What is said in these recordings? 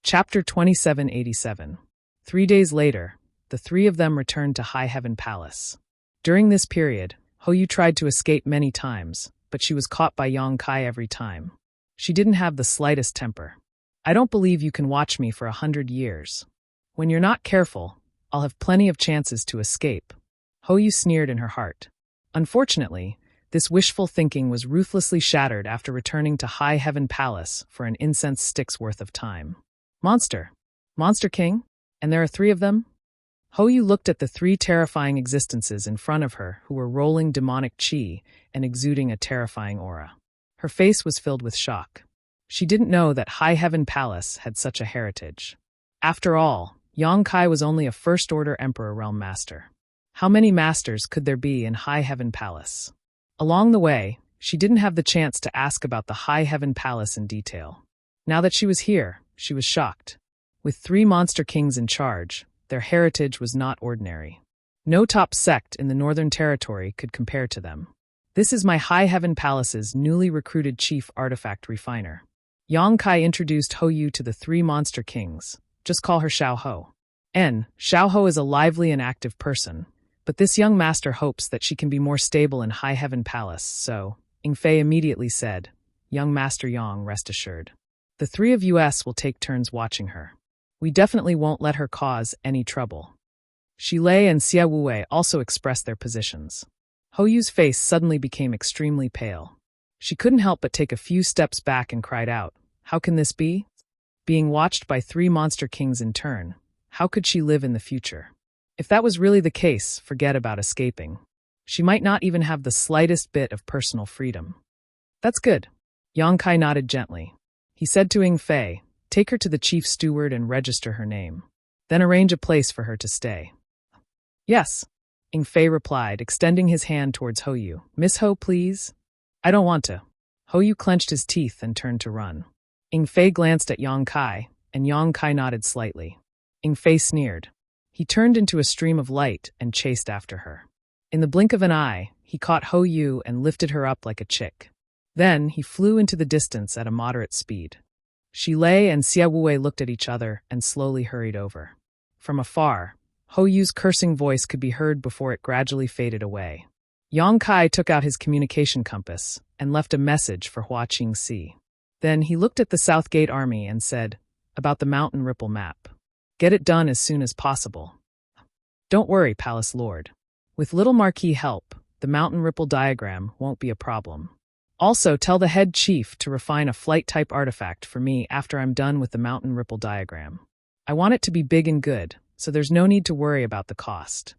Chapter 2787. 3 days later, the three of them returned to High Heaven Palace. During this period, Hou tried to escape many times, but she was caught by Yang Kai every time. She didn't have the slightest temper. "I don't believe you can watch me for 100 years. When you're not careful, I'll have plenty of chances to escape," Hou sneered in her heart. Unfortunately, this wishful thinking was ruthlessly shattered after returning to High Heaven Palace for an incense stick's worth of time. "Monster! Monster King? And there are three of them?" Hou looked at the three terrifying existences in front of her who were rolling demonic chi and exuding a terrifying aura. Her face was filled with shock. She didn't know that High Heaven Palace had such a heritage. After all, Yang Kai was only a First-Order Emperor Realm Master. How many masters could there be in High Heaven Palace? Along the way, she didn't have the chance to ask about the High Heaven Palace in detail. Now that she was here, she was shocked. With three monster kings in charge, their heritage was not ordinary. No top sect in the Northern Territory could compare to them. "This is my High Heaven Palace's newly recruited chief artifact refiner." Yang Kai introduced Hou to the three monster kings. "Just call her Xiao Hou." Xiao Hou is a lively and active person, but this young master hopes that she can be more stable in High Heaven Palace, so Ying Fei immediately said, "Young Master Yang, rest assured. The three of us will take turns watching her. We definitely won't let her cause any trouble." Shi Lei and Xie Wuwei also expressed their positions. Hou's face suddenly became extremely pale. She couldn't help but take a few steps back and cried out, "How can this be? Being watched by three monster kings in turn, how could she live in the future? If that was really the case, forget about escaping. She might not even have the slightest bit of personal freedom." "That's good." Yang Kai nodded gently. He said to Ying Fei, "Take her to the chief steward and register her name. Then arrange a place for her to stay." "Yes," Ying Fei replied, extending his hand towards Hou. "Miss Hou, please?" "I don't want to." Hou clenched his teeth and turned to run. Ying Fei glanced at Yang Kai, and Yang Kai nodded slightly. Ying Fei sneered. He turned into a stream of light and chased after her. In the blink of an eye, he caught Hou and lifted her up like a chick. Then he flew into the distance at a moderate speed. Shi Lei and Xie Wuwei looked at each other and slowly hurried over. From afar, Hou's cursing voice could be heard before it gradually faded away. Yang Kai took out his communication compass and left a message for Hua Qingxi. Then he looked at the South Gate Army and said, "About the Mountain Ripple map. Get it done as soon as possible." "Don't worry, Palace Lord. With Little Marquis help, the Mountain Ripple diagram won't be a problem. Also, tell the head chief to refine a flight-type artifact for me after I'm done with the Mountain Ripple diagram. I want it to be big and good, so there's no need to worry about the cost."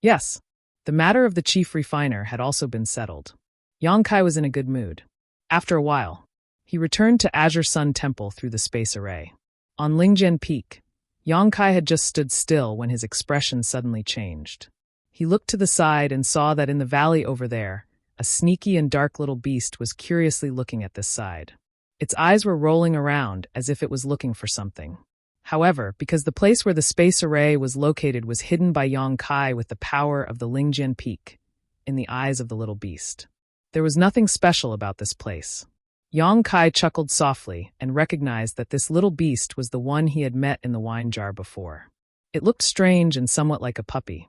Yes, the matter of the chief refiner had also been settled. Yang Kai was in a good mood. After a while, he returned to Azure Sun Temple through the space array. On Lingjian Peak, Yang Kai had just stood still when his expression suddenly changed. He looked to the side and saw that in the valley over there, a sneaky and dark little beast was curiously looking at this side. Its eyes were rolling around as if it was looking for something. However, because the place where the space array was located was hidden by Yang Kai with the power of the Lingjian Peak, in the eyes of the little beast, there was nothing special about this place. Yang Kai chuckled softly and recognized that this little beast was the one he had met in the wine jar before. It looked strange and somewhat like a puppy.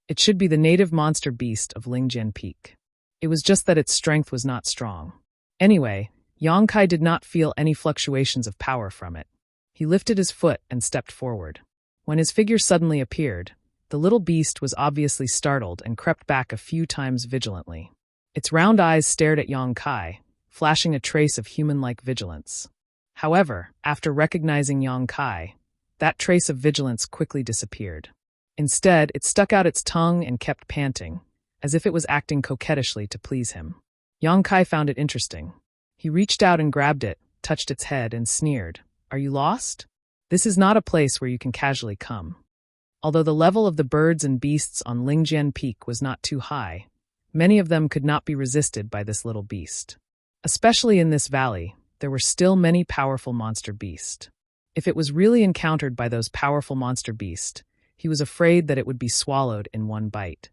It should be the native monster beast of Lingjian Peak. It was just that its strength was not strong. Anyway, Yang Kai did not feel any fluctuations of power from it. He lifted his foot and stepped forward. When his figure suddenly appeared, the little beast was obviously startled and crept back a few times vigilantly. Its round eyes stared at Yang Kai, flashing a trace of human-like vigilance. However, after recognizing Yang Kai, that trace of vigilance quickly disappeared. Instead, it stuck out its tongue and kept panting, as if it was acting coquettishly to please him. Yang Kai found it interesting. He reached out and grabbed it, touched its head, and sneered, "Are you lost? This is not a place where you can casually come." Although the level of the birds and beasts on Lingjian Peak was not too high, many of them could not be resisted by this little beast. Especially in this valley, there were still many powerful monster beasts. If it was really encountered by those powerful monster beasts, he was afraid that it would be swallowed in one bite.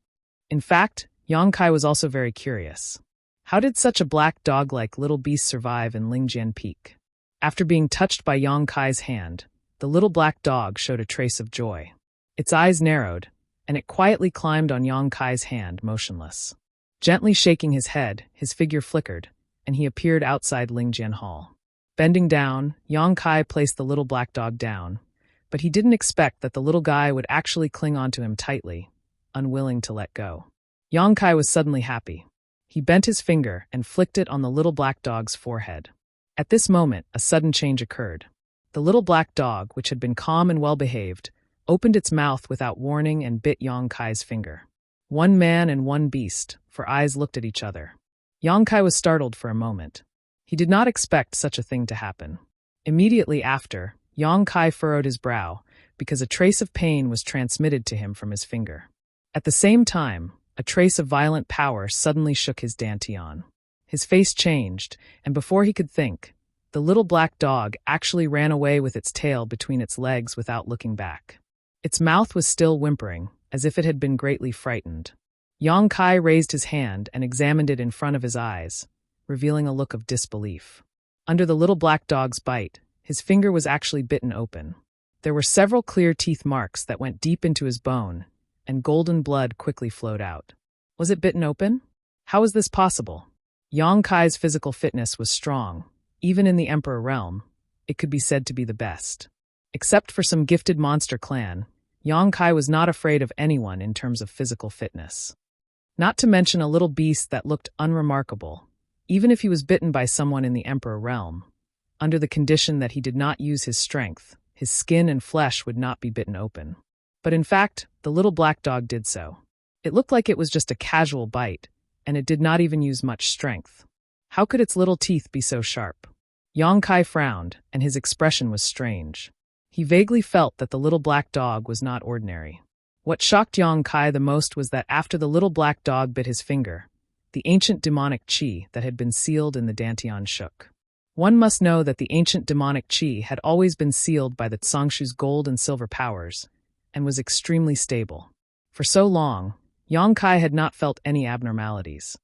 In fact, Yang Kai was also very curious. How did such a black dog-like little beast survive in Lingjian Peak? After being touched by Yang Kai's hand, the little black dog showed a trace of joy. Its eyes narrowed, and it quietly climbed on Yang Kai's hand, motionless. Gently shaking his head, his figure flickered, and he appeared outside Lingjian Hall. Bending down, Yang Kai placed the little black dog down, but he didn't expect that the little guy would actually cling onto him tightly, unwilling to let go. Yang Kai was suddenly happy. He bent his finger and flicked it on the little black dog's forehead. At this moment, a sudden change occurred. The little black dog, which had been calm and well-behaved, opened its mouth without warning and bit Yang Kai's finger. One man and one beast, for eyes looked at each other. Yang Kai was startled for a moment. He did not expect such a thing to happen. Immediately after, Yang Kai furrowed his brow, because a trace of pain was transmitted to him from his finger. At the same time, a trace of violent power suddenly shook his dantian. His face changed, and before he could think, the little black dog actually ran away with its tail between its legs without looking back. Its mouth was still whimpering, as if it had been greatly frightened. Yang Kai raised his hand and examined it in front of his eyes, revealing a look of disbelief. Under the little black dog's bite, his finger was actually bitten open. There were several clear teeth marks that went deep into his bone, and golden blood quickly flowed out. Was it bitten open? How was this possible? Yang Kai's physical fitness was strong. Even in the Emperor realm, it could be said to be the best. Except for some gifted monster clan, Yang Kai was not afraid of anyone in terms of physical fitness. Not to mention a little beast that looked unremarkable, even if he was bitten by someone in the Emperor realm. Under the condition that he did not use his strength, his skin and flesh would not be bitten open. But in fact, the little black dog did so. It looked like it was just a casual bite, and it did not even use much strength. How could its little teeth be so sharp? Yang Kai frowned, and his expression was strange. He vaguely felt that the little black dog was not ordinary. What shocked Yang Kai the most was that after the little black dog bit his finger, the ancient demonic qi that had been sealed in the dantian shook. One must know that the ancient demonic qi had always been sealed by the Tsangshu's gold and silver powers, and was extremely stable. For so long, Yang Kai had not felt any abnormalities.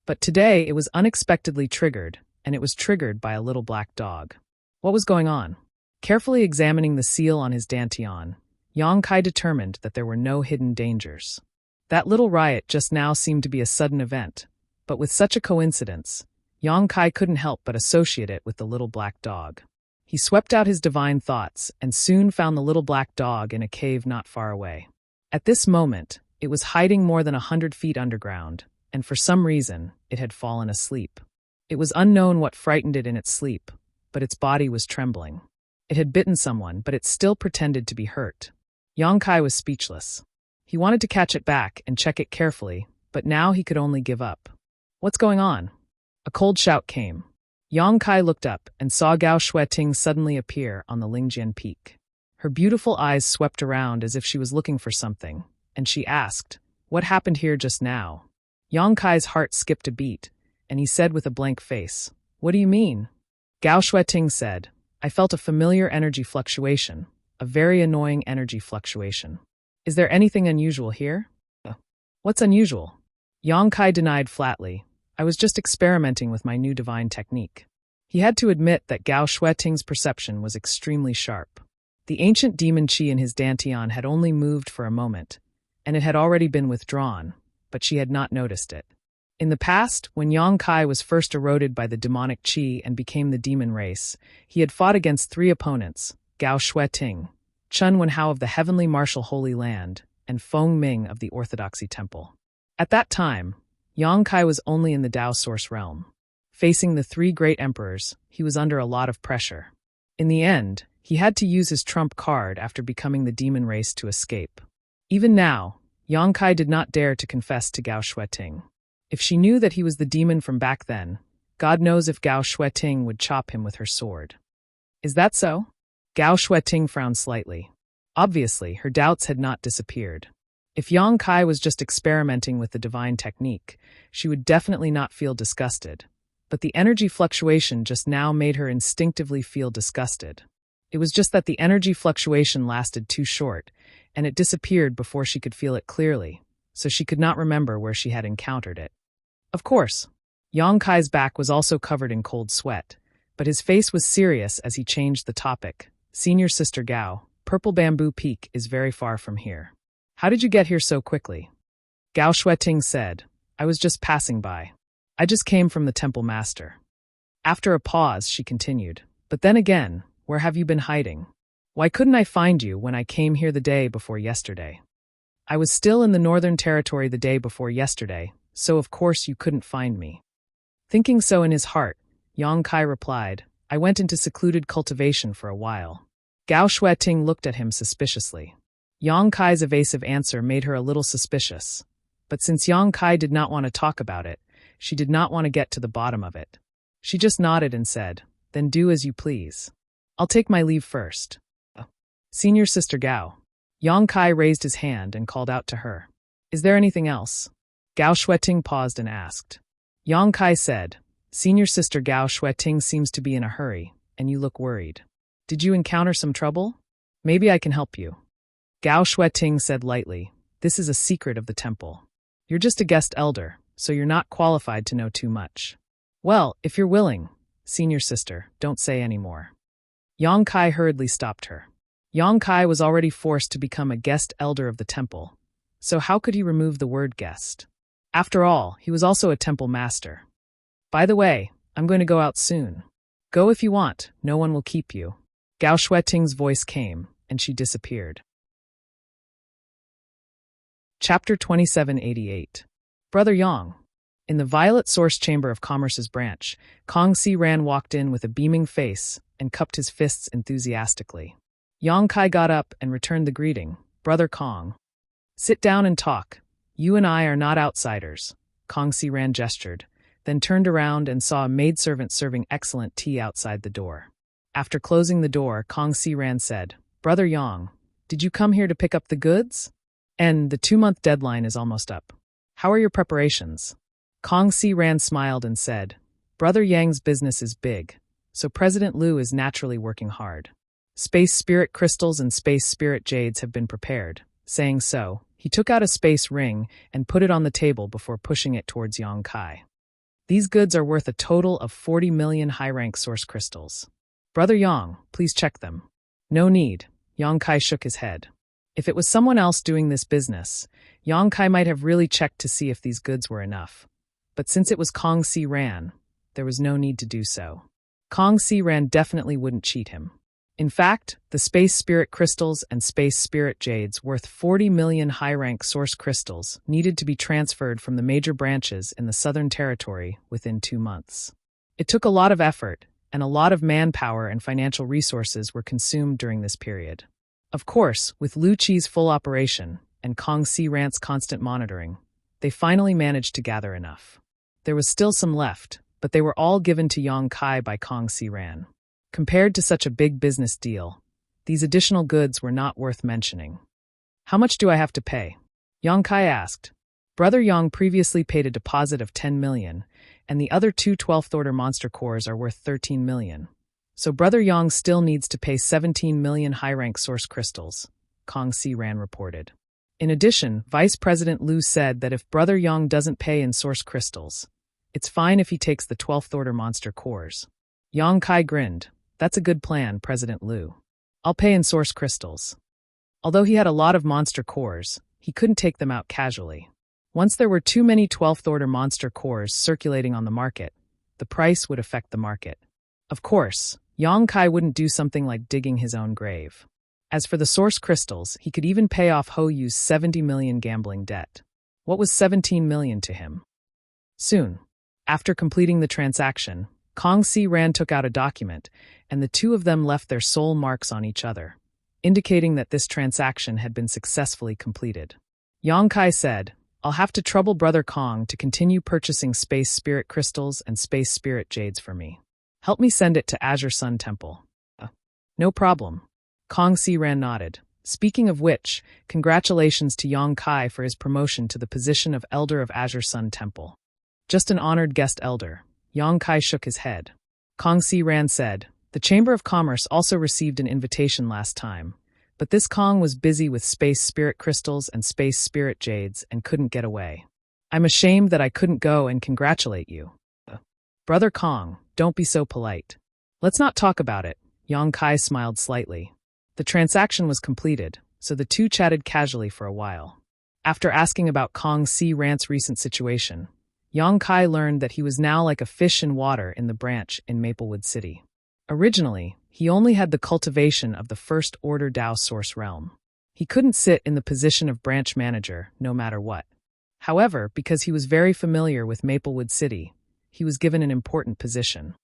But today it was unexpectedly triggered, and it was triggered by a little black dog. What was going on? Carefully examining the seal on his dantian, Yang Kai determined that there were no hidden dangers. That little riot just now seemed to be a sudden event, but with such a coincidence, Yang Kai couldn't help but associate it with the little black dog. He swept out his divine thoughts and soon found the little black dog in a cave not far away. At this moment, it was hiding more than 100 feet underground, and for some reason, it had fallen asleep. It was unknown what frightened it in its sleep, but its body was trembling. It had bitten someone, but it still pretended to be hurt. Yang Kai was speechless. He wanted to catch it back and check it carefully, but now he could only give up. What's going on? A cold shout came. Yang Kai looked up and saw Gao Shueting suddenly appear on the Lingjian peak. Her beautiful eyes swept around as if she was looking for something, and she asked, "What happened here just now?" Yang Kai's heart skipped a beat, and he said with a blank face, "What do you mean?" Gao Shueting said, "I felt a familiar energy fluctuation, a very annoying energy fluctuation. Is there anything unusual here?" "What's unusual?" Yang Kai denied flatly. "I was just experimenting with my new divine technique." He had to admit that Gao Shueting's perception was extremely sharp. The ancient demon qi in his dantian had only moved for a moment, and it had already been withdrawn, but she had not noticed it. In the past, when Yang Kai was first eroded by the demonic qi and became the demon race, he had fought against 3 opponents: Gao Shueting, Chun Wenhao of the Heavenly Martial Holy Land, and Feng Ming of the Orthodoxy Temple. At that time, Yang Kai was only in the Tao Source realm. Facing the 3 great emperors, he was under a lot of pressure. In the end, he had to use his trump card after becoming the demon race to escape. Even now, Yang Kai did not dare to confess to Gao Shueting. If she knew that he was the demon from back then, God knows if Gao Shueting would chop him with her sword. Is that so? Gao Shueting frowned slightly. Obviously, her doubts had not disappeared. If Yang Kai was just experimenting with the divine technique, she would definitely not feel disgusted. But the energy fluctuation just now made her instinctively feel disgusted. It was just that the energy fluctuation lasted too short, and it disappeared before she could feel it clearly, so she could not remember where she had encountered it. Of course, Yang Kai's back was also covered in cold sweat, But his face was serious as he changed the topic. Senior Sister Gao, Purple Bamboo Peak is very far from here. How did you get here so quickly? Gao Shueting said, I was just passing by. I just came from the temple master. After a pause, she continued, but then again, where have you been hiding? Why couldn't I find you when I came here the day before yesterday? I was still in the Northern Territory the day before yesterday, so of course you couldn't find me. Thinking so in his heart, Yang Kai replied, I went into secluded cultivation for a while. Gao Shueting looked at him suspiciously. Yang Kai's evasive answer made her a little suspicious. But since Yang Kai did not want to talk about it, she did not want to get to the bottom of it. She just nodded and said, then do as you please. I'll take my leave first. Senior Sister Gao. Yang Kai raised his hand and called out to her. Is there anything else? Gao Shueting paused and asked. Yang Kai said, Senior Sister Gao Shueting seems to be in a hurry, and you look worried. Did you encounter some trouble? Maybe I can help you. Gao Shueting said lightly, this is a secret of the temple. You're just a guest elder, so you're not qualified to know too much. Well, if you're willing, Senior Sister, don't say any more. Yang Kai hurriedly stopped her. Yang Kai was already forced to become a guest elder of the temple, so how could he remove the word guest? After all, he was also a temple master. By the way, I'm going to go out soon. Go if you want, no one will keep you. Gao Shueting's voice came, and she disappeared. Chapter 2788. Brother Yang. In the Violet Source Chamber of Commerce's branch, Kong Si Ran walked in with a beaming face and cupped his fists enthusiastically. Yang Kai got up and returned the greeting. Brother Kong. Sit down and talk. You and I are not outsiders. Kong Si Ran gestured, then turned around and saw a maidservant serving excellent tea outside the door. After closing the door, Kong Si Ran said, Brother Yang, did you come here to pick up the goods? And the 2-month deadline is almost up. How are your preparations? Kong Si Ran smiled and said, Brother Yang's business is big, so President Liu is naturally working hard. Space spirit crystals and space spirit jades have been prepared. Saying so, he took out a space ring and put it on the table before pushing it towards Yang Kai. These goods are worth a total of 40 million high-rank source crystals. Brother Yang, please check them. No need, Yang Kai shook his head. If it was someone else doing this business, Yang Kai might have really checked to see if these goods were enough. But since it was Kong Si Ran, there was no need to do so. Kong Si Ran definitely wouldn't cheat him. In fact, the space spirit crystals and space spirit jades worth 40 million high-rank source crystals needed to be transferred from the major branches in the Southern Territory within 2 months. It took a lot of effort, and a lot of manpower and financial resources were consumed during this period. Of course, with Lu Qi's full operation and Kong Si Ran's constant monitoring, they finally managed to gather enough. There was still some left, but they were all given to Yang Kai by Kong Si Ran. Compared to such a big business deal, these additional goods were not worth mentioning. How much do I have to pay? Yang Kai asked. Brother Yang previously paid a deposit of 10 million, and the other 2 12th order monster cores are worth 13 million. So Brother Yang still needs to pay 17 million high-rank source crystals, Kong Si Ran reported. In addition, Vice President Liu said that if Brother Yang doesn't pay in source crystals, it's fine if he takes the 12th order monster cores. Yang Kai grinned. That's a good plan, President Liu. I'll pay in source crystals. Although he had a lot of monster cores, he couldn't take them out casually. Once there were too many 12th order monster cores circulating on the market, the price would affect the market. Of course, Yang Kai wouldn't do something like digging his own grave. As for the source crystals, he could even pay off Ho Yu's 70 million gambling debt. What was 17 million to him? Soon, after completing the transaction, Kong Si Ran took out a document, and the two of them left their soul marks on each other, indicating that this transaction had been successfully completed. Yang Kai said, I'll have to trouble Brother Kong to continue purchasing space spirit crystals and space spirit jades for me. Help me send it to Azure Sun Temple. No problem. Kong Si Ran nodded. Speaking of which, congratulations to Yang Kai for his promotion to the position of Elder of Azure Sun Temple. Just an honored guest elder. Yang Kai shook his head. Kong Si Ran said, the Chamber of Commerce also received an invitation last time, but this Kong was busy with space spirit crystals and space spirit jades and couldn't get away. I'm ashamed that I couldn't go and congratulate you. Brother Kong, don't be so polite. Let's not talk about it. Yang Kai smiled slightly. The transaction was completed, so the two chatted casually for a while. After asking about Kong Si Ran's recent situation, Yang Kai learned that he was now like a fish in water in the branch in Maplewood City. Originally, he only had the cultivation of the First Order Dao Source realm. He couldn't sit in the position of branch manager, no matter what. However, because he was very familiar with Maplewood City, he was given an important position.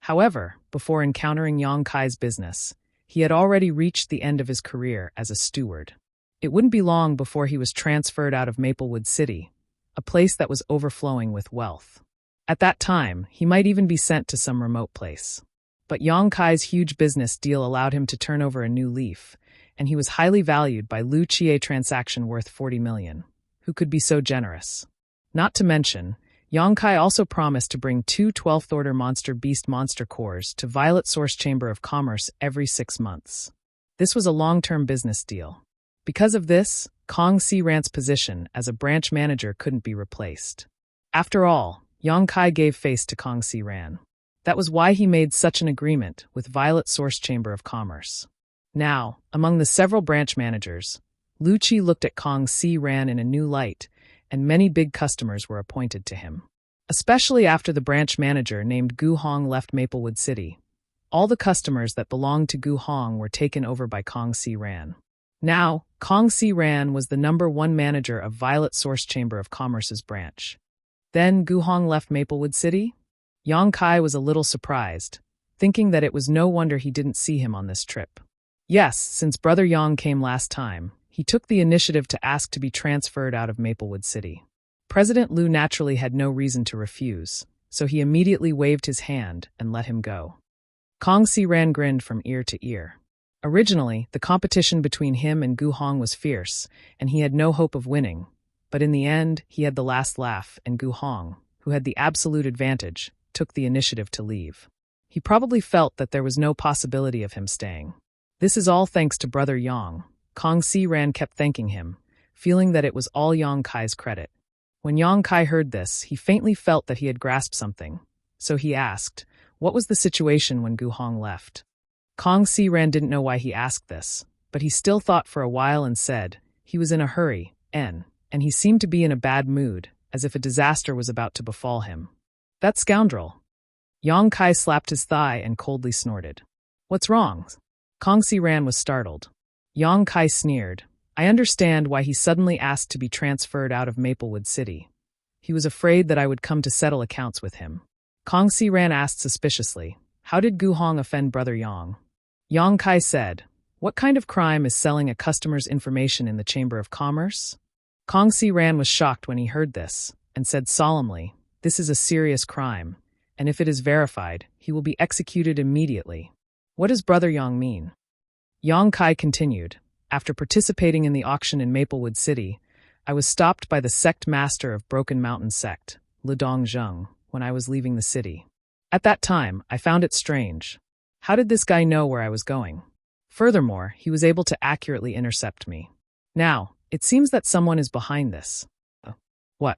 However, before encountering Yang Kai's business, he had already reached the end of his career as a steward. It wouldn't be long before he was transferred out of Maplewood City, a place that was overflowing with wealth. At that time, he might even be sent to some remote place. But Yang Kai's huge business deal allowed him to turn over a new leaf, and he was highly valued by Lu Chie transaction worth 40 million. Who could be so generous? Not to mention, Yang Kai also promised to bring 2 12th Order Monster Beast Monster Cores to Violet Source Chamber of Commerce every 6 months. This was a long-term business deal. Because of this, Kong Si Ran's position as a branch manager couldn't be replaced. After all, Yang Kai gave face to Kong Si Ran. That was why he made such an agreement with Violet Source Chamber of Commerce. Now, among the several branch managers, Lu Chi looked at Kong Si Ran in a new light, and many big customers were appointed to him. Especially after the branch manager named Gu Hong left Maplewood City. All the customers that belonged to Gu Hong were taken over by Kong Si Ran. Now, Kong Si Ran was the #1 manager of Violet Source Chamber of Commerce's branch. Then Gu Hong left Maplewood City? Yang Kai was a little surprised, thinking that it was no wonder he didn't see him on this trip. Yes, since Brother Yang came last time, he took the initiative to ask to be transferred out of Maplewood City. President Lu naturally had no reason to refuse, so he immediately waved his hand and let him go. Kong Si Ran grinned from ear to ear. Originally, the competition between him and Gu Hong was fierce, and he had no hope of winning. But in the end, he had the last laugh, and Gu Hong, who had the absolute advantage, took the initiative to leave. He probably felt that there was no possibility of him staying. This is all thanks to Brother Yang. Kong Si Ran kept thanking him, feeling that it was all Yang Kai's credit. When Yang Kai heard this, he faintly felt that he had grasped something. So he asked, what was the situation when Gu Hong left? Kong Si Ran didn't know why he asked this, but he still thought for a while and said, he was in a hurry, and he seemed to be in a bad mood, as if a disaster was about to befall him. That scoundrel. Yang Kai slapped his thigh and coldly snorted. What's wrong? Kong Si Ran was startled. Yang Kai sneered. I understand why he suddenly asked to be transferred out of Maplewood City. He was afraid that I would come to settle accounts with him. Kong Si Ran asked suspiciously, how did Gu Hong offend Brother Yang? Yang Kai said, what kind of crime is selling a customer's information in the Chamber of Commerce? Kong Si Ran was shocked when he heard this, and said solemnly, this is a serious crime, and if it is verified, he will be executed immediately. What does Brother Yang mean? Yang Kai continued, after participating in the auction in Maplewood City, I was stopped by the sect master of Broken Mountain Sect, Ludong Zheng, when I was leaving the city. At that time, I found it strange. How did this guy know where I was going? Furthermore, he was able to accurately intercept me. Now, it seems that someone is behind this. What?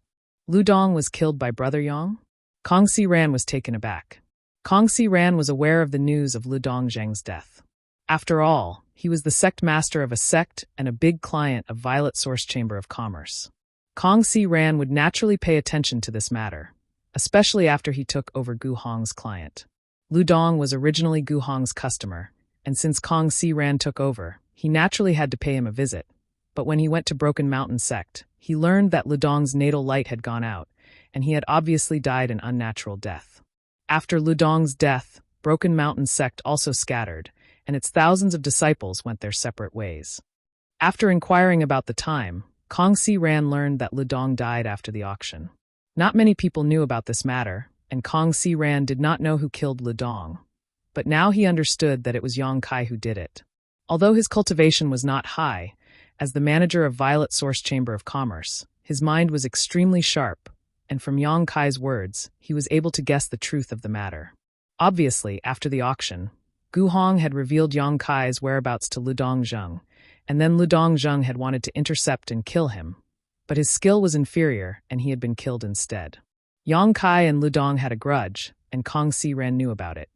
Ludong was killed by Brother Yang? Kong Si Ran was taken aback. Kong Si Ran was aware of the news of Ludong Zheng's death. After all, he was the sect master of a sect and a big client of Violet Source Chamber of Commerce. Kong Si Ran would naturally pay attention to this matter, especially after he took over Gu Hong's client. Ludong was originally Gu Hong's customer, and since Kong Si Ran took over, he naturally had to pay him a visit. But when he went to Broken Mountain Sect, he learned that Ludong's natal light had gone out, and he had obviously died an unnatural death. After Ludong's death, Broken Mountain Sect also scattered, and its thousands of disciples went their separate ways. After inquiring about the time, Kong Si Ran learned that Ludong died after the auction. Not many people knew about this matter, and Kong Si Ran did not know who killed Ludong. But now he understood that it was Yang Kai who did it. Although his cultivation was not high, as the manager of Violet Source Chamber of Commerce, his mind was extremely sharp, and from Yang Kai's words, he was able to guess the truth of the matter. Obviously, after the auction, Gu Hong had revealed Yang Kai's whereabouts to Ludong Zheng, and then Ludong Zheng had wanted to intercept and kill him. But his skill was inferior, and he had been killed instead. Yang Kai and Ludong had a grudge, and Kong Si Ran knew about it.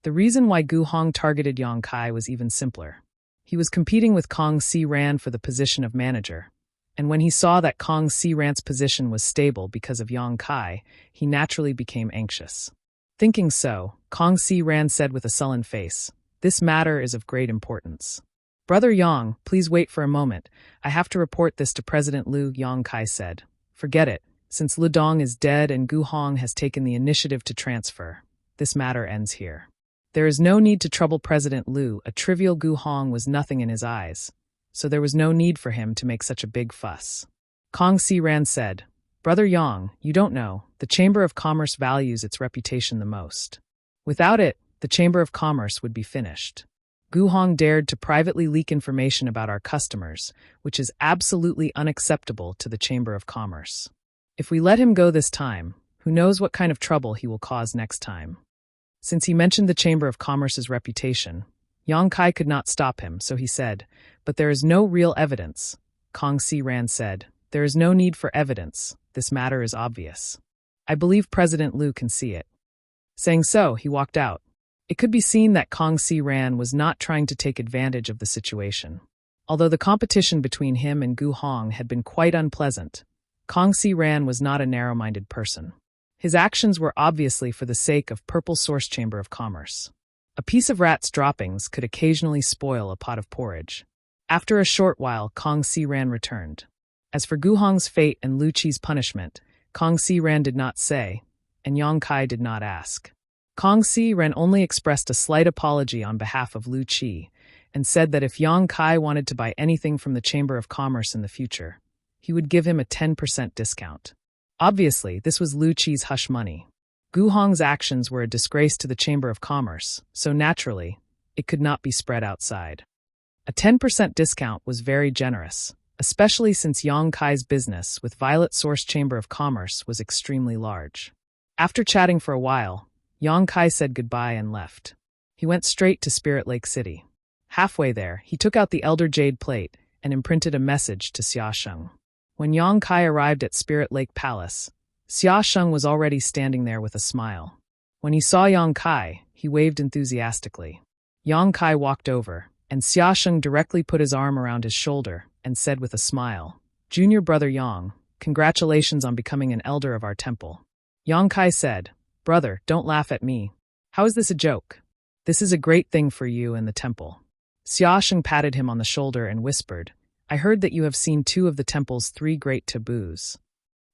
The reason why Gu Hong targeted Yang Kai was even simpler. He was competing with Kong Si Ran for the position of manager, and when he saw that Kong Si Ran's position was stable because of Yang Kai, he naturally became anxious. Thinking so, Kong Si Ran said with a sullen face, "This matter is of great importance. Brother Yang, please wait for a moment. I have to report this to President Liu," Yang Kai said. "Forget it. Since Lu Dong is dead and Gu Hong has taken the initiative to transfer, this matter ends here. There is no need to trouble President Liu. A trivial Gu Hong was nothing in his eyes, so there was no need for him to make such a big fuss." Kong Si Ran said, "Brother Yang, you don't know, the Chamber of Commerce values its reputation the most. Without it, the Chamber of Commerce would be finished. Gu Hong dared to privately leak information about our customers, which is absolutely unacceptable to the Chamber of Commerce. If we let him go this time, who knows what kind of trouble he will cause next time." Since he mentioned the Chamber of Commerce's reputation, Yang Kai could not stop him, so he said, "But there is no real evidence." Kong Si Ran said, "There is no need for evidence. This matter is obvious. I believe President Liu can see it." Saying so, he walked out. It could be seen that Kong Si Ran was not trying to take advantage of the situation. Although the competition between him and Gu Hong had been quite unpleasant, Kong Si Ran was not a narrow-minded person. His actions were obviously for the sake of Purple Source Chamber of Commerce. A piece of rat's droppings could occasionally spoil a pot of porridge. After a short while, Kong Si Ran returned. As for Gu Hong's fate and Lu Qi's punishment, Kong Si Ran did not say, and Yang Kai did not ask. Kong Si Ran only expressed a slight apology on behalf of Lu Qi, and said that if Yang Kai wanted to buy anything from the Chamber of Commerce in the future, he would give him a 10% discount. Obviously, this was Lu Qi's hush money. Gu Hong's actions were a disgrace to the Chamber of Commerce, so naturally, it could not be spread outside. A 10% discount was very generous, especially since Yang Kai's business with Violet Source Chamber of Commerce was extremely large. After chatting for a while, Yang Kai said goodbye and left. He went straight to Spirit Lake City. Halfway there, he took out the Elder Jade plate and imprinted a message to Xia Sheng. When Yang Kai arrived at Spirit Lake Palace, Xia Sheng was already standing there with a smile. When he saw Yang Kai, he waved enthusiastically. Yang Kai walked over, and Xia Sheng directly put his arm around his shoulder and said with a smile, "Junior brother Yang, congratulations on becoming an elder of our temple." Yang Kai said, "Brother, don't laugh at me. How is this a joke? This is a great thing for you and the temple." Xia Sheng patted him on the shoulder and whispered, "I heard that you have seen 2 of the temple's 3 great taboos."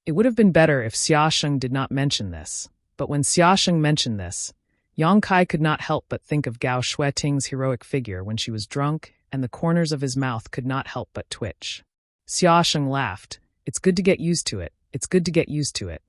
It would have been better if Xia Sheng did not mention this, but when Xia Sheng mentioned this, Yang Kai could not help but think of Gao Shueting's heroic figure when she was drunk, and the corners of his mouth could not help but twitch. Xia Sheng laughed. "It's good to get used to it. It's good to get used to it."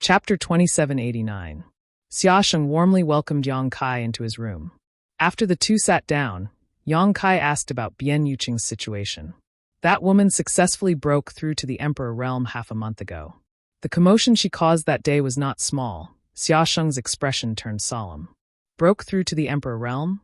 Chapter 2789. Xia Sheng warmly welcomed Yang Kai into his room. After the two sat down, Yang Kai asked about Bian Yuqing's situation. That woman successfully broke through to the Emperor realm half a month ago. The commotion she caused that day was not small. Xia Sheng's expression turned solemn. Broke through to the Emperor realm?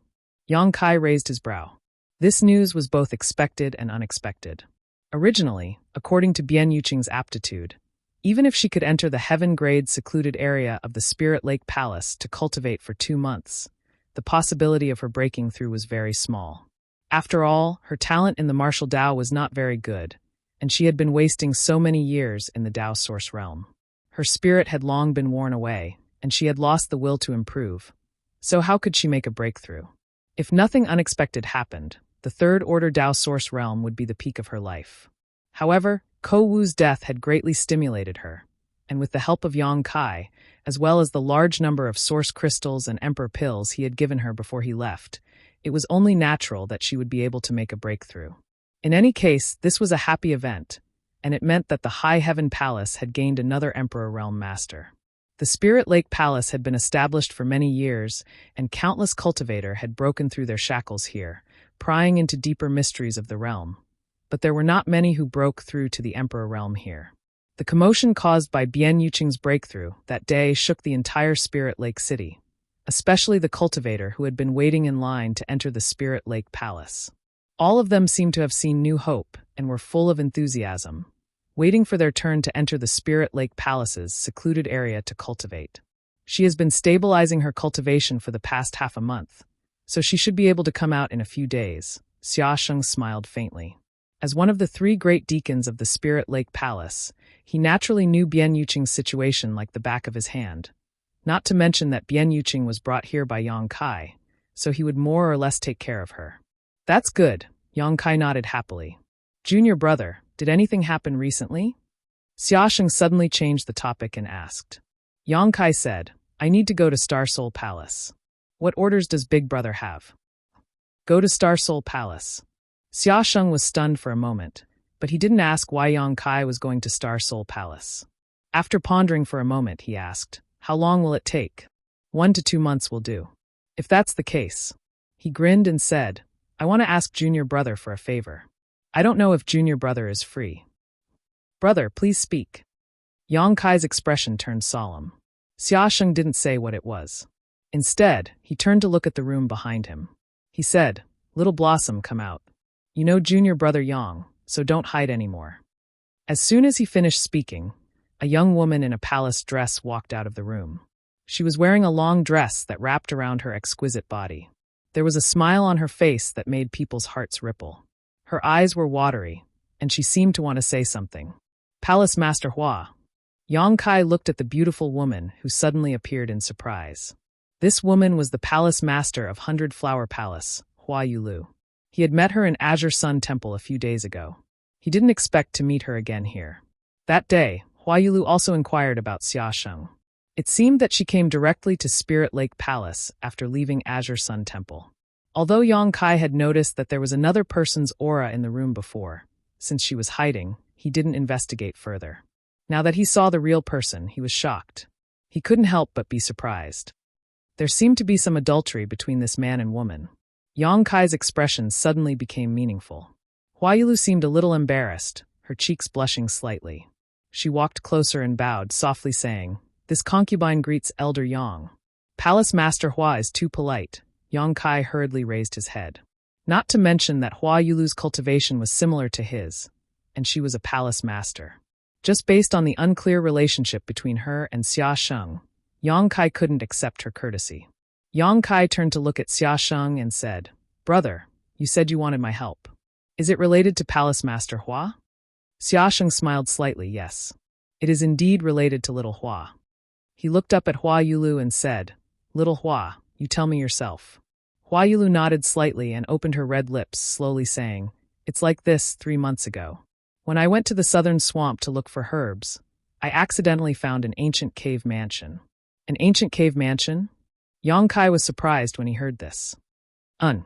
Yang Kai raised his brow. This news was both expected and unexpected. Originally, according to Bian Yuqing's aptitude, even if she could enter the heaven-grade secluded area of the Spirit Lake Palace to cultivate for 2 months, the possibility of her breaking through was very small. After all, her talent in the martial Dao was not very good, and she had been wasting so many years in the Dao source realm. Her spirit had long been worn away, and she had lost the will to improve. So how could she make a breakthrough? If nothing unexpected happened, the Third Order Dao source realm would be the peak of her life. However, Ko Wu's death had greatly stimulated her, and with the help of Yang Kai, as well as the large number of source crystals and emperor pills he had given her before he left, it was only natural that she would be able to make a breakthrough. In any case, this was a happy event, and it meant that the High Heaven Palace had gained another Emperor Realm Master. The Spirit Lake Palace had been established for many years, and countless cultivator had broken through their shackles here, prying into deeper mysteries of the realm. But there were not many who broke through to the Emperor Realm here. The commotion caused by Bian Yuqing's breakthrough that day shook the entire Spirit Lake City, especially the cultivator who had been waiting in line to enter the Spirit Lake Palace. All of them seemed to have seen new hope and were full of enthusiasm, waiting for their turn to enter the Spirit Lake Palace's secluded area to cultivate. She has been stabilizing her cultivation for the past half a month, so she should be able to come out in a few days. Xiaosheng smiled faintly. As one of the 3 great deacons of the Spirit Lake Palace, he naturally knew Bian Yuqing's situation like the back of his hand. Not to mention that Bian Yuqing was brought here by Yang Kai, so he would more or less take care of her. That's good, Yang Kai nodded happily. Junior brother, did anything happen recently? Xiaosheng suddenly changed the topic and asked. Yang Kai said, I need to go to Star Soul Palace. What orders does Big Brother have? Go to Star Soul Palace. Xiaosheng was stunned for a moment, but he didn't ask why Yang Kai was going to Star Soul Palace. After pondering for a moment, he asked, how long will it take? 1 to 2 months will do. If that's the case. He grinned and said, I want to ask Junior Brother for a favor. I don't know if Junior Brother is free. Brother, please speak. Yang Kai's expression turned solemn. Xiaosheng didn't say what it was. Instead, he turned to look at the room behind him. He said, Little Blossom, come out. You know Junior Brother Yang, so don't hide anymore. As soon as he finished speaking, a young woman in a palace dress walked out of the room. She was wearing a long dress that wrapped around her exquisite body. There was a smile on her face that made people's hearts ripple. Her eyes were watery, and she seemed to want to say something. Palace Master Hua. Yang Kai looked at the beautiful woman who suddenly appeared in surprise. This woman was the palace master of 100 Flower Palace, Hua Yulu. He had met her in Azure Sun Temple a few days ago. He didn't expect to meet her again here. That day, Hua Yulu also inquired about Xiaosheng. It seemed that she came directly to Spirit Lake Palace after leaving Azure Sun Temple. Although Yang Kai had noticed that there was another person's aura in the room before, since she was hiding, he didn't investigate further. Now that he saw the real person, he was shocked. He couldn't help but be surprised. There seemed to be some adultery between this man and woman. Yang Kai's expression suddenly became meaningful. Hua Yulu seemed a little embarrassed, her cheeks blushing slightly. She walked closer and bowed, softly saying, This concubine greets Elder Yang. Palace Master Hua is too polite. Yang Kai hurriedly raised his head. Not to mention that Hua Yulu's cultivation was similar to his, and she was a palace master. Just based on the unclear relationship between her and Xiaosheng, Yang Kai couldn't accept her courtesy. Yang Kai turned to look at Xiaosheng and said, Brother, you said you wanted my help. Is it related to Palace Master Hua? Xiaosheng smiled slightly, yes. It is indeed related to Little Hua. He looked up at Hua Yulu and said, Little Hua, you tell me yourself. Hua Yulu nodded slightly and opened her red lips, slowly saying, It's like this 3 months ago. When I went to the southern swamp to look for herbs, I accidentally found an ancient cave mansion. An ancient cave mansion? Yang Kai was surprised when he heard this. Hua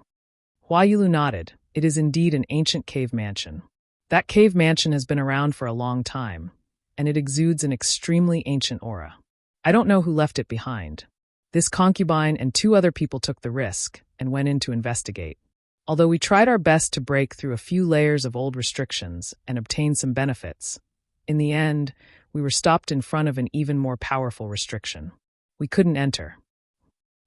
Yulu nodded. It is indeed an ancient cave mansion. That cave mansion has been around for a long time, and it exudes an extremely ancient aura. I don't know who left it behind. This concubine and 2 other people took the risk and went in to investigate. Although we tried our best to break through a few layers of old restrictions and obtain some benefits, in the end, we were stopped in front of an even more powerful restriction. We couldn't enter.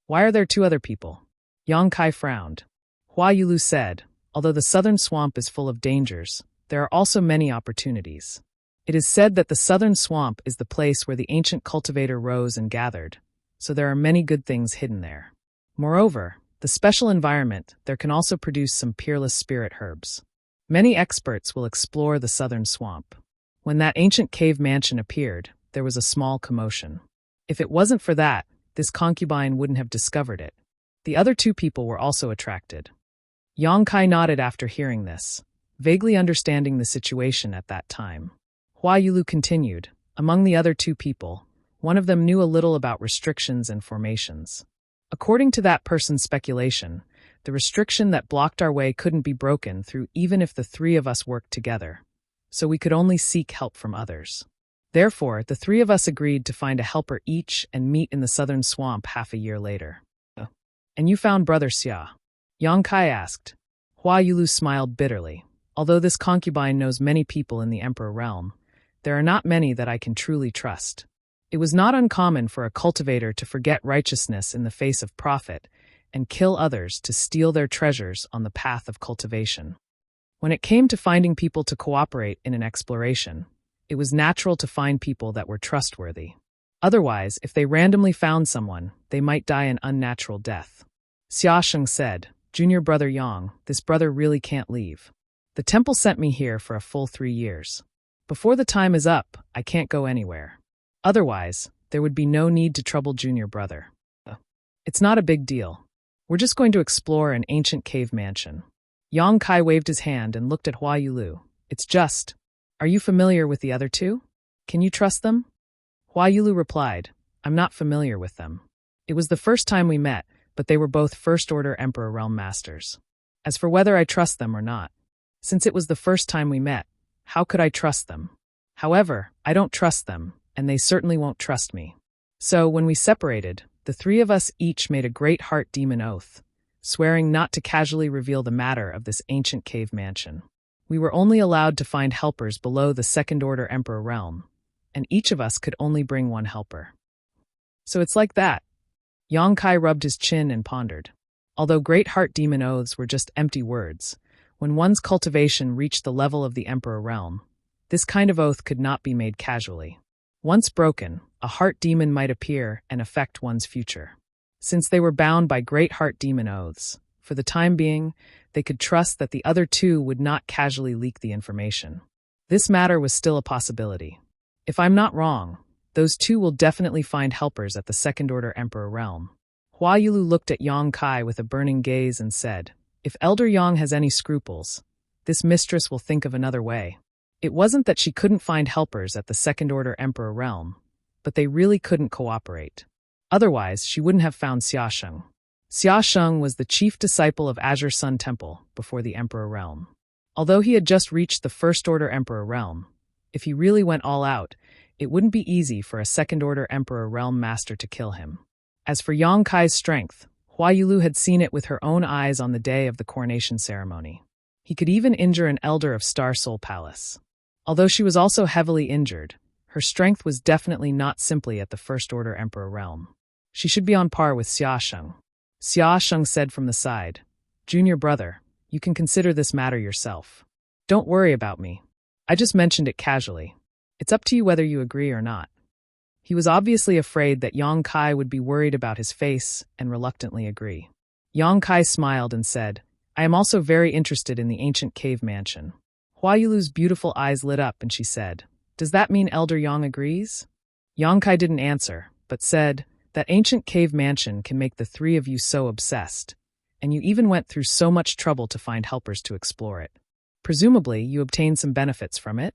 Why are there 2 other people? Yang Kai frowned. Hua Yulu said, although the southern swamp is full of dangers, there are also many opportunities. It is said that the southern swamp is the place where the ancient cultivator rose and gathered, so there are many good things hidden there. Moreover, the special environment there can also produce some peerless spirit herbs. Many experts will explore the southern swamp. When that ancient cave mansion appeared, there was a small commotion. If it wasn't for that, this concubine wouldn't have discovered it. The other 2 people were also attracted. Yang Kai nodded after hearing this, vaguely understanding the situation at that time. Hua Yulu continued, among the other 2 people, one of them knew a little about restrictions and formations. According to that person's speculation, the restriction that blocked our way couldn't be broken through even if the 3 of us worked together, so we could only seek help from others. Therefore, the 3 of us agreed to find a helper each and meet in the southern swamp half a year later. And you found Brother Xia? Yang Kai asked. Hua Yulu smiled bitterly. Although this concubine knows many people in the Emperor realm, there are not many that I can truly trust. It was not uncommon for a cultivator to forget righteousness in the face of profit and kill others to steal their treasures on the path of cultivation. When it came to finding people to cooperate in an exploration, it was natural to find people that were trustworthy. Otherwise, if they randomly found someone, they might die an unnatural death. Xiaosheng said, "Junior brother Yang, this brother really can't leave. The temple sent me here for a full 3 years. Before the time is up, I can't go anywhere. Otherwise, there would be no need to trouble junior brother. It's not a big deal. We're just going to explore an ancient cave mansion." Yang Kai waved his hand and looked at Hua Yulu. "It's just. Are you familiar with the other two? Can you trust them?" Hua Yulu replied, "I'm not familiar with them. It was the first time we met, but they were both First-Order Emperor Realm Masters. As for whether I trust them or not, since it was the first time we met, how could I trust them? However, I don't trust them, and they certainly won't trust me. So, when we separated, the 3 of us each made a great heart demon oath, swearing not to casually reveal the matter of this ancient cave mansion. We were only allowed to find helpers below the Second-Order Emperor realm, and each of us could only bring 1 helper. So it's like that." Yang Kai rubbed his chin and pondered. Although great heart demon oaths were just empty words, when one's cultivation reached the level of the Emperor realm, this kind of oath could not be made casually. Once broken, a heart demon might appear and affect one's future. Since they were bound by great heart demon oaths, for the time being, they could trust that the other 2 would not casually leak the information. This matter was still a possibility. If I'm not wrong, those 2 will definitely find helpers at the Second-Order Emperor realm. Hua Yulu looked at Yang Kai with a burning gaze and said, "If Elder Yang has any scruples, this mistress will think of another way." It wasn't that she couldn't find helpers at the Second-Order Emperor realm, but they really couldn't cooperate. Otherwise, she wouldn't have found Xiaosheng. Xiaosheng was the chief disciple of Azure Sun Temple before the Emperor realm. Although he had just reached the First-Order Emperor realm, if he really went all out, it wouldn't be easy for a Second-Order Emperor Realm Master to kill him. As for Yang Kai's strength, Hua Yulu had seen it with her own eyes on the day of the coronation ceremony. He could even injure an elder of Star Soul Palace. Although she was also heavily injured, her strength was definitely not simply at the First-Order Emperor realm. She should be on par with Xiaosheng. Xiaosheng said from the side, "Junior brother, you can consider this matter yourself. Don't worry about me. I just mentioned it casually. It's up to you whether you agree or not." He was obviously afraid that Yang Kai would be worried about his face and reluctantly agree. Yang Kai smiled and said, "I am also very interested in the ancient cave mansion." Hua Yulu's beautiful eyes lit up and she said, "Does that mean Elder Yang agrees?" Yang Kai didn't answer, but said, "That ancient cave mansion can make the 3 of you so obsessed, and you even went through so much trouble to find helpers to explore it. Presumably, you obtained some benefits from it?"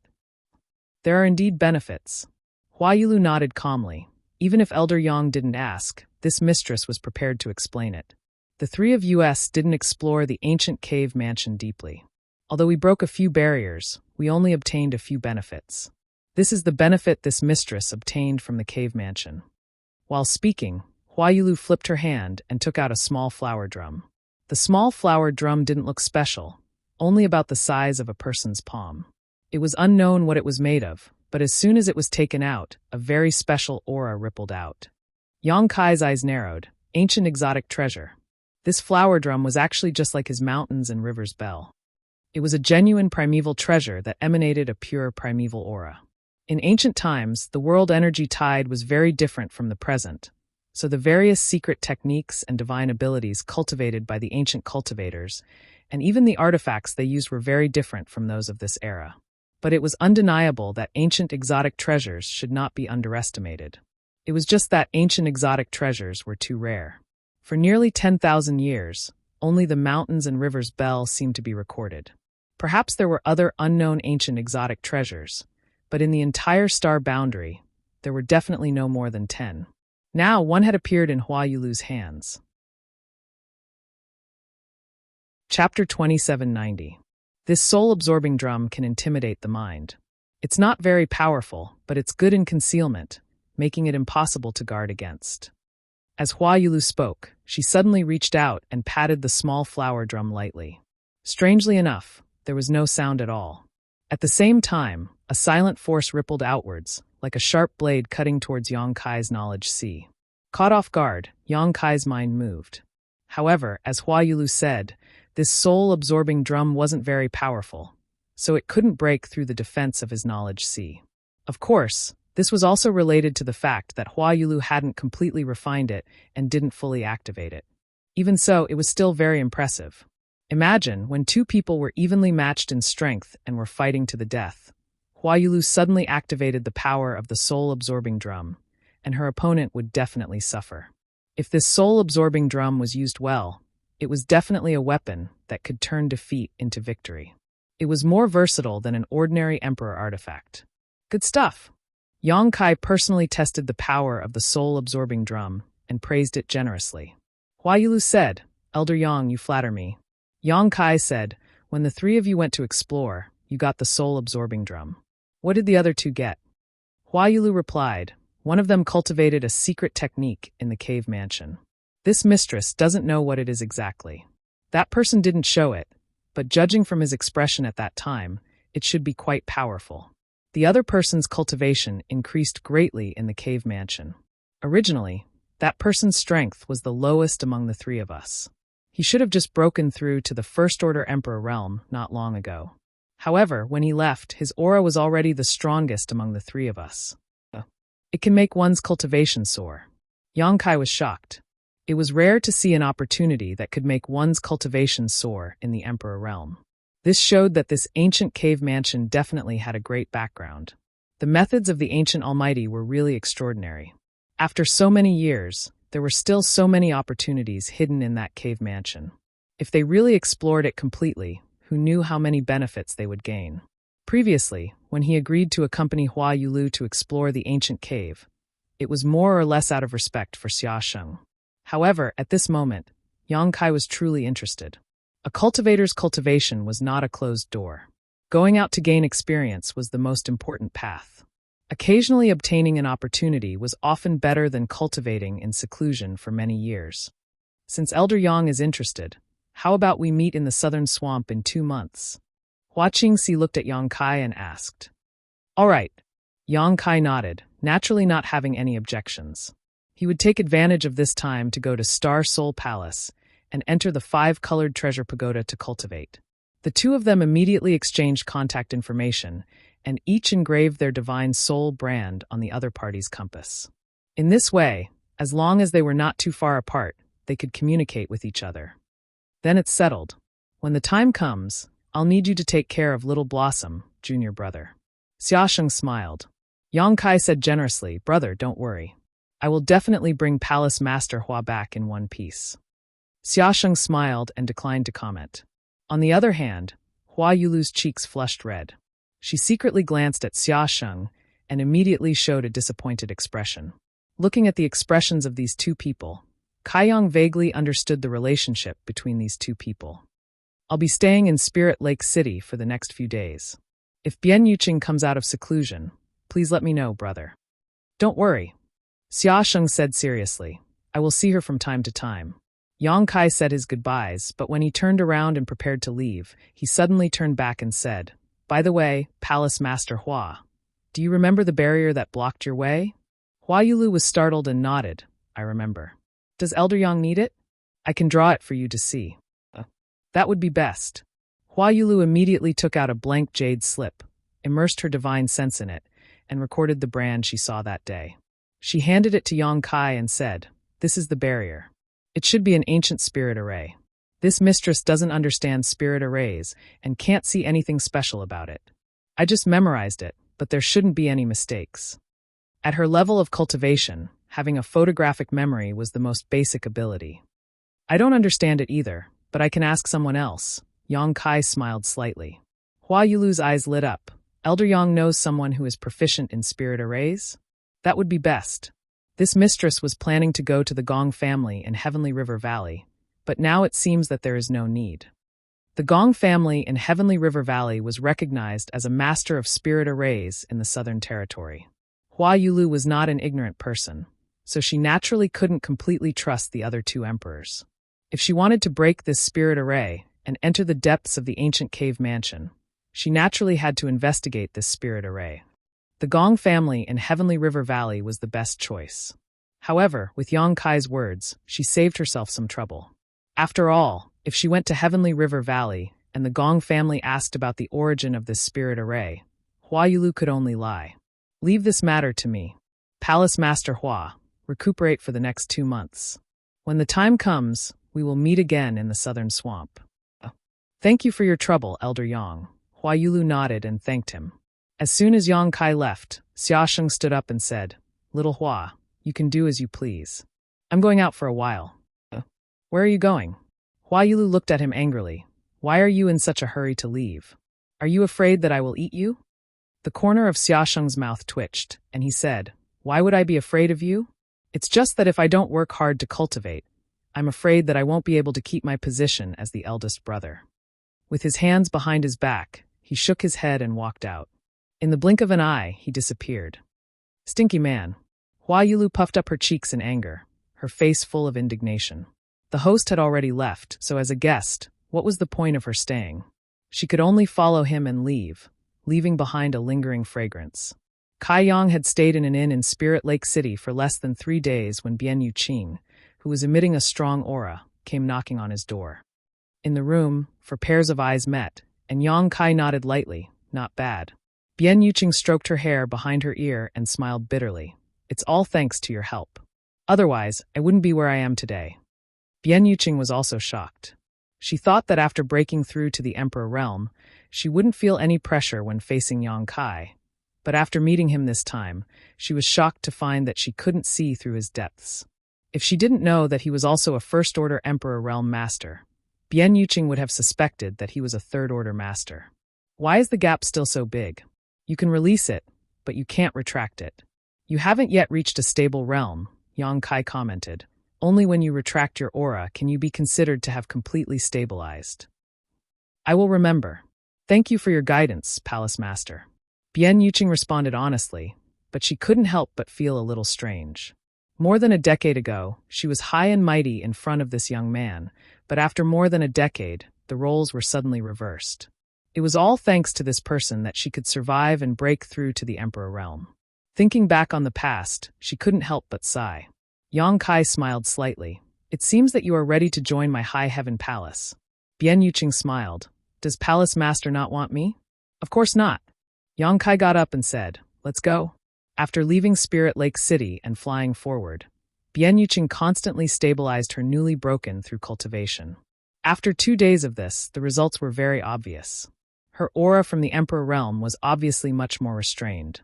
"There are indeed benefits." Hua Yulu nodded calmly. Even if Elder Yang didn't ask, this mistress was prepared to explain it. "The 3 of us didn't explore the ancient cave mansion deeply. Although we broke a few barriers, we only obtained a few benefits. This is the benefit this mistress obtained from the cave mansion." While speaking, Hua Yulu flipped her hand and took out a small flower drum. The small flower drum didn't look special, only about the size of a person's palm. It was unknown what it was made of, but as soon as it was taken out, a very special aura rippled out. Yang Kai's eyes narrowed. Ancient exotic treasure. This flower drum was actually just like his mountains and rivers' bell. It was a genuine primeval treasure that emanated a pure primeval aura. In ancient times, the world energy tide was very different from the present, so the various secret techniques and divine abilities cultivated by the ancient cultivators, and even the artifacts they used were very different from those of this era. But it was undeniable that ancient exotic treasures should not be underestimated. It was just that ancient exotic treasures were too rare. For nearly 10,000 years, only the mountains and rivers' bell seemed to be recorded. Perhaps there were other unknown ancient exotic treasures, but in the entire star boundary, there were definitely no more than 10. Now one had appeared in Hua Yulu's hands. Chapter 2790. This soul-absorbing drum can intimidate the mind. It's not very powerful, but it's good in concealment, making it impossible to guard against. As Hua Yulu spoke, she suddenly reached out and patted the small flower drum lightly. Strangely enough, there was no sound at all. At the same time, a silent force rippled outwards, like a sharp blade cutting towards Yang Kai's knowledge sea. Caught off guard, Yang Kai's mind moved. However, as Hua Yulu said, this soul-absorbing drum wasn't very powerful, so it couldn't break through the defense of his knowledge sea. Of course, This was also related to the fact that Hua Yulu hadn't completely refined it and didn't fully activate it. Even so, it was still very impressive. Imagine when two people were evenly matched in strength and were fighting to the death. Hua Yulu suddenly activated the power of the soul-absorbing drum, and her opponent would definitely suffer. If this soul-absorbing drum was used well, it was definitely a weapon that could turn defeat into victory. It was more versatile than an ordinary emperor artifact. Good stuff! Yang Kai personally tested the power of the soul-absorbing drum and praised it generously. Hua Yulu said, "Elder Yang, you flatter me." Yang Kai said, "When the three of you went to explore, you got the soul-absorbing drum. What did the other two get?" Hua Yulu replied, "One of them cultivated a secret technique in the cave mansion. This mistress doesn't know what it is exactly. That person didn't show it, but judging from his expression at that time, it should be quite powerful. The other person's cultivation increased greatly in the cave mansion. Originally, that person's strength was the lowest among the three of us. He should have just broken through to the First Order Emperor realm not long ago. However, when he left, his aura was already the strongest among the three of us. It can make one's cultivation soar." Yang Kai was shocked. It was rare to see an opportunity that could make one's cultivation soar in the Emperor realm. This showed that this ancient cave mansion definitely had a great background. The methods of the ancient Almighty were really extraordinary. After so many years, there were still so many opportunities hidden in that cave mansion. If they really explored it completely, who knew how many benefits they would gain? Previously, when he agreed to accompany Hua Yulu to explore the ancient cave, it was more or less out of respect for Xia Sheng. However, at this moment, Yang Kai was truly interested. A cultivator's cultivation was not a closed door. Going out to gain experience was the most important path. Occasionally obtaining an opportunity was often better than cultivating in seclusion for many years. Since Elder Yang is interested, how about we meet in the southern swamp in 2 months? Hua Qingxi looked at Yang Kai and asked. All right. Yang Kai nodded, naturally not having any objections. He would take advantage of this time to go to Star Soul Palace and enter the 5-colored treasure pagoda to cultivate. The two of them immediately exchanged contact information and each engraved their divine soul brand on the other party's compass. In this way, as long as they were not too far apart, they could communicate with each other. Then it's settled. When the time comes, I'll need you to take care of Little Blossom, junior brother. Xiaosheng smiled. Yang Kai said generously, "Brother, don't worry. I will definitely bring Palace Master Hua back in one piece." Xiaosheng smiled and declined to comment. On the other hand, Hua Yulu's cheeks flushed red. She secretly glanced at Xiaosheng and immediately showed a disappointed expression. Looking at the expressions of these two people, Kaiyang vaguely understood the relationship between these two people. I'll be staying in Spirit Lake City for the next few days. If Bian Yuqing comes out of seclusion, please let me know, brother. Don't worry. Xiaosheng said seriously. I will see her from time to time. Yang Kai said his goodbyes, but when he turned around and prepared to leave, he suddenly turned back and said, By the way, Palace Master Hua, do you remember the barrier that blocked your way? Hua Yulu was startled and nodded. I remember. Does Elder Yang need it? I can draw it for you to see. That would be best. Hua Yulu immediately took out a blank jade slip, immersed her divine sense in it, and recorded the brand she saw that day. She handed it to Yang Kai and said, This is the barrier. It should be an ancient spirit array. This mistress doesn't understand spirit arrays and can't see anything special about it. I just memorized it, but there shouldn't be any mistakes. At her level of cultivation, having a photographic memory was the most basic ability. I don't understand it either, but I can ask someone else. Yang Kai smiled slightly. Hua Yulu's eyes lit up. Elder Yang knows someone who is proficient in spirit arrays? That would be best. This mistress was planning to go to the Gong family in Heavenly River Valley, but now it seems that there is no need. The Gong family in Heavenly River Valley was recognized as a master of spirit arrays in the Southern Territory. Hua Yulu was not an ignorant person, so she naturally couldn't completely trust the other two emperors. If she wanted to break this spirit array and enter the depths of the ancient cave mansion, she naturally had to investigate this spirit array. The Gong family in Heavenly River Valley was the best choice. However, with Yang Kai's words, she saved herself some trouble. After all, if she went to Heavenly River Valley and the Gong family asked about the origin of this spirit array, Hua Yulu could only lie. Leave this matter to me. Palace Master Hua, recuperate for the next 2 months. When the time comes, we will meet again in the southern swamp. Thank you for your trouble, Elder Yang. Hua Yulu nodded and thanked him. As soon as Yang Kai left, Xiaosheng stood up and said, Little Hua, you can do as you please. I'm going out for a while. Where are you going? Hua Yulu looked at him angrily. Why are you in such a hurry to leave? Are you afraid that I will eat you? The corner of Xiaosheng's mouth twitched, and he said, Why would I be afraid of you? It's just that if I don't work hard to cultivate, I'm afraid that I won't be able to keep my position as the eldest brother. With his hands behind his back, he shook his head and walked out. In the blink of an eye, he disappeared. Stinky man. Hua Yulu puffed up her cheeks in anger, her face full of indignation. The host had already left, so as a guest, what was the point of her staying? She could only follow him and leave, leaving behind a lingering fragrance. Kai Yang had stayed in an inn in Spirit Lake City for less than 3 days when Bian Yuqing, who was emitting a strong aura, came knocking on his door. In the room, 4 pairs of eyes met, and Yang Kai nodded lightly, not bad. Bian Yuqing stroked her hair behind her ear and smiled bitterly. It's all thanks to your help. Otherwise, I wouldn't be where I am today. Bian Yuqing was also shocked. She thought that after breaking through to the Emperor realm, she wouldn't feel any pressure when facing Yang Kai. But after meeting him this time, she was shocked to find that she couldn't see through his depths. If she didn't know that he was also a First-Order Emperor Realm Master, Bian Yuqing would have suspected that he was a Third-Order Master. Why is the gap still so big? You can release it, but you can't retract it. You haven't yet reached a stable realm, Yang Kai commented. Only when you retract your aura can you be considered to have completely stabilized. I will remember. Thank you for your guidance, Palace Master. Bian Yuqing responded honestly, but she couldn't help but feel a little strange. More than a decade ago, she was high and mighty in front of this young man, but after more than a decade, the roles were suddenly reversed. It was all thanks to this person that she could survive and break through to the Emperor realm. Thinking back on the past, she couldn't help but sigh. Yang Kai smiled slightly. It seems that you are ready to join my High Heaven Palace. Bian Yuqing smiled. Does Palace Master not want me? Of course not. Yang Kai got up and said, Let's go. After leaving Spirit Lake City and flying forward, Bian Yuqing constantly stabilized her newly broken through cultivation. After 2 days of this, the results were very obvious. Her aura from the Emperor realm was obviously much more restrained.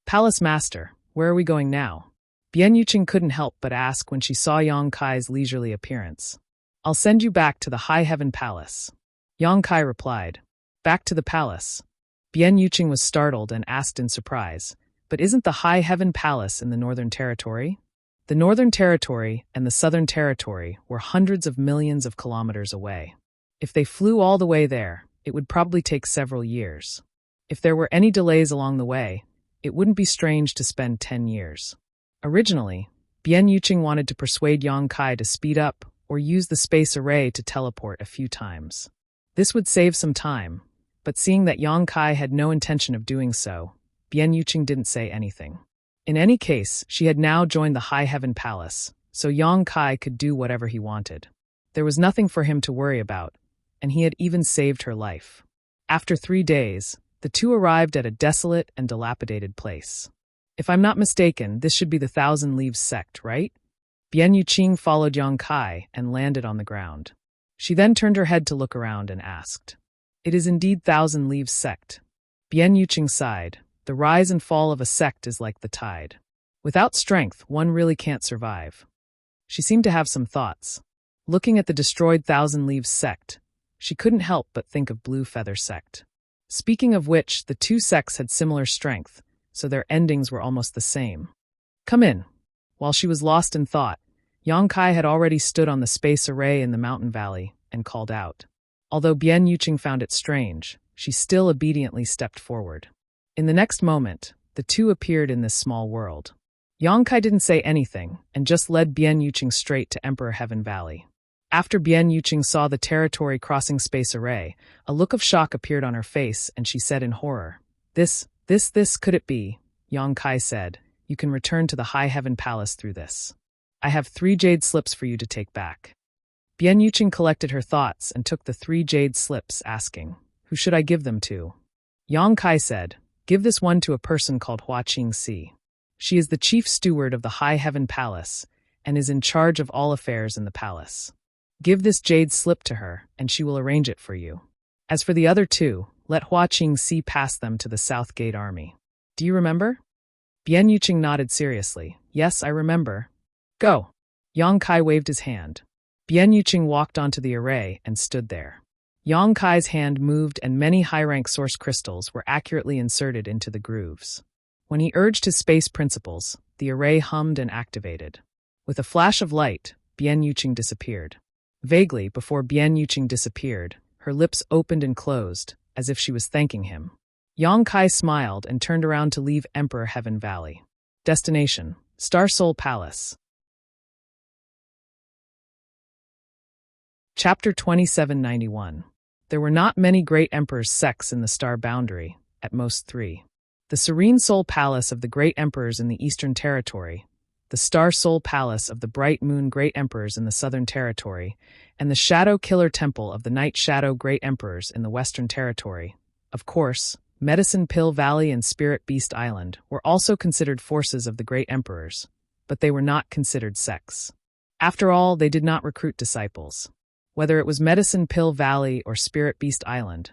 Palace Master, where are we going now? Bian Yuqing couldn't help but ask when she saw Yang Kai's leisurely appearance. I'll send you back to the High Heaven Palace. Yang Kai replied. Back to the palace. Bian Yuqing was startled and asked in surprise, but isn't the High Heaven Palace in the Northern Territory? The Northern Territory and the Southern Territory were hundreds of millions of kilometers away. If they flew all the way there, it would probably take several years. If there were any delays along the way, it wouldn't be strange to spend 10 years. Originally, Bian Yuqing wanted to persuade Yang Kai to speed up or use the space array to teleport a few times. This would save some time, but seeing that Yang Kai had no intention of doing so, Bian Yuqing didn't say anything. In any case, she had now joined the High Heaven Palace, so Yang Kai could do whatever he wanted. There was nothing for him to worry about, and he had even saved her life. After 3 days, the two arrived at a desolate and dilapidated place. If I'm not mistaken, this should be the Thousand Leaves sect, right? Bian Yuqing followed Yang Kai and landed on the ground. She then turned her head to look around and asked, It is indeed Thousand Leaves sect. Bian Yuqing sighed. The rise and fall of a sect is like the tide. Without strength, one really can't survive. She seemed to have some thoughts. Looking at the destroyed Thousand Leaves sect, she couldn't help but think of Blue Feather sect. Speaking of which, the two sects had similar strength, so their endings were almost the same. Come in. While she was lost in thought, Yang Kai had already stood on the space array in the mountain valley and called out. Although Bian Yuqing found it strange, she still obediently stepped forward. In the next moment, the two appeared in this small world. Yang Kai didn't say anything and just led Bian Yuqing straight to Emperor Heaven Valley. After Bian Yuqing saw the territory crossing space array, a look of shock appeared on her face and she said in horror, This could it be? Yang Kai said, You can return to the High Heaven Palace through this. I have 3 jade slips for you to take back. Bian Yuqing collected her thoughts and took the 3 jade slips, asking, Who should I give them to? Yang Kai said, Give this one to a person called Hua Qingxi. She is the chief steward of the High Heaven Palace and is in charge of all affairs in the palace. Give this jade slip to her, and she will arrange it for you. As for the other two, let Hua Qingxi pass them to the South Gate Army. Do you remember? Bian Yuqing nodded seriously. Yes, I remember. Go. Yang Kai waved his hand. Bian Yuqing walked onto the array and stood there. Yang Kai's hand moved and many high-rank source crystals were accurately inserted into the grooves. When he urged his space principles, the array hummed and activated. With a flash of light, Bian Yuqing disappeared. Vaguely, before Bian Yuqing disappeared, her lips opened and closed, as if she was thanking him. Yang Kai smiled and turned around to leave Emperor Heaven Valley. Destination: Star Soul Palace. Chapter 2791. There were not many great emperors' sects in the star boundary, at most 3. The Serene Soul Palace of the Great Emperors in the Eastern Territory, the Star Soul Palace of the Bright Moon Great Emperors in the Southern Territory, and the Shadow Killer Temple of the Night Shadow Great Emperors in the Western Territory. Of course, Medicine Pill Valley and Spirit Beast Island were also considered forces of the Great Emperors, but they were not considered sects. After all, they did not recruit disciples. Whether it was Medicine Pill Valley or Spirit Beast Island,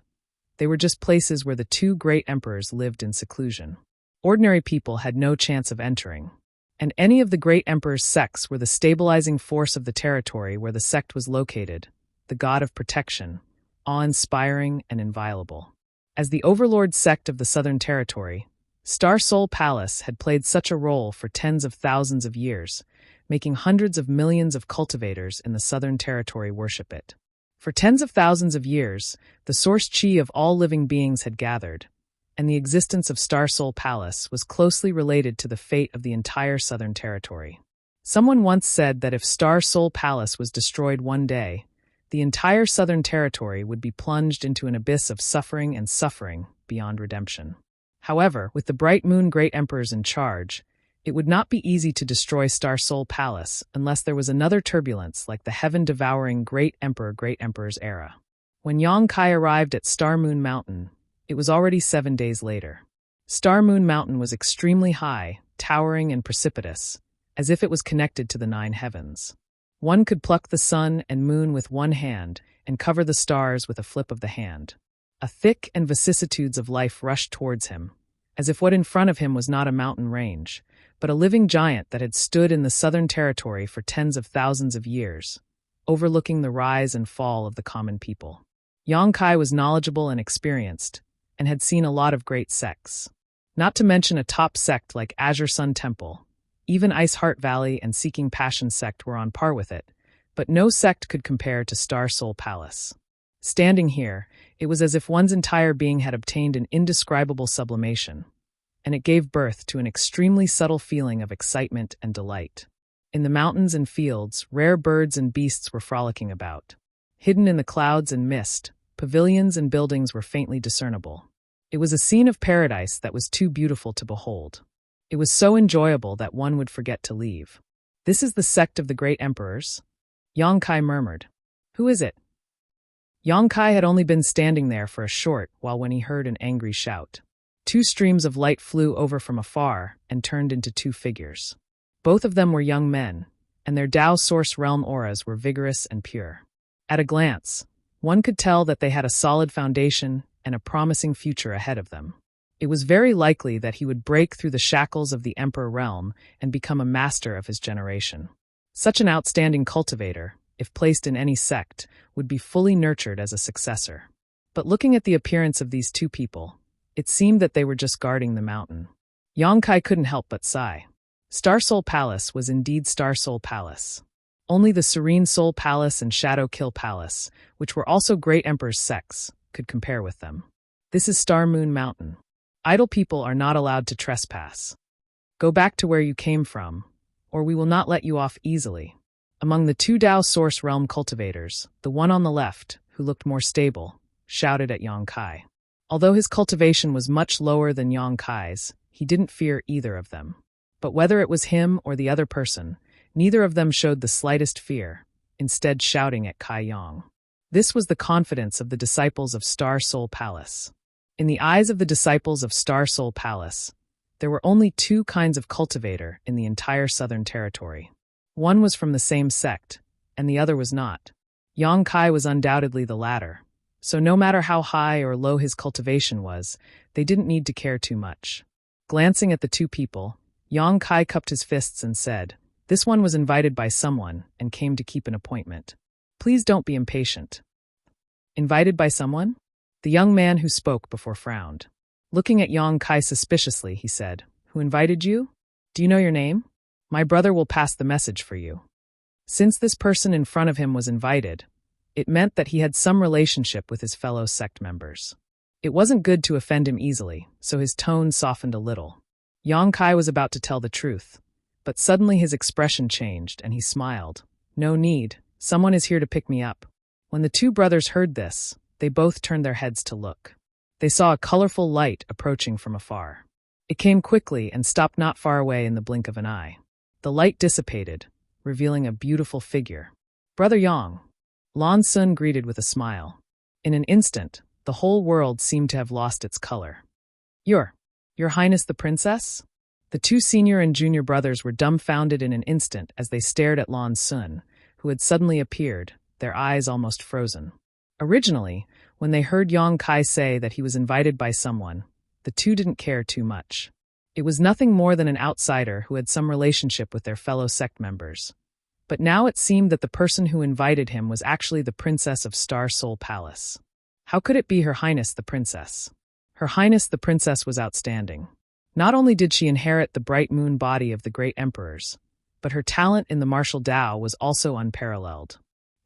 they were just places where the 2 great emperors lived in seclusion. Ordinary people had no chance of entering, and any of the great emperor's sects were the stabilizing force of the territory where the sect was located, the god of protection, awe-inspiring and inviolable. As the overlord sect of the Southern Territory, Star Soul Palace had played such a role for tens of thousands of years, making hundreds of millions of cultivators in the Southern Territory worship it. For tens of thousands of years, the source chi of all living beings had gathered, and the existence of Star Soul Palace was closely related to the fate of the entire Southern Territory. Someone once said that if Star Soul Palace was destroyed one day, the entire Southern Territory would be plunged into an abyss of suffering and suffering beyond redemption. However, with the Bright Moon Great Emperors in charge, it would not be easy to destroy Star Soul Palace unless there was another turbulence like the heaven-devouring Great Emperor's era. When Yang Kai arrived at Star Moon Mountain, it was already 7 days later. Star Moon Mountain was extremely high, towering and precipitous, as if it was connected to the 9 heavens. One could pluck the sun and moon with one hand and cover the stars with a flip of the hand. A thick and vicissitudes of life rushed towards him, as if what in front of him was not a mountain range, but a living giant that had stood in the Southern Territory for tens of thousands of years, overlooking the rise and fall of the common people. Yang Kai was knowledgeable and experienced, and had seen a lot of great sects. Not to mention a top sect like Azure Sun Temple. Even Ice Heart Valley and Seeking Passion sect were on par with it, but no sect could compare to Star Soul Palace. Standing here, it was as if one's entire being had obtained an indescribable sublimation, and it gave birth to an extremely subtle feeling of excitement and delight. In the mountains and fields, rare birds and beasts were frolicking about. Hidden in the clouds and mist, pavilions and buildings were faintly discernible. It was a scene of paradise that was too beautiful to behold. It was so enjoyable that one would forget to leave. This is the sect of the great emperors? Yang Kai murmured. Who is it? Yang Kai had only been standing there for a short while when he heard an angry shout. 2 streams of light flew over from afar and turned into 2 figures. Both of them were young men, and their Tao Source Realm auras were vigorous and pure. At a glance, one could tell that they had a solid foundation and a promising future ahead of them. It was very likely that he would break through the shackles of the Emperor realm and become a master of his generation. Such an outstanding cultivator, if placed in any sect, would be fully nurtured as a successor. But looking at the appearance of these 2 people, it seemed that they were just guarding the mountain. Yang Kai couldn't help but sigh. Star Soul Palace was indeed Star Soul Palace. Only the Serene Soul Palace and Shadow Kill Palace, which were also Great Emperor's sects, could compare with them. This is Star Moon Mountain. Idle people are not allowed to trespass. Go back to where you came from, or we will not let you off easily. Among the 2 Tao Source Realm cultivators, the one on the left, who looked more stable, shouted at Yang Kai. Although his cultivation was much lower than Yang Kai's, he didn't fear either of them. But whether it was him or the other person, neither of them showed the slightest fear, instead shouting at Kai Yang. This was the confidence of the disciples of Star Soul Palace. In the eyes of the disciples of Star Soul Palace, there were only two kinds of cultivator in the entire Southern Territory. One was from the same sect, and the other was not. Yang Kai was undoubtedly the latter, so no matter how high or low his cultivation was, they didn't need to care too much. Glancing at the two people, Yang Kai cupped his fists and said, "This one was invited by someone and came to keep an appointment. Please don't be impatient." Invited by someone? The young man who spoke before frowned. Looking at Yang Kai suspiciously, he said, "Who invited you? Do you know your name? My brother will pass the message for you." Since this person in front of him was invited, it meant that he had some relationship with his fellow sect members. It wasn't good to offend him easily, so his tone softened a little. Yang Kai was about to tell the truth, but suddenly his expression changed and he smiled. "No need, someone is here to pick me up." When the two brothers heard this, they both turned their heads to look. They saw a colorful light approaching from afar. It came quickly and stopped not far away in the blink of an eye. The light dissipated, revealing a beautiful figure. "Brother Yang," Lan Sun greeted with a smile. In an instant, the whole world seemed to have lost its color. Your Highness the Princess?" The two senior and junior brothers were dumbfounded in an instant as they stared at Lan Sun, who had suddenly appeared, their eyes almost frozen. Originally, when they heard Yang Kai say that he was invited by someone, the two didn't care too much. It was nothing more than an outsider who had some relationship with their fellow sect members. But now it seemed that the person who invited him was actually the Princess of Star Soul Palace. How could it be Her Highness the Princess? Her Highness the Princess was outstanding. Not only did she inherit the bright moon body of the great emperors, but her talent in the martial Tao was also unparalleled.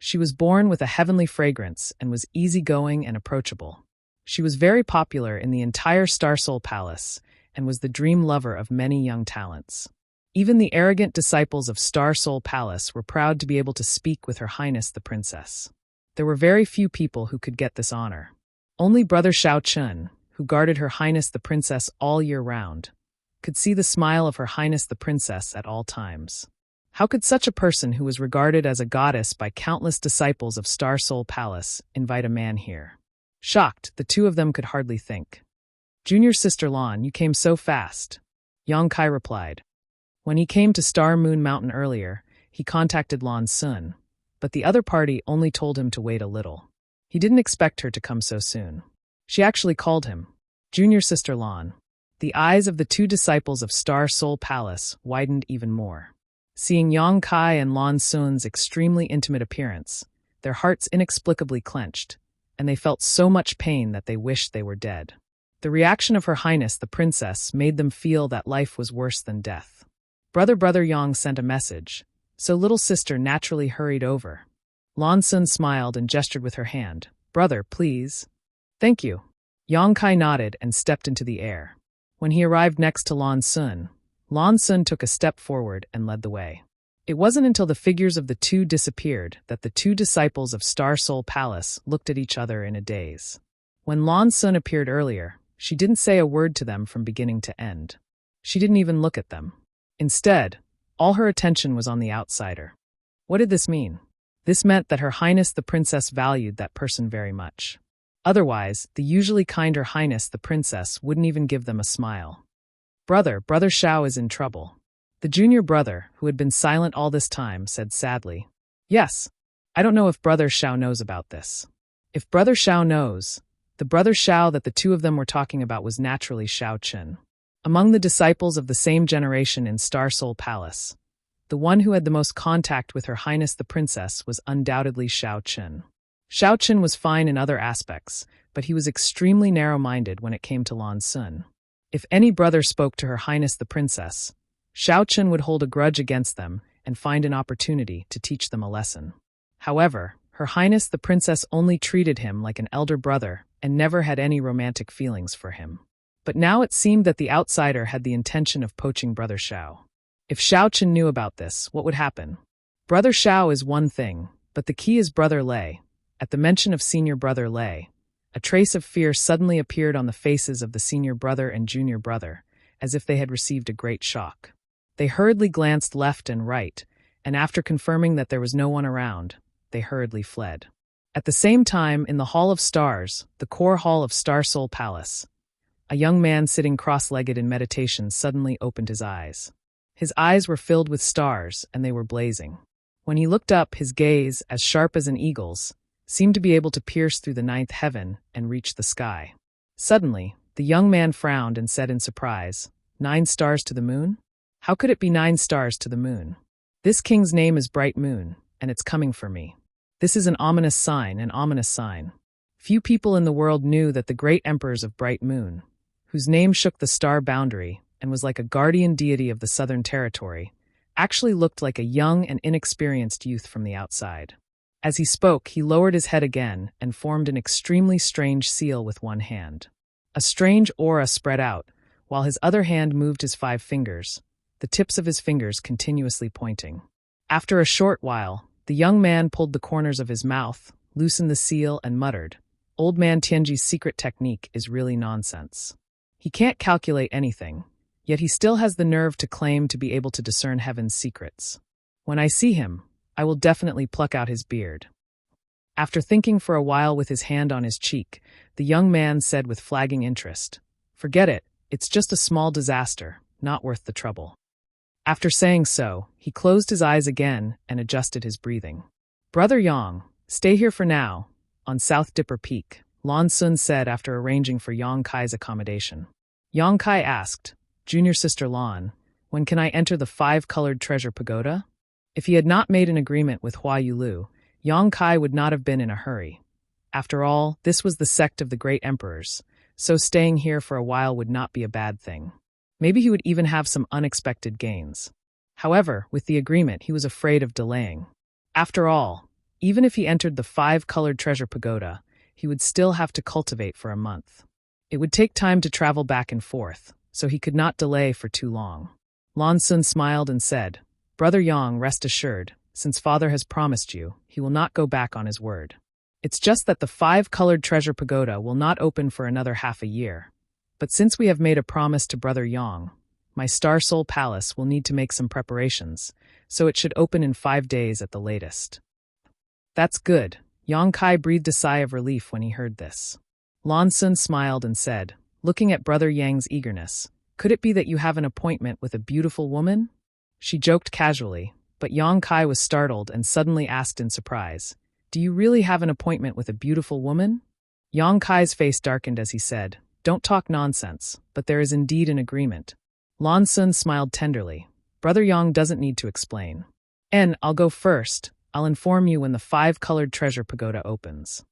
She was born with a heavenly fragrance and was easygoing and approachable. She was very popular in the entire Star Soul Palace and was the dream lover of many young talents. Even the arrogant disciples of Star Soul Palace were proud to be able to speak with Her Highness the Princess. There were very few people who could get this honor. Only Brother Shao Chun, who guarded Her Highness the Princess all year round, could see the smile of Her Highness the Princess at all times. How could such a person who was regarded as a goddess by countless disciples of Star Soul Palace invite a man here? Shocked, the two of them could hardly think. "Junior sister Lan, you came so fast," Yang Kai replied. When he came to Star Moon Mountain earlier, he contacted Lan Sun, but the other party only told him to wait a little. He didn't expect her to come so soon. She actually called him Junior Sister Lan. The eyes of the two disciples of Star Soul Palace widened even more. Seeing Yang Kai and Lan Sun's extremely intimate appearance, their hearts inexplicably clenched, and they felt so much pain that they wished they were dead. The reaction of Her Highness the Princess made them feel that life was worse than death. Brother Yang sent a message, so little sister naturally hurried over. Lan Sun smiled and gestured with her hand. "Brother, please." "Thank you." Yang Kai nodded and stepped into the air. When he arrived next to Lan Sun took a step forward and led the way. It wasn't until the figures of the two disappeared that the two disciples of Star Soul Palace looked at each other in a daze. When Lan Sun appeared earlier, she didn't say a word to them from beginning to end. She didn't even look at them. Instead, all her attention was on the outsider. What did this mean? This meant that Her Highness the Princess valued that person very much. Otherwise, the usually kind Her Highness the Princess wouldn't even give them a smile. Brother Shao is in trouble." The junior brother, who had been silent all this time, said sadly. "Yes, I don't know if Brother Shao knows about this." If Brother Shao knows, the Brother Shao that the two of them were talking about was naturally Shao Chun. Among the disciples of the same generation in Star Soul Palace, the one who had the most contact with Her Highness the Princess was undoubtedly Shao Chun. Shao Chun was fine in other aspects, but he was extremely narrow-minded when it came to Lan Sun. If any brother spoke to Her Highness the Princess, Shao Chun would hold a grudge against them and find an opportunity to teach them a lesson. However, Her Highness the Princess only treated him like an elder brother and never had any romantic feelings for him. But now it seemed that the outsider had the intention of poaching Brother Shao. If Shao Chun knew about this, what would happen? Brother Shao is one thing, but the key is Brother Lei. At the mention of Senior Brother Lei, a trace of fear suddenly appeared on the faces of the senior brother and junior brother, as if they had received a great shock. They hurriedly glanced left and right, and after confirming that there was no one around, they hurriedly fled. At the same time, in the Hall of Stars, the core hall of Star Soul Palace, a young man sitting cross-legged in meditation suddenly opened his eyes. His eyes were filled with stars, and they were blazing. When he looked up, his gaze, as sharp as an eagle's, seemed to be able to pierce through the ninth heaven and reach the sky. Suddenly, the young man frowned and said in surprise, 9 stars to the moon? How could it be 9 stars to the moon? This king's name is Bright Moon, and it's coming for me. This is an ominous sign, an ominous sign. Few people in the world knew that the great emperors of Bright Moon, whose name shook the star boundary and was like a guardian deity of the Southern Territory, actually looked like a young and inexperienced youth from the outside. As he spoke, he lowered his head again and formed an extremely strange seal with one hand. A strange aura spread out, while his other hand moved his 5 fingers, the tips of his fingers continuously pointing. After a short while, the young man pulled the corners of his mouth, loosened the seal, and muttered, "Old man Tianji's secret technique is really nonsense. He can't calculate anything, yet he still has the nerve to claim to be able to discern heaven's secrets. When I see him, I will definitely pluck out his beard." After thinking for a while with his hand on his cheek, the young man said with flagging interest, "Forget it, it's just a small disaster, not worth the trouble." After saying so, he closed his eyes again and adjusted his breathing. "Brother Yang, stay here for now, on South Dipper Peak," Lan Sun said after arranging for Yang Kai's accommodation. Yang Kai asked, "Junior sister Lan, when can I enter the 5-colored treasure pagoda?" If he had not made an agreement with Hua Yulu, Yang Kai would not have been in a hurry. After all, this was the sect of the great emperors, so staying here for a while would not be a bad thing. Maybe he would even have some unexpected gains. However, with the agreement, he was afraid of delaying. After all, even if he entered the 5-colored treasure pagoda, he would still have to cultivate for a month. It would take time to travel back and forth, so he could not delay for too long. Lan Sun smiled and said, "Brother Yang, rest assured, since father has promised you, he will not go back on his word. It's just that the 5-colored treasure pagoda will not open for another half a year. But since we have made a promise to Brother Yang, my Star Soul Palace will need to make some preparations, so it should open in 5 days at the latest." "That's good." Yang Kai breathed a sigh of relief when he heard this. Lan Sun smiled and said, looking at Brother Yang's eagerness, "Could it be that you have an appointment with a beautiful woman?" She joked casually, but Yang Kai was startled and suddenly asked in surprise, "Do you really have an appointment with a beautiful woman?" Yang Kai's face darkened as he said, "Don't talk nonsense, but there is indeed an agreement." Lan Sun smiled tenderly. "Brother Yang doesn't need to explain. I'll go first. I'll inform you when the 5-colored treasure pagoda opens."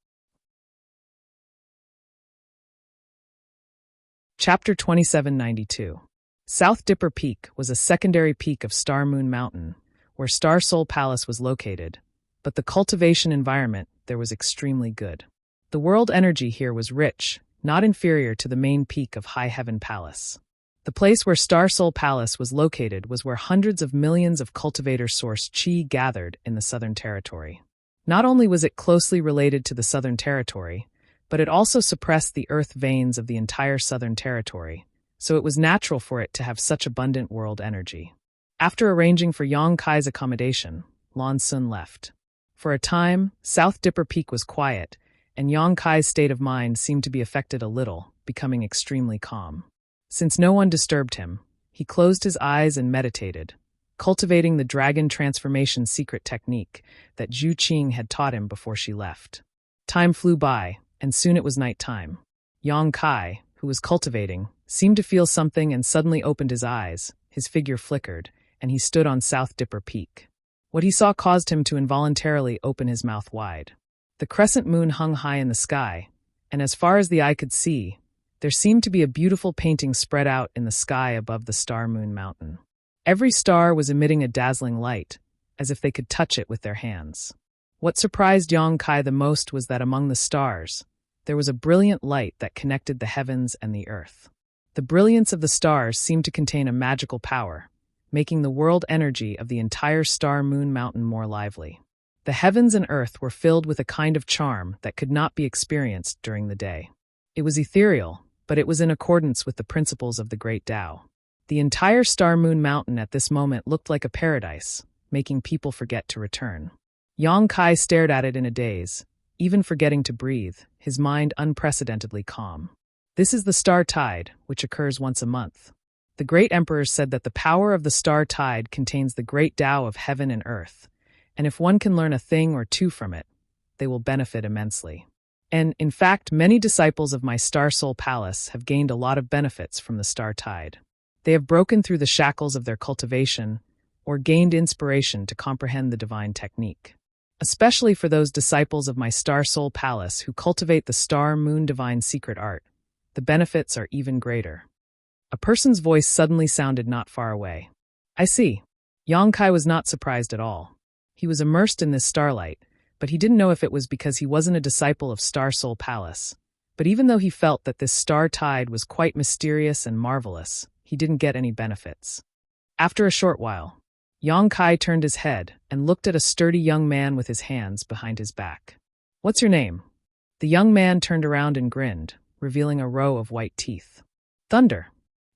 Chapter 2792. South Dipper Peak was a secondary peak of Star Moon Mountain, where Star Soul Palace was located, but the cultivation environment there was extremely good. The world energy here was rich, not inferior to the main peak of High Heaven Palace. The place where Star Soul Palace was located was where hundreds of millions of cultivator-sourced chi gathered in the Southern Territory. Not only was it closely related to the Southern Territory, but it also suppressed the earth veins of the entire Southern Territory, so it was natural for it to have such abundant world energy. After arranging for Yang Kai's accommodation, Lan Sun left. For a time, South Dipper Peak was quiet, and Yang Kai's state of mind seemed to be affected a little, becoming extremely calm. Since no one disturbed him, he closed his eyes and meditated, cultivating the dragon transformation secret technique that Zhu Qing had taught him before she left. Time flew by, and soon it was night time. Yang Kai, who was cultivating, seemed to feel something and suddenly opened his eyes, his figure flickered, and he stood on South Dipper Peak. What he saw caused him to involuntarily open his mouth wide. The crescent moon hung high in the sky, and as far as the eye could see, there seemed to be a beautiful painting spread out in the sky above the Star Moon Mountain. Every star was emitting a dazzling light, as if they could touch it with their hands. What surprised Yang Kai the most was that among the stars, there was a brilliant light that connected the heavens and the earth. The brilliance of the stars seemed to contain a magical power, making the world energy of the entire Star Moon Mountain more lively. The heavens and earth were filled with a kind of charm that could not be experienced during the day. It was ethereal, but it was in accordance with the principles of the Great Tao. The entire Star Moon Mountain at this moment looked like a paradise, making people forget to return. Yang Kai stared at it in a daze, even forgetting to breathe, his mind unprecedentedly calm. This is the star tide, which occurs once a month. The great emperors said that the power of the star tide contains the great Tao of heaven and earth, and if one can learn a thing or two from it, they will benefit immensely. And, in fact, many disciples of my Star Soul Palace have gained a lot of benefits from the star tide. They have broken through the shackles of their cultivation, or gained inspiration to comprehend the divine technique. Especially for those disciples of my Star Soul Palace who cultivate the Star Moon Divine Secret Art, the benefits are even greater. A person's voice suddenly sounded not far away. I see. Yang Kai was not surprised at all. He was immersed in this starlight, but he didn't know if it was because he wasn't a disciple of Star Soul Palace. But even though he felt that this star tide was quite mysterious and marvelous, he didn't get any benefits. After a short while, Yang Kai turned his head and looked at a sturdy young man with his hands behind his back. What's your name? The young man turned around and grinned, revealing a row of white teeth. Thunder.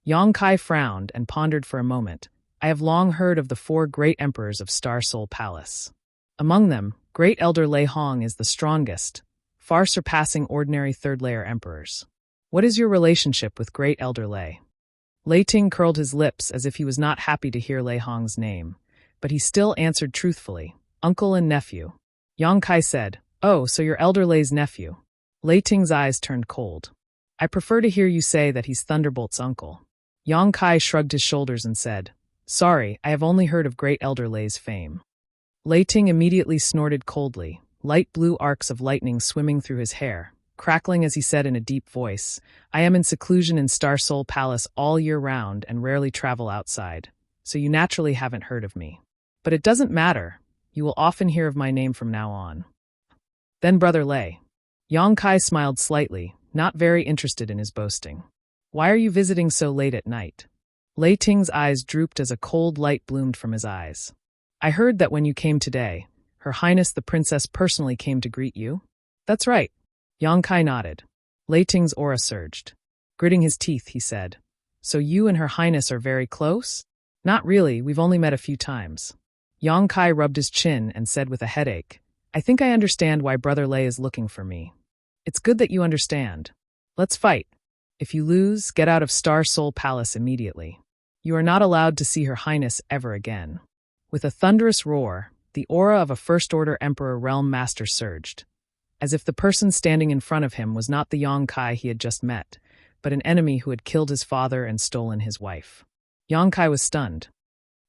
Yang Kai frowned and pondered for a moment. I have long heard of the 4 great emperors of Star Soul Palace. Among them, Great Elder Lei Hong is the strongest, far surpassing ordinary third-layer emperors. What is your relationship with Great Elder Lei? Lei Ting curled his lips as if he was not happy to hear Lei Hong's name, but he still answered truthfully, uncle and nephew. Yang Kai said, Oh, so you're Elder Lei's nephew. Lei Ting's eyes turned cold. I prefer to hear you say that he's Thunderbolt's uncle. Yang Kai shrugged his shoulders and said, Sorry, I have only heard of Great Elder Lei's fame. Lei Ting immediately snorted coldly, light blue arcs of lightning swimming through his hair, crackling as he said in a deep voice, I am in seclusion in Star Soul Palace all year round and rarely travel outside, so you naturally haven't heard of me. But it doesn't matter, you will often hear of my name from now on. Then Brother Lei. Yang Kai smiled slightly, not very interested in his boasting. Why are you visiting so late at night? Lei Ting's eyes drooped as a cold light bloomed from his eyes. I heard that when you came today, Her Highness the Princess personally came to greet you? That's right. Yang Kai nodded. Lei Ting's aura surged. Gritting his teeth, he said, So you and Her Highness are very close? Not really, we've only met a few times. Yang Kai rubbed his chin and said with a headache, I think I understand why Brother Lei is looking for me. It's good that you understand. Let's fight. If you lose, get out of Star Soul Palace immediately. You are not allowed to see Her Highness ever again. With a thunderous roar, the aura of a First Order Emperor Realm Master surged, as if the person standing in front of him was not the Yang Kai he had just met, but an enemy who had killed his father and stolen his wife. Yang Kai was stunned.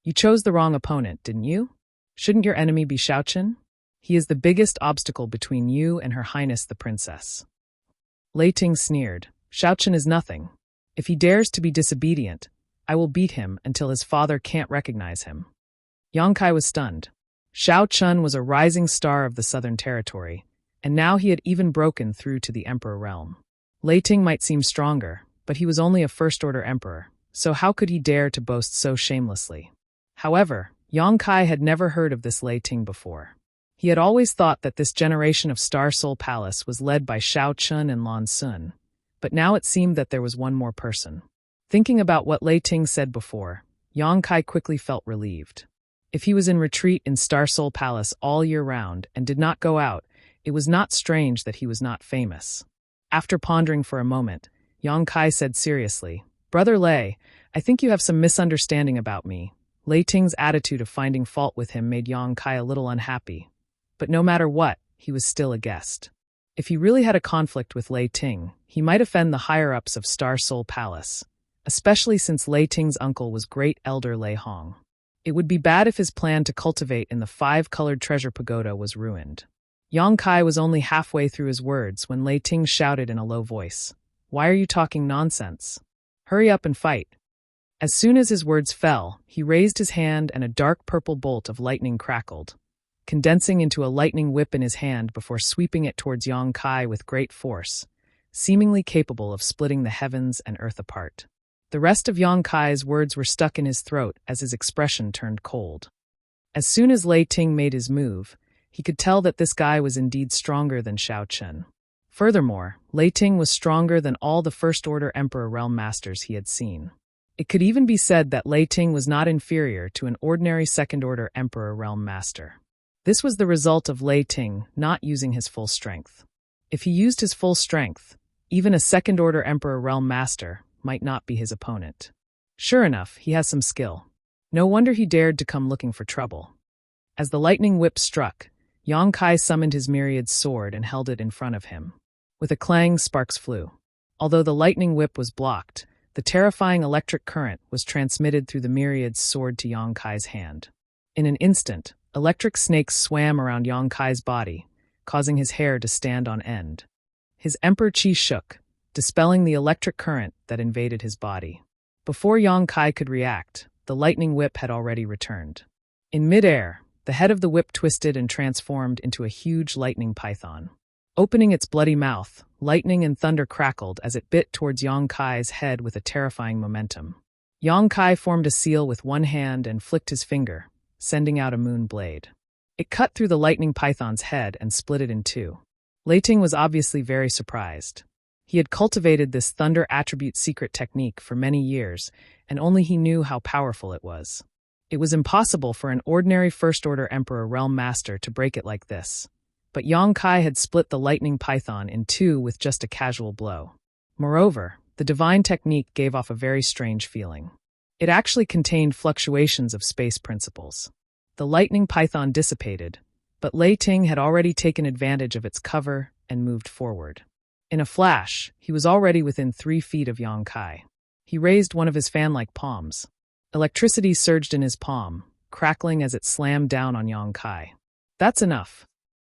You chose the wrong opponent, didn't you? Shouldn't your enemy be Shaochen? He is the biggest obstacle between you and Her Highness the Princess. Lei Ting sneered. Shaochen is nothing. If he dares to be disobedient, I will beat him until his father can't recognize him. Yang Kai was stunned. Shao Chun was a rising star of the Southern Territory, and now he had even broken through to the Emperor realm. Lei Ting might seem stronger, but he was only a First-Order Emperor, so how could he dare to boast so shamelessly? However, Yang Kai had never heard of this Lei Ting before. He had always thought that this generation of Star Soul Palace was led by Shao Chun and Lan Sun, but now it seemed that there was one more person. Thinking about what Lei Ting said before, Yang Kai quickly felt relieved. If he was in retreat in Star Soul Palace all year round and did not go out, it was not strange that he was not famous. After pondering for a moment, Yang Kai said seriously, Brother Lei, I think you have some misunderstanding about me. Lei Ting's attitude of finding fault with him made Yang Kai a little unhappy. But no matter what, he was still a guest. If he really had a conflict with Lei Ting, he might offend the higher-ups of Star Soul Palace, especially since Lei Ting's uncle was Great Elder Lei Hong. It would be bad if his plan to cultivate in the 5-colored treasure pagoda was ruined. Yang Kai was only halfway through his words when Lei Ting shouted in a low voice, Why are you talking nonsense? Hurry up and fight. As soon as his words fell, he raised his hand and a dark purple bolt of lightning crackled, condensing into a lightning whip in his hand before sweeping it towards Yang Kai with great force, seemingly capable of splitting the heavens and earth apart. The rest of Yang Kai's words were stuck in his throat as his expression turned cold. As soon as Lei Ting made his move, he could tell that this guy was indeed stronger than Shao Chun. Furthermore, Lei Ting was stronger than all the First Order Emperor Realm Masters he had seen. It could even be said that Lei Ting was not inferior to an ordinary Second Order Emperor Realm Master. This was the result of Lei Ting not using his full strength. If he used his full strength, even a second-order Emperor Realm Master might not be his opponent. Sure enough, he has some skill. No wonder he dared to come looking for trouble. As the lightning whip struck, Yang Kai summoned his myriad sword and held it in front of him. With a clang, sparks flew. Although the lightning whip was blocked, the terrifying electric current was transmitted through the myriad's sword to Yang Kai's hand. In an instant, electric snakes swam around Yang Kai's body, causing his hair to stand on end. His emperor chi shook, dispelling the electric current that invaded his body. Before Yang Kai could react, the lightning whip had already returned. In midair, the head of the whip twisted and transformed into a huge lightning python. Opening its bloody mouth, lightning and thunder crackled as it bit towards Yang Kai's head with a terrifying momentum. Yang Kai formed a seal with one hand and flicked his finger, sending out a moon blade. It cut through the lightning python's head and split it in two. Lei Ting was obviously very surprised. He had cultivated this thunder attribute secret technique for many years, and only he knew how powerful it was. It was impossible for an ordinary first-order Emperor Realm Master to break it like this. But Yang Kai had split the lightning python in two with just a casual blow. Moreover, the divine technique gave off a very strange feeling. It actually contained fluctuations of space principles. The lightning python dissipated, but Lei Ting had already taken advantage of its cover and moved forward. In a flash, he was already within 3 feet of Yang Kai. He raised one of his fan-like palms. Electricity surged in his palm, crackling as it slammed down on Yang Kai. "That's enough."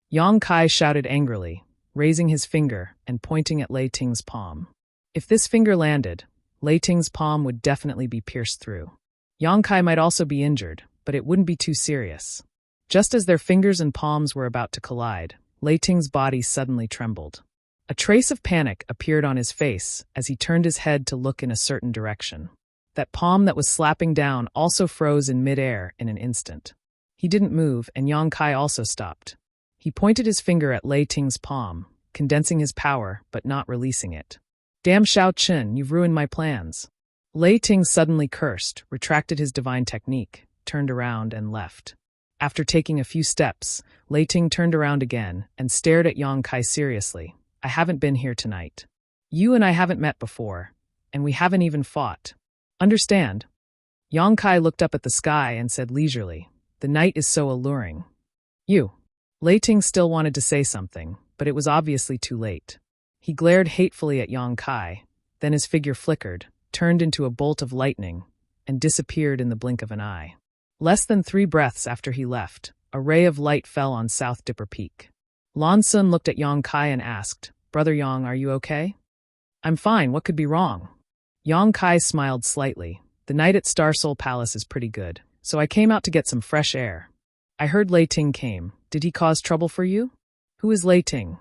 Yang Kai shouted angrily, raising his finger and pointing at Lei Ting's palm. If this finger landed, Lei Ting's palm would definitely be pierced through. Yang Kai might also be injured, but it wouldn't be too serious. Just as their fingers and palms were about to collide, Lei Ting's body suddenly trembled. A trace of panic appeared on his face as he turned his head to look in a certain direction. That palm that was slapping down also froze in midair in an instant. He didn't move, and Yang Kai also stopped. He pointed his finger at Lei Ting's palm, condensing his power but not releasing it. "Damn Shao Qin, you've ruined my plans." Lei Ting suddenly cursed, retracted his divine technique, turned around and left. After taking a few steps, Lei Ting turned around again and stared at Yang Kai seriously. "I haven't been here tonight. You and I haven't met before, and we haven't even fought. Understand?" Yang Kai looked up at the sky and said leisurely, "The night is so alluring." "You." Lei Ting still wanted to say something, but it was obviously too late. He glared hatefully at Yang Kai, then his figure flickered, turned into a bolt of lightning, and disappeared in the blink of an eye. Less than 3 breaths after he left, a ray of light fell on South Dipper Peak. Lan Sun looked at Yang Kai and asked, "Brother Yang, are you okay?" "I'm fine, what could be wrong?" Yang Kai smiled slightly. "The night at Star Soul Palace is pretty good, so I came out to get some fresh air. I heard Lei Ting came. Did he cause trouble for you?" "Who is Lei Ting?"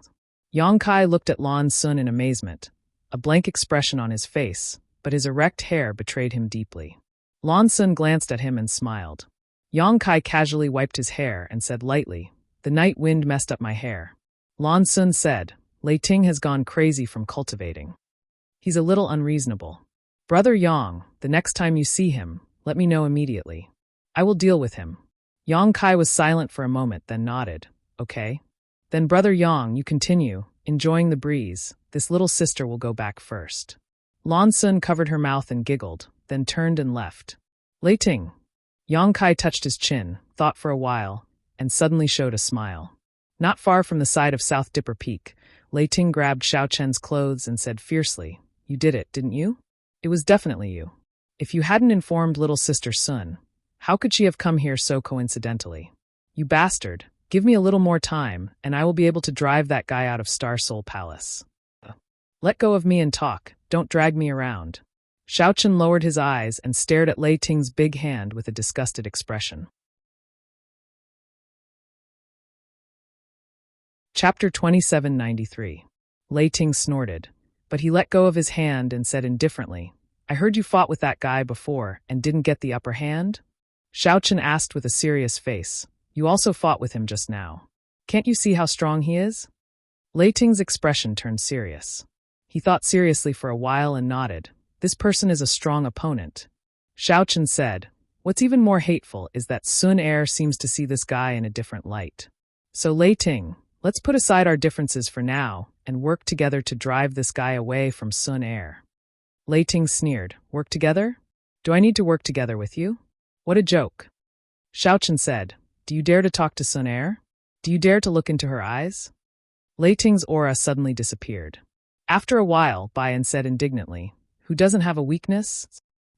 Yang Kai looked at Lan Sun in amazement, a blank expression on his face, but his erect hair betrayed him deeply. Lan Sun glanced at him and smiled. Yang Kai casually wiped his hair and said lightly, "The night wind messed up my hair." Lan Sun said, "Lei Ting has gone crazy from cultivating. He's a little unreasonable. Brother Yang, the next time you see him, let me know immediately. I will deal with him." Yang Kai was silent for a moment, then nodded. "Okay. Then Brother Yang, you continue, enjoying the breeze. This little sister will go back first." Lan Sun covered her mouth and giggled, then turned and left. "Lei Ting." Yang Kai touched his chin, thought for a while, and suddenly showed a smile. Not far from the side of South Dipper Peak, Lei Ting grabbed Shao Chen's clothes and said fiercely, "You did it, didn't you? It was definitely you. If you hadn't informed little sister Sun, how could she have come here so coincidentally? You bastard, give me a little more time, and I will be able to drive that guy out of Star Soul Palace. Let go of me and talk, don't drag me around." Shao Chen lowered his eyes and stared at Lei Ting's big hand with a disgusted expression. Chapter 2793. Lei Ting snorted, but he let go of his hand and said indifferently, "I heard you fought with that guy before and didn't get the upper hand?" Shao Chen asked with a serious face, "You also fought with him just now. Can't you see how strong he is?" Lei Ting's expression turned serious. He thought seriously for a while and nodded. "This person is a strong opponent." Shao Chen said, What's even more hateful is that Sun Er seems to see this guy in a different light. So Lei Ting, let's put aside our differences for now and work together to drive this guy away from Sun Er. Lei Ting sneered. Work together? Do I need to work together with you? What a joke. Xiaochen said, do you dare to talk to Sun Er? Do you dare to look into her eyes? Lei Ting's aura suddenly disappeared. After a while, Baiyan said indignantly, who doesn't have a weakness?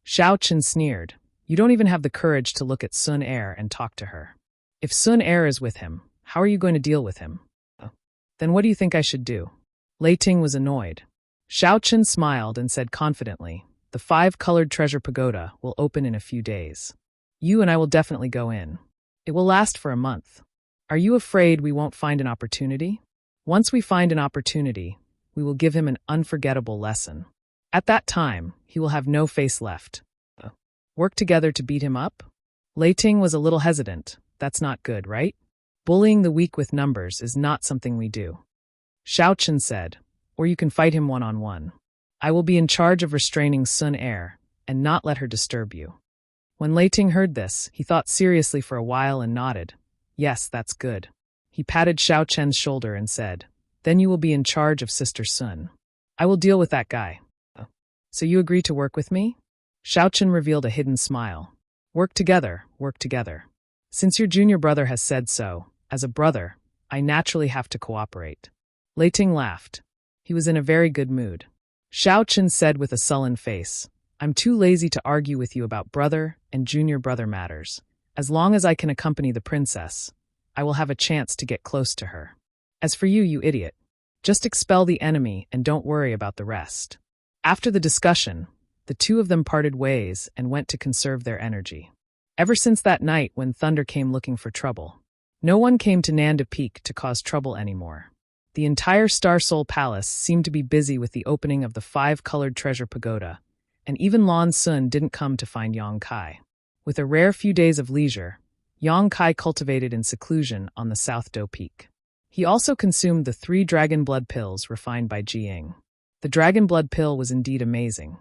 Xiaochen sneered. You don't even have the courage to look at Sun Er and talk to her. If Sun Er is with him, how are you going to deal with him? Then what do you think I should do? Lei Ting was annoyed. Xiaochen smiled and said confidently, the 5-colored treasure pagoda will open in a few days. You and I will definitely go in. It will last for a month. Are you afraid we won't find an opportunity? Once we find an opportunity, we will give him an unforgettable lesson. At that time, he will have no face left. Work together to beat him up? Lei Ting was a little hesitant. That's not good, right? Bullying the weak with numbers is not something we do. Xiaochen said, or you can fight him one-on-one. I will be in charge of restraining Sun Er and not let her disturb you. When Lei Ting heard this, he thought seriously for a while and nodded. Yes, that's good. He patted Xiaochen's shoulder and said, then you will be in charge of Sister Sun. I will deal with that guy. So you agree to work with me? Xiaochen revealed a hidden smile. Work together, work together. Since your junior brother has said so, as a brother, I naturally have to cooperate. Lei Ting laughed. He was in a very good mood. Xiaochen said with a sullen face, I'm too lazy to argue with you about brother and junior brother matters. As long as I can accompany the princess, I will have a chance to get close to her. As for you, you idiot, just expel the enemy and don't worry about the rest. After the discussion, the two of them parted ways and went to conserve their energy. Ever since that night when Thunder came looking for trouble, no one came to Nanda Peak to cause trouble anymore. The entire Star Soul Palace seemed to be busy with the opening of the 5-colored treasure pagoda, and even Lan Sun didn't come to find Yang Kai. With a rare few days of leisure, Yang Kai cultivated in seclusion on the South Do Peak. He also consumed the 3 dragon blood pills refined by Jiying. The dragon blood pill was indeed amazing.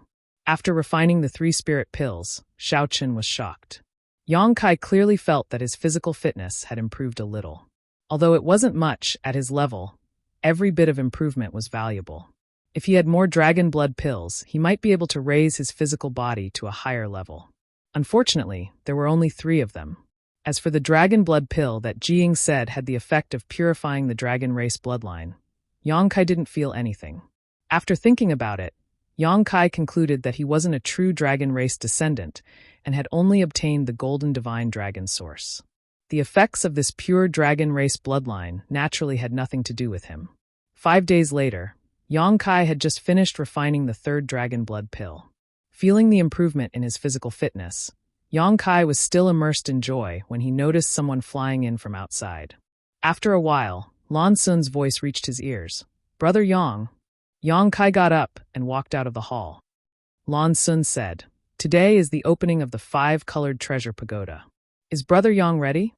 After refining the 3 spirit pills, Xiaochen was shocked. Yang Kai clearly felt that his physical fitness had improved a little. Although it wasn't much at his level, every bit of improvement was valuable. If he had more dragon blood pills, he might be able to raise his physical body to a higher level. Unfortunately, there were only 3 of them. As for the dragon blood pill that Jiying said had the effect of purifying the dragon race bloodline, Yang Kai didn't feel anything. After thinking about it, Yang Kai concluded that he wasn't a true dragon race descendant and had only obtained the golden divine dragon source. The effects of this pure dragon race bloodline naturally had nothing to do with him. 5 days later, Yang Kai had just finished refining the 3rd dragon blood pill. Feeling the improvement in his physical fitness, Yang Kai was still immersed in joy when he noticed someone flying in from outside. After a while, Lan Sun's voice reached his ears. Brother Yang. Yang Kai got up and walked out of the hall. Lan Sun said, Today is the opening of the 5-colored treasure pagoda. Is Brother Yang ready?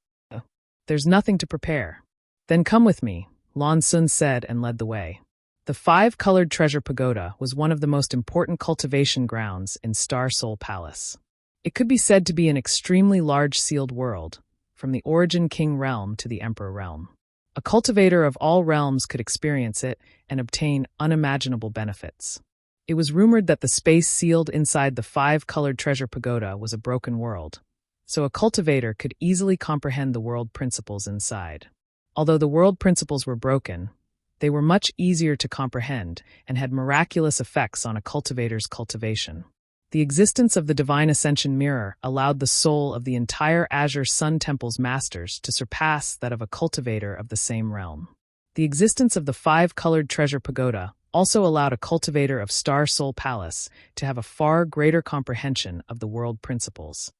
There's nothing to prepare. Then come with me, Lan Sun said and led the way. The 5-colored treasure pagoda was one of the most important cultivation grounds in Star Soul Palace. It could be said to be an extremely large sealed world, from the Origin King realm to the Emperor realm. A cultivator of all realms could experience it and obtain unimaginable benefits. It was rumored that the space sealed inside the 5-colored treasure pagoda was a broken world, so a cultivator could easily comprehend the world principles inside. Although the world principles were broken, they were much easier to comprehend and had miraculous effects on a cultivator's cultivation. The existence of the Divine Ascension Mirror allowed the soul of the entire Azure Sun Temple's masters to surpass that of a cultivator of the same realm. The existence of the 5-colored treasure pagoda also allowed a cultivator of Star Soul Palace to have a far greater comprehension of the world principles.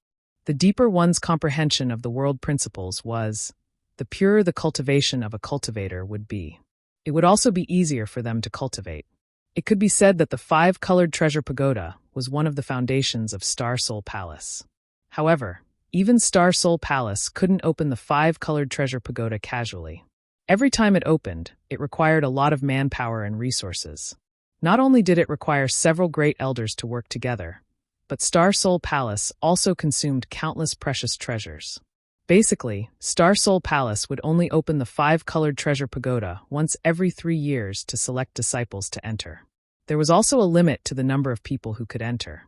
The deeper one's comprehension of the world principles was, the purer the cultivation of a cultivator would be. It would also be easier for them to cultivate. It could be said that the 5-colored treasure pagoda was one of the foundations of Star Soul Palace. However, even Star Soul Palace couldn't open the 5-colored treasure pagoda casually. Every time it opened, it required a lot of manpower and resources. Not only did it require several great elders to work together, but Star Soul Palace also consumed countless precious treasures. Basically, Star Soul Palace would only open the 5-colored treasure pagoda once every 3 years to select disciples to enter. There was also a limit to the number of people who could enter.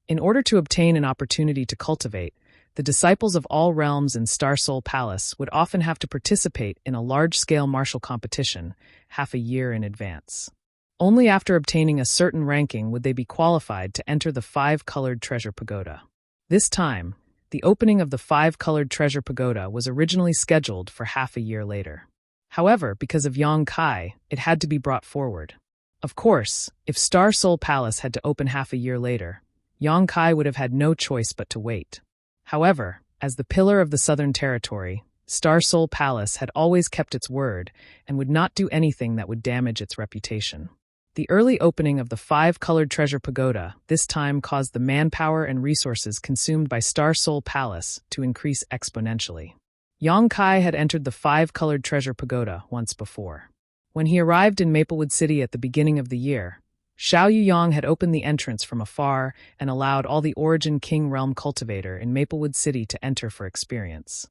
In order to obtain an opportunity to cultivate, the disciples of all realms in Star Soul Palace would often have to participate in a large-scale martial competition half a year in advance. Only after obtaining a certain ranking would they be qualified to enter the 5-colored treasure pagoda. This time, the opening of the 5-colored treasure pagoda was originally scheduled for half a year later. However, because of Yang Kai, it had to be brought forward. Of course, if Star Soul Palace had to open half a year later, Yang Kai would have had no choice but to wait. However, as the pillar of the Southern Territory, Star Soul Palace had always kept its word and would not do anything that would damage its reputation. The early opening of the 5-colored treasure pagoda this time caused the manpower and resources consumed by Star Soul Palace to increase exponentially. Yang Kai had entered the 5-colored treasure pagoda once before. When he arrived in Maplewood City at the beginning of the year, Xiao Yuyang had opened the entrance from afar and allowed all the Origin King Realm cultivator in Maplewood City to enter for experience.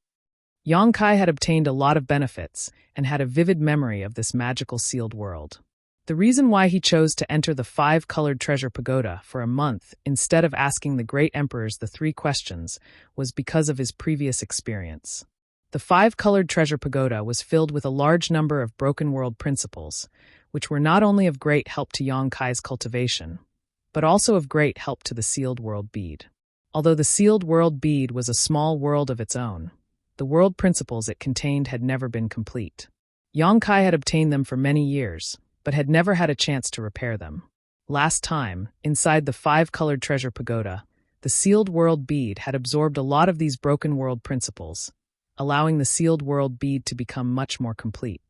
Yang Kai had obtained a lot of benefits and had a vivid memory of this magical sealed world. The reason why he chose to enter the 5-colored treasure pagoda for a month instead of asking the great emperors the 3 questions was because of his previous experience. The 5-colored treasure pagoda was filled with a large number of broken world principles, which were not only of great help to Yang Kai's cultivation, but also of great help to the sealed world bead. Although the sealed world bead was a small world of its own, the world principles it contained had never been complete. Yang Kai had obtained them for many years, but had never had a chance to repair them. Last time, inside the 5-colored treasure pagoda, the sealed world bead had absorbed a lot of these broken world principles, allowing the sealed world bead to become much more complete.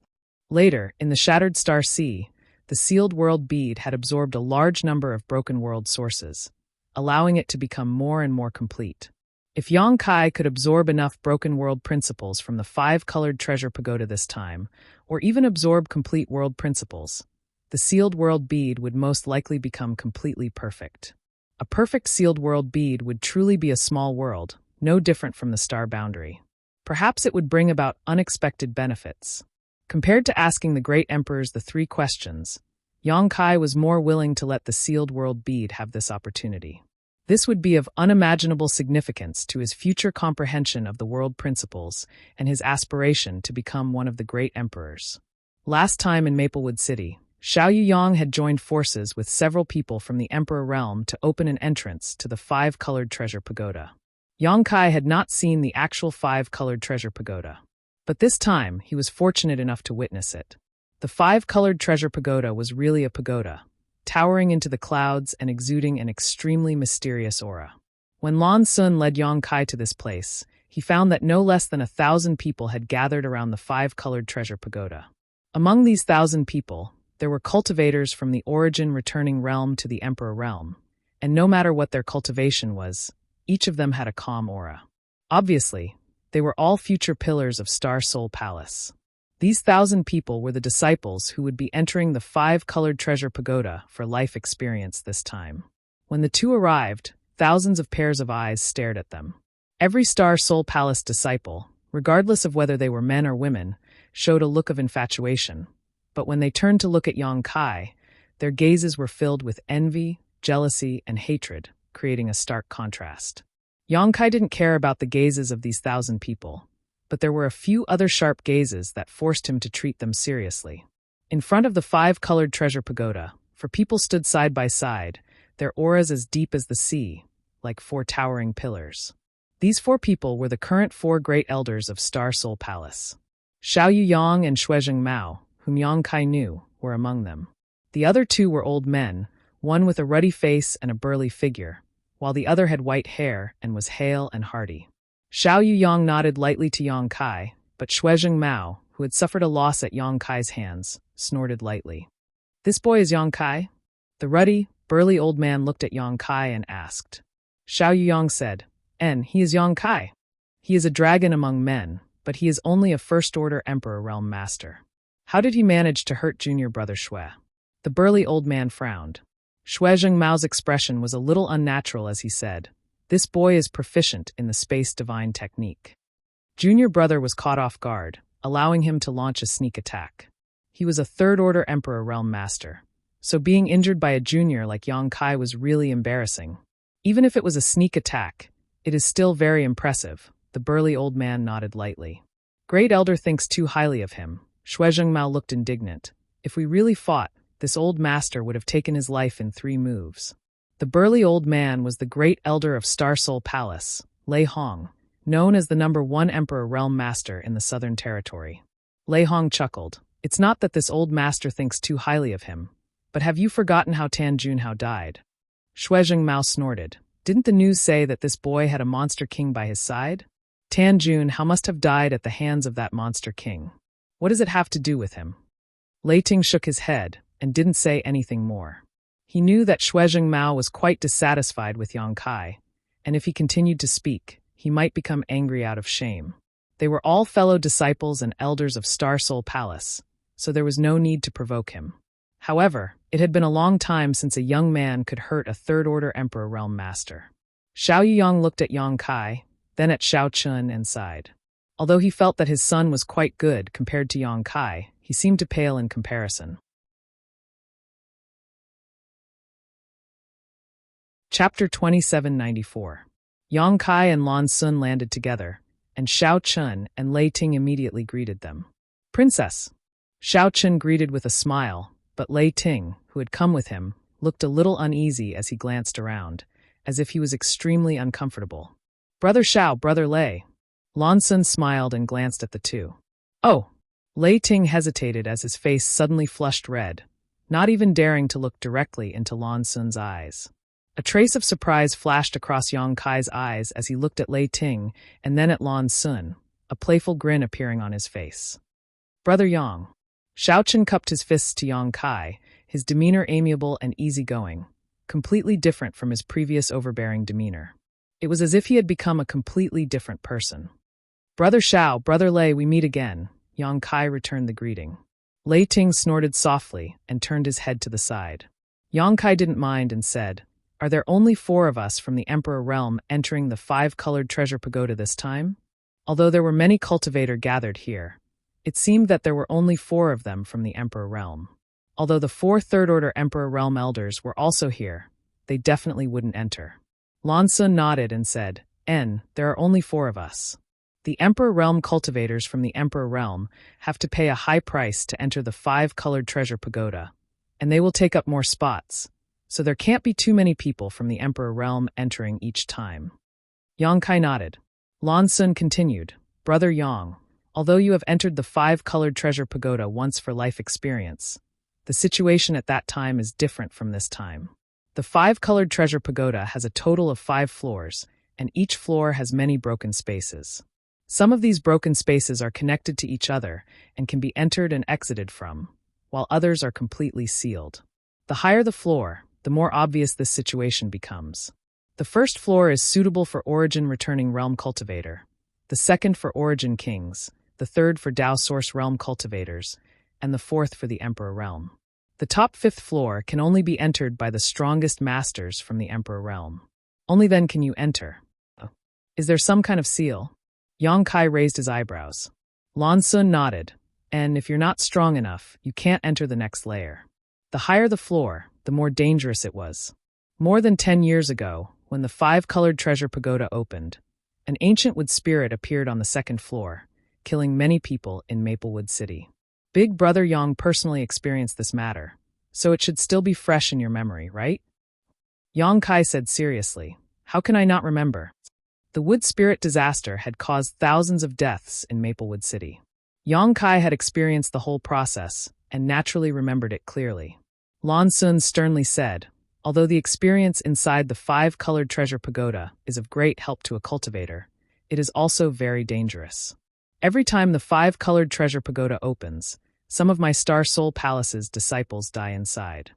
Later, in the Shattered Star Sea, the sealed world bead had absorbed a large number of broken world sources, allowing it to become more and more complete. If Yang Kai could absorb enough broken world principles from the 5-colored treasure pagoda this time, or even absorb complete world principles, the sealed world bead would most likely become completely perfect. A perfect sealed world bead would truly be a small world, no different from the star boundary. Perhaps it would bring about unexpected benefits. Compared to asking the great emperors the 3 questions, Yang Kai was more willing to let the sealed world bead have this opportunity. This would be of unimaginable significance to his future comprehension of the world principles and his aspiration to become one of the great emperors. Last time in Maplewood City, Xiao Yuyang had joined forces with several people from the Emperor Realm to open an entrance to the 5-colored treasure pagoda. Yang Kai had not seen the actual 5-colored treasure pagoda, but this time he was fortunate enough to witness it. The 5-colored treasure pagoda was really a pagoda, towering into the clouds and exuding an extremely mysterious aura. When Lan Sun led Yang Kai to this place, he found that no less than 1,000 people had gathered around the 5-colored treasure pagoda. Among these 1,000 people, there were cultivators from the Origin returning realm to the Emperor Realm, and no matter what their cultivation was, each of them had a calm aura. Obviously, they were all future pillars of Star Soul Palace. These 1,000 people were the disciples who would be entering the 5-colored treasure pagoda for life experience this time. When the two arrived, thousands of pairs of eyes stared at them. Every Star Soul Palace disciple, regardless of whether they were men or women, showed a look of infatuation. But when they turned to look at Yang Kai, their gazes were filled with envy, jealousy, and hatred, creating a stark contrast. Yang Kai didn't care about the gazes of these 1,000 people, but there were a few other sharp gazes that forced him to treat them seriously. In front of the 5-colored treasure pagoda, 4 people stood side by side, their auras as deep as the sea, like 4 towering pillars. These 4 people were the current 4 great elders of Star Soul Palace. Xiao Yuyang and Shuizheng Mao, whom Yang Kai knew, were among them. The other 2 were old men, one with a ruddy face and a burly figure, while the other had white hair and was hale and hearty. Xiao Yuyang nodded lightly to Yang Kai, but Shuizheng Mao, who had suffered a loss at Yang Kai's hands, snorted lightly. "This boy is Yang Kai?" The ruddy, burly old man looked at Yang Kai and asked. Xiao Yuyang said, He is Yang Kai. He is a dragon among men, but he is only a first-order Emperor Realm Master. How did he manage to hurt junior brother Shui?" The burly old man frowned. Shuezheng Mao's expression was a little unnatural as he said, "This boy is proficient in the space divine technique." Junior brother was caught off guard, allowing him to launch a sneak attack. He was a third-order Emperor Realm Master, so being injured by a junior like Yang Kai was really embarrassing. Even if it was a sneak attack, it is still very impressive, the burly old man nodded lightly. Great Elder thinks too highly of him. Shuezheng Mao looked indignant. If we really fought, this old master would have taken his life in 3 moves. The burly old man was the Great Elder of Star Soul Palace, Lei Hong, known as the #1 Emperor Realm Master in the Southern Territory. Lei Hong chuckled. It's not that this old master thinks too highly of him, but have you forgotten how Tan Junhao died? Shuezheng Mao snorted. Didn't the news say that this boy had a monster king by his side? Tan Junhao must have died at the hands of that monster king. What does it have to do with him? Lei Ting shook his head and didn't say anything more. He knew that Shuezheng Mao was quite dissatisfied with Yang Kai, and if he continued to speak, he might become angry out of shame. They were all fellow disciples and elders of Star Soul Palace, so there was no need to provoke him. However, it had been a long time since a young man could hurt a third-order Emperor Realm Master. Xiao Yuyang looked at Yang Kai, then at Xiao Chun and sighed. Although he felt that his son was quite good compared to Yang Kai, he seemed to pale in comparison. Chapter 2794. Yang Kai and Lan Sun landed together, and Xiao Chun and Lei Ting immediately greeted them. "Princess." Xiao Chun greeted with a smile, but Lei Ting, who had come with him, looked a little uneasy as he glanced around, as if he was extremely uncomfortable. "Brother Xiao, Brother Lei." Lan Sun smiled and glanced at the two. "Oh." Lei Ting hesitated as his face suddenly flushed red, not even daring to look directly into Lan Sun's eyes. A trace of surprise flashed across Yang Kai's eyes as he looked at Lei Ting and then at Lan Sun, a playful grin appearing on his face. "Brother Yang." Xiao Chun cupped his fists to Yang Kai, his demeanor amiable and easygoing, completely different from his previous overbearing demeanor. It was as if he had become a completely different person. "Brother Xiao, Brother Lei, we meet again." Yang Kai returned the greeting. Lei Ting snorted softly and turned his head to the side. Yang Kai didn't mind and said, "Are there only 4 of us from the Emperor Realm entering the 5-colored treasure pagoda this time?" Although there were many cultivators gathered here, it seemed that there were only 4 of them from the Emperor Realm. Although the 4 third-order Emperor Realm elders were also here, they definitely wouldn't enter. Lan Sun nodded and said, There are only 4 of us. The Emperor Realm cultivators from the Emperor Realm have to pay a high price to enter the 5-colored treasure pagoda, and they will take up more spots, so there can't be too many people from the Emperor Realm entering each time." Yang Kai nodded. Lan Sun continued, "Brother Yang, although you have entered the 5-colored treasure pagoda once for life experience, the situation at that time is different from this time. The 5-colored treasure pagoda has a total of 5 floors, and each floor has many broken spaces. Some of these broken spaces are connected to each other and can be entered and exited from, while others are completely sealed. The higher the floor, the more obvious this situation becomes. The first floor is suitable for Origin Returning Realm Cultivator, the second for Origin Kings, the third for Dao Source Realm Cultivators, and the fourth for the Emperor Realm. The top 5th floor can only be entered by the strongest masters from the Emperor Realm. Only then can you enter. Is there some kind of seal?" Yang Kai raised his eyebrows. Lan Sun nodded, "And if you're not strong enough, you can't enter the next layer." The higher the floor, the more dangerous it was. More than 10 years ago, when the 5-colored treasure pagoda opened, an ancient wood spirit appeared on the 2nd floor, killing many people in Maplewood City. Big Brother Yang personally experienced this matter, so it should still be fresh in your memory, right? Yang Kai said seriously, "How can I not remember?" The wood spirit disaster had caused thousands of deaths in Maplewood City. Yang Kai had experienced the whole process and naturally remembered it clearly. Lan Sun sternly said, "Although the experience inside the 5-colored treasure pagoda is of great help to a cultivator, it is also very dangerous. Every time the 5-colored treasure pagoda opens, some of my Star Soul Palace's disciples die inside.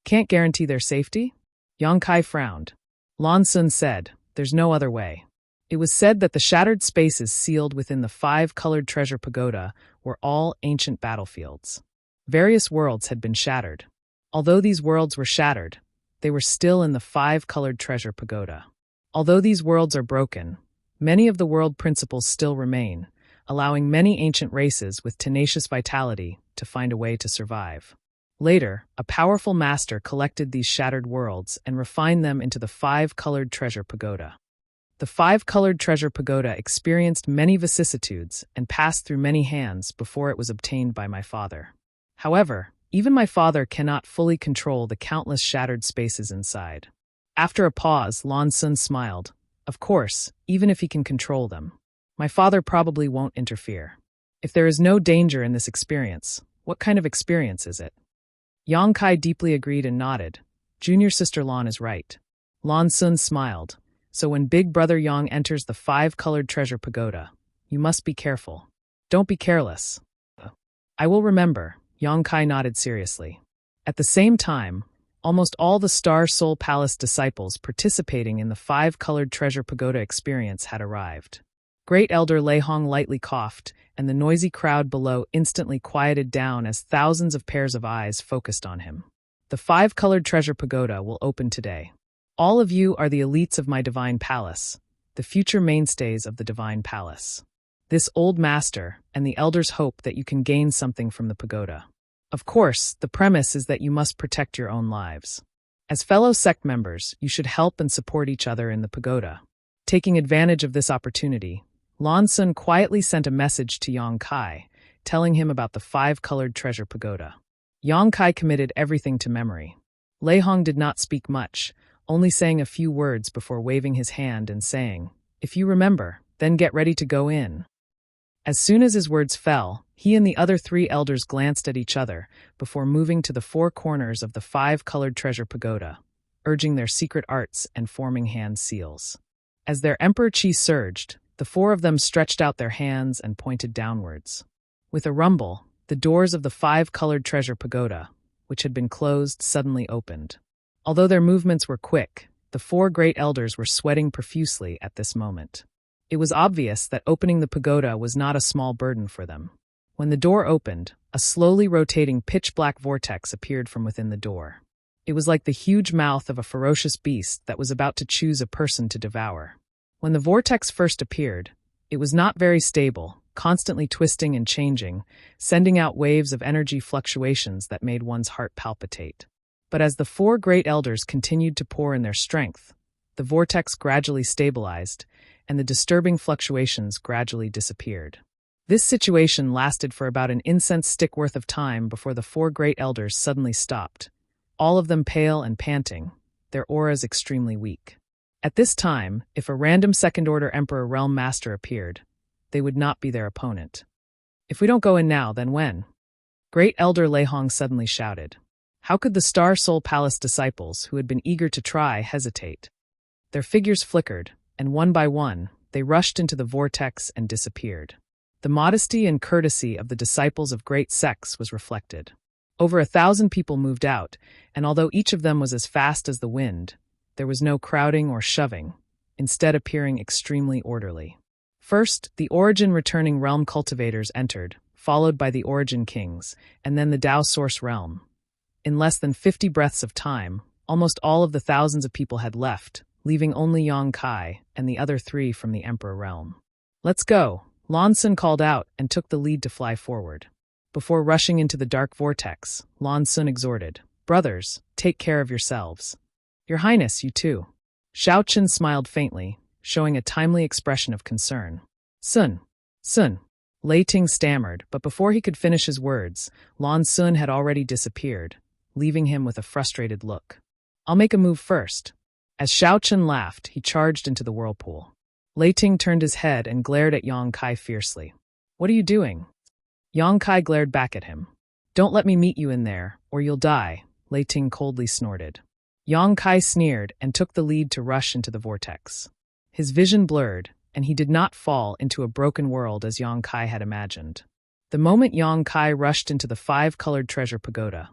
Can't guarantee their safety?" Yang Kai frowned. Lan Sun said, "There's no other way." It was said that the shattered spaces sealed within the 5-colored treasure pagoda were all ancient battlefields. Various worlds had been shattered. Although these worlds were shattered, they were still in the five-colored treasure pagoda. Although these worlds are broken, many of the world principles still remain, allowing many ancient races with tenacious vitality to find a way to survive. Later, a powerful master collected these shattered worlds and refined them into the five-colored treasure pagoda. The five-colored treasure pagoda experienced many vicissitudes and passed through many hands before it was obtained by my father. However, even my father cannot fully control the countless shattered spaces inside. After a pause, Lan Sun smiled. Of course, even if he can control them, my father probably won't interfere. If there is no danger in this experience, what kind of experience is it? Yang Kai deeply agreed and nodded. Junior sister Lan is right. Lan Sun smiled. So when big brother Yang enters the five-colored treasure pagoda, you must be careful. Don't be careless. I will remember, Yang Kai nodded seriously. At the same time, almost all the Star Soul Palace disciples participating in the five-colored treasure pagoda experience had arrived. Great Elder Lei Hong lightly coughed, and the noisy crowd below instantly quieted down as thousands of pairs of eyes focused on him. The five-colored treasure pagoda will open today. All of you are the elites of my divine palace, the future mainstays of the divine palace. This old master and the elders hope that you can gain something from the pagoda. Of course, the premise is that you must protect your own lives. As fellow sect members, you should help and support each other in the pagoda. Taking advantage of this opportunity, Lan Sun quietly sent a message to Yang Kai, telling him about the five-colored treasure pagoda. Yang Kai committed everything to memory. Lei Hong did not speak much, only saying a few words before waving his hand and saying, "If you remember, then get ready to go in." As soon as his words fell, he and the other three elders glanced at each other before moving to the four corners of the five-colored treasure pagoda, urging their secret arts and forming hand seals. As their emperor chi surged, the four of them stretched out their hands and pointed downwards. With a rumble, the doors of the five-colored treasure pagoda, which had been closed, suddenly opened. Although their movements were quick, the four great elders were sweating profusely at this moment. It was obvious that opening the pagoda was not a small burden for them. When the door opened, a slowly rotating pitch-black vortex appeared from within the door. It was like the huge mouth of a ferocious beast that was about to choose a person to devour. When the vortex first appeared, it was not very stable, constantly twisting and changing, sending out waves of energy fluctuations that made one's heart palpitate. But as the four great elders continued to pour in their strength, the vortex gradually stabilized, and the disturbing fluctuations gradually disappeared. This situation lasted for about an incense stick worth of time before the four great elders suddenly stopped, all of them pale and panting, their auras extremely weak. At this time, if a random second-order Emperor Realm Master appeared, they would not be their opponent. "If we don't go in now, then when?" Great Elder Lei Hong suddenly shouted. How could the Star Soul Palace disciples, who had been eager to try, hesitate? Their figures flickered, and one by one, they rushed into the vortex and disappeared. The modesty and courtesy of the disciples of great sects was reflected. Over 1,000 people moved out, and although each of them was as fast as the wind, there was no crowding or shoving, instead appearing extremely orderly. First, the Origin returning realm cultivators entered, followed by the Origin kings, and then the Tao Source realm. In less than 50 breaths of time, almost all of the thousands of people had left, leaving only Yang Kai and the other three from the Emperor realm. "Let's go," Lan Sun called out and took the lead to fly forward. Before rushing into the dark vortex, Lan Sun exhorted, "Brothers, take care of yourselves." "Your Highness, you too." Xiao Chen smiled faintly, showing a timely expression of concern. Sun. Lei Ting stammered, but before he could finish his words, Lan Sun had already disappeared, leaving him with a frustrated look. "I'll make a move first." As Xiao Chen laughed, he charged into the whirlpool. Lei Ting turned his head and glared at Yang Kai fiercely. "What are you doing?" Yang Kai glared back at him. "Don't let me meet you in there, or you'll die," Lei Ting coldly snorted. Yang Kai sneered and took the lead to rush into the vortex. His vision blurred, and he did not fall into a broken world as Yang Kai had imagined. The moment Yang Kai rushed into the five-colored treasure pagoda,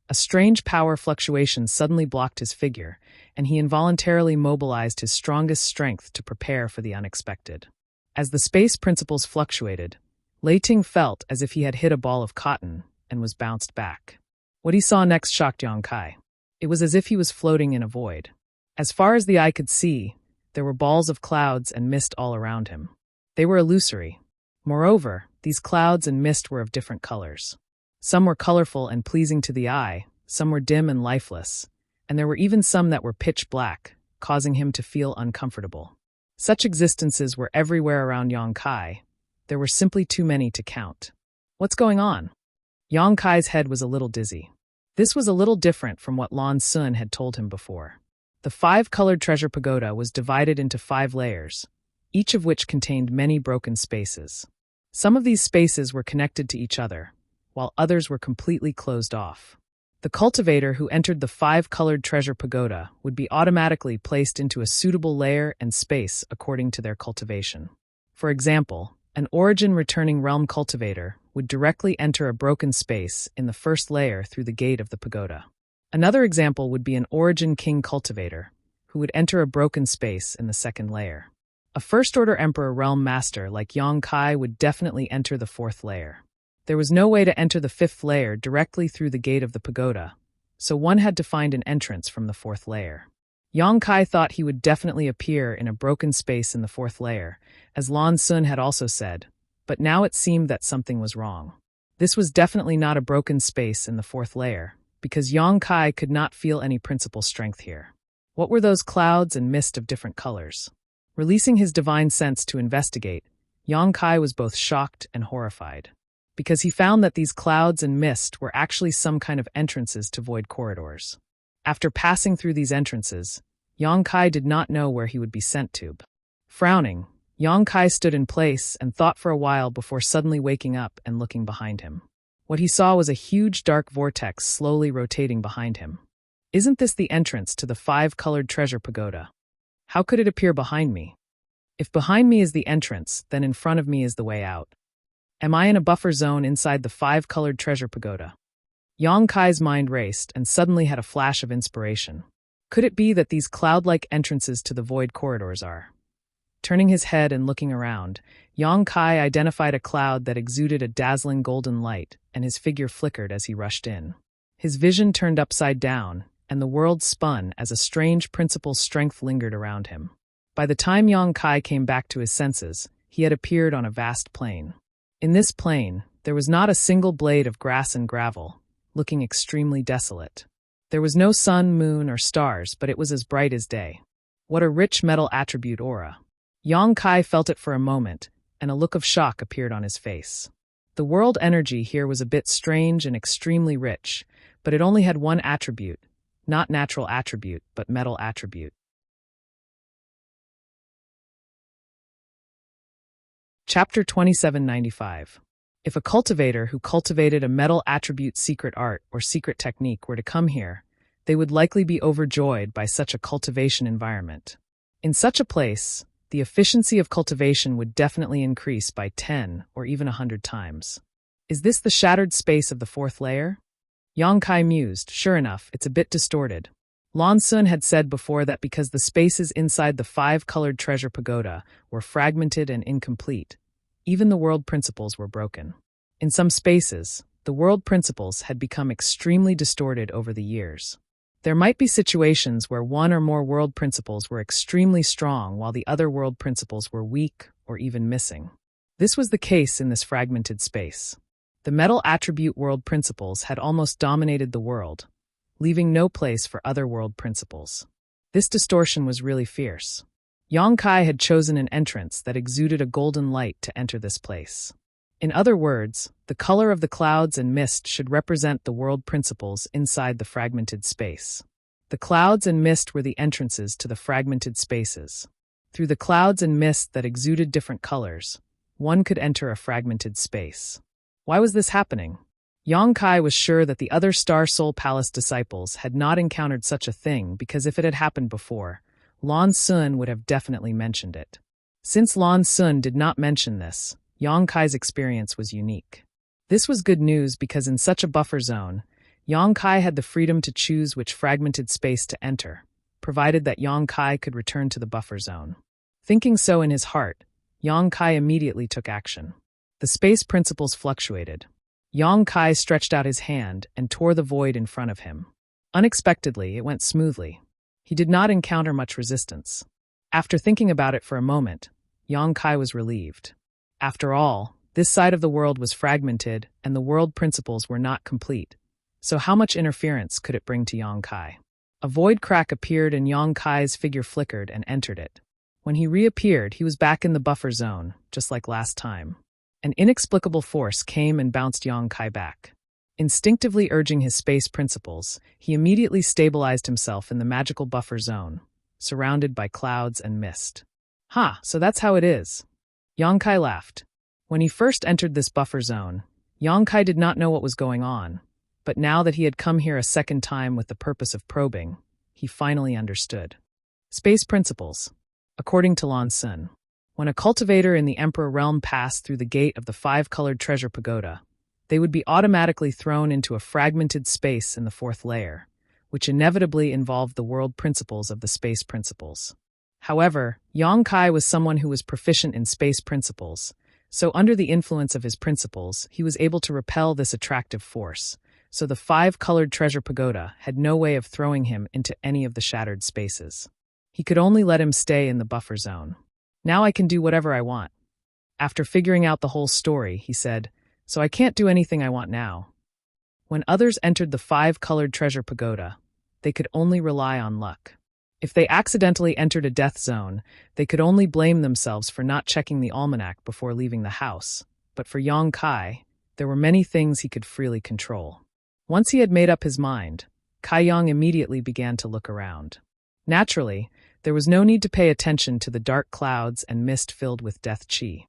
a strange power fluctuation suddenly blocked his figure, and he involuntarily mobilized his strongest strength to prepare for the unexpected. As the space principles fluctuated, Lei Ting felt as if he had hit a ball of cotton and was bounced back. What he saw next shocked Yang Kai. It was as if he was floating in a void. As far as the eye could see, there were balls of clouds and mist all around him. They were illusory. Moreover, these clouds and mist were of different colors. Some were colorful and pleasing to the eye, some were dim and lifeless, and there were even some that were pitch black, causing him to feel uncomfortable. Such existences were everywhere around Yang Kai. There were simply too many to count. What's going on? Yang Kai's head was a little dizzy. This was a little different from what Lan Sun had told him before. The 5-colored treasure pagoda was divided into 5 layers, each of which contained many broken spaces. Some of these spaces were connected to each other, while others were completely closed off. The cultivator who entered the 5-colored treasure pagoda would be automatically placed into a suitable layer and space according to their cultivation. For example, an origin-returning realm cultivator would directly enter a broken space in the first layer through the gate of the pagoda. Another example would be an origin king cultivator, who would enter a broken space in the second layer. A first-order emperor realm master like Yang Kai would definitely enter the 4th layer. There was no way to enter the 5th layer directly through the gate of the pagoda, so one had to find an entrance from the 4th layer. Yang Kai thought he would definitely appear in a broken space in the 4th layer, as Lan Sun had also said, but now it seemed that something was wrong. This was definitely not a broken space in the 4th layer, because Yang Kai could not feel any principal strength here. What were those clouds and mist of different colors? Releasing his divine sense to investigate, Yang Kai was both shocked and horrified, because he found that these clouds and mist were actually some kind of entrances to void corridors. After passing through these entrances, Yang Kai did not know where he would be sent to. Frowning, Yang Kai stood in place and thought for a while before suddenly waking up and looking behind him. What he saw was a huge dark vortex slowly rotating behind him. Isn't this the entrance to the 5-colored treasure pagoda? How could it appear behind me? If behind me is the entrance, then in front of me is the way out. Am I in a buffer zone inside the 5-colored treasure pagoda? Yang Kai's mind raced and suddenly had a flash of inspiration. Could it be that these cloud-like entrances to the void corridors are? Turning his head and looking around, Yang Kai identified a cloud that exuded a dazzling golden light, and his figure flickered as he rushed in. His vision turned upside down, and the world spun as a strange principal strength lingered around him. By the time Yang Kai came back to his senses, he had appeared on a vast plain. In this plain, there was not a single blade of grass and gravel, looking extremely desolate. There was no sun, moon, or stars, but it was as bright as day. What a rich metal attribute aura. Yang Kai felt it for a moment, and a look of shock appeared on his face. The world energy here was a bit strange and extremely rich, but it only had one attribute, not natural attribute, but metal attribute. Chapter 2795. If a cultivator who cultivated a metal attribute secret art or secret technique were to come here, they would likely be overjoyed by such a cultivation environment. In such a place, the efficiency of cultivation would definitely increase by 10 or even 100 times. Is this the shattered space of the 4th layer? Yang Kai mused. Sure enough, it's a bit distorted. Lan Sun had said before that because the spaces inside the 5-colored treasure pagoda were fragmented and incomplete, even the world principles were broken. In some spaces, the world principles had become extremely distorted over the years. There might be situations where one or more world principles were extremely strong while the other world principles were weak or even missing. This was the case in this fragmented space. The metal attribute world principles had almost dominated the world, leaving no place for other world principles. This distortion was really fierce. Yang Kai had chosen an entrance that exuded a golden light to enter this place. In other words, the color of the clouds and mist should represent the world principles inside the fragmented space. The clouds and mist were the entrances to the fragmented spaces. Through the clouds and mist that exuded different colors, one could enter a fragmented space. Why was this happening? Yang Kai was sure that the other Star Soul Palace disciples had not encountered such a thing because if it had happened before, Lan Sun would have definitely mentioned it. Since Lan Sun did not mention this, Yang Kai's experience was unique. This was good news because in such a buffer zone, Yang Kai had the freedom to choose which fragmented space to enter, provided that Yang Kai could return to the buffer zone. Thinking so in his heart, Yang Kai immediately took action. The space principles fluctuated. Yang Kai stretched out his hand and tore the void in front of him. Unexpectedly, it went smoothly. He did not encounter much resistance. After thinking about it for a moment, Yang Kai was relieved. After all, this side of the world was fragmented and the world principles were not complete. So how much interference could it bring to Yang Kai? A void crack appeared and Yang Kai's figure flickered and entered it. When he reappeared, he was back in the buffer zone, just like last time. An inexplicable force came and bounced Yang Kai back. Instinctively urging his space principles, he immediately stabilized himself in the magical buffer zone, surrounded by clouds and mist. So that's how it is. Yang Kai laughed. When he first entered this buffer zone, Yang Kai did not know what was going on, but now that he had come here a second time with the purpose of probing, he finally understood. Space principles. According to Lan Sun, when a cultivator in the Emperor realm passed through the gate of the five-colored treasure pagoda, they would be automatically thrown into a fragmented space in the fourth layer, which inevitably involved the world principles of the space principles. However, Yang Kai was someone who was proficient in space principles, so under the influence of his principles, he was able to repel this attractive force, so the five-colored treasure pagoda had no way of throwing him into any of the shattered spaces. He could only let him stay in the buffer zone. Now I can do whatever I want. After figuring out the whole story, he said, so I can't do anything I want now. When others entered the five-colored treasure pagoda, they could only rely on luck. If they accidentally entered a death zone, they could only blame themselves for not checking the almanac before leaving the house. But for Yang Kai, there were many things he could freely control. Once he had made up his mind, Kai Yang immediately began to look around. Naturally, there was no need to pay attention to the dark clouds and mist filled with death chi.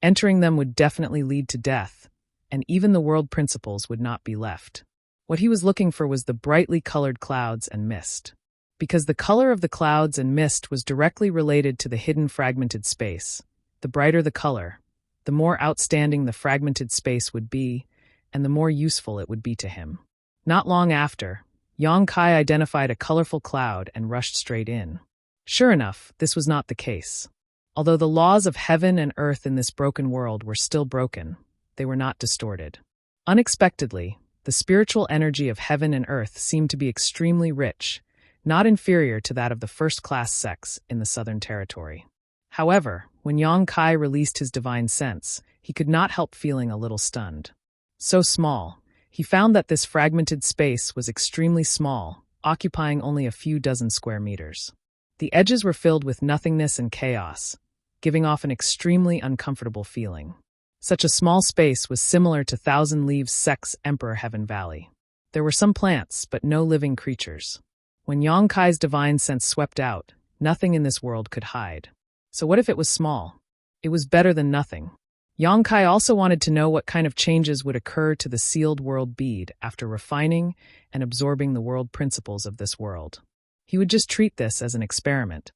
Entering them would definitely lead to death, and even the world principles would not be left. What he was looking for was the brightly colored clouds and mist. Because the color of the clouds and mist was directly related to the hidden fragmented space, the brighter the color, the more outstanding the fragmented space would be, and the more useful it would be to him. Not long after, Yang Kai identified a colorful cloud and rushed straight in. Sure enough, this was not the case. Although the laws of heaven and earth in this broken world were still broken, they were not distorted. Unexpectedly, the spiritual energy of heaven and earth seemed to be extremely rich, not inferior to that of the first-class sects in the Southern Territory. However, when Yang Kai released his divine sense, he could not help feeling a little stunned. So small, he found that this fragmented space was extremely small, occupying only a few dozen square meters. The edges were filled with nothingness and chaos, giving off an extremely uncomfortable feeling. Such a small space was similar to Thousand Leaves Sect's Emperor Heaven Valley. There were some plants, but no living creatures. When Yang Kai's divine sense swept out, nothing in this world could hide. So what if it was small? It was better than nothing. Yang Kai also wanted to know what kind of changes would occur to the sealed world bead after refining and absorbing the world principles of this world. He would just treat this as an experiment.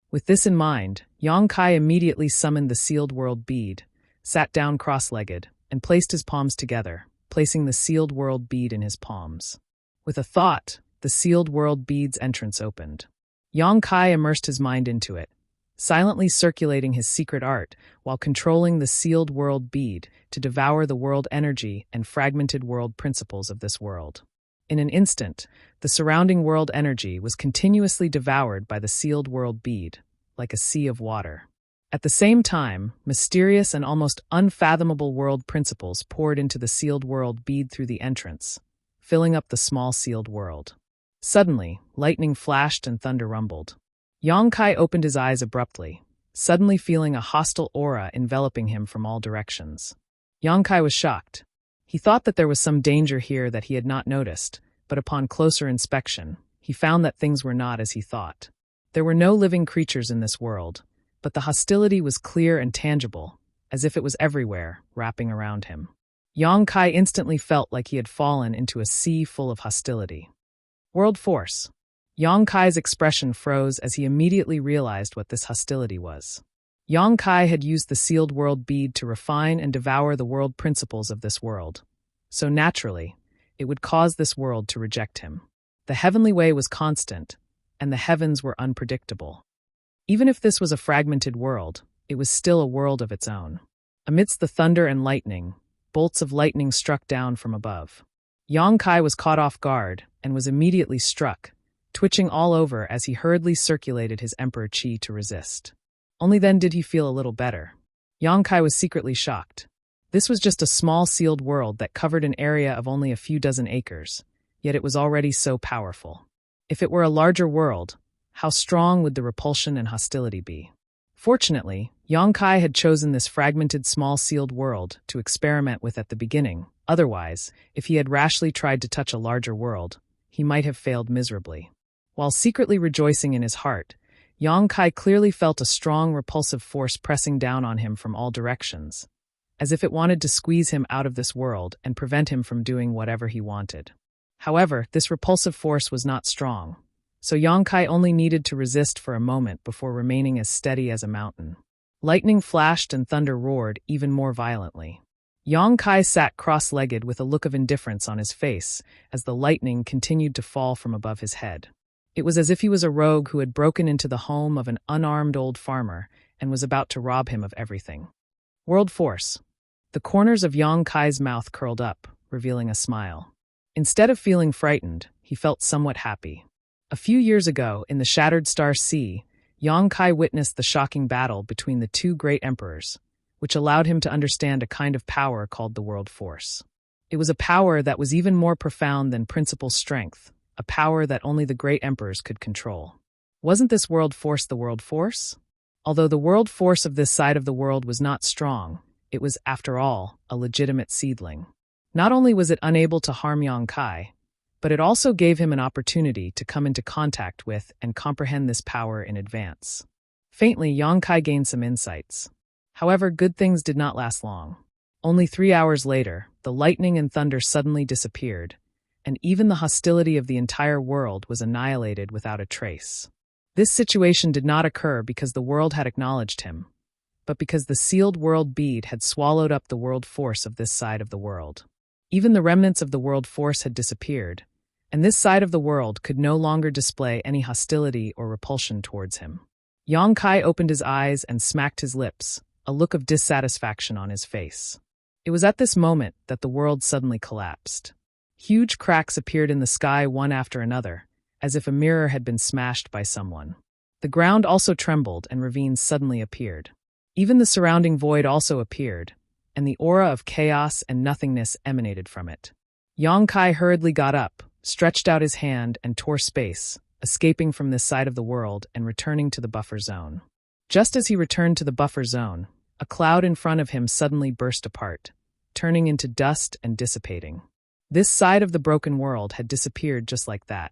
With this in mind, Yang Kai immediately summoned the sealed world bead, sat down cross-legged, and placed his palms together, placing the sealed world bead in his palms. With a thought, the sealed world bead's entrance opened. Yang Kai immersed his mind into it, silently circulating his secret art while controlling the sealed world bead to devour the world energy and fragmented world principles of this world. In an instant, the surrounding world energy was continuously devoured by the sealed world bead, like a sea of water. At the same time, mysterious and almost unfathomable world principles poured into the sealed world bead through the entrance, filling up the small sealed world. Suddenly, lightning flashed and thunder rumbled. Yang Kai opened his eyes abruptly, suddenly feeling a hostile aura enveloping him from all directions. Yang Kai was shocked. He thought that there was some danger here that he had not noticed, but upon closer inspection, he found that things were not as he thought. There were no living creatures in this world, but the hostility was clear and tangible, as if it was everywhere, wrapping around him. Yang Kai instantly felt like he had fallen into a sea full of hostility. World force. Yang Kai's expression froze as he immediately realized what this hostility was. Yang Kai had used the sealed world bead to refine and devour the world principles of this world. So naturally, it would cause this world to reject him. The heavenly way was constant, and the heavens were unpredictable. Even if this was a fragmented world, it was still a world of its own. Amidst the thunder and lightning, bolts of lightning struck down from above. Yang Kai was caught off guard and was immediately struck, twitching all over as he hurriedly circulated his emperor chi to resist. Only then did he feel a little better. Yang Kai was secretly shocked. This was just a small sealed world that covered an area of only a few dozen acres, yet it was already so powerful. If it were a larger world, how strong would the repulsion and hostility be? Fortunately, Yang Kai had chosen this fragmented small sealed world to experiment with at the beginning. Otherwise, if he had rashly tried to touch a larger world, he might have failed miserably. While secretly rejoicing in his heart, Yang Kai clearly felt a strong repulsive force pressing down on him from all directions, as if it wanted to squeeze him out of this world and prevent him from doing whatever he wanted. However, this repulsive force was not strong, so Yang Kai only needed to resist for a moment before remaining as steady as a mountain. Lightning flashed and thunder roared even more violently. Yang Kai sat cross-legged with a look of indifference on his face as the lightning continued to fall from above his head. It was as if he was a rogue who had broken into the home of an unarmed old farmer and was about to rob him of everything. World force. The corners of Yang Kai's mouth curled up, revealing a smile. Instead of feeling frightened, he felt somewhat happy. A few years ago, in the Shattered Star Sea, Yang Kai witnessed the shocking battle between the two great emperors, which allowed him to understand a kind of power called the world force. It was a power that was even more profound than principal strength, a power that only the great emperors could control. Wasn't this world force the world force? Although the world force of this side of the world was not strong, it was, after all, a legitimate seedling. Not only was it unable to harm Yang Kai, but it also gave him an opportunity to come into contact with and comprehend this power in advance. Faintly, Yang Kai gained some insights. However, good things did not last long. Only 3 hours later, the lightning and thunder suddenly disappeared, and even the hostility of the entire world was annihilated without a trace. This situation did not occur because the world had acknowledged him, but because the sealed world bead had swallowed up the world force of this side of the world. Even the remnants of the world force had disappeared, and this side of the world could no longer display any hostility or repulsion towards him. Yang Kai opened his eyes and smacked his lips, a look of dissatisfaction on his face. It was at this moment that the world suddenly collapsed. Huge cracks appeared in the sky one after another, as if a mirror had been smashed by someone. The ground also trembled and ravines suddenly appeared. Even the surrounding void also appeared, and the aura of chaos and nothingness emanated from it. Yang Kai hurriedly got up, stretched out his hand and tore space, escaping from this side of the world and returning to the buffer zone. Just as he returned to the buffer zone, a cloud in front of him suddenly burst apart, turning into dust and dissipating. This side of the broken world had disappeared just like that.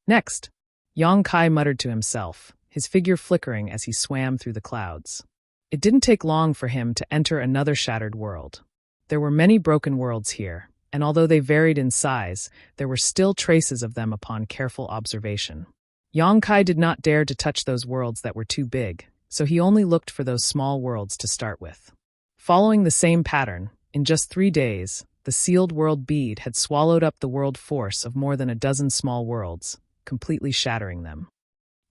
Next, Yang Kai muttered to himself, his figure flickering as he swam through the clouds. It didn't take long for him to enter another shattered world. There were many broken worlds here, and although they varied in size, there were still traces of them upon careful observation. Yang Kai did not dare to touch those worlds that were too big, so he only looked for those small worlds to start with. Following the same pattern, in just 3 days, the sealed world bead had swallowed up the world force of more than a dozen small worlds, completely shattering them.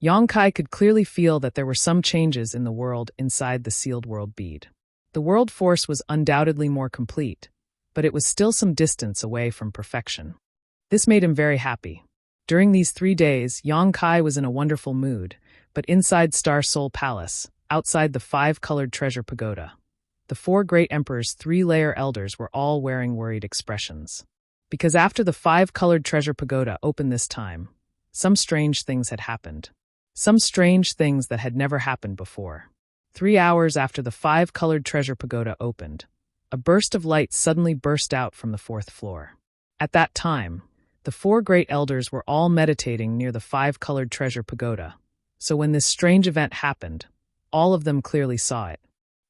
Yang Kai could clearly feel that there were some changes in the world inside the sealed world bead. The world force was undoubtedly more complete, but it was still some distance away from perfection. This made him very happy. During these 3 days, Yang Kai was in a wonderful mood, but inside Star Soul Palace, outside the 5-colored treasure pagoda, the 4 great emperors' 3-layer elders were all wearing worried expressions. Because after the 5-colored treasure pagoda opened this time, some strange things had happened. Some strange things that had never happened before. 3 hours after the 5-colored treasure pagoda opened, a burst of light suddenly burst out from the 4th floor. At that time, the 4 great elders were all meditating near the 5-colored treasure pagoda, so when this strange event happened, all of them clearly saw it.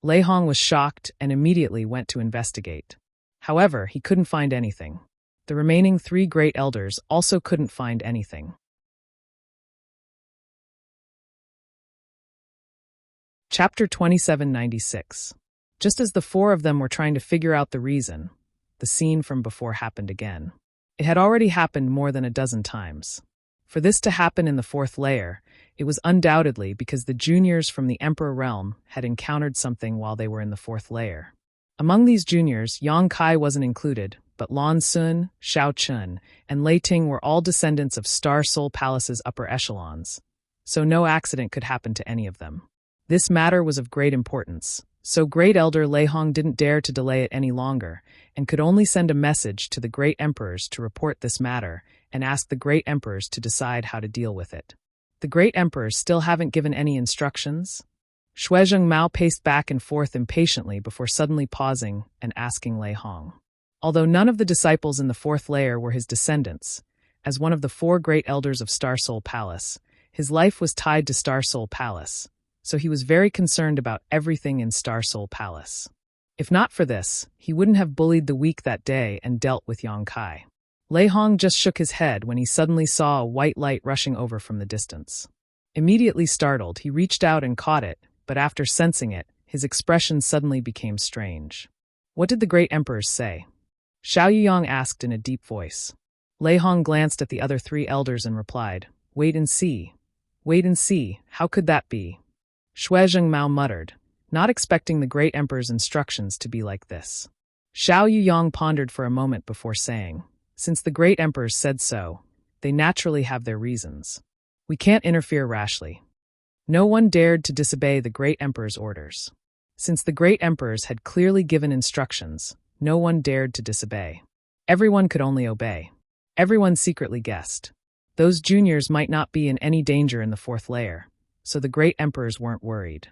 Lei Hong was shocked and immediately went to investigate. However, he couldn't find anything. The remaining 3 great elders also couldn't find anything. Chapter 2796. Just as the 4 of them were trying to figure out the reason, the scene from before happened again. It had already happened more than a dozen times. For this to happen in the 4th layer, it was undoubtedly because the juniors from the Emperor realm had encountered something while they were in the 4th layer. Among these juniors, Yang Kai wasn't included, but Lan Sun, Xiao Chun, and Lei Ting were all descendants of Star Soul Palace's upper echelons, so no accident could happen to any of them. This matter was of great importance, so Great Elder Lei Hong didn't dare to delay it any longer, and could only send a message to the Great Emperors to report this matter and ask the Great Emperors to decide how to deal with it. The Great Emperors still haven't given any instructions? Shuizheng Mao paced back and forth impatiently before suddenly pausing and asking Lei Hong. Although none of the disciples in the fourth layer were his descendants, as one of the four great elders of Star Soul Palace, his life was tied to Star Soul Palace, so he was very concerned about everything in Star Soul Palace. If not for this, he wouldn't have bullied the weak that day and dealt with Yang Kai. Lei Hong just shook his head when he suddenly saw a white light rushing over from the distance. Immediately startled, he reached out and caught it, but after sensing it, his expression suddenly became strange. What did the great emperors say? Xiao Yuyang asked in a deep voice. Lei Hong glanced at the other three elders and replied, "Wait and see. Wait and see, how could that be?" Shuizheng Mao muttered, not expecting the great emperor's instructions to be like this. Xiao Yuyang pondered for a moment before saying, "Since the great emperors said so, they naturally have their reasons. We can't interfere rashly." No one dared to disobey the great emperor's orders. Since the great emperors had clearly given instructions, no one dared to disobey. Everyone could only obey. Everyone secretly guessed. Those juniors might not be in any danger in the fourth layer, so the great emperors weren't worried.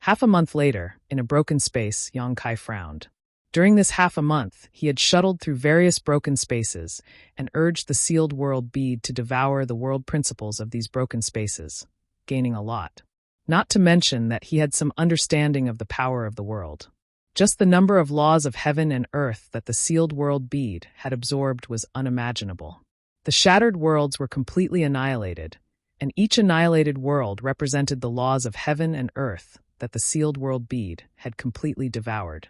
Half a month later, in a broken space, Yang Kai frowned. During this half a month, he had shuttled through various broken spaces and urged the sealed world bead to devour the world principles of these broken spaces, gaining a lot. Not to mention that he had some understanding of the power of the world. Just the number of laws of heaven and earth that the sealed world bead had absorbed was unimaginable. The shattered worlds were completely annihilated, and each annihilated world represented the laws of heaven and earth that the sealed world bead had completely devoured.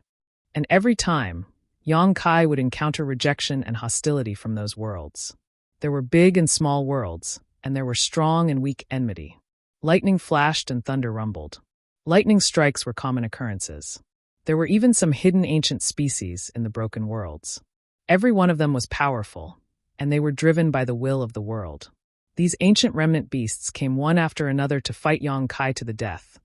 And every time, Yang Kai would encounter rejection and hostility from those worlds. There were big and small worlds, and there were strong and weak enmity. Lightning flashed and thunder rumbled. Lightning strikes were common occurrences. There were even some hidden ancient species in the broken worlds. Every one of them was powerful, and they were driven by the will of the world. These ancient remnant beasts came one after another to fight Yang Kai to the death,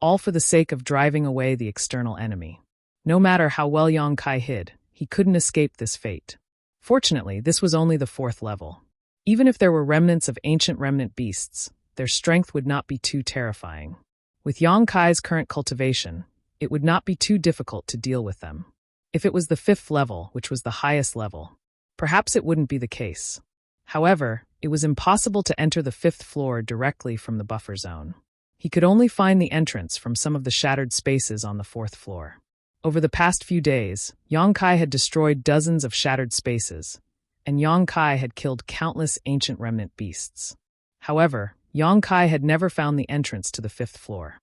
all for the sake of driving away the external enemy. No matter how well Yang Kai hid, he couldn't escape this fate. Fortunately, this was only the fourth level. Even if there were remnants of ancient remnant beasts, their strength would not be too terrifying. With Yang Kai's current cultivation, it would not be too difficult to deal with them. If it was the fifth level, which was the highest level, perhaps it wouldn't be the case. However, it was impossible to enter the fifth floor directly from the buffer zone. He could only find the entrance from some of the shattered spaces on the fourth floor. Over the past few days, Yang Kai had destroyed dozens of shattered spaces, and Yang Kai had killed countless ancient remnant beasts. However, Yang Kai had never found the entrance to the fifth floor.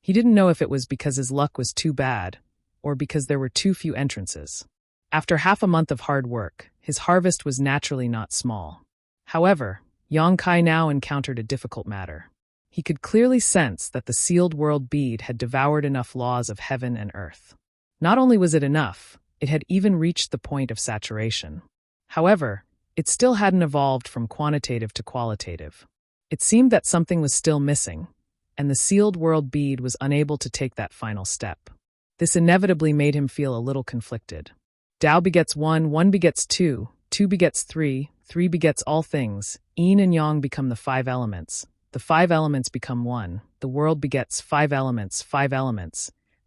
He didn't know if it was because his luck was too bad, or because there were too few entrances. After half a month of hard work, his harvest was naturally not small. However, Yang Kai now encountered a difficult matter. He could clearly sense that the sealed world bead had devoured enough laws of heaven and earth. Not only was it enough, it had even reached the point of saturation. However, it still hadn't evolved from quantitative to qualitative. It seemed that something was still missing, and the sealed world bead was unable to take that final step. This inevitably made him feel a little conflicted. Tao begets one, one begets two begets three begets all things, yin and yang become the five elements, the five elements become one, the world begets five elements.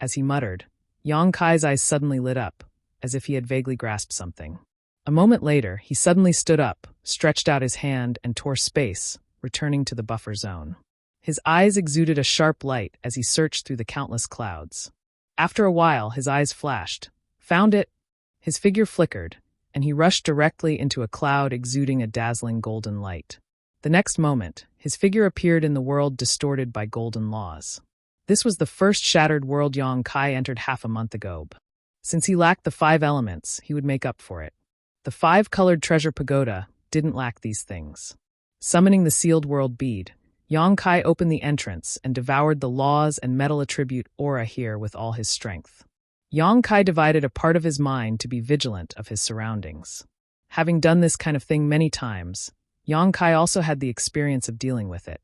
As he muttered, Yang Kai's eyes suddenly lit up, as if he had vaguely grasped something. A moment later, he suddenly stood up, stretched out his hand, and tore space, returning to the buffer zone. His eyes exuded a sharp light as he searched through the countless clouds. After a while, his eyes flashed. Found it! His figure flickered, and he rushed directly into a cloud exuding a dazzling golden light. The next moment, his figure appeared in the world distorted by golden laws. This was the first shattered world Yang Kai entered half a month ago. Since he lacked the five elements, he would make up for it. The five-colored treasure pagoda didn't lack these things. Summoning the sealed world bead, Yang Kai opened the entrance and devoured the laws and metal attribute aura here with all his strength. Yang Kai divided a part of his mind to be vigilant of his surroundings. Having done this kind of thing many times, Yang Kai also had the experience of dealing with it.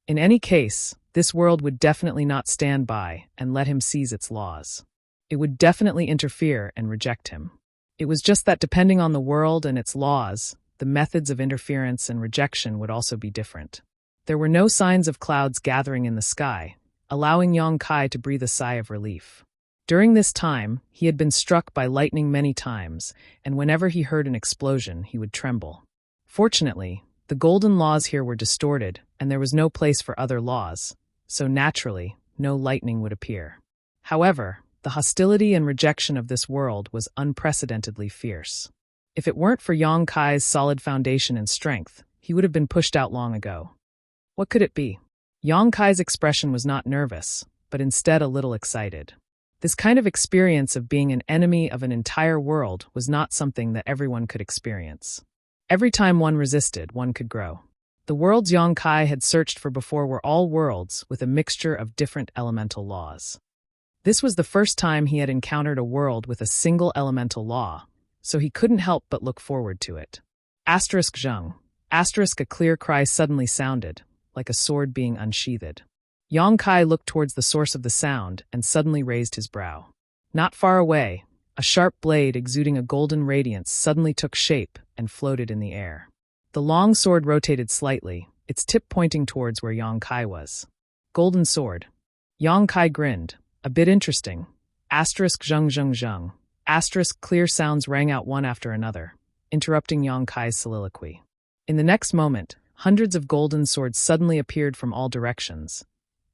In any case, this world would definitely not stand by and let him seize its laws. It would definitely interfere and reject him. It was just that depending on the world and its laws, the methods of interference and rejection would also be different. There were no signs of clouds gathering in the sky, allowing Yang Kai to breathe a sigh of relief. During this time, he had been struck by lightning many times, and whenever he heard an explosion, he would tremble. Fortunately, the golden laws here were distorted, and there was no place for other laws, so naturally, no lightning would appear. However, the hostility and rejection of this world was unprecedentedly fierce. If it weren't for Yang Kai's solid foundation and strength, he would have been pushed out long ago. What could it be? Yang Kai's expression was not nervous, but instead a little excited. This kind of experience of being an enemy of an entire world was not something that everyone could experience. Every time one resisted, one could grow. The worlds Yang Kai had searched for before were all worlds with a mixture of different elemental laws. This was the first time he had encountered a world with a single elemental law, so he couldn't help but look forward to it. Asterisk zheng. Asterisk a clear cry suddenly sounded, like a sword being unsheathed. Yang Kai looked towards the source of the sound and suddenly raised his brow. Not far away, a sharp blade exuding a golden radiance suddenly took shape and floated in the air. The long sword rotated slightly, its tip pointing towards where Yang Kai was. Golden sword. Yang Kai grinned. A bit interesting. Asterisk zheng zheng zheng. Asterisk clear sounds rang out one after another, interrupting Yang Kai's soliloquy. In the next moment, hundreds of golden swords suddenly appeared from all directions,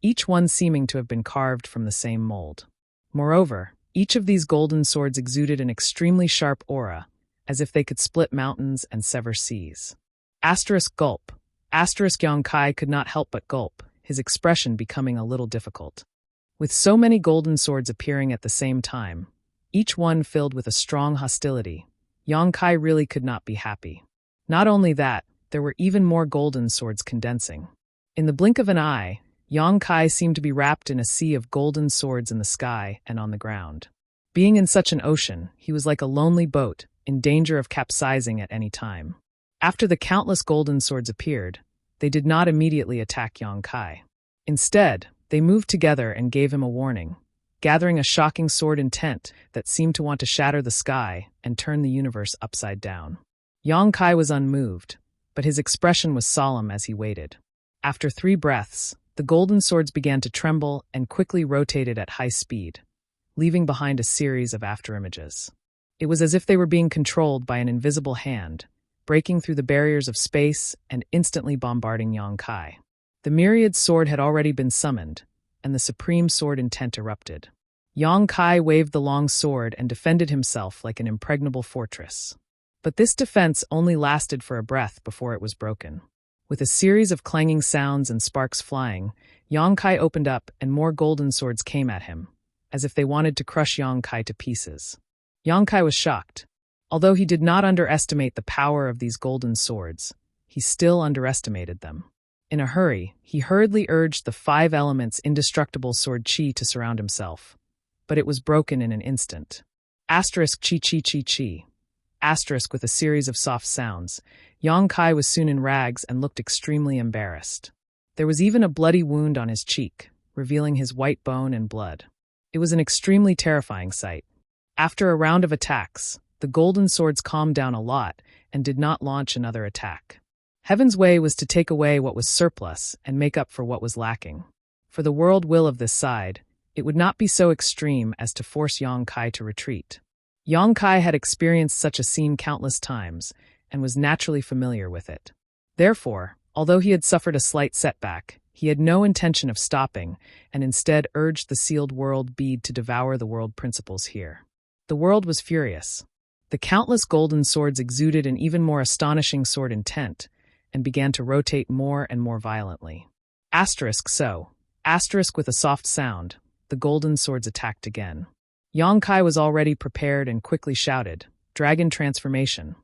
each one seeming to have been carved from the same mold. Moreover, each of these golden swords exuded an extremely sharp aura, as if they could split mountains and sever seas. Asterisk gulp. Asterisk Yang Kai could not help but gulp, his expression becoming a little difficult. With so many golden swords appearing at the same time, each one filled with a strong hostility, Yang Kai really could not be happy. Not only that, there were even more golden swords condensing. In the blink of an eye, Yang Kai seemed to be wrapped in a sea of golden swords in the sky and on the ground. Being in such an ocean, he was like a lonely boat, in danger of capsizing at any time. After the countless golden swords appeared, they did not immediately attack Yang Kai. Instead, they moved together and gave him a warning, gathering a shocking sword intent that seemed to want to shatter the sky and turn the universe upside down. Yang Kai was unmoved, but his expression was solemn as he waited. After 3 breaths, the golden swords began to tremble and quickly rotated at high speed, leaving behind a series of afterimages. It was as if they were being controlled by an invisible hand, breaking through the barriers of space and instantly bombarding Yang Kai. The myriad sword had already been summoned, and the supreme sword intent erupted. Yang Kai waved the long sword and defended himself like an impregnable fortress. But this defense only lasted for a breath before it was broken. With a series of clanging sounds and sparks flying, Yang Kai opened up and more golden swords came at him, as if they wanted to crush Yang Kai to pieces. Yang Kai was shocked. Although he did not underestimate the power of these golden swords, he still underestimated them. In a hurry, he hurriedly urged the 5 elements' indestructible sword chi to surround himself, but it was broken in an instant. Asterisk chi chi chi chi. Asterisk with a series of soft sounds, Yang Kai was soon in rags and looked extremely embarrassed. There was even a bloody wound on his cheek, revealing his white bone and blood. It was an extremely terrifying sight. After a round of attacks, the golden swords calmed down a lot and did not launch another attack. Heaven's way was to take away what was surplus and make up for what was lacking. For the world will of this side, it would not be so extreme as to force Yang Kai to retreat. Yang Kai had experienced such a scene countless times and was naturally familiar with it. Therefore, although he had suffered a slight setback, he had no intention of stopping and instead urged the sealed world bead to devour the world principles here. The world was furious. The countless golden swords exuded an even more astonishing sword intent and began to rotate more and more violently. Asterisk so. Asterisk with a soft sound, the golden swords attacked again. Yang Kai was already prepared and quickly shouted, "Dragon transformation."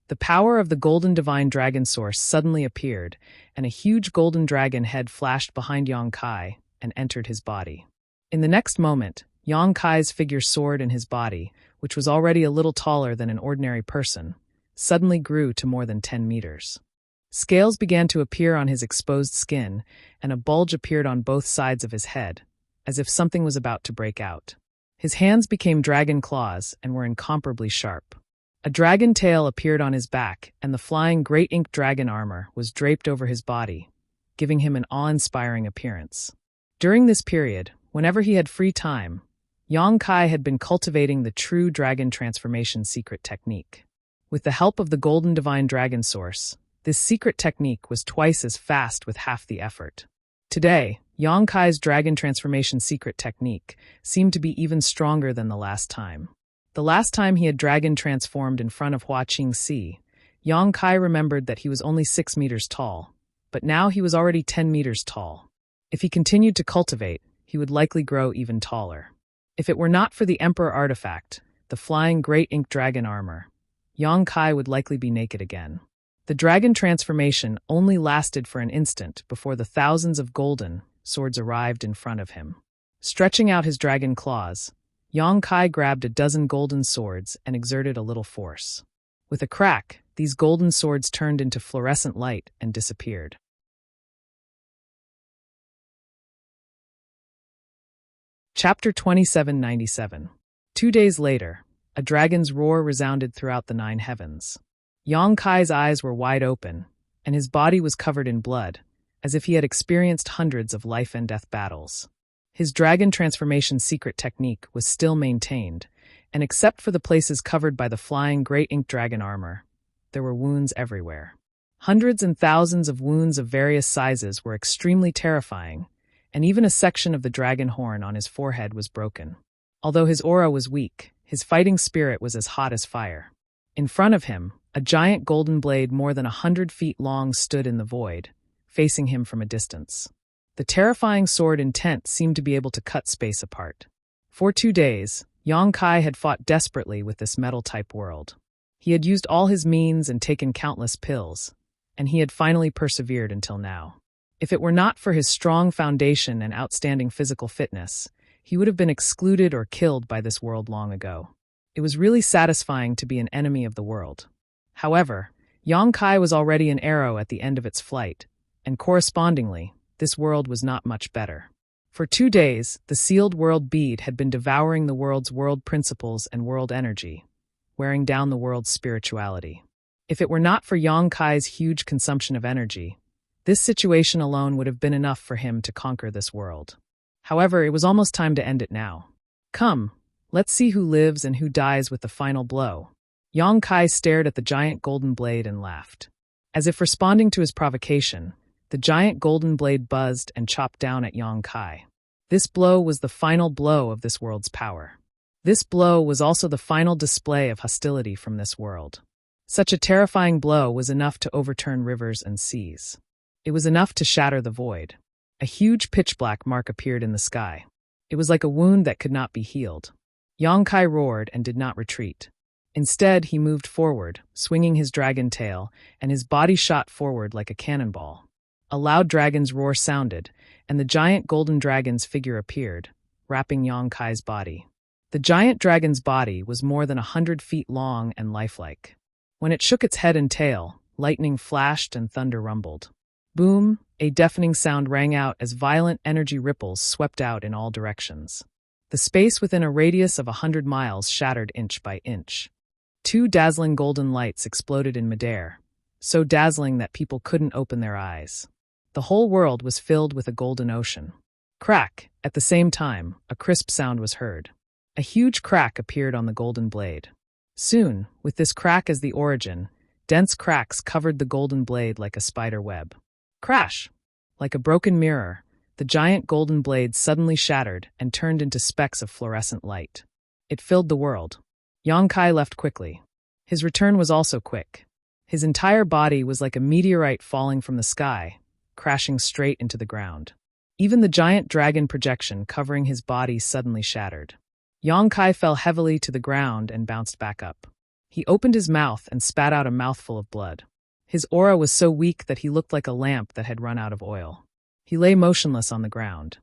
The power of the golden divine dragon source suddenly appeared, and a huge golden dragon head flashed behind Yang Kai and entered his body. In the next moment, Yang Kai's figure soared in his body, which was already a little taller than an ordinary person, suddenly grew to more than 10 meters. Scales began to appear on his exposed skin, and a bulge appeared on both sides of his head, as if something was about to break out. His hands became dragon claws and were incomparably sharp. A dragon tail appeared on his back, and the flying great ink dragon armor was draped over his body, giving him an awe-inspiring appearance. During this period, whenever he had free time, Yang Kai had been cultivating the true dragon transformation secret technique. With the help of the golden divine dragon source, this secret technique was twice as fast with half the effort. Today, Yang Kai's dragon transformation secret technique seemed to be even stronger than the last time. The last time he had dragon transformed in front of Hua Qingxi, Yang Kai remembered that he was only 6 meters tall, but now he was already 10 meters tall. If he continued to cultivate, he would likely grow even taller. If it were not for the Emperor artifact, the flying great ink dragon armor, Yang Kai would likely be naked again. The dragon transformation only lasted for an instant before the thousands of golden swords arrived in front of him. Stretching out his dragon claws, Yang Kai grabbed a dozen golden swords and exerted a little force. With a crack, these golden swords turned into fluorescent light and disappeared. Chapter 2797. 2 days later, a dragon's roar resounded throughout the 9 heavens. Yang Kai's eyes were wide open, and his body was covered in blood, as if he had experienced hundreds of life-and-death battles. His dragon transformation secret technique was still maintained, and except for the places covered by the flying great ink dragon armor, there were wounds everywhere. Hundreds and thousands of wounds of various sizes were extremely terrifying, and even a section of the dragon horn on his forehead was broken. Although his aura was weak, his fighting spirit was as hot as fire. In front of him, a giant golden blade more than 100 feet long stood in the void, facing him from a distance. The terrifying sword intent seemed to be able to cut space apart. For 2 days, Yang Kai had fought desperately with this metal-type world. He had used all his means and taken countless pills, and he had finally persevered until now. If it were not for his strong foundation and outstanding physical fitness, he would have been excluded or killed by this world long ago. It was really satisfying to be an enemy of the world. However, Yang Kai was already an arrow at the end of its flight, and correspondingly, this world was not much better. For 2 days, the sealed world bead had been devouring the world's world principles and world energy, wearing down the world's spirituality. If it were not for Yang Kai's huge consumption of energy, this situation alone would have been enough for him to conquer this world. However, it was almost time to end it now. Come, let's see who lives and who dies with the final blow. Yang Kai stared at the giant golden blade and laughed. As if responding to his provocation, the giant golden blade buzzed and chopped down at Yang Kai. This blow was the final blow of this world's power. This blow was also the final display of hostility from this world. Such a terrifying blow was enough to overturn rivers and seas. It was enough to shatter the void. A huge pitch-black mark appeared in the sky. It was like a wound that could not be healed. Yang Kai roared and did not retreat. Instead, he moved forward, swinging his dragon tail, and his body shot forward like a cannonball. A loud dragon's roar sounded, and the giant golden dragon's figure appeared, wrapping Yang Kai's body. The giant dragon's body was more than 100 feet long and lifelike. When it shook its head and tail, lightning flashed and thunder rumbled. Boom! A deafening sound rang out as violent energy ripples swept out in all directions. The space within a radius of 100 miles shattered inch by inch. 2 dazzling golden lights exploded in midair, so dazzling that people couldn't open their eyes. The whole world was filled with a golden ocean. Crack! At the same time, a crisp sound was heard. A huge crack appeared on the golden blade. Soon, with this crack as the origin, dense cracks covered the golden blade like a spider web. Crash! Like a broken mirror, the giant golden blade suddenly shattered and turned into specks of fluorescent light. It filled the world. Yang Kai left quickly. His return was also quick. His entire body was like a meteorite falling from the sky, crashing straight into the ground. Even the giant dragon projection covering his body suddenly shattered. Yang Kai fell heavily to the ground and bounced back up. He opened his mouth and spat out a mouthful of blood. His aura was so weak that he looked like a lamp that had run out of oil. He lay motionless on the ground.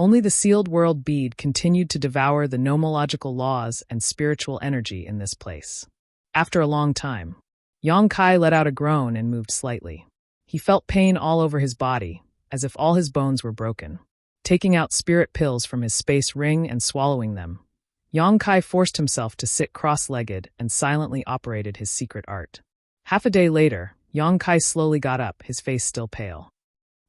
Only the sealed world bead continued to devour the nomological laws and spiritual energy in this place. After a long time, Yang Kai let out a groan and moved slightly. He felt pain all over his body, as if all his bones were broken. Taking out spirit pills from his space ring and swallowing them, Yang Kai forced himself to sit cross-legged and silently operated his secret art. Half a day later, Yang Kai slowly got up, his face still pale.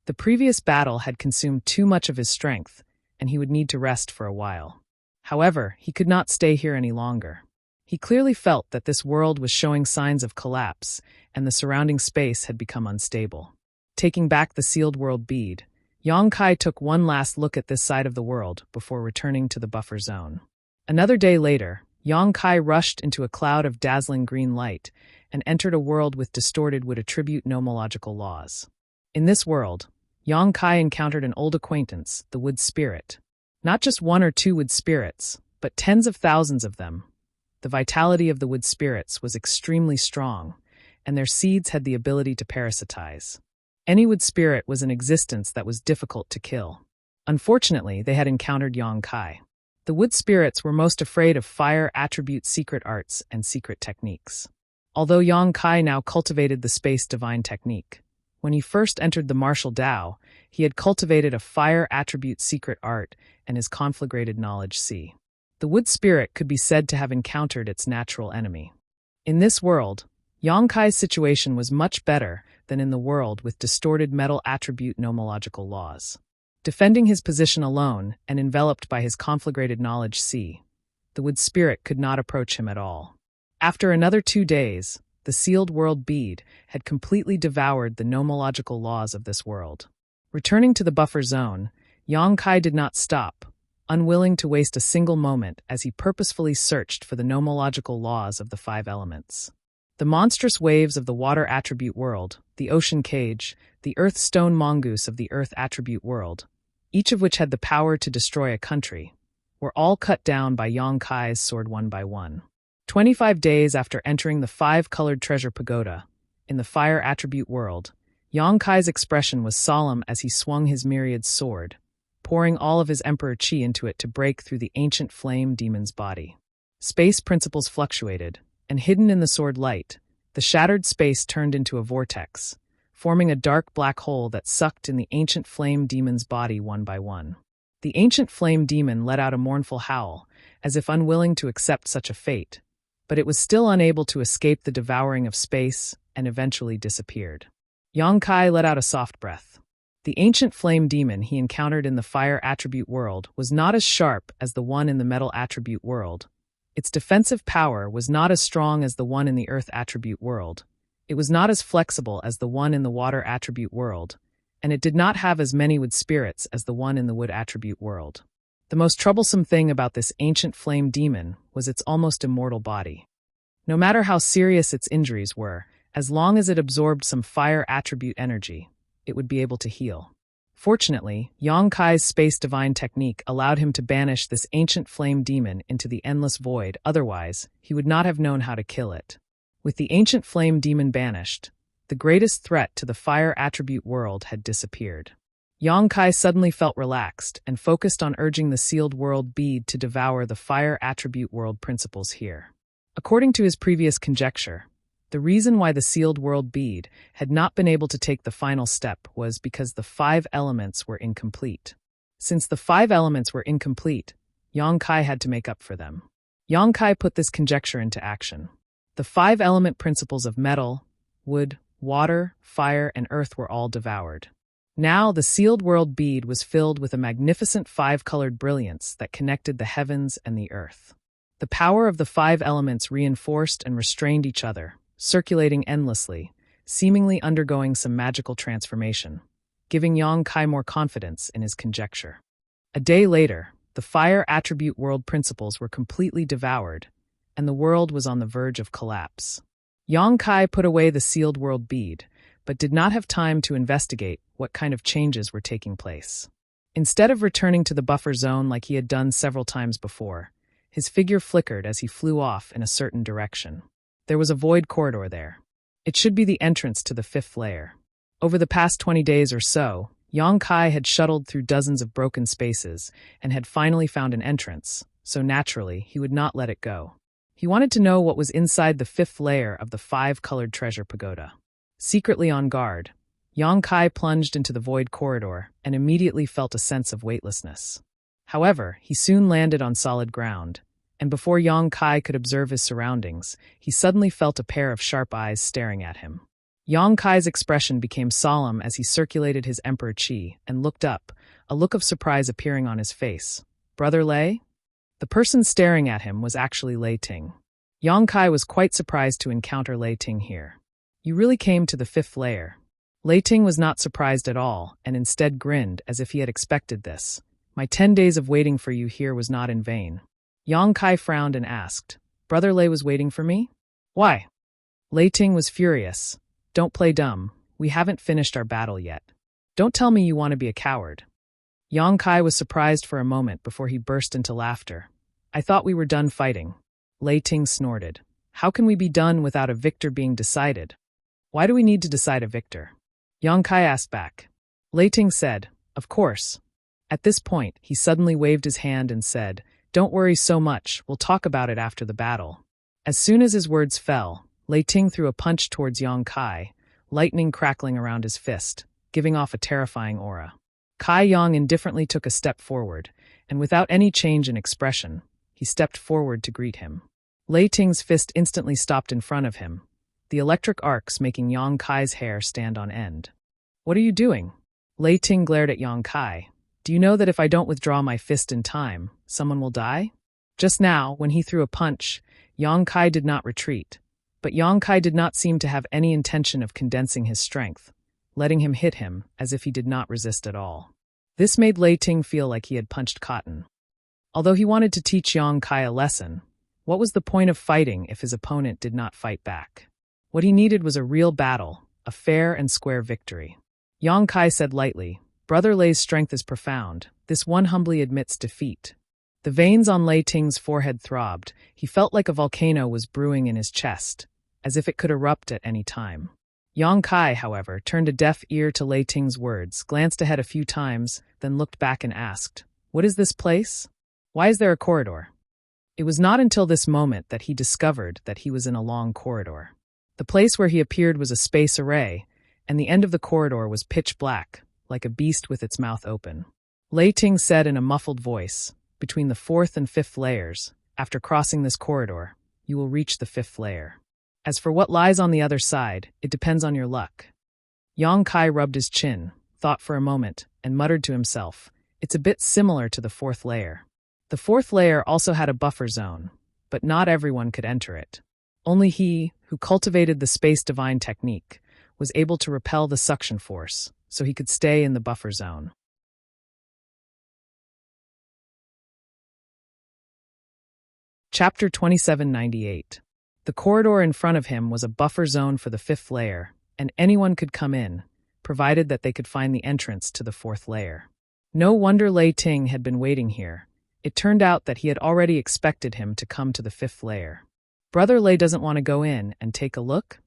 The previous battle had consumed too much of his strength, and he would need to rest for a while. However, he could not stay here any longer. He clearly felt that this world was showing signs of collapse, and the surrounding space had become unstable. Taking back the sealed world bead, Yang Kai took one last look at this side of the world before returning to the buffer zone. Another day later, Yang Kai rushed into a cloud of dazzling green light and entered a world with distorted would attribute nomological laws. In this world, Yang Kai encountered an old acquaintance, the wood spirit. Not just one or two wood spirits, but tens of thousands of them. The vitality of the wood spirits was extremely strong, and their seeds had the ability to parasitize. Any wood spirit was an existence that was difficult to kill. Unfortunately, they had encountered Yang Kai. The wood spirits were most afraid of fire attribute secret arts and secret techniques. Although Yang Kai now cultivated the space divine technique, when he first entered the martial Tao, he had cultivated a fire attribute secret art and his conflagrated knowledge C. The wood spirit could be said to have encountered its natural enemy. In this world, Yang Kai's situation was much better than in the world with distorted metal attribute nomological laws. Defending his position alone and enveloped by his conflagrated knowledge C, the wood spirit could not approach him at all. After another 2 days, the sealed world bead had completely devoured the nomological laws of this world. Returning to the buffer zone, Yang Kai did not stop, unwilling to waste a single moment as he purposefully searched for the nomological laws of the 5 elements. The monstrous waves of the water attribute world, the ocean cage, the earth stone mongoose of the earth attribute world, each of which had the power to destroy a country, were all cut down by Yang Kai's sword one by one. 25 days after entering the 5-colored treasure pagoda, in the fire attribute world, Yang Kai's expression was solemn as he swung his myriad sword, pouring all of his emperor chi into it to break through the ancient flame demon's body. Space principles fluctuated, and hidden in the sword light, the shattered space turned into a vortex, forming a dark black hole that sucked in the ancient flame demon's body one by one. The ancient flame demon let out a mournful howl, as if unwilling to accept such a fate, but it was still unable to escape the devouring of space and eventually disappeared. Yang Kai let out a soft breath. The ancient flame demon he encountered in the fire attribute world was not as sharp as the one in the metal attribute world. Its defensive power was not as strong as the one in the earth attribute world. It was not as flexible as the one in the water attribute world, and it did not have as many wood spirits as the one in the wood attribute world. The most troublesome thing about this ancient flame demon was its almost immortal body. No matter how serious its injuries were, as long as it absorbed some fire attribute energy, it would be able to heal. Fortunately, Yang Kai's space divine technique allowed him to banish this ancient flame demon into the endless void, otherwise, he would not have known how to kill it. With the ancient flame demon banished, the greatest threat to the fire attribute world had disappeared. Yang Kai suddenly felt relaxed and focused on urging the sealed world bead to devour the fire attribute world principles here. According to his previous conjecture, the reason why the sealed world bead had not been able to take the final step was because the 5 elements were incomplete. Since the 5 elements were incomplete, Yang Kai had to make up for them. Yang Kai put this conjecture into action. The 5 element principles of metal, wood, water, fire, and earth were all devoured. Now the sealed world bead was filled with a magnificent 5-colored brilliance that connected the heavens and the earth. The power of the 5 elements reinforced and restrained each other, circulating endlessly, seemingly undergoing some magical transformation, giving Yang Kai more confidence in his conjecture. A day later, the fire attribute world principles were completely devoured, and the world was on the verge of collapse. Yang Kai put away the sealed world bead, but did not have time to investigate what kind of changes were taking place. Instead of returning to the buffer zone like he had done several times before, his figure flickered as he flew off in a certain direction. There was a void corridor there. It should be the entrance to the 5th layer. Over the past 20 days or so, Yang Kai had shuttled through dozens of broken spaces and had finally found an entrance, so naturally he would not let it go. He wanted to know what was inside the fifth layer of the five-colored treasure pagoda. Secretly on guard, Yang Kai plunged into the void corridor and immediately felt a sense of weightlessness. However, he soon landed on solid ground, and before Yang Kai could observe his surroundings, he suddenly felt a pair of sharp eyes staring at him. Yang Kai's expression became solemn as he circulated his emperor qi and looked up, a look of surprise appearing on his face. "Brother Lei?" The person staring at him was actually Lei Ting. Yang Kai was quite surprised to encounter Lei Ting here. "You really came to the fifth layer." Lei Ting was not surprised at all and instead grinned as if he had expected this. "My 10 days of waiting for you here was not in vain." Yang Kai frowned and asked, "Brother Lei was waiting for me? Why?" Lei Ting was furious. "Don't play dumb. We haven't finished our battle yet. Don't tell me you want to be a coward." Yang Kai was surprised for a moment before he burst into laughter. "I thought we were done fighting." Lei Ting snorted. "How can we be done without a victor being decided? Why do we need to decide a victor?" Yang Kai asked back. Lei Ting said, "Of course." At this point, he suddenly waved his hand and said, "Don't worry so much, we'll talk about it after the battle." As soon as his words fell, Lei Ting threw a punch towards Yang Kai, lightning crackling around his fist, giving off a terrifying aura. Kai Yang indifferently took a step forward, and without any change in expression, he stepped forward to greet him. Lei Ting's fist instantly stopped in front of him, the electric arcs making Yang Kai's hair stand on end. "What are you doing?" Lei Ting glared at Yang Kai. "Do you know that if I don't withdraw my fist in time, someone will die?" Just now, when he threw a punch, Yang Kai did not retreat. But Yang Kai did not seem to have any intention of condensing his strength, letting him hit him as if he did not resist at all. This made Lei Ting feel like he had punched cotton. Although he wanted to teach Yang Kai a lesson, what was the point of fighting if his opponent did not fight back? What he needed was a real battle, a fair and square victory. Yang Kai said lightly, "Brother Lei's strength is profound. This one humbly admits defeat." The veins on Lei Ting's forehead throbbed. He felt like a volcano was brewing in his chest, as if it could erupt at any time. Yang Kai, however, turned a deaf ear to Lei Ting's words, glanced ahead a few times, then looked back and asked, "What is this place? Why is there a corridor?" It was not until this moment that he discovered that he was in a long corridor. The place where he appeared was a space array, and the end of the corridor was pitch black, like a beast with its mouth open. Lei Ting said in a muffled voice, "Between the fourth and fifth layers, after crossing this corridor, you will reach the fifth layer. As for what lies on the other side, it depends on your luck." Yang Kai rubbed his chin, thought for a moment, and muttered to himself, "It's a bit similar to the fourth layer." The fourth layer also had a buffer zone, but not everyone could enter it. Only he, who cultivated the space divine technique, was able to repel the suction force, so he could stay in the buffer zone. Chapter 2798. The corridor in front of him was a buffer zone for the fifth layer, and anyone could come in, provided that they could find the entrance to the fourth layer. No wonder Lei Ting had been waiting here. It turned out that he had already expected him to come to the fifth layer. "Brother Lei doesn't want to go in and take a look?"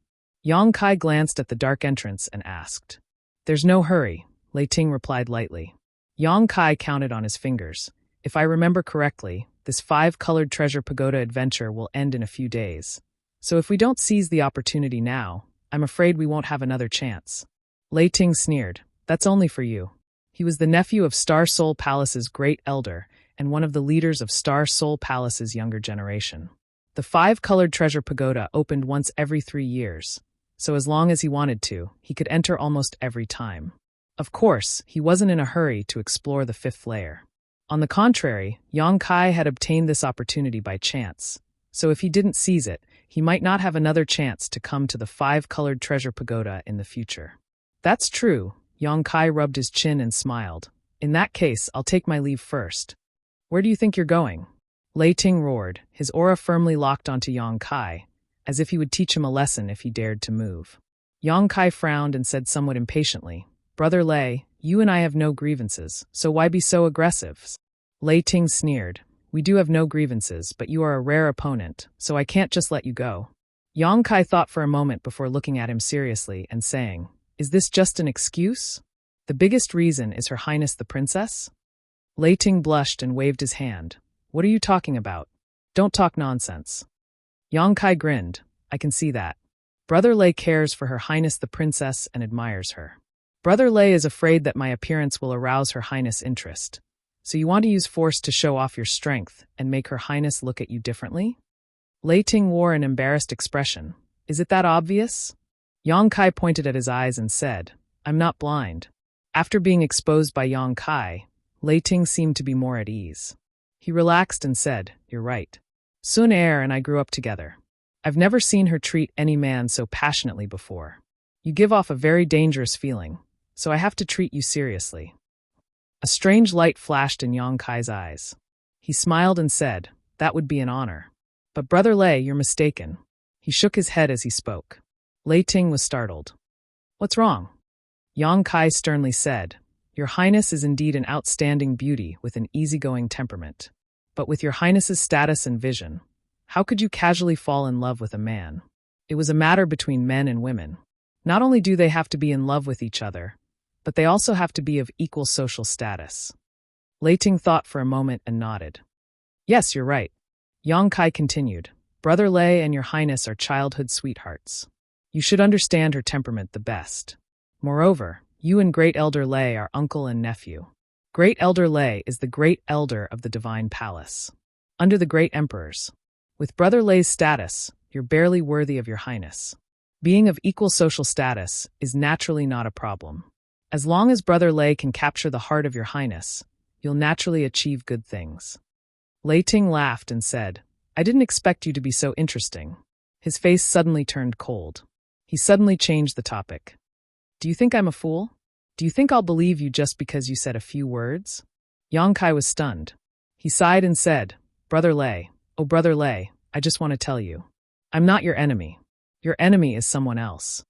Yang Kai glanced at the dark entrance and asked. "There's no hurry," Lei Ting replied lightly. Yang Kai counted on his fingers. "If I remember correctly, this five-colored treasure pagoda adventure will end in a few days. So if we don't seize the opportunity now, I'm afraid we won't have another chance." Lei Ting sneered. "That's only for you." He was the nephew of Star Soul Palace's great elder and one of the leaders of Star Soul Palace's younger generation. The five-colored treasure pagoda opened once every 3 years, so as long as he wanted to, he could enter almost every time. Of course, he wasn't in a hurry to explore the fifth layer. On the contrary, Yang Kai had obtained this opportunity by chance, so if he didn't seize it, he might not have another chance to come to the five-colored treasure pagoda in the future. "That's true," Yang Kai rubbed his chin and smiled. "In that case, I'll take my leave first." "Where do you think you're going?" Lei Ting roared, his aura firmly locked onto Yang Kai, as if he would teach him a lesson if he dared to move. Yang Kai frowned and said somewhat impatiently, "Brother Lei, you and I have no grievances, so why be so aggressive?" Lei Ting sneered, "We do have no grievances, but you are a rare opponent, so I can't just let you go." Yang Kai thought for a moment before looking at him seriously and saying, "Is this just an excuse?" The biggest reason is Her Highness the Princess? Lei Ting blushed and waved his hand. What are you talking about? Don't talk nonsense. Yang Kai grinned. I can see that. Brother Lei cares for Her Highness the Princess and admires her. Brother Lei is afraid that my appearance will arouse Her Highness' interest. So you want to use force to show off your strength and make Her Highness look at you differently? Lei Ting wore an embarrassed expression. Is it that obvious? Yang Kai pointed at his eyes and said, I'm not blind. After being exposed by Yang Kai, Lei Ting seemed to be more at ease. He relaxed and said, You're right. Sun Er and I grew up together. I've never seen her treat any man so passionately before. You give off a very dangerous feeling, so I have to treat you seriously. A strange light flashed in Yang Kai's eyes. He smiled and said, That would be an honor. But Brother Lei, you're mistaken. He shook his head as he spoke. Lei Ting was startled. What's wrong? Yang Kai sternly said, Your Highness is indeed an outstanding beauty with an easygoing temperament. But with Your Highness's status and vision, how could you casually fall in love with a man? It was a matter between men and women. Not only do they have to be in love with each other, but they also have to be of equal social status. Lei Ting thought for a moment and nodded. Yes, you're right. Yang Kai continued, Brother Lei and Your Highness are childhood sweethearts. You should understand her temperament the best. Moreover, you and Great Elder Lei are uncle and nephew. Great Elder Lei is the Great Elder of the Divine Palace, under the Great Emperors. With Brother Lei's status, you're barely worthy of Your Highness. Being of equal social status is naturally not a problem. As long as Brother Lei can capture the heart of Your Highness, you'll naturally achieve good things. Lei Ting laughed and said, I didn't expect you to be so interesting. His face suddenly turned cold. He suddenly changed the topic. Do you think I'm a fool? Do you think I'll believe you just because you said a few words? Yang Kai was stunned. He sighed and said, Brother Lei, oh Brother Lei, I just want to tell you. I'm not your enemy. Your enemy is someone else.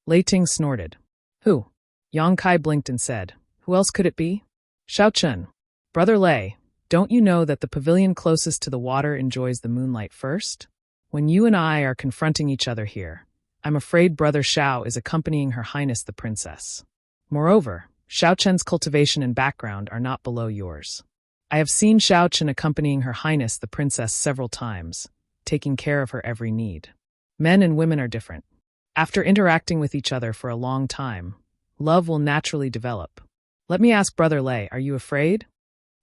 Lei Ting snorted. Who? Yang Kai blinked and said, Who else could it be? Shao Chun. Brother Lei, don't you know that the pavilion closest to the water enjoys the moonlight first? When you and I are confronting each other here, I'm afraid Brother Shao is accompanying Her Highness the Princess. Moreover, Shao Chen's cultivation and background are not below yours. I have seen Shao Chen accompanying Her Highness the Princess several times, taking care of her every need. Men and women are different. After interacting with each other for a long time, love will naturally develop. Let me ask Brother Lei, are you afraid?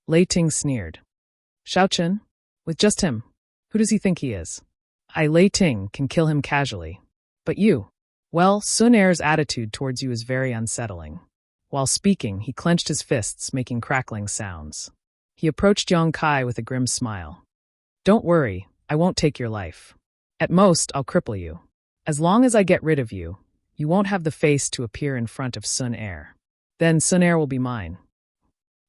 Lei Ting sneered. Shao Chen? With just him? Who does he think he is? I, Lei Ting, can kill him casually. But you? Well, Sun Er's attitude towards you is very unsettling. While speaking, he clenched his fists, making crackling sounds. He approached Yang Kai with a grim smile. Don't worry, I won't take your life. At most, I'll cripple you. As long as I get rid of you, you won't have the face to appear in front of Sun Er. Then Sun Er will be mine.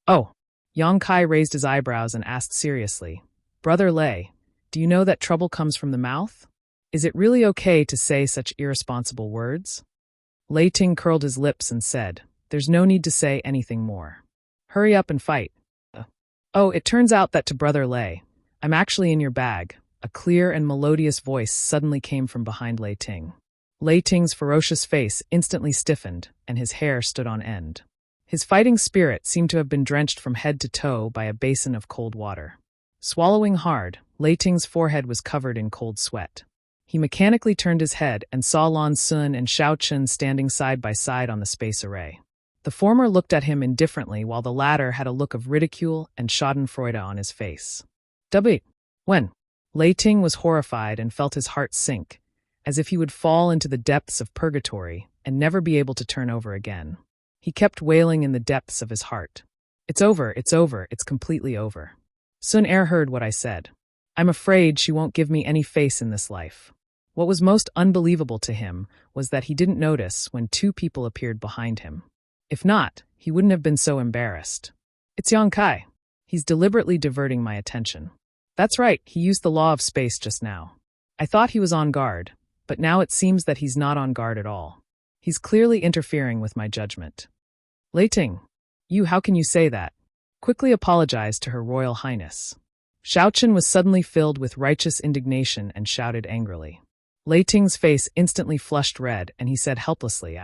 Oh. Yang Kai raised his eyebrows and asked seriously, Brother Lei, do you know that trouble comes from the mouth? Is it really okay to say such irresponsible words? Lei Ting curled his lips and said, There's no need to say anything more. Hurry up and fight. Oh, it turns out that to Brother Lei, I'm actually in your bag. A clear and melodious voice suddenly came from behind Lei Ting. Lei Ting's ferocious face instantly stiffened, and his hair stood on end. His fighting spirit seemed to have been drenched from head to toe by a basin of cold water. Swallowing hard, Lei Ting's forehead was covered in cold sweat. He mechanically turned his head and saw Lan Sun and Shao Chun standing side by side on the space array. The former looked at him indifferently while the latter had a look of ridicule and schadenfreude on his face. When? Lei Ting was horrified and felt his heart sink, as if he would fall into the depths of purgatory and never be able to turn over again. He kept wailing in the depths of his heart. It's over, it's completely over. Sun Er heard what I said. I'm afraid she won't give me any face in this life. What was most unbelievable to him was that he didn't notice when two people appeared behind him. If not, he wouldn't have been so embarrassed. It's Yang Kai. He's deliberately diverting my attention. That's right, he used the law of space just now. I thought he was on guard, but now it seems that he's not on guard at all. He's clearly interfering with my judgment. Lei Ting, how can you say that? Quickly apologized to Her Royal Highness. Shao Chun was suddenly filled with righteous indignation and shouted angrily. Lei Ting's face instantly flushed red and he said helplessly,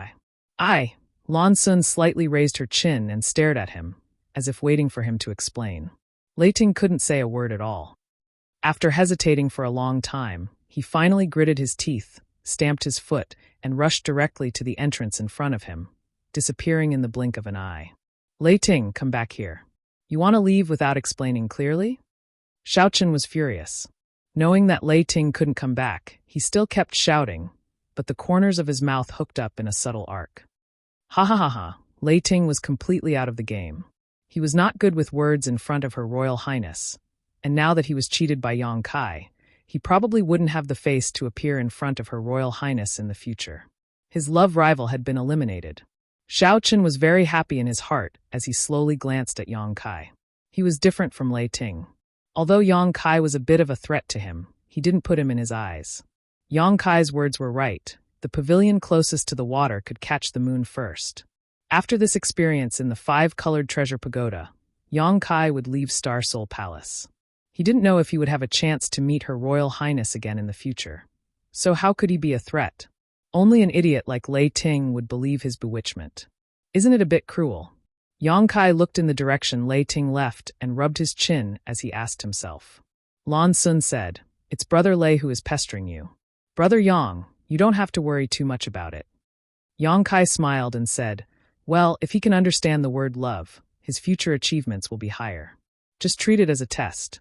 Lan Sun slightly raised her chin and stared at him, as if waiting for him to explain. Lei Ting couldn't say a word at all. After hesitating for a long time, he finally gritted his teeth, stamped his foot, and rushed directly to the entrance in front of him, disappearing in the blink of an eye. Lei Ting, come back here. You want to leave without explaining clearly? Xiaochen was furious. Knowing that Lei Ting couldn't come back, he still kept shouting, but the corners of his mouth hooked up in a subtle arc. Ha ha ha ha, Lei Ting was completely out of the game. He was not good with words in front of Her Royal Highness, and now that he was cheated by Yang Kai, he probably wouldn't have the face to appear in front of Her Royal Highness in the future. His love rival had been eliminated. Xiaochen was very happy in his heart as he slowly glanced at Yang Kai. He was different from Lei Ting. Although Yang Kai was a bit of a threat to him, he didn't put him in his eyes. Yang Kai's words were right. The pavilion closest to the water could catch the moon first. After this experience in the 5-colored treasure pagoda, Yang Kai would leave Star Soul Palace. He didn't know if he would have a chance to meet Her Royal Highness again in the future. So how could he be a threat? Only an idiot like Lei Ting would believe his bewitchment. Isn't it a bit cruel? Yang Kai looked in the direction Lei Ting left and rubbed his chin as he asked himself. Lan Sun said, "It's Brother Lei who is pestering you. Brother Yang, you don't have to worry too much about it." Yang Kai smiled and said, "Well, if he can understand the word love, his future achievements will be higher. Just treat it as a test."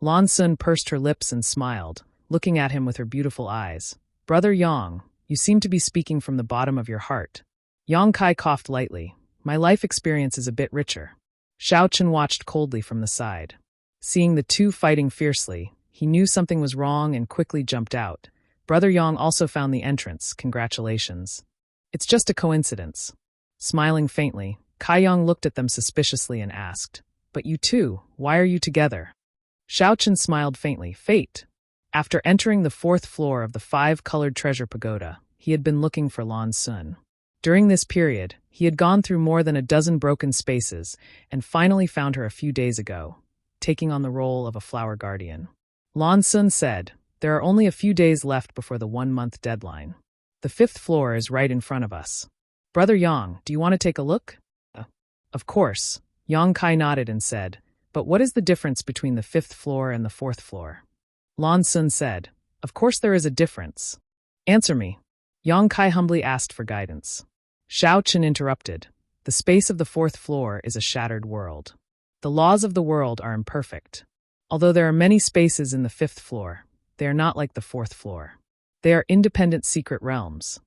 Lan Sun pursed her lips and smiled, looking at him with her beautiful eyes. "Brother Yang, you seem to be speaking from the bottom of your heart." Yang Kai coughed lightly. "My life experience is a bit richer." Xiaochen watched coldly from the side. Seeing the two fighting fiercely, he knew something was wrong and quickly jumped out. Brother Yang also found the entrance. Congratulations. It's just a coincidence. Smiling faintly, Kai Yang looked at them suspiciously and asked, "But you two, why are you together?" Xiaochen smiled faintly. Fate. After entering the 4th floor of the 5-colored treasure pagoda, he had been looking for Lan Sun. During this period, he had gone through more than a dozen broken spaces and finally found her a few days ago, taking on the role of a flower guardian. Lan Sun said, "There are only a few days left before the 1-month deadline. The 5th floor is right in front of us. Brother Yang, do you want to take a look?" Of course, Yang Kai nodded and said, "But what is the difference between the 5th floor and the 4th floor?" Lan Sun said, "Of course there is a difference. Answer me." Yang Kai humbly asked for guidance. Xiaochen interrupted. "The space of the 4th floor is a shattered world. The laws of the world are imperfect. Although there are many spaces in the 5th floor, they are not like the 4th floor. They are independent secret realms."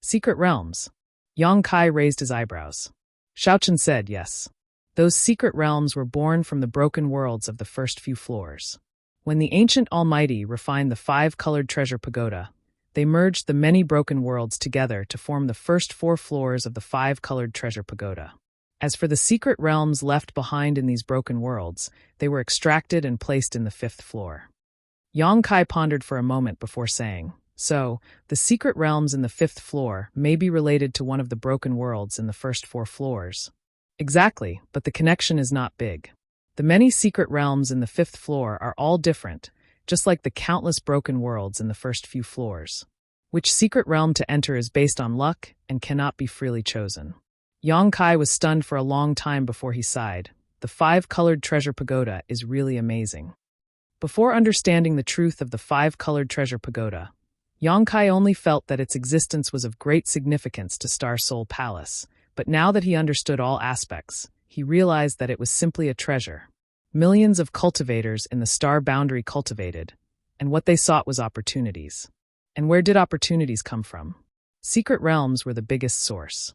Secret realms? Yang Kai raised his eyebrows. Xiaochen said yes. Those secret realms were born from the broken worlds of the first few floors. When the ancient Almighty refined the 5-colored treasure pagoda, they merged the many broken worlds together to form the first 4 floors of the 5-colored treasure pagoda. As for the secret realms left behind in these broken worlds, they were extracted and placed in the 5th floor. Yang Kai pondered for a moment before saying, "So, the secret realms in the 5th floor may be related to one of the broken worlds in the first 4 floors." Exactly, but the connection is not big. The many secret realms in the 5th floor are all different, just like the countless broken worlds in the first few floors. Which secret realm to enter is based on luck and cannot be freely chosen. Yang Kai was stunned for a long time before he sighed. The 5-colored treasure pagoda is really amazing. Before understanding the truth of the 5-colored treasure pagoda, Yang Kai only felt that its existence was of great significance to Star Soul Palace, but now that he understood all aspects, he realized that it was simply a treasure. Millions of cultivators in the star boundary cultivated, and what they sought was opportunities. And where did opportunities come from? Secret realms were the biggest source.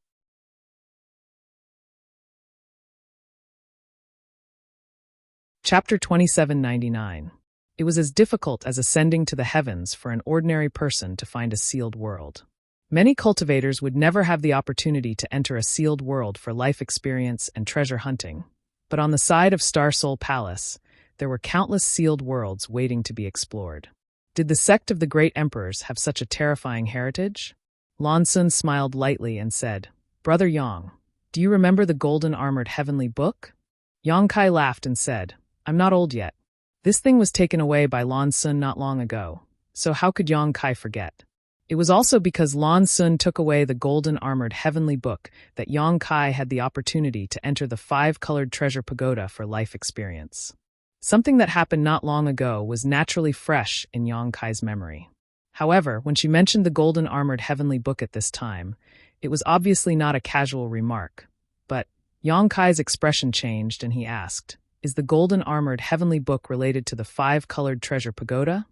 Chapter 2799. It was as difficult as ascending to the heavens for an ordinary person to find a sealed world. Many cultivators would never have the opportunity to enter a sealed world for life experience and treasure hunting. But on the side of Star Soul Palace, there were countless sealed worlds waiting to be explored. Did the sect of the Great Emperors have such a terrifying heritage? Lan Sun smiled lightly and said, "Brother Yang, do you remember the golden-armored heavenly book?" Yang Kai laughed and said, "I'm not old yet. This thing was taken away by Lan Sun not long ago, so how could Yang Kai forget?" It was also because Lan Sun took away the golden-armored heavenly book that Yang Kai had the opportunity to enter the five-colored treasure pagoda for life experience. Something that happened not long ago was naturally fresh in Yang Kai's memory. However, when she mentioned the golden-armored heavenly book at this time, it was obviously not a casual remark. But Yang Kai's expression changed and he asked, "Is the golden-armored heavenly book related to the five-colored treasure pagoda?"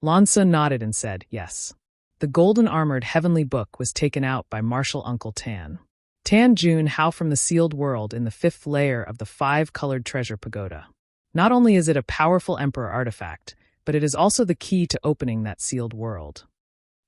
Lan Sun nodded and said, "Yes." The golden-armored heavenly book was taken out by Martial Uncle Tan. Tan Jun Hao from the sealed world in the fifth layer of the five-colored treasure pagoda. Not only is it a powerful emperor artifact, but it is also the key to opening that sealed world.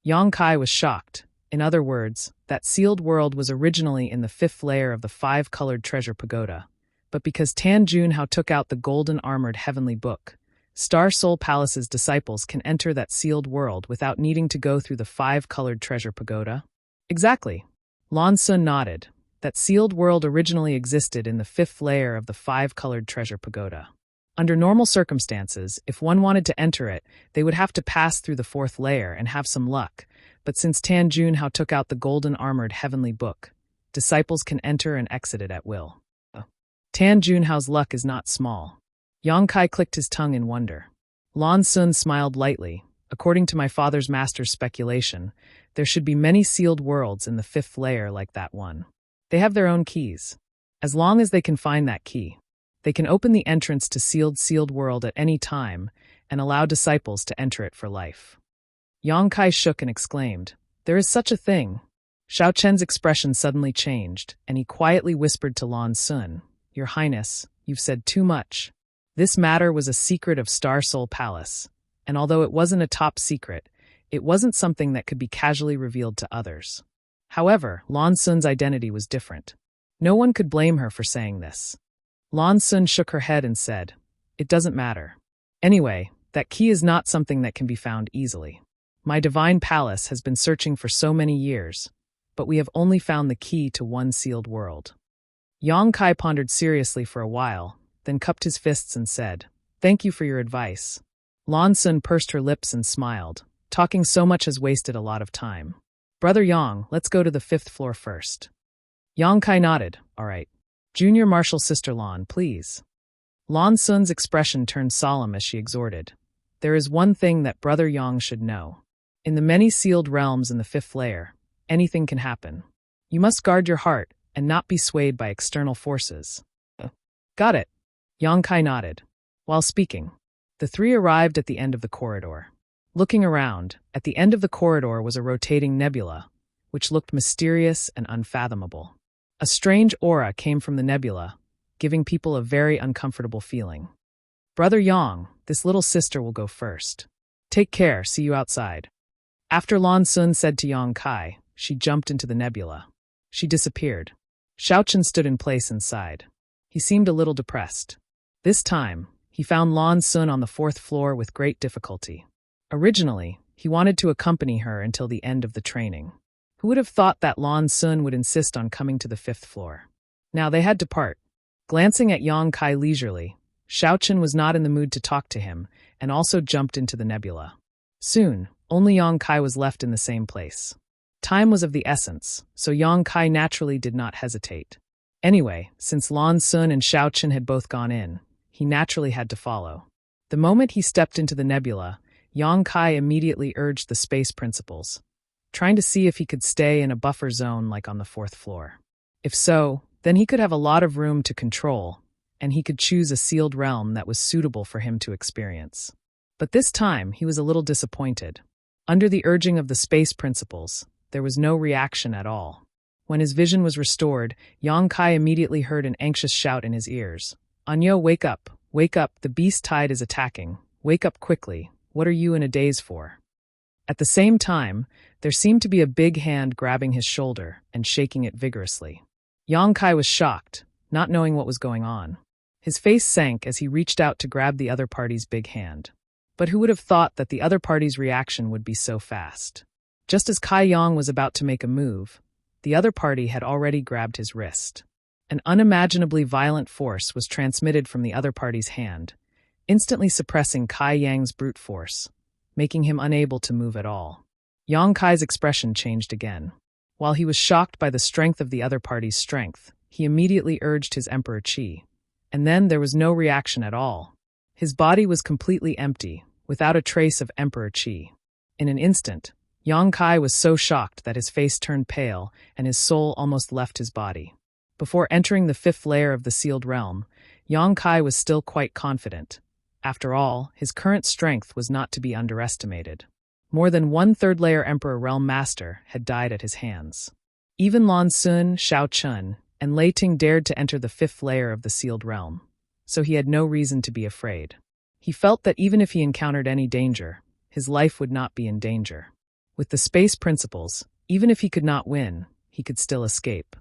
Yang Kai was shocked. In other words, that sealed world was originally in the fifth layer of the five-colored treasure pagoda, but because Tan Jun Hao took out the golden-armored heavenly book, Star Soul Palace's disciples can enter that sealed world without needing to go through the five-colored treasure pagoda? Exactly. Lan Sun nodded. That sealed world originally existed in the fifth layer of the five-colored treasure pagoda. Under normal circumstances, if one wanted to enter it, they would have to pass through the fourth layer and have some luck, but since Tan Jun Hao took out the golden-armored heavenly book, disciples can enter and exit it at will. Tan Jun Hao's luck is not small. Yang Kai clicked his tongue in wonder. Lan Sun smiled lightly. According to my father's master's speculation, there should be many sealed worlds in the fifth layer like that one. They have their own keys. As long as they can find that key, they can open the entrance to sealed world at any time and allow disciples to enter it for life. Yang Kai shook and exclaimed, "There is such a thing." Xiao Chen's expression suddenly changed, and he quietly whispered to Lan Sun, "Your Highness, you've said too much." This matter was a secret of Star Soul Palace, and although it wasn't a top secret, it wasn't something that could be casually revealed to others. However, Lan Sun's identity was different. No one could blame her for saying this. Lan Sun shook her head and said, "It doesn't matter. Anyway, that key is not something that can be found easily. My divine palace has been searching for so many years, but we have only found the key to one sealed world." Yang Kai pondered seriously for a while, then cupped his fists and said, "Thank you for your advice." Lan Sun pursed her lips and smiled. Talking so much has wasted a lot of time. "Brother Yang, let's go to the fifth floor first." Yang Kai nodded. "All right. Junior Martial Sister Lan, please." Lan Sun's expression turned solemn as she exhorted. "There is one thing that Brother Yang should know. In the many sealed realms in the fifth layer, anything can happen. You must guard your heart and not be swayed by external forces." "Got it." Yang Kai nodded. While speaking, the three arrived at the end of the corridor. Looking around, at the end of the corridor was a rotating nebula, which looked mysterious and unfathomable. A strange aura came from the nebula, giving people a very uncomfortable feeling. "Brother Yang, this little sister will go first. Take care, see you outside." After Lan Sun said to Yang Kai, she jumped into the nebula. She disappeared. Xiaochen stood in place inside. He seemed a little depressed. This time, he found Lan Sun on the fourth floor with great difficulty. Originally, he wanted to accompany her until the end of the training. Who would have thought that Lan Sun would insist on coming to the fifth floor? Now they had to part. Glancing at Yang Kai leisurely, Xiaochen was not in the mood to talk to him and also jumped into the nebula. Soon, only Yang Kai was left in the same place. Time was of the essence, so Yang Kai naturally did not hesitate. Anyway, since Lan Sun and Xiaochen had both gone in, he naturally had to follow. The moment he stepped into the nebula, Yang Kai immediately urged the space principles, trying to see if he could stay in a buffer zone like on the fourth floor. If so, then he could have a lot of room to control, and he could choose a sealed realm that was suitable for him to experience. But this time, he was a little disappointed. Under the urging of the space principles, there was no reaction at all. When his vision was restored, Yang Kai immediately heard an anxious shout in his ears. "Anyo, wake up, the beast tide is attacking. Wake up quickly, what are you in a daze for?" At the same time, there seemed to be a big hand grabbing his shoulder and shaking it vigorously. Yang Kai was shocked, not knowing what was going on. His face sank as he reached out to grab the other party's big hand. But who would have thought that the other party's reaction would be so fast? Just as Kai Yang was about to make a move, the other party had already grabbed his wrist. An unimaginably violent force was transmitted from the other party's hand, instantly suppressing Kai Yang's brute force, making him unable to move at all. Yang Kai's expression changed again. While he was shocked by the strength of the other party's strength, he immediately urged his Emperor Qi. And then there was no reaction at all. His body was completely empty, without a trace of Emperor Qi. In an instant, Yang Kai was so shocked that his face turned pale and his soul almost left his body. Before entering the fifth layer of the sealed realm, Yang Kai was still quite confident. After all, his current strength was not to be underestimated. More than one third-layer Emperor Realm Master had died at his hands. Even Lan Sun, Shao Chun, and Lei Ting dared to enter the fifth layer of the sealed realm, so he had no reason to be afraid. He felt that even if he encountered any danger, his life would not be in danger. With the space principles, even if he could not win, he could still escape.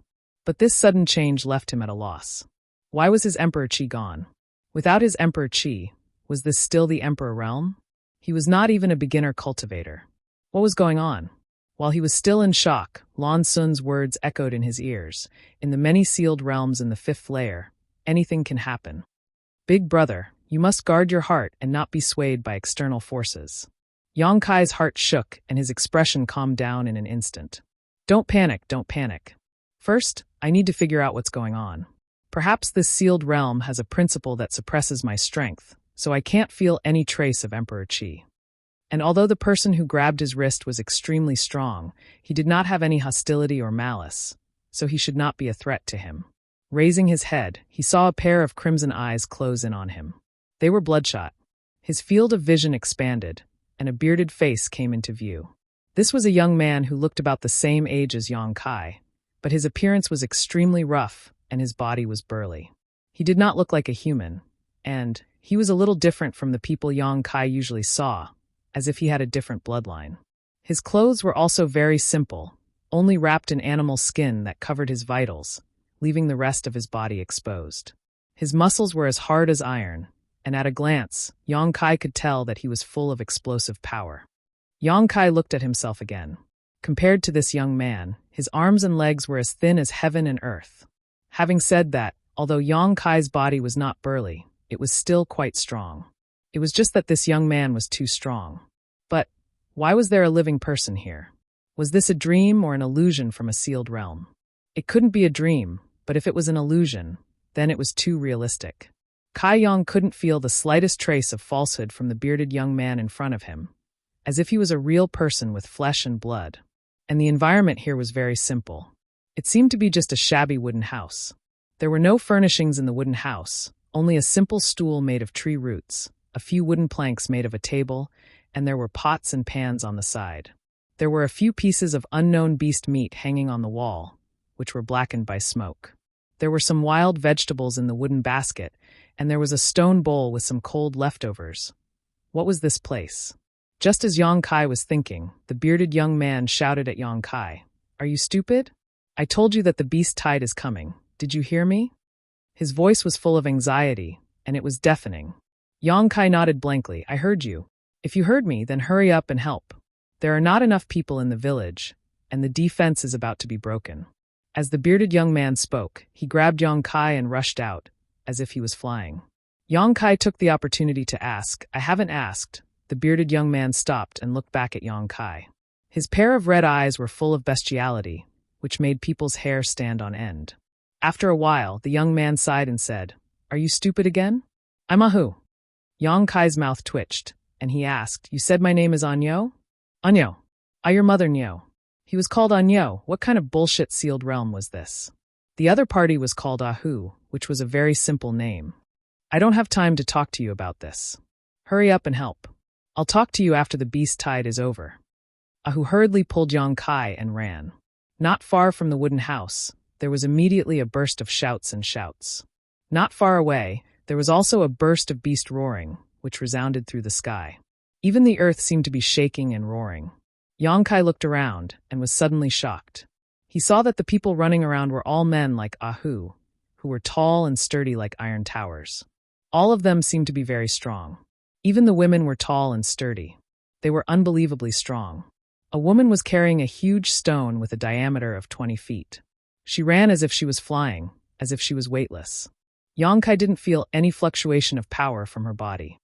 But this sudden change left him at a loss. Why was his Emperor Qi gone? Without his Emperor Qi, was this still the Emperor Realm? He was not even a beginner cultivator. What was going on? While he was still in shock, Lan Sun's words echoed in his ears. In the many sealed realms in the fifth layer, anything can happen. Big brother, you must guard your heart and not be swayed by external forces. Yang Kai's heart shook and his expression calmed down in an instant. Don't panic, don't panic. First, I need to figure out what's going on. Perhaps this sealed realm has a principle that suppresses my strength, so I can't feel any trace of Emperor Qi. And although the person who grabbed his wrist was extremely strong, he did not have any hostility or malice, so he should not be a threat to him. Raising his head, he saw a pair of crimson eyes close in on him. They were bloodshot. His field of vision expanded, and a bearded face came into view. This was a young man who looked about the same age as Yang Kai, but his appearance was extremely rough and his body was burly. He did not look like a human, and he was a little different from the people Yang Kai usually saw, as if he had a different bloodline. His clothes were also very simple, only wrapped in animal skin that covered his vitals, leaving the rest of his body exposed. His muscles were as hard as iron, and at a glance, Yang Kai could tell that he was full of explosive power. Yang Kai looked at himself again. Compared to this young man, his arms and legs were as thin as heaven and earth. Having said that, although Yang Kai's body was not burly, it was still quite strong. It was just that this young man was too strong. But why was there a living person here? Was this a dream or an illusion from a sealed realm? It couldn't be a dream, but if it was an illusion, then it was too realistic. Kai Yang couldn't feel the slightest trace of falsehood from the bearded young man in front of him, as if he was a real person with flesh and blood. And the environment here was very simple. It seemed to be just a shabby wooden house. There were no furnishings in the wooden house, only a simple stool made of tree roots, a few wooden planks made of a table, and there were pots and pans on the side. There were a few pieces of unknown beast meat hanging on the wall, which were blackened by smoke. There were some wild vegetables in the wooden basket, and there was a stone bowl with some cold leftovers. What was this place? Just as Yang Kai was thinking, the bearded young man shouted at Yang Kai, "Are you stupid? I told you that the beast tide is coming. Did you hear me?" His voice was full of anxiety, and it was deafening. Yang Kai nodded blankly. "I heard you. If you heard me, then hurry up and help. There are not enough people in the village, and the defense is about to be broken." As the bearded young man spoke, he grabbed Yang Kai and rushed out, as if he was flying. Yang Kai took the opportunity to ask, "I haven't asked." The bearded young man stopped and looked back at Yang Kai. His pair of red eyes were full of bestiality, which made people's hair stand on end. After a while, the young man sighed and said, "Are you stupid again?" "I'm Ahu." Yang Kai's mouth twitched, and he asked, "You said my name is Anyo?" "Anyo. Your mother Nyo." He was called Anyo. What kind of bullshit sealed realm was this? The other party was called Ahu, which was a very simple name. "I don't have time to talk to you about this. Hurry up and help. I'll talk to you after the beast tide is over." Ahu hurriedly pulled Yang Kai and ran. Not far from the wooden house, there was immediately a burst of shouts and shouts. Not far away, there was also a burst of beast roaring, which resounded through the sky. Even the earth seemed to be shaking and roaring. Yang Kai looked around and was suddenly shocked. He saw that the people running around were all men like Ahu, who were tall and sturdy like iron towers. All of them seemed to be very strong. Even the women were tall and sturdy. They were unbelievably strong. A woman was carrying a huge stone with a diameter of 20 feet. She ran as if she was flying, as if she was weightless. Yang Kai didn't feel any fluctuation of power from her body.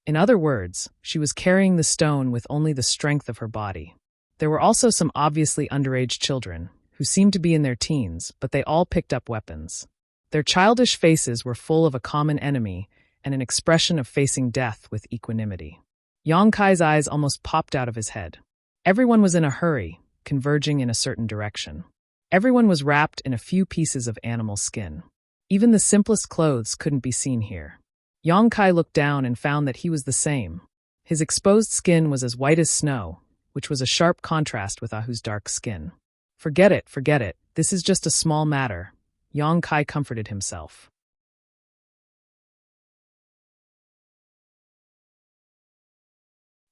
In other words, she was carrying the stone with only the strength of her body. There were also some obviously underage children, who seemed to be in their teens, but they all picked up weapons. Their childish faces were full of a common enemy and an expression of facing death with equanimity. Yang Kai's eyes almost popped out of his head. Everyone was in a hurry, converging in a certain direction. Everyone was wrapped in a few pieces of animal skin. Even the simplest clothes couldn't be seen here. Yang Kai looked down and found that he was the same. His exposed skin was as white as snow, which was a sharp contrast with Ahu's dark skin. Forget it, this is just a small matter, Yang Kai comforted himself.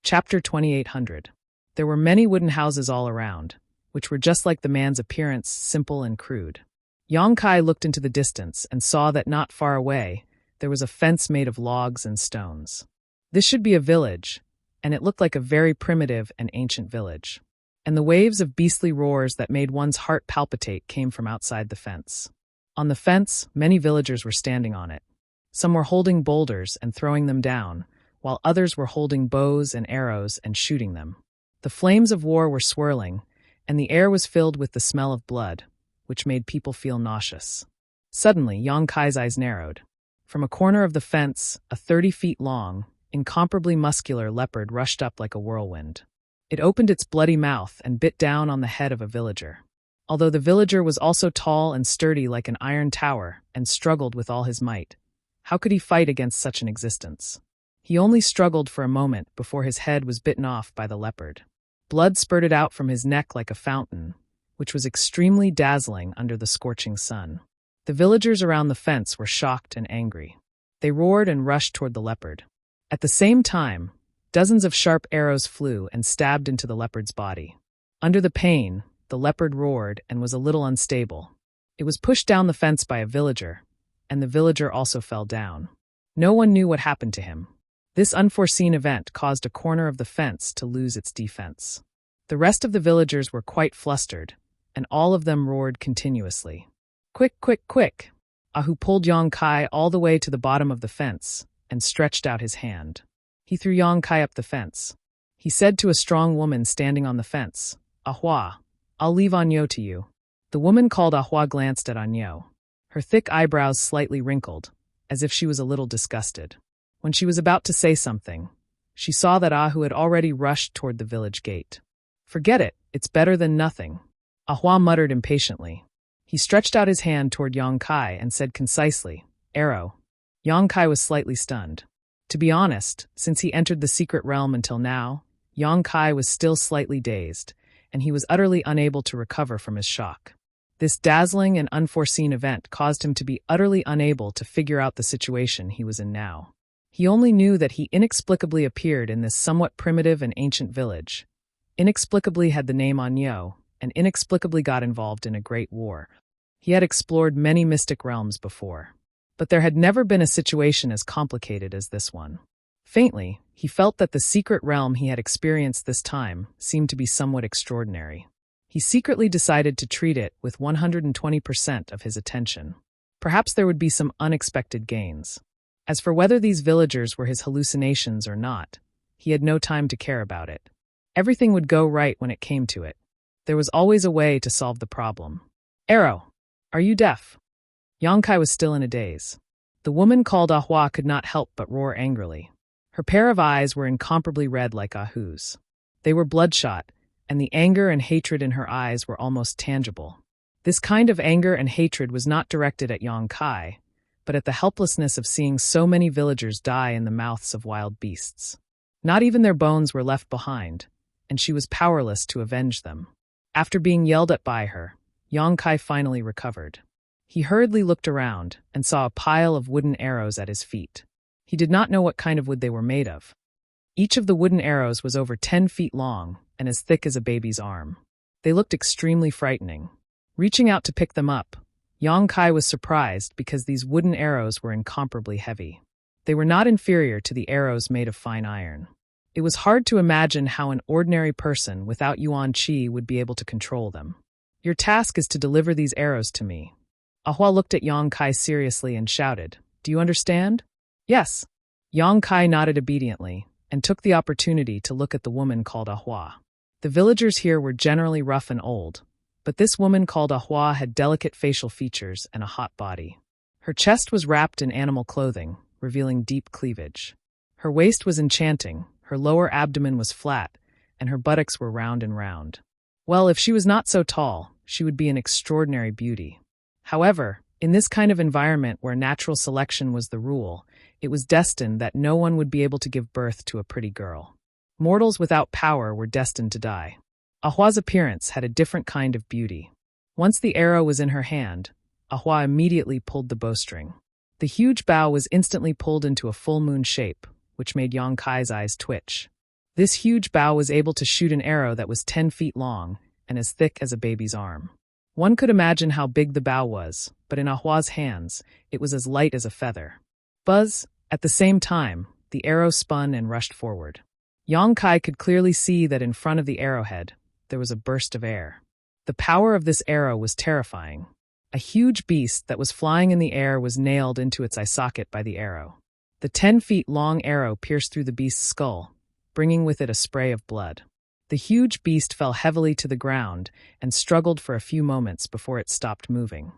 Chapter 2800. There were many wooden houses all around, which were just like the man's appearance, simple and crude. Yang Kai looked into the distance and saw that not far away, there was a fence made of logs and stones. This should be a village, and it looked like a very primitive and ancient village. And the waves of beastly roars that made one's heart palpitate came from outside the fence. On the fence, many villagers were standing on it. Some were holding boulders and throwing them down, while others were holding bows and arrows and shooting them. The flames of war were swirling, and the air was filled with the smell of blood, which made people feel nauseous. Suddenly, Yang Kai's eyes narrowed. From a corner of the fence, a 30 feet long, incomparably muscular leopard rushed up like a whirlwind. It opened its bloody mouth and bit down on the head of a villager. Although the villager was also tall and sturdy like an iron tower and struggled with all his might, how could he fight against such an existence? He only struggled for a moment before his head was bitten off by the leopard. Blood spurted out from his neck like a fountain, which was extremely dazzling under the scorching sun. The villagers around the fence were shocked and angry. They roared and rushed toward the leopard. At the same time, dozens of sharp arrows flew and stabbed into the leopard's body. Under the pain, the leopard roared and was a little unstable. It was pushed down the fence by a villager, and the villager also fell down. No one knew what happened to him. This unforeseen event caused a corner of the fence to lose its defense. The rest of the villagers were quite flustered, and all of them roared continuously. Quick, quick, quick! Ahu pulled Yang Kai all the way to the bottom of the fence and stretched out his hand. He threw Yang Kai up the fence. He said to a strong woman standing on the fence, "Ahua, I'll leave Anyo to you." The woman called Ahua glanced at Anyo. Her thick eyebrows slightly wrinkled, as if she was a little disgusted. When she was about to say something, she saw that Ahu had already rushed toward the village gate. "Forget it, it's better than nothing," Ahua muttered impatiently. He stretched out his hand toward Yang Kai and said concisely, "Arrow." Yang Kai was slightly stunned. To be honest, since he entered the secret realm until now, Yang Kai was still slightly dazed, and he was utterly unable to recover from his shock. This dazzling and unforeseen event caused him to be utterly unable to figure out the situation he was in now. He only knew that he inexplicably appeared in this somewhat primitive and ancient village, inexplicably had the name Anyo, and inexplicably got involved in a great war. He had explored many mystic realms before, but there had never been a situation as complicated as this one. Faintly, he felt that the secret realm he had experienced this time seemed to be somewhat extraordinary. He secretly decided to treat it with 120% of his attention. Perhaps there would be some unexpected gains. As for whether these villagers were his hallucinations or not, he had no time to care about it. Everything would go right when it came to it. There was always a way to solve the problem. "Arrow, are you deaf?" Yang Kai was still in a daze. The woman called Ahua could not help but roar angrily. Her pair of eyes were incomparably red like Ahu's. They were bloodshot, and the anger and hatred in her eyes were almost tangible. This kind of anger and hatred was not directed at Yang Kai, but at the helplessness of seeing so many villagers die in the mouths of wild beasts. Not even their bones were left behind, and she was powerless to avenge them. After being yelled at by her, Yang Kai finally recovered. He hurriedly looked around and saw a pile of wooden arrows at his feet. He did not know what kind of wood they were made of. Each of the wooden arrows was over 10 feet long and as thick as a baby's arm. They looked extremely frightening. Reaching out to pick them up, Yang Kai was surprised because these wooden arrows were incomparably heavy. They were not inferior to the arrows made of fine iron. It was hard to imagine how an ordinary person without Yuan Qi would be able to control them. "Your task is to deliver these arrows to me." Ahua looked at Yang Kai seriously and shouted, "Do you understand?" "Yes." Yang Kai nodded obediently and took the opportunity to look at the woman called Ahua. The villagers here were generally rough and old, but this woman called Ahua had delicate facial features and a hot body. Her chest was wrapped in animal clothing, revealing deep cleavage. Her waist was enchanting, her lower abdomen was flat, and her buttocks were round and round. Well, if she was not so tall, she would be an extraordinary beauty. However, in this kind of environment where natural selection was the rule, it was destined that no one would be able to give birth to a pretty girl. Mortals without power were destined to die. Ahua's appearance had a different kind of beauty. Once the arrow was in her hand, Ahua immediately pulled the bowstring. The huge bow was instantly pulled into a full moon shape, which made Yang Kai's eyes twitch. This huge bow was able to shoot an arrow that was 10 feet long and as thick as a baby's arm. One could imagine how big the bow was, but in Ahua's hands, it was as light as a feather. Buzz! At the same time, the arrow spun and rushed forward. Yang Kai could clearly see that in front of the arrowhead, there was a burst of air. The power of this arrow was terrifying. A huge beast that was flying in the air was nailed into its eye socket by the arrow. The 10 feet long arrow pierced through the beast's skull, bringing with it a spray of blood. The huge beast fell heavily to the ground and struggled for a few moments before it stopped moving.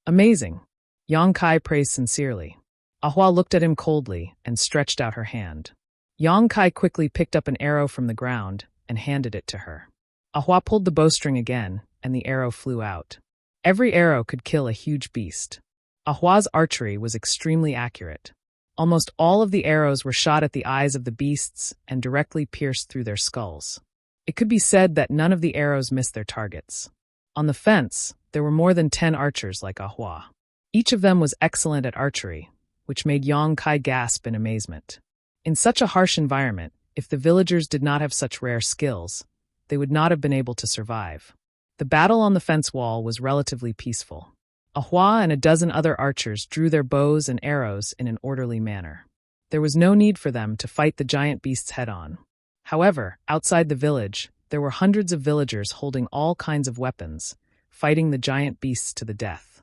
Amazing! Yang Kai praised sincerely. Ahua looked at him coldly and stretched out her hand. Yang Kai quickly picked up an arrow from the ground and handed it to her. Ahua pulled the bowstring again, and the arrow flew out. Every arrow could kill a huge beast. Ahua's archery was extremely accurate. Almost all of the arrows were shot at the eyes of the beasts and directly pierced through their skulls. It could be said that none of the arrows missed their targets. On the fence, there were more than 10 archers like Ahua. Each of them was excellent at archery, which made Yang Kai gasp in amazement. In such a harsh environment, if the villagers did not have such rare skills, they would not have been able to survive. The battle on the fence wall was relatively peaceful. Ahua and a dozen other archers drew their bows and arrows in an orderly manner. There was no need for them to fight the giant beasts head-on. However, outside the village, there were hundreds of villagers holding all kinds of weapons, fighting the giant beasts to the death.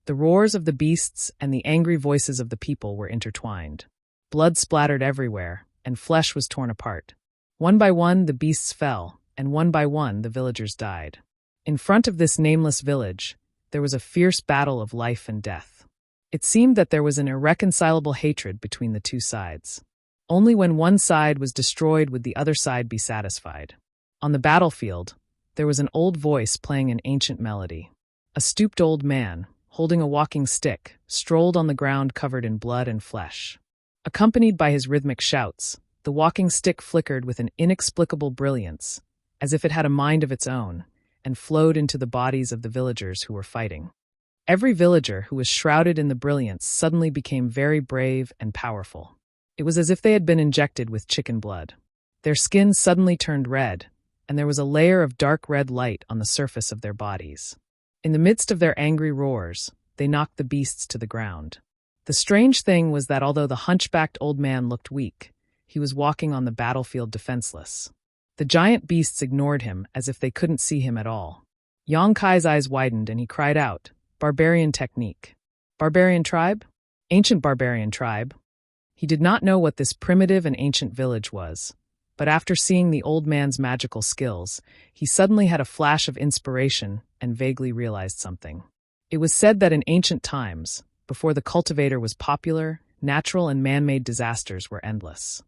The roars of the beasts and the angry voices of the people were intertwined. Blood splattered everywhere, and flesh was torn apart. One by one, the beasts fell, and one by one, the villagers died. In front of this nameless village, there was a fierce battle of life and death. It seemed that there was an irreconcilable hatred between the two sides. Only when one side was destroyed would the other side be satisfied. On the battlefield, there was an old voice playing an ancient melody. A stooped old man, holding a walking stick, strolled on the ground covered in blood and flesh. Accompanied by his rhythmic shouts, the walking stick flickered with an inexplicable brilliance, as if it had a mind of its own, and flowed into the bodies of the villagers who were fighting. Every villager who was shrouded in the brilliance suddenly became very brave and powerful. It was as if they had been injected with chicken blood. Their skin suddenly turned red, and there was a layer of dark red light on the surface of their bodies. In the midst of their angry roars, they knocked the beasts to the ground. The strange thing was that although the hunchbacked old man looked weak, he was walking on the battlefield defenseless. The giant beasts ignored him as if they couldn't see him at all. Yang Kai's eyes widened and he cried out, "Barbarian technique." Barbarian tribe? Ancient barbarian tribe? He did not know what this primitive and ancient village was, but after seeing the old man's magical skills, he suddenly had a flash of inspiration and vaguely realized something. It was said that in ancient times, before the cultivator was popular, natural and man-made disasters were endless.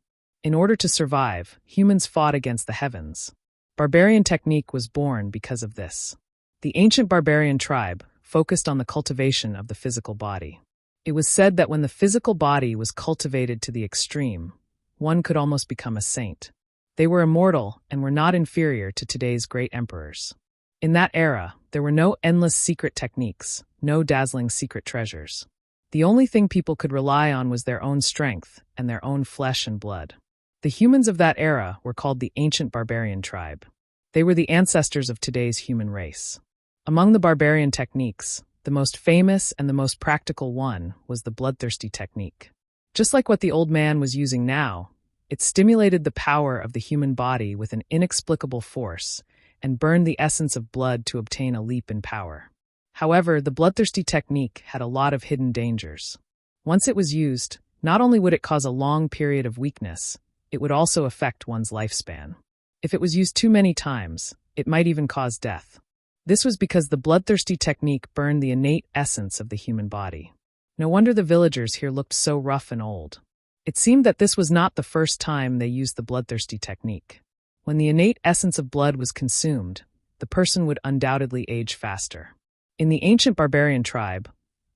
In order to survive, humans fought against the heavens. Barbarian technique was born because of this. The ancient barbarian tribe focused on the cultivation of the physical body. It was said that when the physical body was cultivated to the extreme, one could almost become a saint. They were immortal and were not inferior to today's great emperors. In that era, there were no endless secret techniques, no dazzling secret treasures. The only thing people could rely on was their own strength and their own flesh and blood. The humans of that era were called the ancient barbarian tribe. They were the ancestors of today's human race. Among the barbarian techniques, the most famous and the most practical one was the bloodthirsty technique. Just like what the old man was using now, it stimulated the power of the human body with an inexplicable force and burned the essence of blood to obtain a leap in power. However, the bloodthirsty technique had a lot of hidden dangers. Once it was used, not only would it cause a long period of weakness, it would also affect one's lifespan. If it was used too many times, it might even cause death. This was because the bloodthirsty technique burned the innate essence of the human body. No wonder the villagers here looked so rough and old. It seemed that this was not the first time they used the bloodthirsty technique. When the innate essence of blood was consumed, the person would undoubtedly age faster. In the ancient barbarian tribe,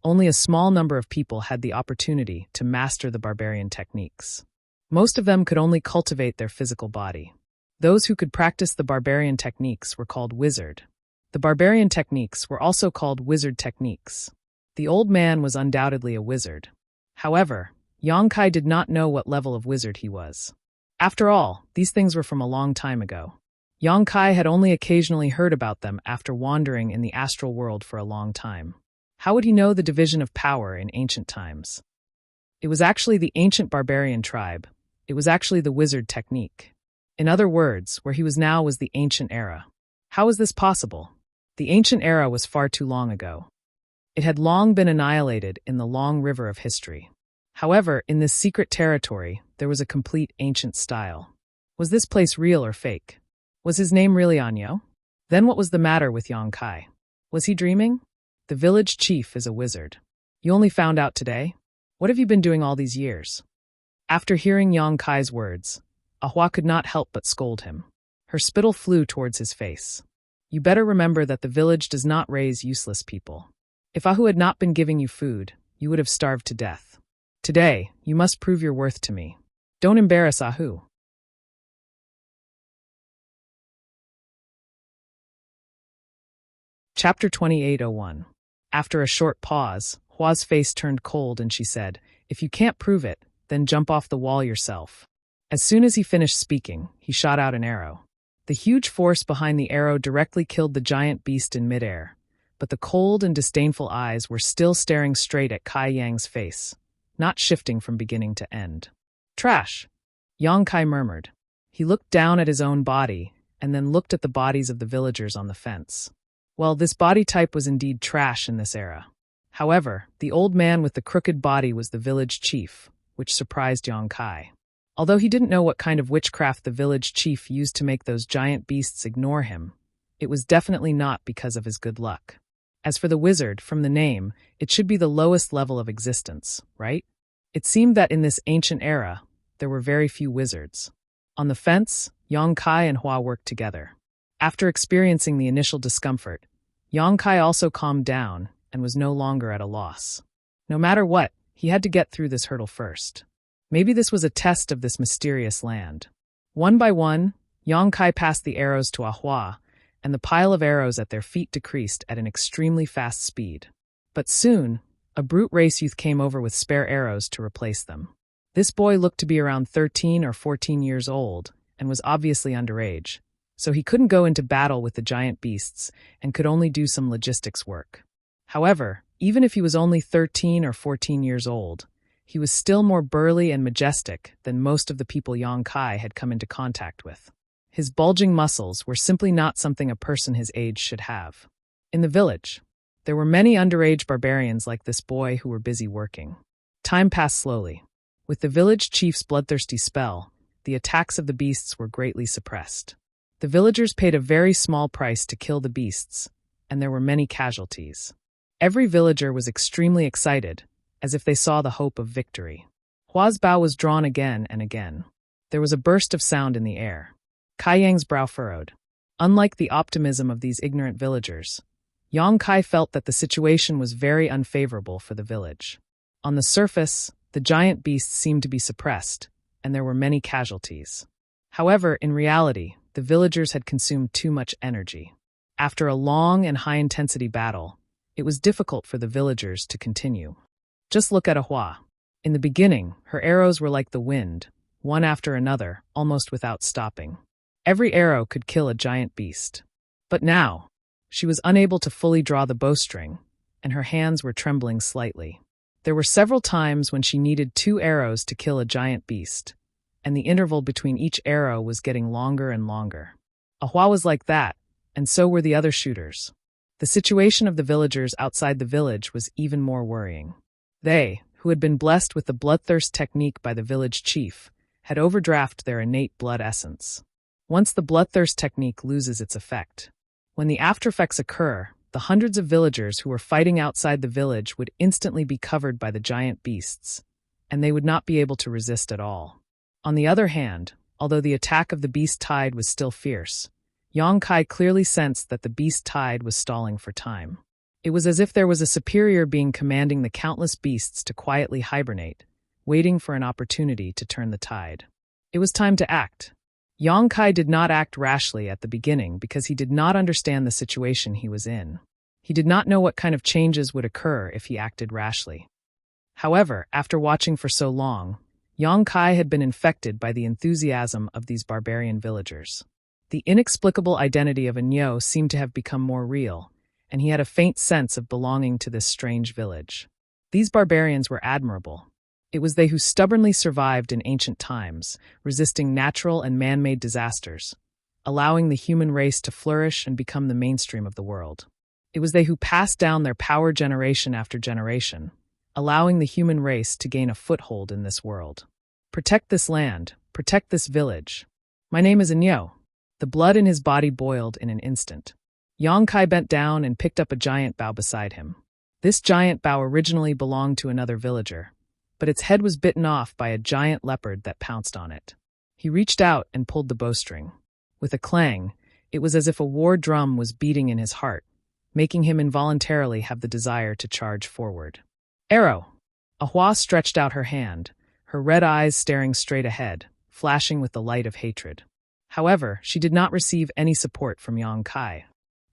only a small number of people had the opportunity to master the barbarian techniques. Most of them could only cultivate their physical body. Those who could practice the barbarian techniques were called wizard. The barbarian techniques were also called wizard techniques. The old man was undoubtedly a wizard. However, Yongkai did not know what level of wizard he was. After all, these things were from a long time ago. Yongkai had only occasionally heard about them after wandering in the astral world for a long time. How would he know the division of power in ancient times? It was actually the ancient barbarian tribe. It was actually the wizard technique. In other words, where he was now was the ancient era. How was this possible? The ancient era was far too long ago. It had long been annihilated in the long river of history. However, in this secret territory, there was a complete ancient style. Was this place real or fake? Was his name really Anyo? Then what was the matter with Yongkai? Was he dreaming? The village chief is a wizard. You only found out today? What have you been doing all these years? After hearing Yongkai's words, Ahua could not help but scold him. Her spittle flew towards his face. You better remember that the village does not raise useless people. If Ahu had not been giving you food, you would have starved to death. Today, you must prove your worth to me. Don't embarrass Ahu. Chapter 28:01. After a short pause, Hua's face turned cold and she said, "If you can't prove it, then jump off the wall yourself." As soon as he finished speaking, he shot out an arrow. The huge force behind the arrow directly killed the giant beast in midair, but the cold and disdainful eyes were still staring straight at Kai Yang's face, not shifting from beginning to end. "Trash," Yongkai murmured. He looked down at his own body, and then looked at the bodies of the villagers on the fence. Well, this body type was indeed trash in this era. However, the old man with the crooked body was the village chief, which surprised Yongkai. Although he didn't know what kind of witchcraft the village chief used to make those giant beasts ignore him, it was definitely not because of his good luck. As for the wizard, from the name, it should be the lowest level of existence, right? It seemed that in this ancient era, there were very few wizards. On the fence, Yongkai and Hua worked together. After experiencing the initial discomfort, Yongkai also calmed down and was no longer at a loss. No matter what, he had to get through this hurdle first. Maybe this was a test of this mysterious land. One by one, Yongkai passed the arrows to Ahua, and the pile of arrows at their feet decreased at an extremely fast speed. But soon, a brute race youth came over with spare arrows to replace them. This boy looked to be around 13 or 14 years old and was obviously underage, so he couldn't go into battle with the giant beasts and could only do some logistics work. However, even if he was only 13 or 14 years old, he was still more burly and majestic than most of the people Yongkai had come into contact with. His bulging muscles were simply not something a person his age should have. In the village, there were many underage barbarians like this boy who were busy working. Time passed slowly. With the village chief's bloodthirsty spell, the attacks of the beasts were greatly suppressed. The villagers paid a very small price to kill the beasts, and there were many casualties. Every villager was extremely excited, as if they saw the hope of victory. Hua's bow was drawn again and again. There was a burst of sound in the air. Kai Yang's brow furrowed. Unlike the optimism of these ignorant villagers, Yongkai felt that the situation was very unfavorable for the village. On the surface, the giant beasts seemed to be suppressed, and there were many casualties. However, in reality, the villagers had consumed too much energy. After a long and high-intensity battle, it was difficult for the villagers to continue. Just look at Ahua. In the beginning, her arrows were like the wind, one after another, almost without stopping. Every arrow could kill a giant beast. But now, she was unable to fully draw the bowstring, and her hands were trembling slightly. There were several times when she needed 2 arrows to kill a giant beast, and the interval between each arrow was getting longer and longer. Ahua was like that, and so were the other shooters. The situation of the villagers outside the village was even more worrying. They, who had been blessed with the bloodthirst technique by the village chief, had overdrafted their innate blood essence. once the bloodthirst technique loses its effect. When the aftereffects occur, the hundreds of villagers who were fighting outside the village would instantly be covered by the giant beasts, and they would not be able to resist at all. On the other hand, although the attack of the beast tide was still fierce, Yang Kai clearly sensed that the beast tide was stalling for time. It was as if there was a superior being commanding the countless beasts to quietly hibernate, waiting for an opportunity to turn the tide. It was time to act. Yang Kai did not act rashly at the beginning because he did not understand the situation he was in. He did not know what kind of changes would occur if he acted rashly. However, after watching for so long, Yang Kai had been infected by the enthusiasm of these barbarian villagers. The inexplicable identity of Anyo seemed to have become more real, and he had a faint sense of belonging to this strange village. These barbarians were admirable. It was they who stubbornly survived in ancient times, resisting natural and man-made disasters, allowing the human race to flourish and become the mainstream of the world. It was they who passed down their power generation after generation, allowing the human race to gain a foothold in this world. Protect this land, protect this village. My name is Anyo. The blood in his body boiled in an instant. Yang Kai bent down and picked up a giant bough beside him. This giant bough originally belonged to another villager, but its head was bitten off by a giant leopard that pounced on it. He reached out and pulled the bowstring. With a clang, it was as if a war drum was beating in his heart, making him involuntarily have the desire to charge forward. Arrow! Ahua stretched out her hand, her red eyes staring straight ahead, flashing with the light of hatred. However, she did not receive any support from Yang Kai.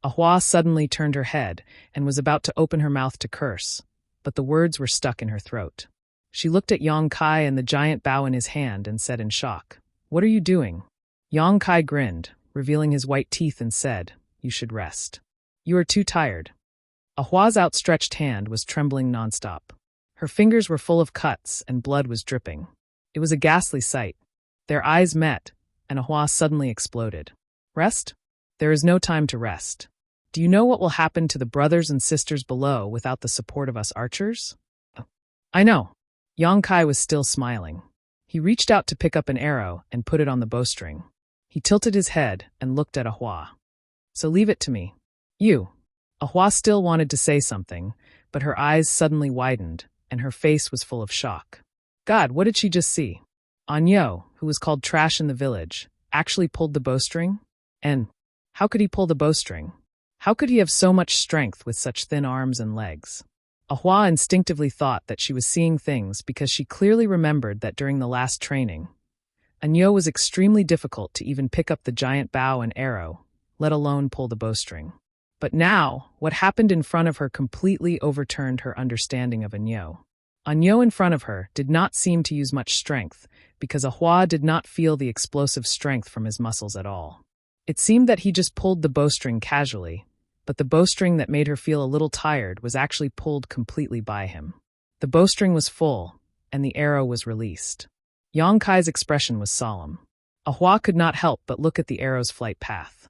Ahua suddenly turned her head and was about to open her mouth to curse, but the words were stuck in her throat. She looked at Yang Kai and the giant bough in his hand and said in shock, "What are you doing?" Yang Kai grinned, revealing his white teeth and said, "You should rest. You are too tired." Ahua's outstretched hand was trembling nonstop. Her fingers were full of cuts and blood was dripping. It was a ghastly sight. Their eyes met, and Ahua suddenly exploded. "Rest? There is no time to rest. Do you know what will happen to the brothers and sisters below without the support of us archers?" "I know." Yang Kai was still smiling. He reached out to pick up an arrow and put it on the bowstring. He tilted his head and looked at Ahua. "So leave it to me." "You." Ahua still wanted to say something, but her eyes suddenly widened, and her face was full of shock. God, what did she just see? Anyo, who was called trash in the village, actually pulled the bowstring? And how could he pull the bowstring? How could he have so much strength with such thin arms and legs? Ahua instinctively thought that she was seeing things because she clearly remembered that during the last training, Anyo was extremely difficult to even pick up the giant bow and arrow, let alone pull the bowstring. But now, what happened in front of her completely overturned her understanding of Anyo. Anyo in front of her did not seem to use much strength because Ahua did not feel the explosive strength from his muscles at all. It seemed that he just pulled the bowstring casually, but the bowstring that made her feel a little tired was actually pulled completely by him. The bowstring was full, and the arrow was released. Yang Kai's expression was solemn. Ahua could not help but look at the arrow's flight path.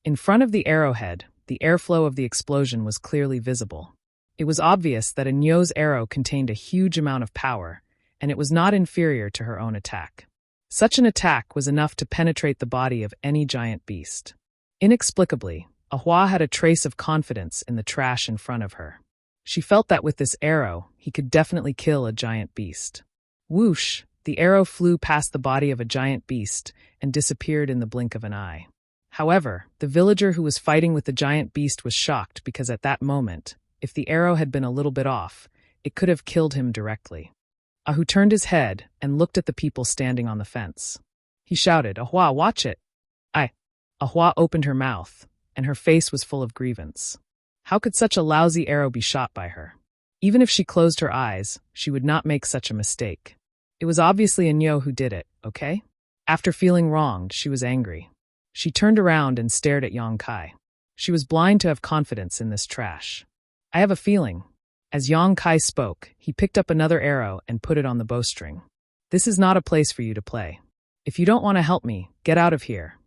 In front of the arrowhead, the airflow of the explosion was clearly visible. It was obvious that Anyo's arrow contained a huge amount of power, and it was not inferior to her own attack. Such an attack was enough to penetrate the body of any giant beast. Inexplicably, Ahua had a trace of confidence in the trash in front of her. She felt that with this arrow, he could definitely kill a giant beast. Whoosh! The arrow flew past the body of a giant beast and disappeared in the blink of an eye. However, the villager who was fighting with the giant beast was shocked because at that moment, if the arrow had been a little bit off, it could have killed him directly. Ahu turned his head and looked at the people standing on the fence. He shouted, "Ahua, watch it!" Ahua opened her mouth, and her face was full of grievance. How could such a lousy arrow be shot by her? Even if she closed her eyes, she would not make such a mistake. It was obviously Anyo who did it, okay? After feeling wronged, she was angry. She turned around and stared at Yang Kai. She was blind to have confidence in this trash. "I have a feeling." As Yang Kai spoke, he picked up another arrow and put it on the bowstring. "This is not a place for you to play. If you don't want to help me, get out of here."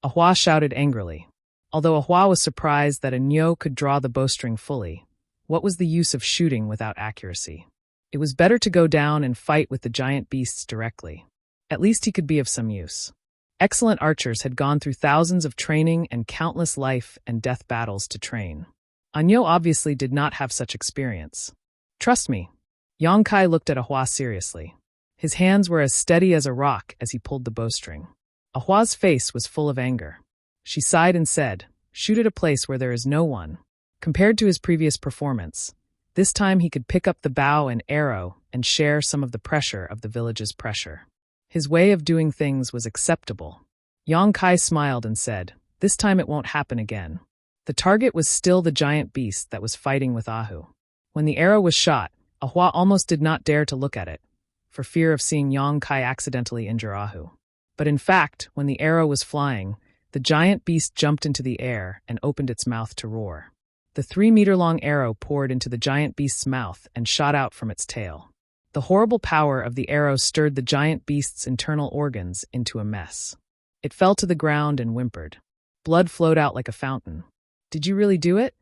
Ahua shouted angrily. Although Ahua was surprised that Anyo could draw the bowstring fully, what was the use of shooting without accuracy? It was better to go down and fight with the giant beasts directly. At least he could be of some use. Excellent archers had gone through thousands of training and countless life and death battles to train. Anyo obviously did not have such experience. Trust me. Yang Kai looked at Ahua seriously. His hands were as steady as a rock as he pulled the bowstring. Ahua's face was full of anger. She sighed and said, "Shoot at a place where there is no one." Compared to his previous performance, this time he could pick up the bow and arrow and share some of the pressure of the village's pressure. His way of doing things was acceptable. Yang Kai smiled and said, "This time it won't happen again." The target was still the giant beast that was fighting with Ahu. When the arrow was shot, Ahua almost did not dare to look at it, for fear of seeing Yang Kai accidentally injure Ahu. But in fact, when the arrow was flying, the giant beast jumped into the air and opened its mouth to roar. The 3-meter-long arrow poured into the giant beast's mouth and shot out from its tail. The horrible power of the arrow stirred the giant beast's internal organs into a mess. It fell to the ground and whimpered. Blood flowed out like a fountain. "Did you really do it?"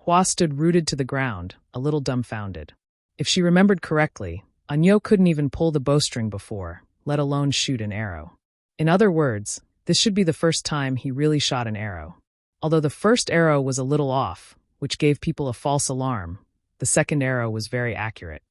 Hua stood rooted to the ground, a little dumbfounded. If she remembered correctly, Anyo couldn't even pull the bowstring before, let alone shoot an arrow. In other words, this should be the first time he really shot an arrow. Although the first arrow was a little off, which gave people a false alarm, the second arrow was very accurate.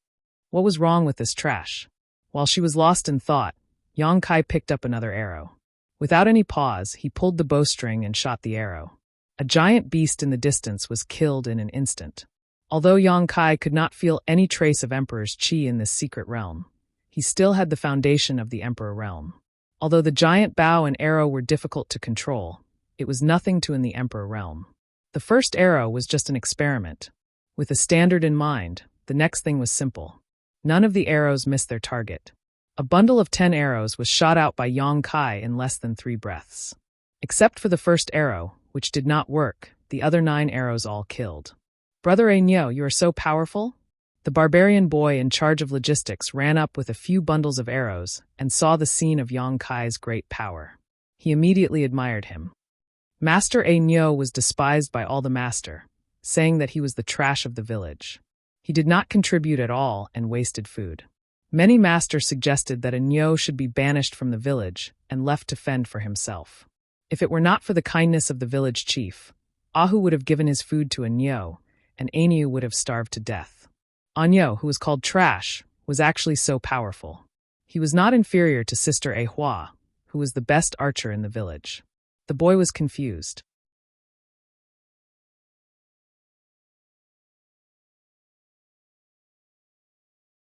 What was wrong with this trash? While she was lost in thought, Yang Kai picked up another arrow. Without any pause, he pulled the bowstring and shot the arrow. A giant beast in the distance was killed in an instant. Although Yang Kai could not feel any trace of Emperor's chi in this secret realm, he still had the foundation of the Emperor realm. Although the giant bow and arrow were difficult to control, it was nothing to in the Emperor realm. The first arrow was just an experiment. With a standard in mind, the next thing was simple. None of the arrows missed their target. A bundle of 10 arrows was shot out by Yang Kai in less than 3 breaths. Except for the first arrow, which did not work, the other 9 arrows all killed. "Brother Ainyo, you are so powerful?" The barbarian boy in charge of logistics ran up with a few bundles of arrows and saw the scene of Yang Kai's great power. He immediately admired him. Master Ainyo was despised by all the master, saying that he was the trash of the village. He did not contribute at all and wasted food. Many masters suggested that Ainyo should be banished from the village and left to fend for himself. If it were not for the kindness of the village chief, Ahu would have given his food to Ainyo, and Ainyo would have starved to death. Ainyo, who was called Trash, was actually so powerful. He was not inferior to Sister Ahua, who was the best archer in the village. The boy was confused.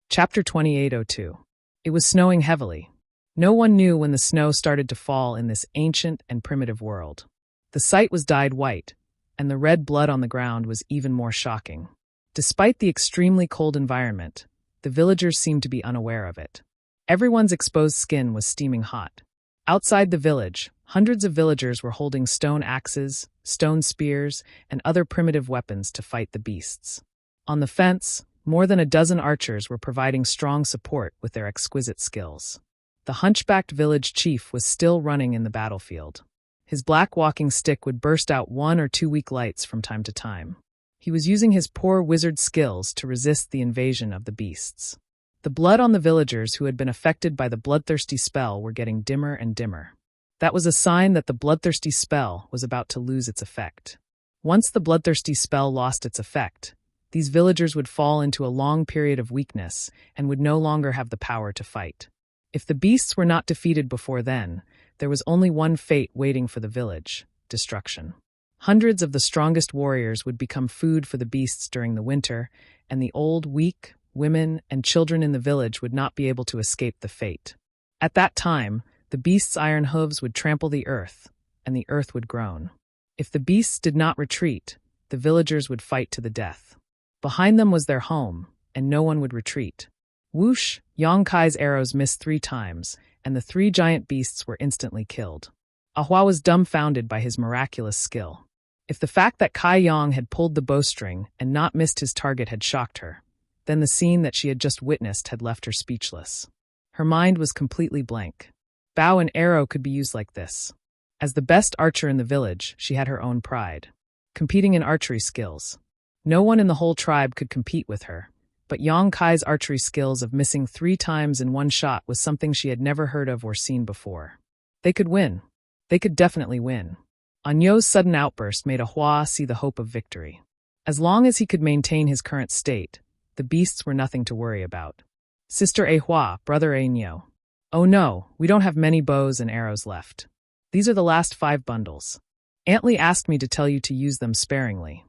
Chapter 2802. It was snowing heavily. No one knew when the snow started to fall in this ancient and primitive world. The sight was dyed white, and the red blood on the ground was even more shocking. Despite the extremely cold environment, the villagers seemed to be unaware of it. Everyone's exposed skin was steaming hot. Outside the village, hundreds of villagers were holding stone axes, stone spears, and other primitive weapons to fight the beasts. On the fence, more than a dozen archers were providing strong support with their exquisite skills. The hunchbacked village chief was still running in the battlefield. His black walking stick would burst out 1 or 2 weak lights from time to time. He was using his poor wizard skills to resist the invasion of the beasts. The blood on the villagers who had been affected by the bloodthirsty spell were getting dimmer and dimmer. That was a sign that the bloodthirsty spell was about to lose its effect. Once the bloodthirsty spell lost its effect, these villagers would fall into a long period of weakness and would no longer have the power to fight. If the beasts were not defeated before then, there was only one fate waiting for the village: destruction. Hundreds of the strongest warriors would become food for the beasts during the winter, and the old, weak, women, and children in the village would not be able to escape the fate. At that time, the beasts' iron hooves would trample the earth, and the earth would groan. If the beasts did not retreat, the villagers would fight to the death. Behind them was their home, and no one would retreat. Whoosh! Yang Kai's arrows missed 3 times, and the 3 giant beasts were instantly killed. Ahua was dumbfounded by his miraculous skill. If the fact that Kai Yang had pulled the bowstring and not missed his target had shocked her, then the scene that she had just witnessed had left her speechless. Her mind was completely blank. Bow and arrow could be used like this. As the best archer in the village, she had her own pride. Competing in archery skills. No one in the whole tribe could compete with her, but Yang Kai's archery skills of missing 3 times in one shot was something she had never heard of or seen before. They could win. They could definitely win. Anyo's sudden outburst made Hua see the hope of victory. As long as he could maintain his current state, the beasts were nothing to worry about. Sister Hua, brother Nyo. Oh no, we don't have many bows and arrows left. These are the last 5 bundles. Aunt Lee asked me to tell you to use them sparingly.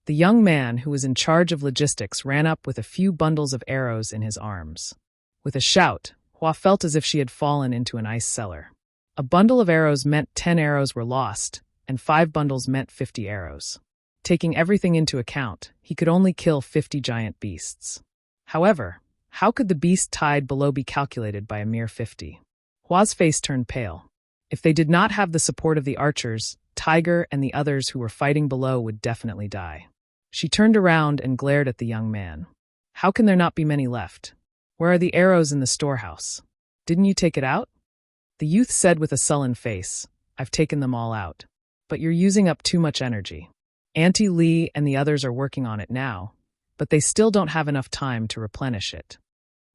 The young man who was in charge of logistics ran up with a few bundles of arrows in his arms. With a shout, Hua felt as if she had fallen into an ice cellar. A bundle of arrows meant 10 arrows were lost, and 5 bundles meant 50 arrows. Taking everything into account, he could only kill 50 giant beasts. However, how could the beast tied below be calculated by a mere 50? Hua's face turned pale. If they did not have the support of the archers, Tiger and the others who were fighting below would definitely die. She turned around and glared at the young man. How can there not be many left? Where are the arrows in the storehouse? Didn't you take it out? The youth said with a sullen face, I've taken them all out. But you're using up too much energy. Auntie Lee and the others are working on it now, but they still don't have enough time to replenish it.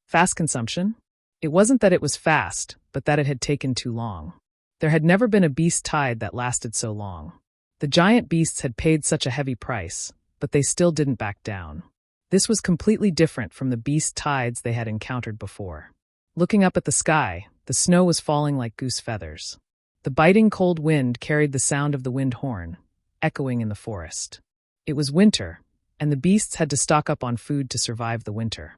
Fast consumption? It wasn't that it was fast, but that it had taken too long. There had never been a beast tied that lasted so long. The giant beasts had paid such a heavy price, but they still didn't back down. This was completely different from the beast tides they had encountered before. Looking up at the sky, the snow was falling like goose feathers. The biting cold wind carried the sound of the wind horn, echoing in the forest. It was winter, and the beasts had to stock up on food to survive the winter.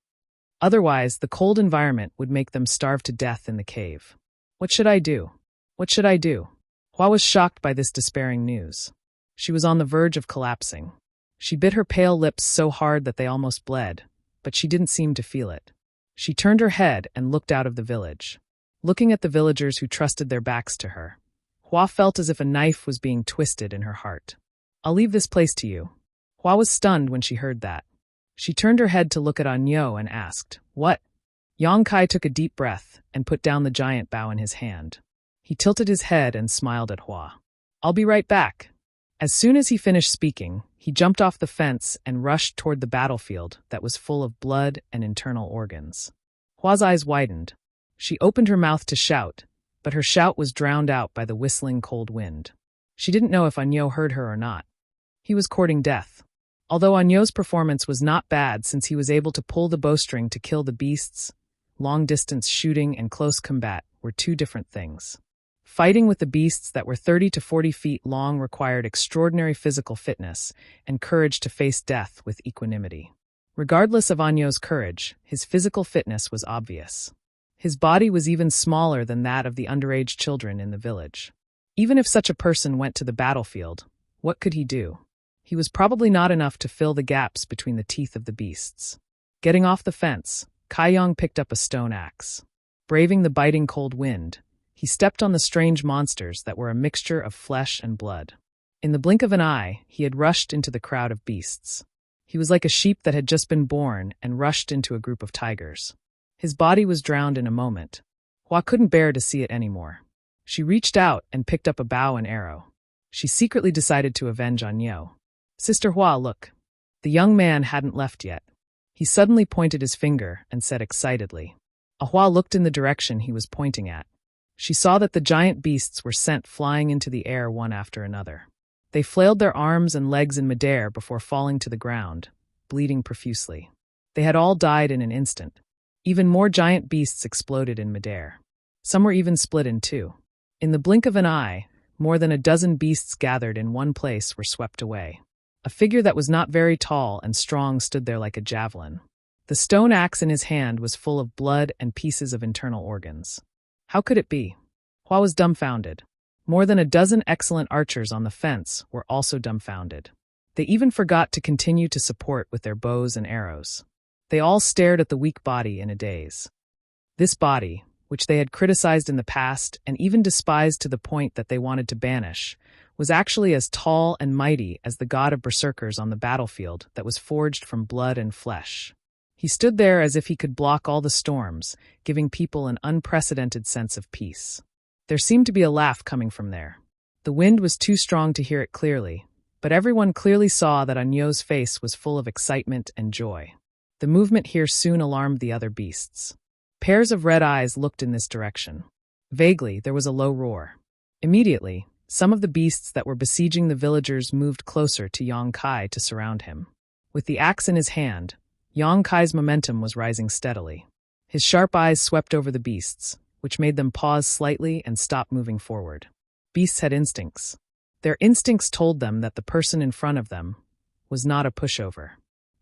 Otherwise, the cold environment would make them starve to death in the cave. What should I do? What should I do? Hua was shocked by this despairing news. She was on the verge of collapsing. She bit her pale lips so hard that they almost bled, but she didn't seem to feel it. She turned her head and looked out of the village. Looking at the villagers who trusted their backs to her, Hua felt as if a knife was being twisted in her heart. I'll leave this place to you. Hua was stunned when she heard that. She turned her head to look at Anyo and asked, What? Yang Kai took a deep breath and put down the giant bow in his hand. He tilted his head and smiled at Hua. I'll be right back. As soon as he finished speaking, he jumped off the fence and rushed toward the battlefield that was full of blood and internal organs. Hua's eyes widened. She opened her mouth to shout, but her shout was drowned out by the whistling cold wind. She didn't know if Anyo heard her or not. He was courting death. Although Anyo's performance was not bad since he was able to pull the bowstring to kill the beasts, long-distance shooting and close combat were 2 different things. Fighting with the beasts that were 30 to 40 feet long required extraordinary physical fitness and courage to face death with equanimity. Regardless of Anyo's courage, his physical fitness was obvious. His body was even smaller than that of the underage children in the village. Even if such a person went to the battlefield, what could he do? He was probably not enough to fill the gaps between the teeth of the beasts. Getting off the fence, Kaiyong picked up a stone axe. Braving the biting cold wind, he stepped on the strange monsters that were a mixture of flesh and blood. In the blink of an eye, he had rushed into the crowd of beasts. He was like a sheep that had just been born and rushed into a group of tigers. His body was drowned in a moment. Hua couldn't bear to see it anymore. She reached out and picked up a bow and arrow. She secretly decided to avenge Anyo. Sister Hua, look. The young man hadn't left yet. He suddenly pointed his finger and said excitedly. Hua looked in the direction he was pointing at. She saw that the giant beasts were sent flying into the air one after another. They flailed their arms and legs in midair before falling to the ground, bleeding profusely. They had all died in an instant. Even more giant beasts exploded in midair. Some were even split in 2. In the blink of an eye, more than a dozen beasts gathered in one place were swept away. A figure that was not very tall and strong stood there like a javelin. The stone axe in his hand was full of blood and pieces of internal organs. How could it be? Hua was dumbfounded. More than a dozen excellent archers on the fence were also dumbfounded. They even forgot to continue to support with their bows and arrows. They all stared at the weak body in a daze. This body, which they had criticized in the past and even despised to the point that they wanted to banish, was actually as tall and mighty as the god of berserkers on the battlefield that was forged from blood and flesh. He stood there as if he could block all the storms, giving people an unprecedented sense of peace. There seemed to be a laugh coming from there. The wind was too strong to hear it clearly, but everyone clearly saw that Anyo's face was full of excitement and joy. The movement here soon alarmed the other beasts. Pairs of red eyes looked in this direction. Vaguely, there was a low roar. Immediately, some of the beasts that were besieging the villagers moved closer to Yang Kai to surround him. With the axe in his hand, Yang Kai's momentum was rising steadily. His sharp eyes swept over the beasts, which made them pause slightly and stop moving forward. Beasts had instincts. Their instincts told them that the person in front of them was not a pushover.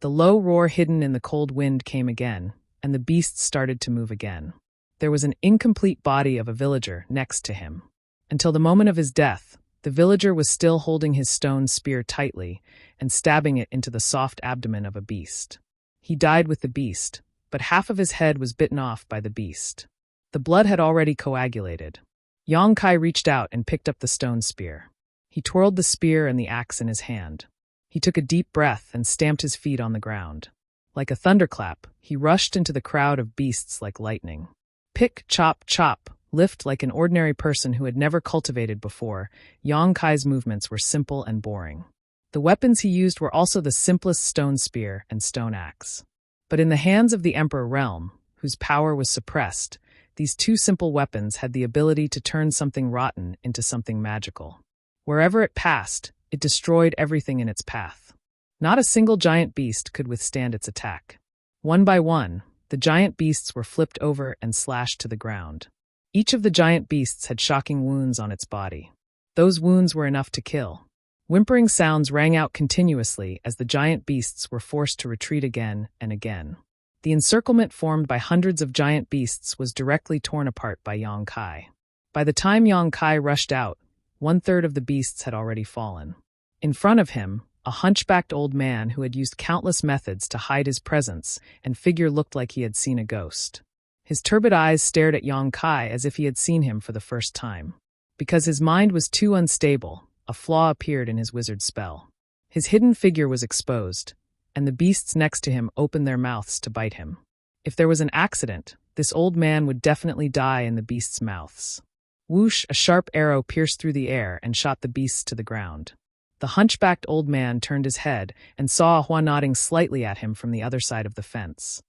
The low roar hidden in the cold wind came again, and the beasts started to move again. There was an incomplete body of a villager next to him. Until the moment of his death, the villager was still holding his stone spear tightly and stabbing it into the soft abdomen of a beast. He died with the beast, but half of his head was bitten off by the beast. The blood had already coagulated. Yang Kai reached out and picked up the stone spear. He twirled the spear and the axe in his hand. He took a deep breath and stamped his feet on the ground. Like a thunderclap, he rushed into the crowd of beasts like lightning. Pick, chop, chop, lift like an ordinary person who had never cultivated before, Yang Kai's movements were simple and boring. The weapons he used were also the simplest stone spear and stone axe. But in the hands of the Emperor Realm, whose power was suppressed, these two simple weapons had the ability to turn something rotten into something magical. Wherever it passed, it destroyed everything in its path. Not a single giant beast could withstand its attack. One by one, the giant beasts were flipped over and slashed to the ground. Each of the giant beasts had shocking wounds on its body. Those wounds were enough to kill. Whimpering sounds rang out continuously as the giant beasts were forced to retreat again and again. The encirclement formed by hundreds of giant beasts was directly torn apart by Yang Kai. By the time Yang Kai rushed out, 1/3 of the beasts had already fallen. In front of him, a hunchbacked old man who had used countless methods to hide his presence and figure looked like he had seen a ghost. His turbid eyes stared at Yang Kai as if he had seen him for the first time. Because his mind was too unstable, a flaw appeared in his wizard spell. His hidden figure was exposed, and the beasts next to him opened their mouths to bite him. If there was an accident, this old man would definitely die in the beasts' mouths. Whoosh, a sharp arrow pierced through the air and shot the beasts to the ground. The hunchbacked old man turned his head and saw Hua nodding slightly at him from the other side of the fence.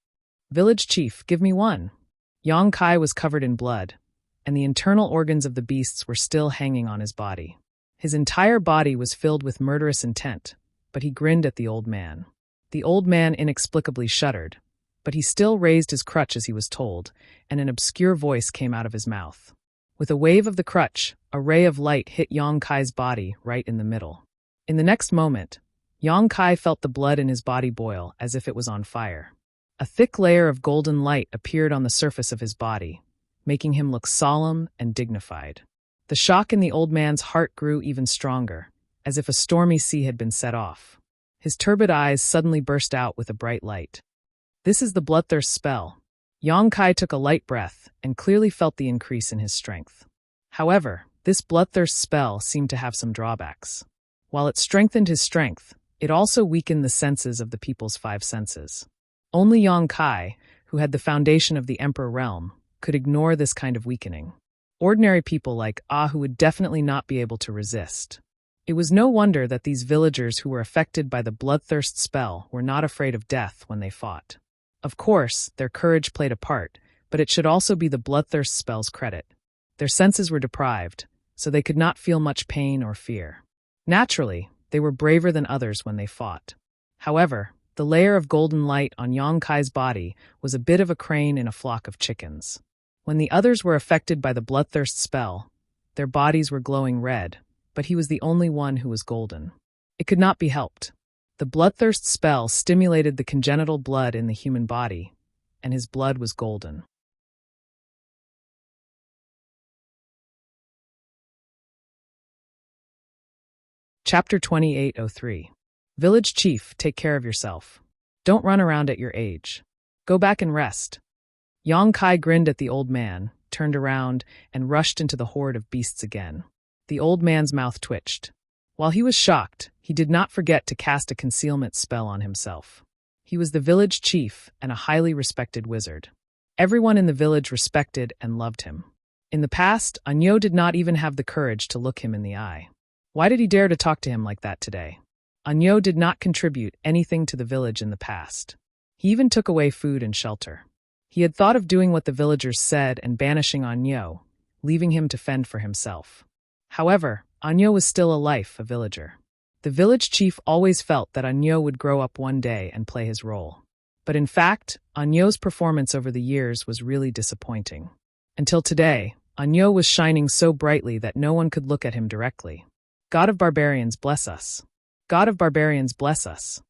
"Village chief, give me one." Yang Kai was covered in blood, and the internal organs of the beasts were still hanging on his body. His entire body was filled with murderous intent, but he grinned at the old man. The old man inexplicably shuddered, but he still raised his crutch as he was told, and an obscure voice came out of his mouth. With a wave of the crutch, a ray of light hit Yang Kai's body right in the middle. In the next moment, Yang Kai felt the blood in his body boil as if it was on fire. A thick layer of golden light appeared on the surface of his body, making him look solemn and dignified. The shock in the old man's heart grew even stronger, as if a stormy sea had been set off. His turbid eyes suddenly burst out with a bright light. "This is the bloodthirst spell." Yang Kai took a light breath and clearly felt the increase in his strength. However, this bloodthirst spell seemed to have some drawbacks. While it strengthened his strength, it also weakened the senses of the people's 5 senses. Only Yang Kai, who had the foundation of the Emperor Realm, could ignore this kind of weakening. Ordinary people like Hu would definitely not be able to resist. It was no wonder that these villagers who were affected by the bloodthirst spell were not afraid of death when they fought. Of course, their courage played a part, but it should also be the bloodthirst spell's credit. Their senses were deprived, so they could not feel much pain or fear. Naturally, they were braver than others when they fought. However, the layer of golden light on Yang Kai's body was a bit of a crane in a flock of chickens. When the others were affected by the bloodthirst spell, their bodies were glowing red, but he was the only one who was golden. It could not be helped. The bloodthirst spell stimulated the congenital blood in the human body, and his blood was golden. Chapter 2803. Village Chief, take care of yourself. Don't run around at your age. Go back and rest. Yang Kai grinned at the old man, turned around, and rushed into the horde of beasts again. The old man's mouth twitched. While he was shocked, he did not forget to cast a concealment spell on himself. He was the village chief and a highly respected wizard. Everyone in the village respected and loved him. In the past, Anyo did not even have the courage to look him in the eye. Why did he dare to talk to him like that today? Anyo did not contribute anything to the village in the past. He even took away food and shelter. He had thought of doing what the villagers said and banishing Anyo, leaving him to fend for himself. However, Agno was still a villager. The village chief always felt that Agno would grow up one day and play his role. But in fact, Agno's performance over the years was really disappointing. Until today, Agno was shining so brightly that no one could look at him directly. God of barbarians, bless us. God of barbarians, bless us.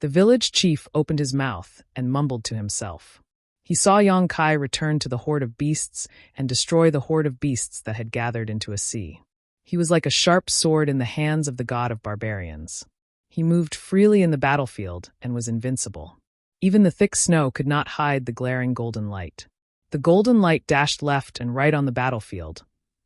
The village chief opened his mouth and mumbled to himself. He saw Yang Kai return to the horde of beasts and destroy the horde of beasts that had gathered into a sea. He was like a sharp sword in the hands of the god of barbarians. He moved freely in the battlefield and was invincible. Even the thick snow could not hide the glaring golden light. The golden light dashed left and right on the battlefield,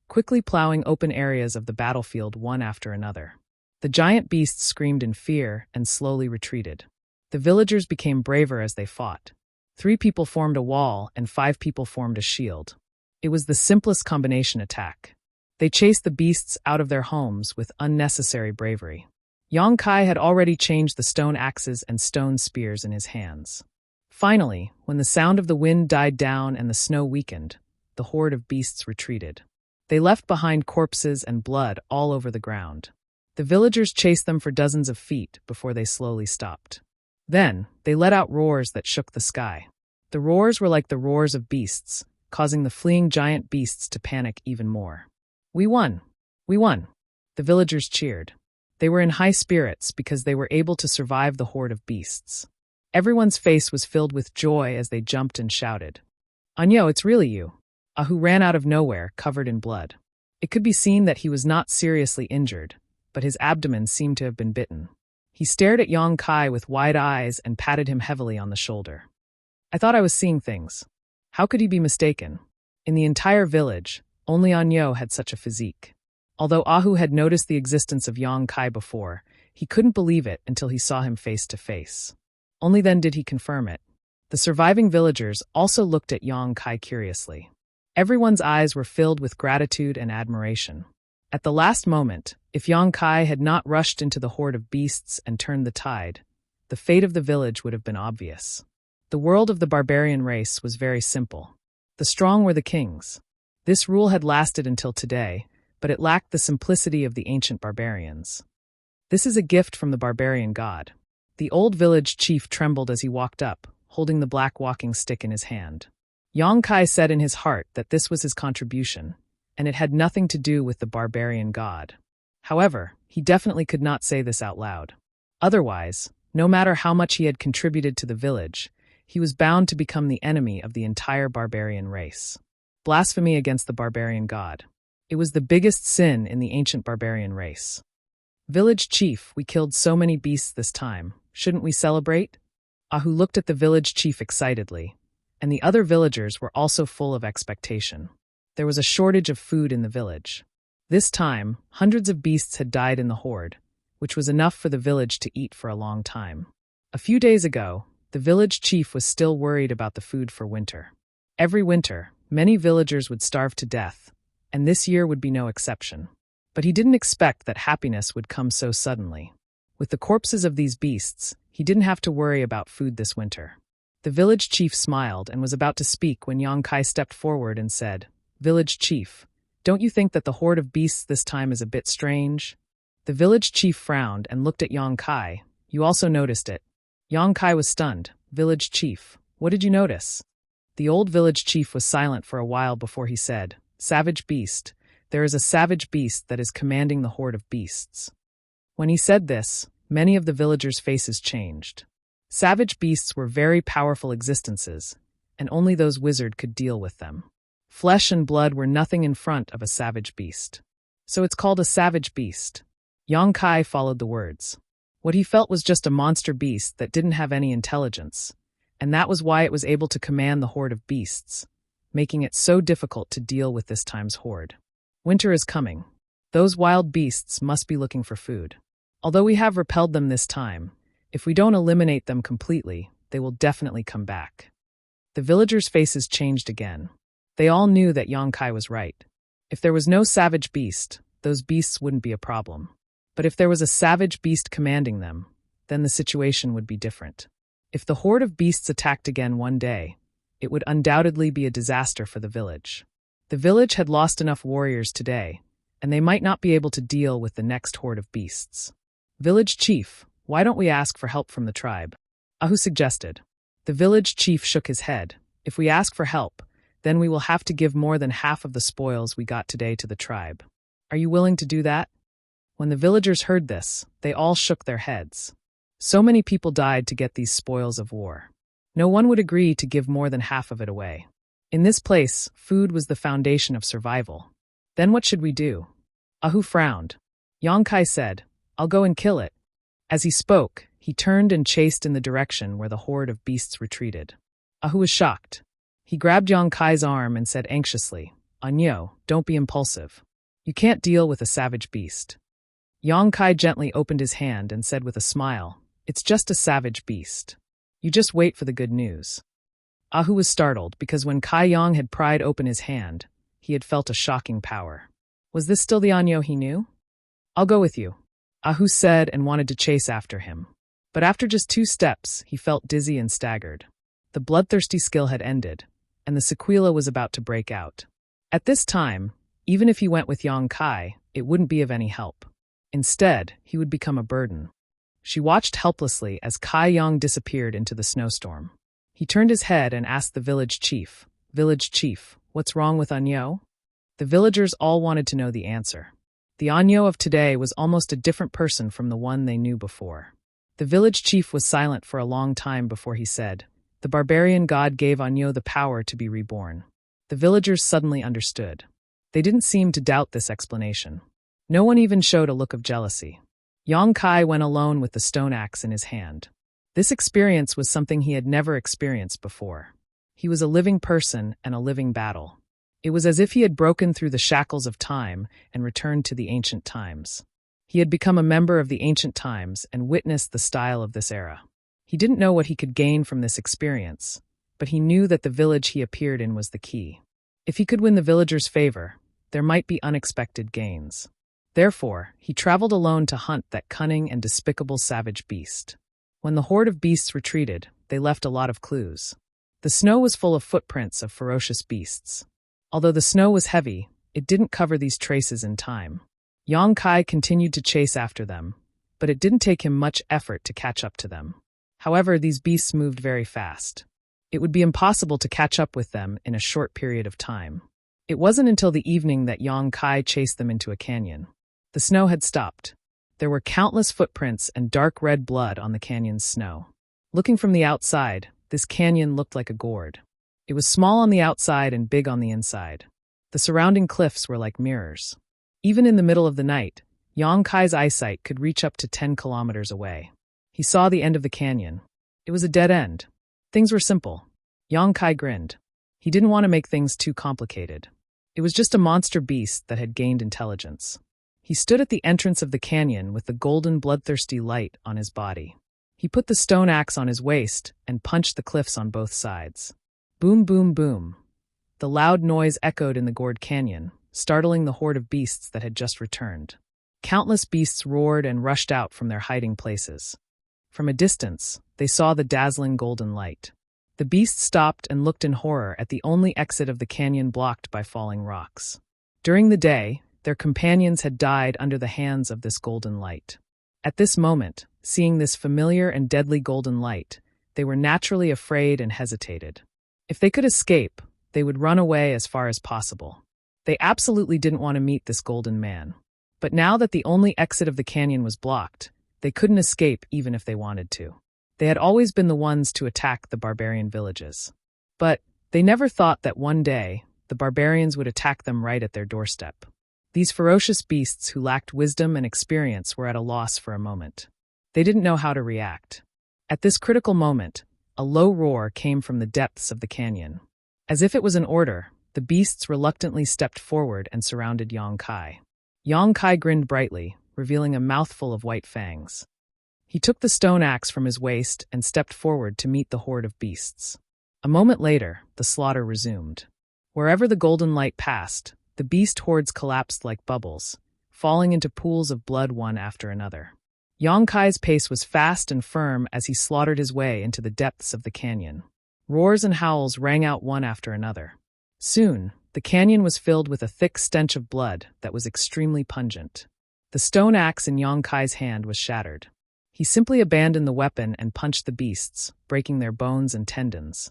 quickly plowing open areas of the battlefield one after another. The giant beasts screamed in fear and slowly retreated. The villagers became braver as they fought. 3 people formed a wall and 5 people formed a shield. It was the simplest combination attack. They chased the beasts out of their homes with unnecessary bravery. Yang Kai had already changed the stone axes and stone spears in his hands. Finally, when the sound of the wind died down and the snow weakened, the horde of beasts retreated. They left behind corpses and blood all over the ground. The villagers chased them for dozens of feet before they slowly stopped. Then, they let out roars that shook the sky. The roars were like the roars of beasts, causing the fleeing giant beasts to panic even more. "We won! We won!" The villagers cheered. They were in high spirits because they were able to survive the horde of beasts. Everyone's face was filled with joy as they jumped and shouted. "Agno, it's really you." Ahu ran out of nowhere, covered in blood. It could be seen that he was not seriously injured, but his abdomen seemed to have been bitten. He stared at Yang Kai with wide eyes and patted him heavily on the shoulder. "I thought I was seeing things. How could he be mistaken?" In the entire village, only Agno had such a physique. Although Ahu had noticed the existence of Yang Kai before, he couldn't believe it until he saw him face to face. Only then did he confirm it. The surviving villagers also looked at Yang Kai curiously. Everyone's eyes were filled with gratitude and admiration. At the last moment, if Yang Kai had not rushed into the horde of beasts and turned the tide, the fate of the village would have been obvious. The world of the barbarian race was very simple. The strong were the kings. This rule had lasted until today, but it lacked the simplicity of the ancient barbarians. "This is a gift from the barbarian god." The old village chief trembled as he walked up, holding the black walking stick in his hand. Yang Kai said in his heart that this was his contribution, and it had nothing to do with the barbarian god. However, he definitely could not say this out loud. Otherwise, no matter how much he had contributed to the village, he was bound to become the enemy of the entire barbarian race. Blasphemy against the barbarian god. It was the biggest sin in the ancient barbarian race. "Village chief, we killed so many beasts this time. Shouldn't we celebrate?" Ahu looked at the village chief excitedly, and the other villagers were also full of expectation. There was a shortage of food in the village. This time, hundreds of beasts had died in the horde, which was enough for the village to eat for a long time. A few days ago, the village chief was still worried about the food for winter. Every winter, many villagers would starve to death, and this year would be no exception. But he didn't expect that happiness would come so suddenly. With the corpses of these beasts, he didn't have to worry about food this winter. The village chief smiled and was about to speak when Yang Kai stepped forward and said, "Village chief, don't you think that the horde of beasts this time is a bit strange?" The village chief frowned and looked at Yang Kai. "You also noticed it." Yang Kai was stunned. "Village chief, what did you notice?" The old village chief was silent for a while before he said, "Savage beast, there is a savage beast that is commanding the horde of beasts." When he said this, many of the villagers' faces changed. Savage beasts were very powerful existences, and only those wizards could deal with them. Flesh and blood were nothing in front of a savage beast. So it's called a savage beast. Yang Kai followed the words. What he felt was just a monster beast that didn't have any intelligence, and that was why it was able to command the horde of beasts, making it so difficult to deal with this time's horde. Winter is coming. Those wild beasts must be looking for food. Although we have repelled them this time, if we don't eliminate them completely, they will definitely come back. The villagers' faces changed again. They all knew that Yang Kai was right. If there was no savage beast, those beasts wouldn't be a problem. But if there was a savage beast commanding them, then the situation would be different. If the horde of beasts attacked again one day, it would undoubtedly be a disaster for the village. The village had lost enough warriors today, and they might not be able to deal with the next horde of beasts. Village chief, why don't we ask for help from the tribe? Ahu suggested. The village chief shook his head. If we ask for help, then we will have to give more than half of the spoils we got today to the tribe. Are you willing to do that? When the villagers heard this, they all shook their heads. So many people died to get these spoils of war. No one would agree to give more than half of it away. In this place, food was the foundation of survival. Then what should we do? Ahu frowned. Yongkai said, I'll go and kill it. As he spoke, he turned and chased in the direction where the horde of beasts retreated. Ahu was shocked. He grabbed Yongkai's arm and said anxiously, Anyo, don't be impulsive. You can't deal with a savage beast. Yongkai gently opened his hand and said with a smile, It's just a savage beast. You just wait for the good news. Ahu was startled because when Kai Yang had pried open his hand, he had felt a shocking power. Was this still the Anyo he knew? I'll go with you, Ahu said and wanted to chase after him. But after just 2 steps, he felt dizzy and staggered. The bloodthirsty skill had ended, and the sequela was about to break out. At this time, even if he went with Yang Kai, it wouldn't be of any help. Instead, he would become a burden. She watched helplessly as Kai Yang disappeared into the snowstorm. He turned his head and asked the village chief, Village chief, what's wrong with Anyo? The villagers all wanted to know the answer. The Anyo of today was almost a different person from the one they knew before. The village chief was silent for a long time before he said, The barbarian god gave Anyo the power to be reborn. The villagers suddenly understood. They didn't seem to doubt this explanation. No one even showed a look of jealousy. Yang Kai went alone with the stone axe in his hand. This experience was something he had never experienced before. He was a living person and a living battle. It was as if he had broken through the shackles of time and returned to the ancient times. He had become a member of the ancient times and witnessed the style of this era. He didn't know what he could gain from this experience, but he knew that the village he appeared in was the key. If he could win the villagers' favor, there might be unexpected gains. Therefore, he traveled alone to hunt that cunning and despicable savage beast. When the horde of beasts retreated, they left a lot of clues. The snow was full of footprints of ferocious beasts. Although the snow was heavy, it didn't cover these traces in time. Yang Kai continued to chase after them, but it didn't take him much effort to catch up to them. However, these beasts moved very fast. It would be impossible to catch up with them in a short period of time. It wasn't until the evening that Yang Kai chased them into a canyon. The snow had stopped. There were countless footprints and dark red blood on the canyon's snow. Looking from the outside, this canyon looked like a gourd. It was small on the outside and big on the inside. The surrounding cliffs were like mirrors. Even in the middle of the night, Yang Kai's eyesight could reach up to 10 kilometers away. He saw the end of the canyon. It was a dead end. Things were simple. Yang Kai grinned. He didn't want to make things too complicated. It was just a monster beast that had gained intelligence. He stood at the entrance of the canyon with the golden bloodthirsty light on his body. He put the stone axe on his waist and punched the cliffs on both sides. Boom, boom, boom. The loud noise echoed in the gourd canyon, startling the horde of beasts that had just returned. Countless beasts roared and rushed out from their hiding places. From a distance, they saw the dazzling golden light. The beasts stopped and looked in horror at the only exit of the canyon blocked by falling rocks. During the day, their companions had died under the hands of this golden light. At this moment, seeing this familiar and deadly golden light, they were naturally afraid and hesitated. If they could escape, they would run away as far as possible. They absolutely didn't want to meet this golden man. But now that the only exit of the canyon was blocked, they couldn't escape even if they wanted to. They had always been the ones to attack the barbarian villages. But they never thought that one day, the barbarians would attack them right at their doorstep. These ferocious beasts who lacked wisdom and experience were at a loss for a moment. They didn't know how to react. At this critical moment, a low roar came from the depths of the canyon. As if it was an order, the beasts reluctantly stepped forward and surrounded Yang Kai. Yang Kai grinned brightly, revealing a mouthful of white fangs. He took the stone axe from his waist and stepped forward to meet the horde of beasts. A moment later, the slaughter resumed. Wherever the golden light passed, the beast hordes collapsed like bubbles, falling into pools of blood one after another. Yang Kai's pace was fast and firm as he slaughtered his way into the depths of the canyon. Roars and howls rang out one after another. Soon, The canyon was filled with a thick stench of blood that was extremely pungent. The stone axe in Yang Kai's hand was shattered. He simply abandoned the weapon and punched the beasts, breaking their bones and tendons.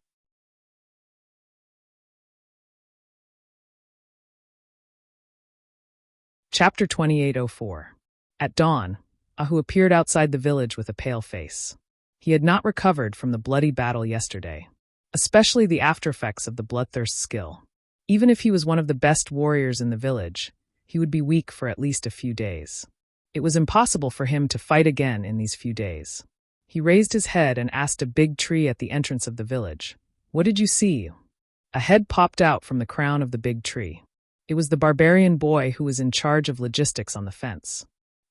Chapter 2804. At dawn, Ahu appeared outside the village with a pale face. He had not recovered from the bloody battle yesterday, especially the aftereffects of the bloodthirst skill. Even if he was one of the best warriors in the village, he would be weak for at least a few days. It was impossible for him to fight again in these few days. He raised his head and asked a big tree at the entrance of the village, "What did you see?" A head popped out from the crown of the big tree. It was the barbarian boy who was in charge of logistics on the fence.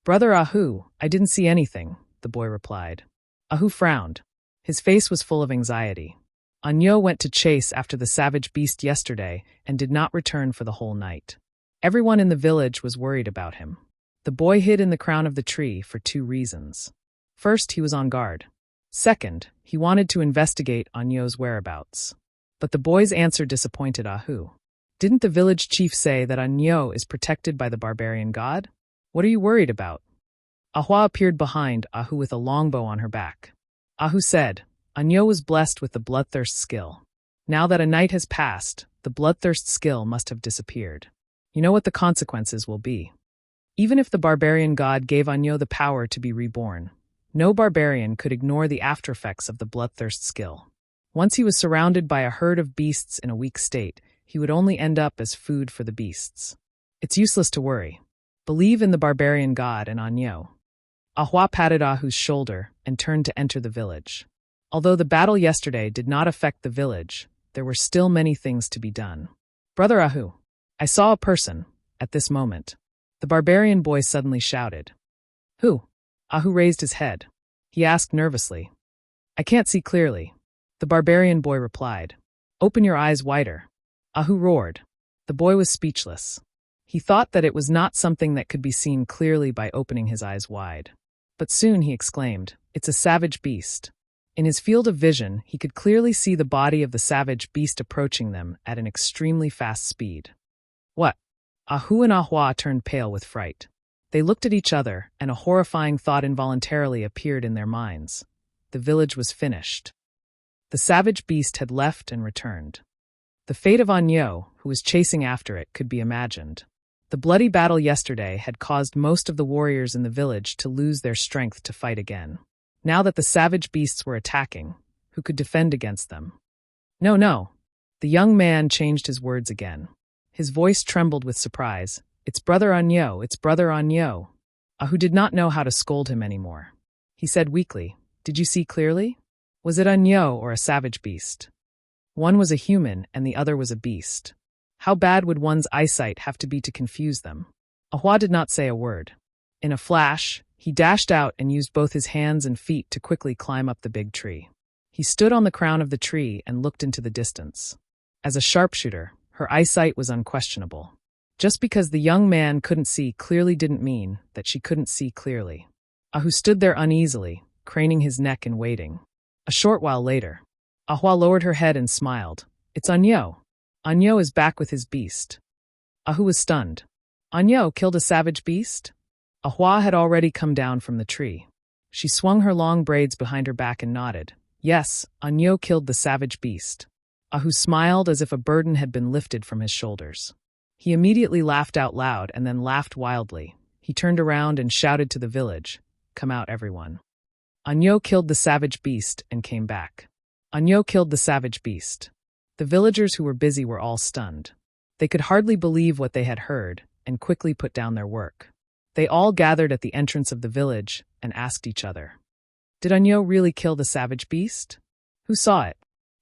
"Brother Ahu, I didn't see anything," the boy replied. Ahu frowned. His face was full of anxiety. Anyo went to chase after the savage beast yesterday and did not return for the whole night. Everyone in the village was worried about him. The boy hid in the crown of the tree for 2 reasons. First, he was on guard. Second, he wanted to investigate Anyo's whereabouts. But the boy's answer disappointed Ahu. Didn't the village chief say that Anyo is protected by the barbarian god? What are you worried about? Ahua appeared behind Ahu with a longbow on her back. Ahu said, Anyo was blessed with the bloodthirst skill. Now that a night has passed, the bloodthirst skill must have disappeared. You know what the consequences will be. Even if the barbarian god gave Anyo the power to be reborn, no barbarian could ignore the aftereffects of the bloodthirst skill. Once he was surrounded by a herd of beasts in a weak state, he would only end up as food for the beasts. It's useless to worry. Believe in the barbarian god and Anyo. Ahua patted Ahu's shoulder and turned to enter the village. Although the battle yesterday did not affect the village, there were still many things to be done. Brother Ahu, I saw a person, at this moment. The barbarian boy suddenly shouted. Who? Ahu raised his head. He asked nervously. I can't see clearly. The barbarian boy replied. Open your eyes wider. Ahu roared. The boy was speechless. He thought that it was not something that could be seen clearly by opening his eyes wide. But soon he exclaimed, It's a savage beast. In his field of vision, he could clearly see the body of the savage beast approaching them at an extremely fast speed. What? Ahu and Ahua turned pale with fright. They looked at each other, and a horrifying thought involuntarily appeared in their minds. The village was finished. The savage beast had left and returned. The fate of Anyo, who was chasing after it, could be imagined. The bloody battle yesterday had caused most of the warriors in the village to lose their strength to fight again. Now that the savage beasts were attacking, who could defend against them? No. The young man changed his words again. His voice trembled with surprise. It's Brother Anyo, it's Brother Anyo. Ahu did not know how to scold him anymore. He said weakly, Did you see clearly? Was it Anyo or a savage beast? One was a human and the other was a beast. How bad would one's eyesight have to be to confuse them? Ahua did not say a word. In a flash, he dashed out and used both his hands and feet to quickly climb up the big tree. He stood on the crown of the tree and looked into the distance. As a sharpshooter, her eyesight was unquestionable. Just because the young man couldn't see clearly didn't mean that she couldn't see clearly. Ahu stood there uneasily, craning his neck and waiting. A short while later, Ahua lowered her head and smiled. It's Anyo. Anyo is back with his beast. Ahu was stunned. Anyo killed a savage beast? Ahua had already come down from the tree. She swung her long braids behind her back and nodded. Yes, Anyo killed the savage beast. Ahu smiled as if a burden had been lifted from his shoulders. He immediately laughed out loud and then laughed wildly. He turned around and shouted to the village, Come out, everyone. Anyo killed the savage beast and came back. Anyo killed the savage beast. The villagers who were busy were all stunned. They could hardly believe what they had heard and quickly put down their work. They all gathered at the entrance of the village and asked each other, Did Anyo really kill the savage beast? Who saw it?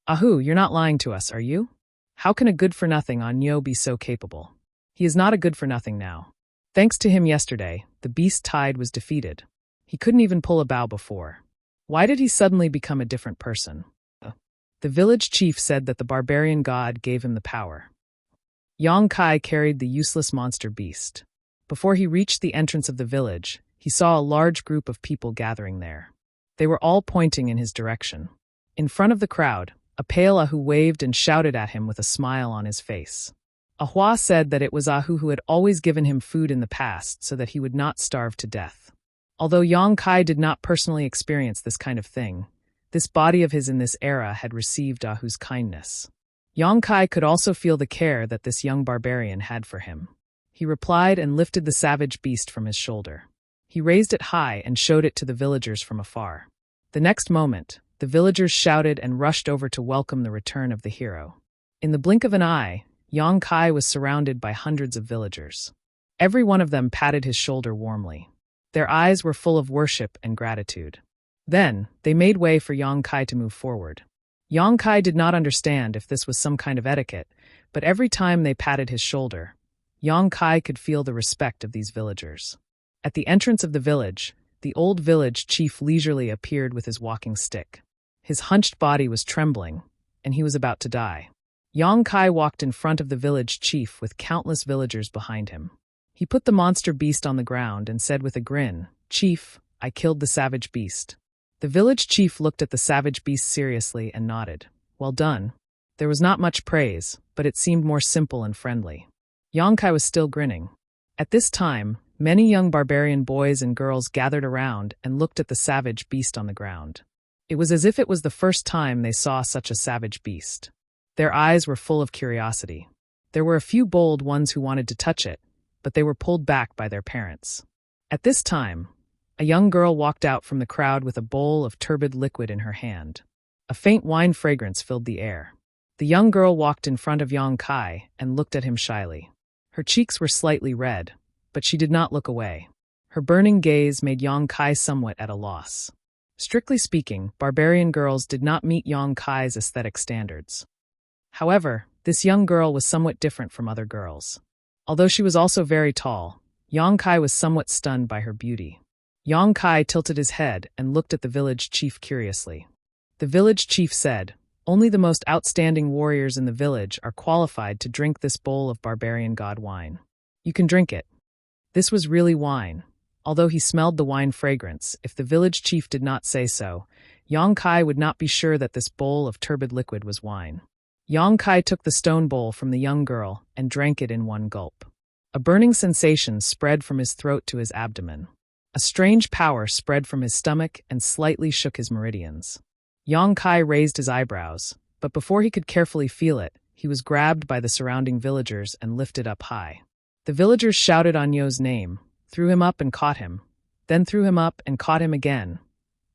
Ahu, you're not lying to us, are you? How can a good-for-nothing Anyo be so capable? He is not a good-for-nothing now. Thanks to him yesterday, the beast tide was defeated. He couldn't even pull a bow before. Why did he suddenly become a different person? The village chief said that the barbarian god gave him the power. Yang Kai carried the useless monster beast. Before he reached the entrance of the village, he saw a large group of people gathering there. They were all pointing in his direction. In front of the crowd, a pale Ahu waved and shouted at him with a smile on his face. Ahua said that it was Ahu who had always given him food in the past so that he would not starve to death. Although Yang Kai did not personally experience this kind of thing, this body of his in this era had received Ahu's kindness. Yang Kai could also feel the care that this young barbarian had for him. He replied and lifted the savage beast from his shoulder. He raised it high and showed it to the villagers from afar. The next moment, the villagers shouted and rushed over to welcome the return of the hero. In the blink of an eye, Yang Kai was surrounded by hundreds of villagers. Every one of them patted his shoulder warmly. Their eyes were full of worship and gratitude. Then, they made way for Yang Kai to move forward. Yang Kai did not understand if this was some kind of etiquette, but every time they patted his shoulder, Yang Kai could feel the respect of these villagers. At the entrance of the village, the old village chief leisurely appeared with his walking stick. His hunched body was trembling, and he was about to die. Yang Kai walked in front of the village chief with countless villagers behind him. He put the monster beast on the ground and said with a grin, "Chief, I killed the savage beast." The village chief looked at the savage beast seriously and nodded. "Well done." There was not much praise, but it seemed more simple and friendly. Yang Kai was still grinning. At this time, many young barbarian boys and girls gathered around and looked at the savage beast on the ground. It was as if it was the first time they saw such a savage beast. Their eyes were full of curiosity. There were a few bold ones who wanted to touch it, but they were pulled back by their parents. At this time, a young girl walked out from the crowd with a bowl of turbid liquid in her hand. A faint wine fragrance filled the air. The young girl walked in front of Yang Kai and looked at him shyly. Her cheeks were slightly red, but she did not look away. Her burning gaze made Yang Kai somewhat at a loss. Strictly speaking, barbarian girls did not meet Yang Kai's aesthetic standards. However, this young girl was somewhat different from other girls. Although she was also very tall, Yang Kai was somewhat stunned by her beauty. Yang Kai tilted his head and looked at the village chief curiously. The village chief said, "Only the most outstanding warriors in the village are qualified to drink this bowl of barbarian god wine. You can drink it." This was really wine. Although he smelled the wine fragrance, if the village chief did not say so, Yang Kai would not be sure that this bowl of turbid liquid was wine. Yang Kai took the stone bowl from the young girl and drank it in one gulp. A burning sensation spread from his throat to his abdomen. A strange power spread from his stomach and slightly shook his meridians. Yang Kai raised his eyebrows, but before he could carefully feel it, he was grabbed by the surrounding villagers and lifted up high. The villagers shouted Anyo's name, threw him up and caught him, then threw him up and caught him again.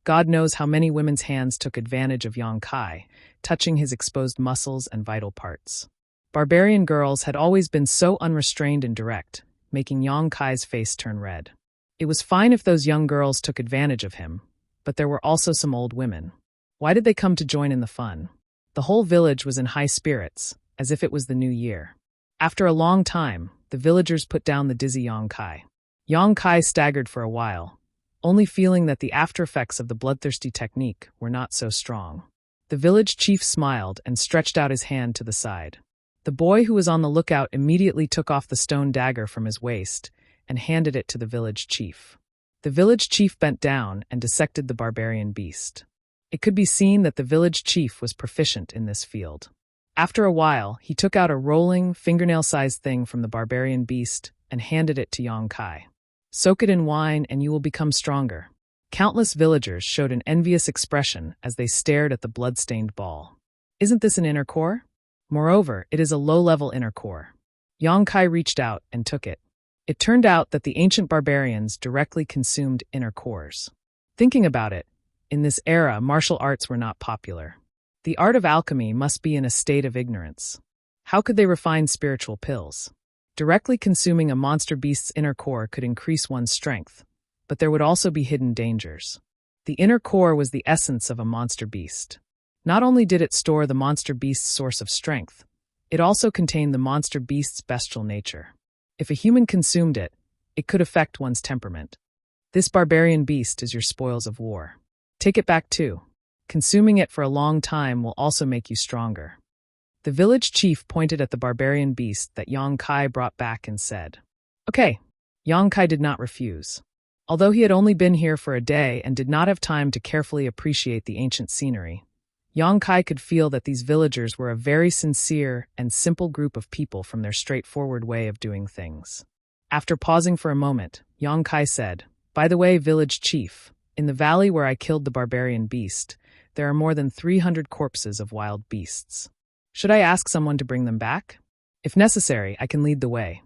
God knows how many women's hands took advantage of Yang Kai, touching his exposed muscles and vital parts. Barbarian girls had always been so unrestrained and direct, making Yang Kai's face turn red. It was fine if those young girls took advantage of him, but there were also some old women. Why did they come to join in the fun? The whole village was in high spirits, as if it was the new year. After a long time, the villagers put down the dizzy Yang Kai. Yang Kai staggered for a while, only feeling that the after-effects of the bloodthirsty technique were not so strong. The village chief smiled and stretched out his hand to the side. The boy who was on the lookout immediately took off the stone dagger from his waist and handed it to the village chief. The village chief bent down and dissected the barbarian beast. It could be seen that the village chief was proficient in this field. After a while, he took out a rolling, fingernail-sized thing from the barbarian beast and handed it to Yang Kai. "Soak it in wine and you will become stronger." Countless villagers showed an envious expression as they stared at the blood-stained ball. "Isn't this an inner core?" Moreover, it is a low-level inner core. Yang Kai reached out and took it. It turned out that the ancient barbarians directly consumed inner cores. Thinking about it, in this era, martial arts were not popular. The art of alchemy must be in a state of ignorance. How could they refine spiritual pills? Directly consuming a monster beast's inner core could increase one's strength, but there would also be hidden dangers. The inner core was the essence of a monster beast. Not only did it store the monster beast's source of strength, it also contained the monster beast's bestial nature. If a human consumed it, it could affect one's temperament. This barbarian beast is your spoils of war. Take it back too. Consuming it for a long time will also make you stronger. The village chief pointed at the barbarian beast that Yang Kai brought back and said, "Okay." Yang Kai did not refuse. Although he had only been here for a day and did not have time to carefully appreciate the ancient scenery, Yang Kai could feel that these villagers were a very sincere and simple group of people from their straightforward way of doing things. After pausing for a moment, Yang Kai said, "By the way, village chief, in the valley where I killed the barbarian beast, there are more than 300 corpses of wild beasts. Should I ask someone to bring them back? If necessary, I can lead the way."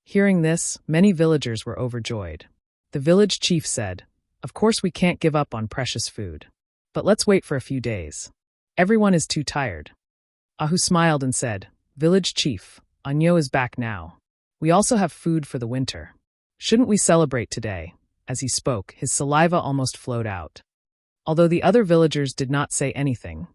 Hearing this, many villagers were overjoyed. The village chief said, "Of course we can't give up on precious food. But let's wait for a few days. Everyone is too tired." Ahu smiled and said, "Village chief, Anyo is back now. We also have food for the winter. Shouldn't we celebrate today?" As he spoke, his saliva almost flowed out. Although the other villagers did not say anything,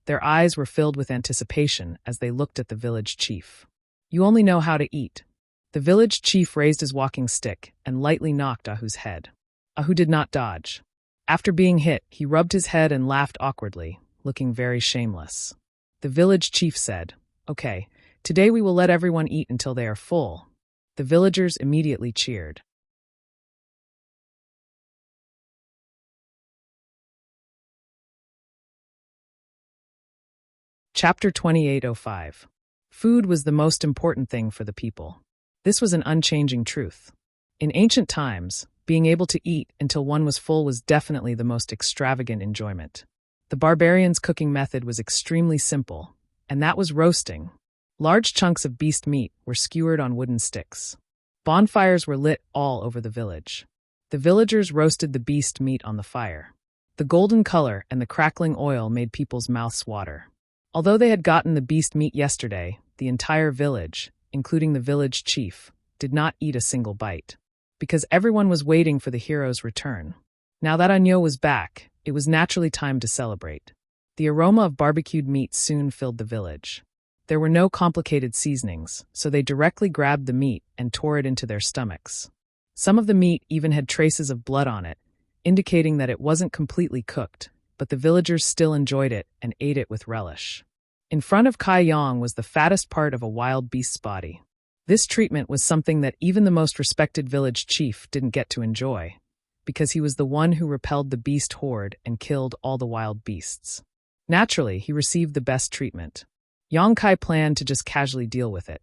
their eyes were filled with anticipation as they looked at the village chief. "You only know how to eat." The village chief raised his walking stick and lightly knocked Ahu's head. Ahu did not dodge. After being hit, he rubbed his head and laughed awkwardly, looking very shameless. The village chief said, "Okay, today we will let everyone eat until they are full." The villagers immediately cheered. Chapter 2805. Food was the most important thing for the people. This was an unchanging truth. In ancient times, being able to eat until one was full was definitely the most extravagant enjoyment. The barbarians' cooking method was extremely simple, and that was roasting. Large chunks of beast meat were skewered on wooden sticks. Bonfires were lit all over the village. The villagers roasted the beast meat on the fire. The golden color and the crackling oil made people's mouths water. Although they had gotten the beast meat yesterday, the entire village, including the village chief, did not eat a single bite. Because everyone was waiting for the hero's return. Now that Anyo was back, it was naturally time to celebrate. The aroma of barbecued meat soon filled the village. There were no complicated seasonings, so they directly grabbed the meat and tore it into their stomachs. Some of the meat even had traces of blood on it, indicating that it wasn't completely cooked, but the villagers still enjoyed it and ate it with relish. In front of Kai Yang was the fattest part of a wild beast's body. This treatment was something that even the most respected village chief didn't get to enjoy, because he was the one who repelled the beast horde and killed all the wild beasts. Naturally, he received the best treatment. Yang Kai planned to just casually deal with it.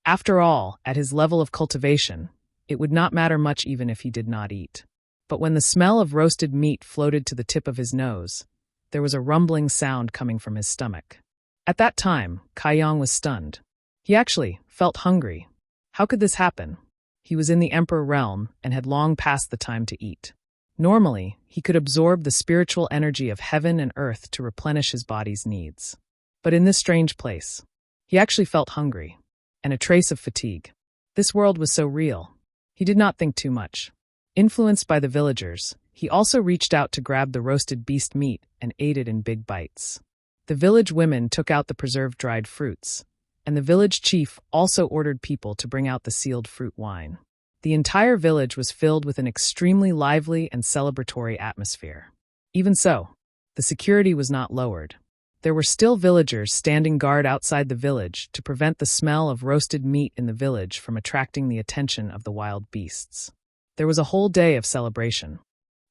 After all, at his level of cultivation, it would not matter much even if he did not eat. But when the smell of roasted meat floated to the tip of his nose, there was a rumbling sound coming from his stomach. At that time, Kai Yang was stunned. He actually felt hungry. How could this happen? He was in the Emperor realm and had long passed the time to eat. Normally, he could absorb the spiritual energy of heaven and earth to replenish his body's needs. But in this strange place, he actually felt hungry, and a trace of fatigue. This world was so real. He did not think too much. Influenced by the villagers, he also reached out to grab the roasted beast meat and ate it in big bites. The village women took out the preserved dried fruits, and the village chief also ordered people to bring out the sealed fruit wine. The entire village was filled with an extremely lively and celebratory atmosphere. Even so, the security was not lowered. There were still villagers standing guard outside the village to prevent the smell of roasted meat in the village from attracting the attention of the wild beasts. There was a whole day of celebration.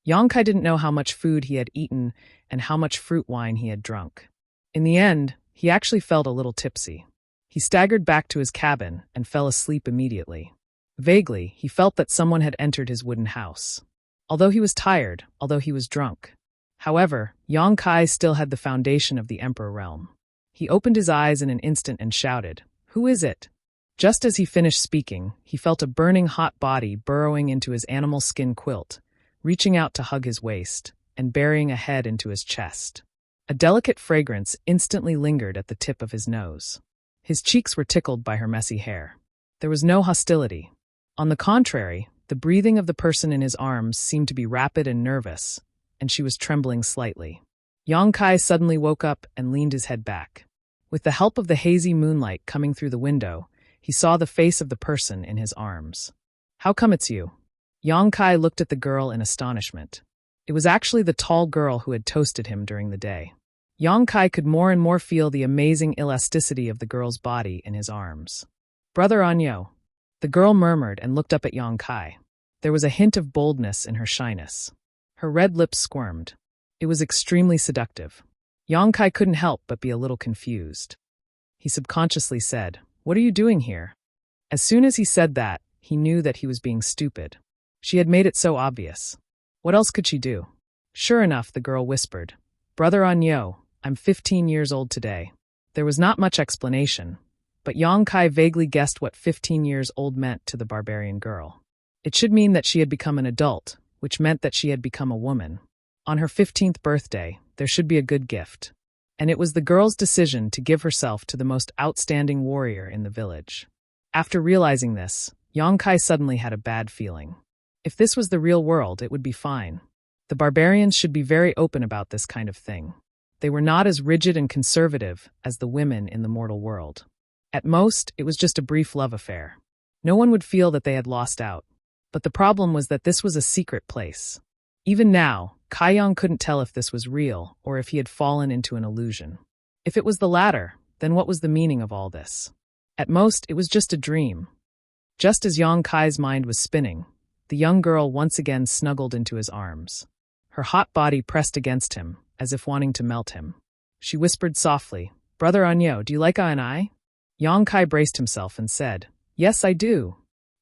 Yang Kai didn't know how much food he had eaten and how much fruit wine he had drunk. In the end, he actually felt a little tipsy. He staggered back to his cabin and fell asleep immediately. Vaguely, he felt that someone had entered his wooden house. Although he was tired, although he was drunk. However, Yang Kai still had the foundation of the Emperor realm. He opened his eyes in an instant and shouted, "Who is it?" Just as he finished speaking, he felt a burning hot body burrowing into his animal skin quilt, reaching out to hug his waist, and burying a head into his chest. A delicate fragrance instantly lingered at the tip of his nose. His cheeks were tickled by her messy hair. There was no hostility. On the contrary, the breathing of the person in his arms seemed to be rapid and nervous, and she was trembling slightly. Yang Kai suddenly woke up and leaned his head back. With the help of the hazy moonlight coming through the window, he saw the face of the person in his arms. "How come it's you?" Yang Kai looked at the girl in astonishment. It was actually the tall girl who had toasted him during the day. Yang Kai could more and more feel the amazing elasticity of the girl's body in his arms. "Brother Anyo." The girl murmured and looked up at Yang Kai. There was a hint of boldness in her shyness. Her red lips squirmed. It was extremely seductive. Yang Kai couldn't help but be a little confused. He subconsciously said, "What are you doing here?" As soon as he said that, he knew that he was being stupid. She had made it so obvious. What else could she do? Sure enough, the girl whispered, "Brother Anyo, I'm 15 years old today." There was not much explanation, but Yang Kai vaguely guessed what 15 years old meant to the barbarian girl. It should mean that she had become an adult, which meant that she had become a woman. On her 15th birthday, there should be a good gift. And it was the girl's decision to give herself to the most outstanding warrior in the village. After realizing this, Yang Kai suddenly had a bad feeling. If this was the real world, it would be fine. The barbarians should be very open about this kind of thing. They were not as rigid and conservative as the women in the mortal world. At most, it was just a brief love affair. No one would feel that they had lost out. But the problem was that this was a secret place. Even now, Kai Yang couldn't tell if this was real or if he had fallen into an illusion. If it was the latter, then what was the meaning of all this? At most, it was just a dream. Just as Yang Kai's mind was spinning, the young girl once again snuggled into his arms. Her hot body pressed against him, as if wanting to melt him. She whispered softly, "Brother Anyo, do you like I?" Yang Kai braced himself and said, "Yes, I do."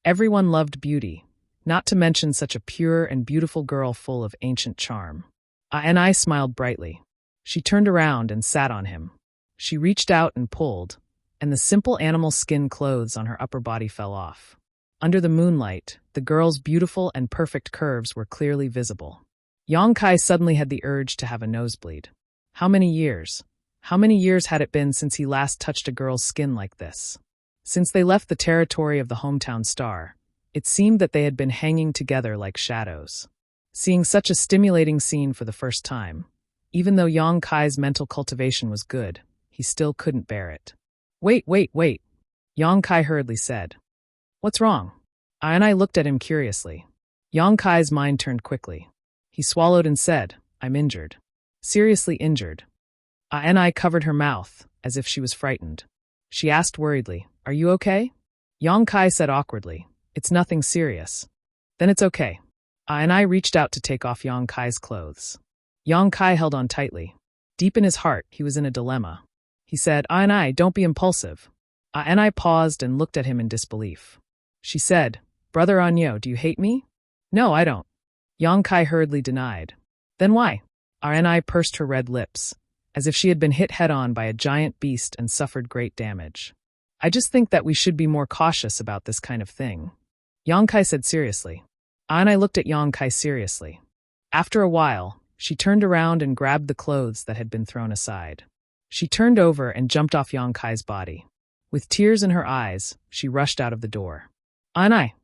Everyone loved beauty, not to mention such a pure and beautiful girl full of ancient charm. I smiled brightly. She turned around and sat on him. She reached out and pulled, and the simple animal skin clothes on her upper body fell off. Under the moonlight, the girl's beautiful and perfect curves were clearly visible. Yang Kai suddenly had the urge to have a nosebleed. How many years? How many years had it been since he last touched a girl's skin like this? Since they left the territory of the hometown star, it seemed that they had been hanging together like shadows. Seeing such a stimulating scene for the first time, even though Yang Kai's mental cultivation was good, he still couldn't bear it. Wait, Yang Kai hurriedly said. "What's wrong?" I looked at him curiously. Yang Kai's mind turned quickly. He swallowed and said, "I'm injured." Seriously injured. I covered her mouth, as if she was frightened. She asked worriedly, "Are you okay?" Yang Kai said awkwardly, "It's nothing serious." "Then it's okay." I reached out to take off Yang Kai's clothes. Yang Kai held on tightly. Deep in his heart, he was in a dilemma. He said, I, don't be impulsive." I paused and looked at him in disbelief. She said, "Brother Anyo, do you hate me?" "No, I don't." Yang Kai hurriedly denied. "Then why?" I pursed her red lips, as if she had been hit head-on by a giant beast and suffered great damage. "I just think that we should be more cautious about this kind of thing," Yang Kai said seriously. I looked at Yang Kai seriously. After a while, she turned around and grabbed the clothes that had been thrown aside. She turned over and jumped off Yang Kai's body. With tears in her eyes, she rushed out of the door. "Anai!"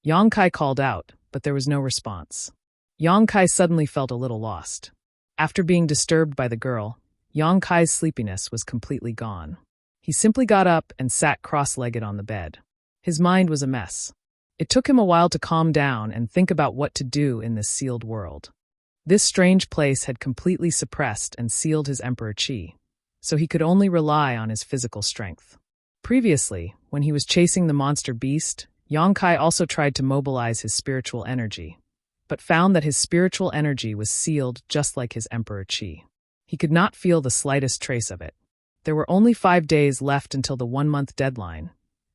Yang Kai called out, but there was no response. Yang Kai suddenly felt a little lost. After being disturbed by the girl, Yang Kai's sleepiness was completely gone. He simply got up and sat cross-legged on the bed. His mind was a mess. It took him a while to calm down and think about what to do in this sealed world. This strange place had completely suppressed and sealed his Emperor Qi, so he could only rely on his physical strength. Previously, when he was chasing the monster beast, Yang Kai also tried to mobilize his spiritual energy, but found that his spiritual energy was sealed just like his Emperor Qi. He could not feel the slightest trace of it. There were only 5 days left until the 1-month deadline,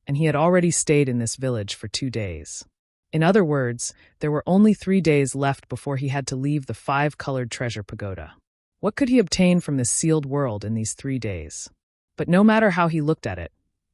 and he had already stayed in this village for 2 days. In other words, there were only 3 days left before he had to leave the 5-colored treasure pagoda. What could he obtain from this sealed world in these 3 days? But no matter how he looked at it,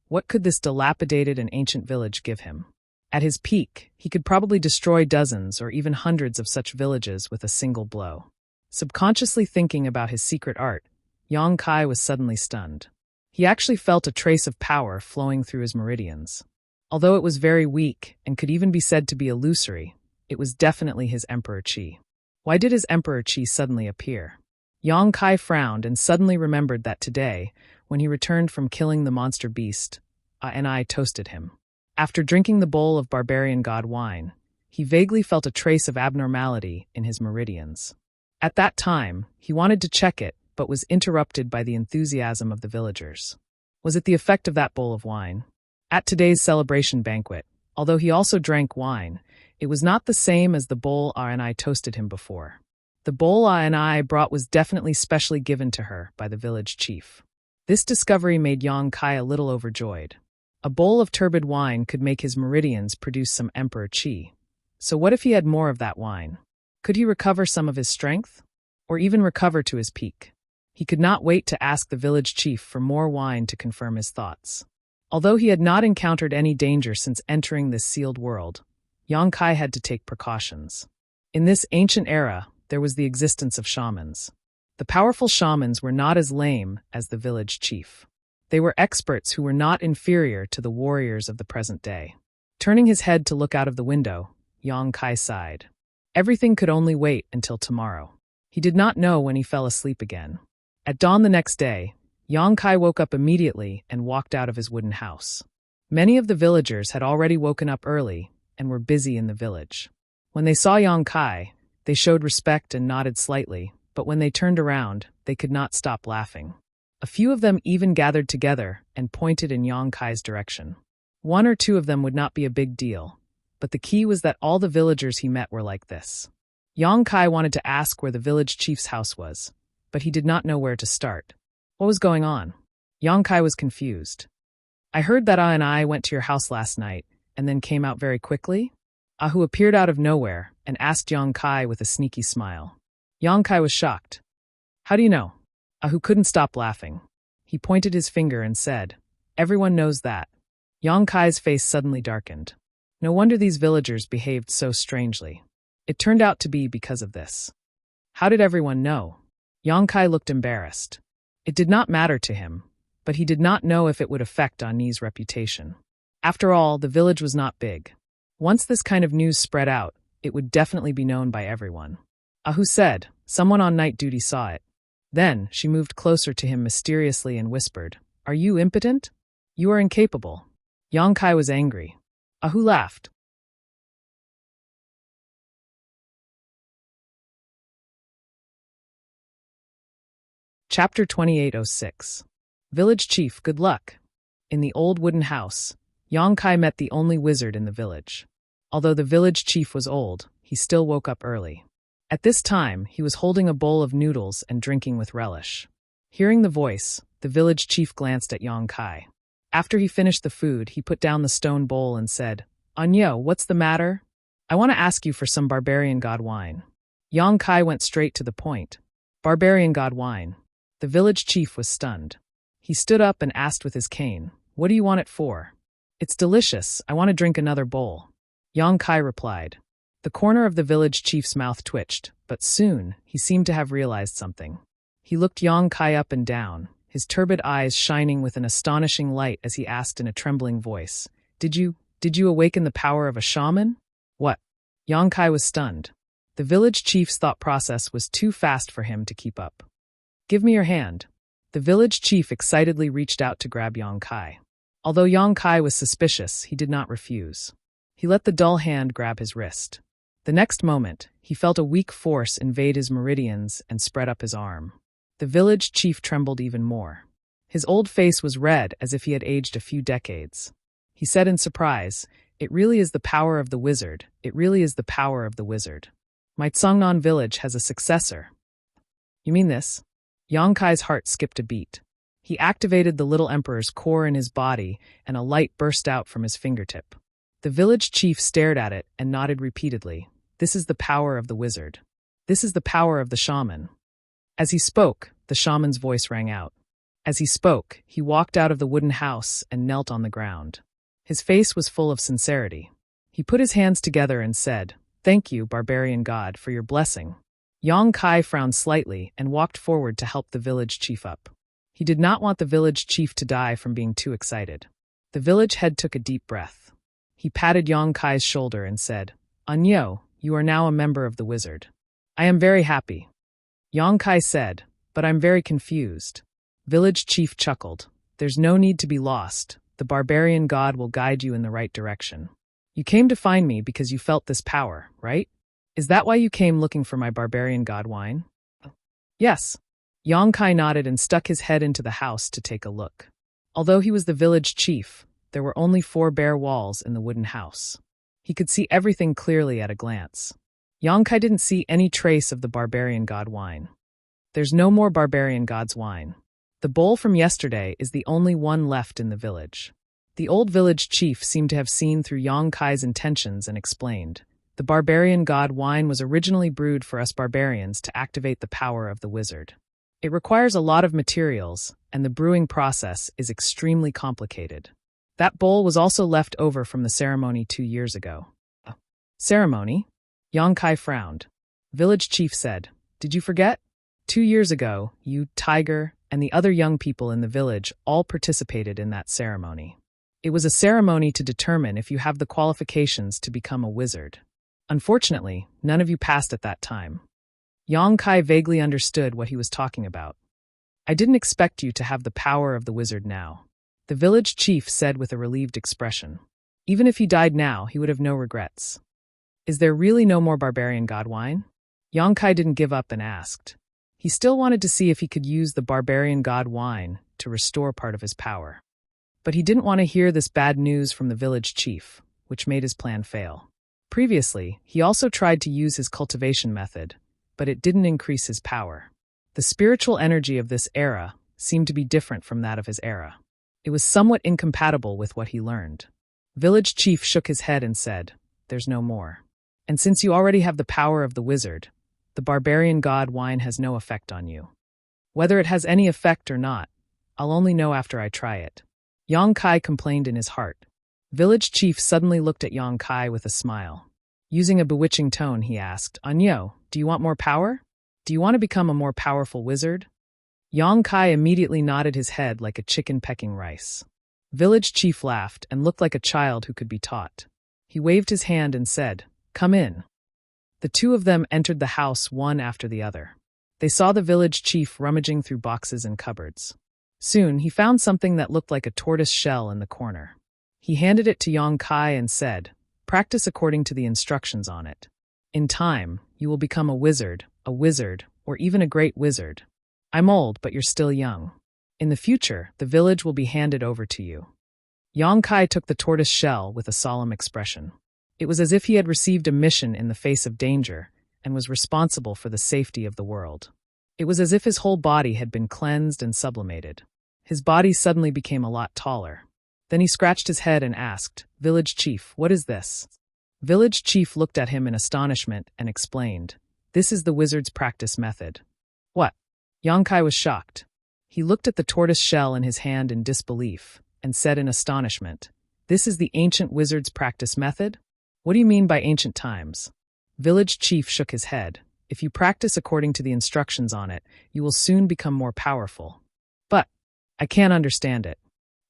what could this dilapidated and ancient village give him? At his peak, he could probably destroy dozens or even hundreds of such villages with a single blow. Subconsciously thinking about his secret art, Yang Kai was suddenly stunned. He actually felt a trace of power flowing through his meridians. Although it was very weak and could even be said to be illusory, it was definitely his Emperor Qi. Why did his Emperor Qi suddenly appear? Yang Kai frowned and suddenly remembered that today, when he returned from killing the monster beast, I toasted him. After drinking the bowl of barbarian god wine, he vaguely felt a trace of abnormality in his meridians. At that time, he wanted to check it, but was interrupted by the enthusiasm of the villagers. Was it the effect of that bowl of wine? At today's celebration banquet, although he also drank wine, it was not the same as the bowl I toasted him before. The bowl I brought was definitely specially given to her by the village chief. This discovery made Yang Kai a little overjoyed. A bowl of turbid wine could make his meridians produce some emperor qi. So what if he had more of that wine? Could he recover some of his strength? Or even recover to his peak? He could not wait to ask the village chief for more wine to confirm his thoughts. Although he had not encountered any danger since entering this sealed world, Yang Kai had to take precautions. In this ancient era, there was the existence of shamans. The powerful shamans were not as lame as the village chief. They were experts who were not inferior to the warriors of the present day. Turning his head to look out of the window, Yang Kai sighed. Everything could only wait until tomorrow. He did not know when he fell asleep again. At dawn the next day, Yang Kai woke up immediately and walked out of his wooden house. Many of the villagers had already woken up early and were busy in the village. When they saw Yang Kai, they showed respect and nodded slightly, but when they turned around, they could not stop laughing. A few of them even gathered together and pointed in Yang Kai's direction. One or two of them would not be a big deal, but the key was that all the villagers he met were like this. Yang Kai wanted to ask where the village chief's house was, but he did not know where to start. What was going on? Yang Kai was confused. I heard that I went to your house last night and then came out very quickly? Ahu appeared out of nowhere and asked Yang Kai with a sneaky smile. Yang Kai was shocked. How do you know? Ahu couldn't stop laughing. He pointed his finger and said, Everyone knows that. Yang Kai's face suddenly darkened. No wonder these villagers behaved so strangely. It turned out to be because of this. How did everyone know? Yang Kai looked embarrassed. It did not matter to him, but he did not know if it would affect Ani's reputation. After all, the village was not big. Once this kind of news spread out, it would definitely be known by everyone. Ahu said, Someone on night duty saw it. Then, she moved closer to him mysteriously and whispered, Are you impotent? You are incapable. Yang Kai was angry. Ahu laughed. Chapter 2806. Village Chief, good luck. In the old wooden house, Yang Kai met the only wizard in the village. Although the village chief was old, he still woke up early. At this time, he was holding a bowl of noodles and drinking with relish. Hearing the voice, the village chief glanced at Yang Kai. After he finished the food, he put down the stone bowl and said, Anyo, what's the matter? I want to ask you for some barbarian god wine. Yang Kai went straight to the point. Barbarian god wine. The village chief was stunned. He stood up and asked with his cane, What do you want it for? It's delicious, I want to drink another bowl. Yang Kai replied. The corner of the village chief's mouth twitched, but soon he seemed to have realized something. He looked Yang Kai up and down, his turbid eyes shining with an astonishing light as he asked in a trembling voice, Did you awaken the power of a shaman? What? Yang Kai was stunned. The village chief's thought process was too fast for him to keep up. Give me your hand. The village chief excitedly reached out to grab Yang Kai. Although Yang Kai was suspicious, he did not refuse. He let the dull hand grab his wrist. The next moment, he felt a weak force invade his meridians and spread up his arm. The village chief trembled even more. His old face was red as if he had aged a few decades. He said in surprise, It really is the power of the wizard. It really is the power of the wizard. My Tsangnan village has a successor. You mean this? Yang Kai's heart skipped a beat. He activated the little emperor's core in his body, and a light burst out from his fingertip. The village chief stared at it and nodded repeatedly. This is the power of the wizard. This is the power of the shaman. As he spoke, the shaman's voice rang out. As he spoke, he walked out of the wooden house and knelt on the ground. His face was full of sincerity. He put his hands together and said, Thank you, barbarian god, for your blessing. Yang Kai frowned slightly and walked forward to help the village chief up. He did not want the village chief to die from being too excited. The village head took a deep breath. He patted Yang Kai's shoulder and said, Anyo, you are now a member of the wizard. I am very happy. Yang Kai said, But I'm very confused. Village chief chuckled. There's no need to be lost. The barbarian god will guide you in the right direction. You came to find me because you felt this power, right? Is that why you came looking for my barbarian god wine? Yes. Yang Kai nodded and stuck his head into the house to take a look. Although he was the village chief, there were only 4 bare walls in the wooden house. He could see everything clearly at a glance. Yongkai didn't see any trace of the barbarian god wine. There's no more barbarian god's wine. The bowl from yesterday is the only one left in the village. The old village chief seemed to have seen through Yongkai's intentions and explained, the barbarian god wine was originally brewed for us barbarians to activate the power of the wizard. It requires a lot of materials, and the brewing process is extremely complicated. That bowl was also left over from the ceremony 2 years ago. Ceremony? Yongkai frowned. Village chief said, did you forget? 2 years ago, you, Tiger, and the other young people in the village all participated in that ceremony. It was a ceremony to determine if you have the qualifications to become a wizard. Unfortunately, none of you passed at that time. Yongkai vaguely understood what he was talking about. I didn't expect you to have the power of the wizard now, the village chief said with a relieved expression. Even if he died now, he would have no regrets. Is there really no more barbarian god wine? Yongkai didn't give up and asked. He still wanted to see if he could use the barbarian god wine to restore part of his power. But he didn't want to hear this bad news from the village chief, which made his plan fail. Previously, he also tried to use his cultivation method, but it didn't increase his power. The spiritual energy of this era seemed to be different from that of his era. It was somewhat incompatible with what he learned. Village chief shook his head and said, there's no more. And since you already have the power of the wizard, the barbarian god wine has no effect on you. Whether it has any effect or not, I'll only know after I try it. Yongkai complained in his heart. Village chief suddenly looked at Yongkai with a smile. Using a bewitching tone, he asked, Anyo, do you want more power? Do you want to become a more powerful wizard? Yongkai immediately nodded his head like a chicken pecking rice. Village chief laughed and looked like a child who could be taught. He waved his hand and said, come in. The two of them entered the house one after the other. They saw the village chief rummaging through boxes and cupboards. Soon, he found something that looked like a tortoise shell in the corner. He handed it to Yongkai and said, practice according to the instructions on it. In time, you will become a wizard, or even a great wizard. I'm old, but you're still young. In the future, the village will be handed over to you. Yongkai took the tortoise shell with a solemn expression. It was as if he had received a mission in the face of danger and was responsible for the safety of the world. It was as if his whole body had been cleansed and sublimated. His body suddenly became a lot taller. Then he scratched his head and asked, Village chief, what is this? Village chief looked at him in astonishment and explained, this is the wizard's practice method. What? Yongkai was shocked. He looked at the tortoise shell in his hand in disbelief and said in astonishment, this is the ancient wizard's practice method? What do you mean by ancient times? Village chief shook his head. If you practice according to the instructions on it, you will soon become more powerful. But I can't understand it.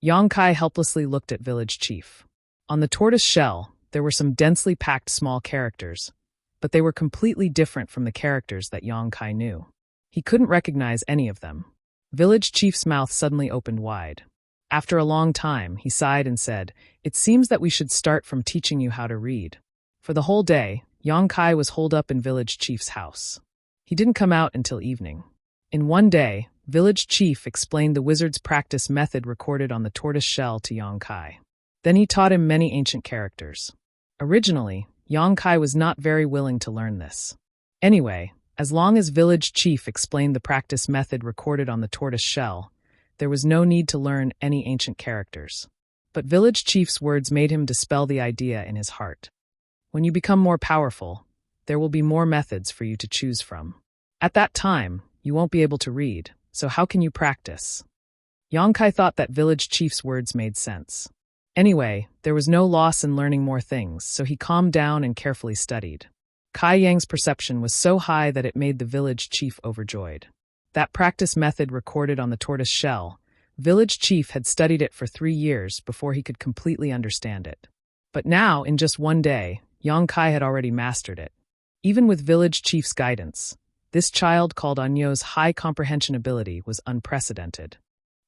Yongkai helplessly looked at village chief. On the tortoise shell, there were some densely packed small characters, but they were completely different from the characters that Yongkai knew. He couldn't recognize any of them. Village chief's mouth suddenly opened wide. After a long time, he sighed and said, it seems that we should start from teaching you how to read. For the whole day, Yongkai was holed up in village chief's house. He didn't come out until evening. In one day, village chief explained the wizard's practice method recorded on the tortoise shell to Yongkai. Then he taught him many ancient characters. Originally, Yongkai was not very willing to learn this. Anyway, as long as village chief explained the practice method recorded on the tortoise shell, there was no need to learn any ancient characters. But village chief's words made him dispel the idea in his heart. When you become more powerful, there will be more methods for you to choose from. At that time, you won't be able to read, so how can you practice? Yongkai thought that village chief's words made sense. Anyway, there was no loss in learning more things, so he calmed down and carefully studied. Kai Yang's perception was so high that it made the village chief overjoyed. That practice method recorded on the tortoise shell, village chief had studied it for 3 years before he could completely understand it. But now, in just one day, Yongkai had already mastered it. Even with village chief's guidance, this child called Anyo's high comprehension ability was unprecedented.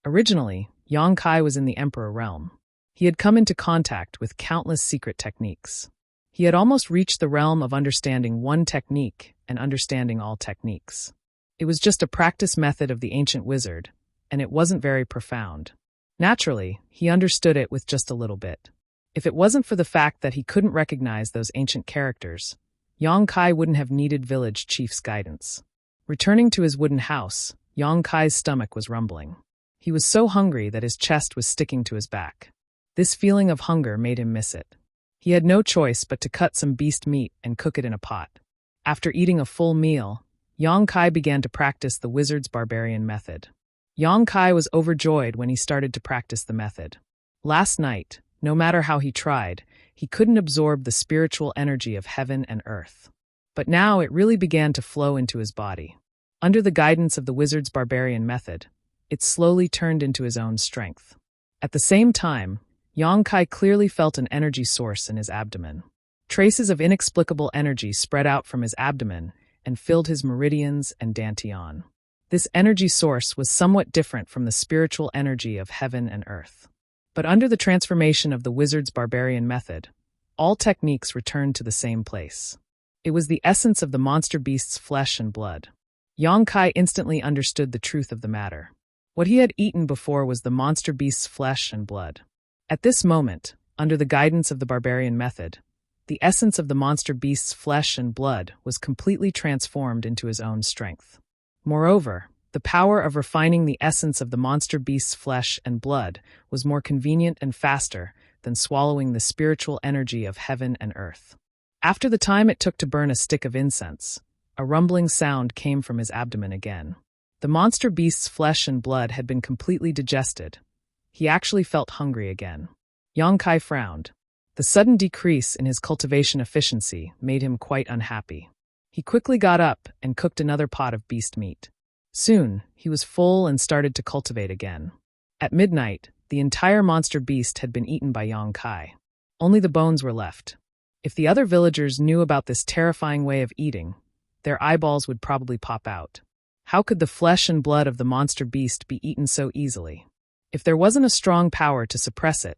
Originally, Yongkai was in the Emperor realm. He had come into contact with countless secret techniques. He had almost reached the realm of understanding one technique and understanding all techniques. It was just a practice method of the ancient wizard, and it wasn't very profound. Naturally, he understood it with just a little bit. If it wasn't for the fact that he couldn't recognize those ancient characters, Yang Kai wouldn't have needed village chief's guidance. Returning to his wooden house, Yang Kai's stomach was rumbling. He was so hungry that his chest was sticking to his back. This feeling of hunger made him miss it. He had no choice but to cut some beast meat and cook it in a pot. After eating a full meal, Yang Kai began to practice the wizard's barbarian method. Yang Kai was overjoyed when he started to practice the method. Last night, no matter how he tried, he couldn't absorb the spiritual energy of heaven and earth. But now it really began to flow into his body. Under the guidance of the wizard's barbarian method, it slowly turned into his own strength. At the same time, Yang Kai clearly felt an energy source in his abdomen. Traces of inexplicable energy spread out from his abdomen and filled his meridians and dantian. This energy source was somewhat different from the spiritual energy of heaven and earth. But under the transformation of the wizard's barbarian method, all techniques returned to the same place. It was the essence of the monster beast's flesh and blood. Yang Kai instantly understood the truth of the matter. What he had eaten before was the monster beast's flesh and blood. At this moment, under the guidance of the barbarian method, the essence of the monster beast's flesh and blood was completely transformed into his own strength. Moreover, the power of refining the essence of the monster beast's flesh and blood was more convenient and faster than swallowing the spiritual energy of heaven and earth. After the time it took to burn a stick of incense, a rumbling sound came from his abdomen again. The monster beast's flesh and blood had been completely digested. He actually felt hungry again. Yang Kai frowned. The sudden decrease in his cultivation efficiency made him quite unhappy. He quickly got up and cooked another pot of beast meat. Soon, he was full and started to cultivate again. At midnight, the entire monster beast had been eaten by Yang Kai. Only the bones were left. If the other villagers knew about this terrifying way of eating, their eyeballs would probably pop out. How could the flesh and blood of the monster beast be eaten so easily? If there wasn't a strong power to suppress it,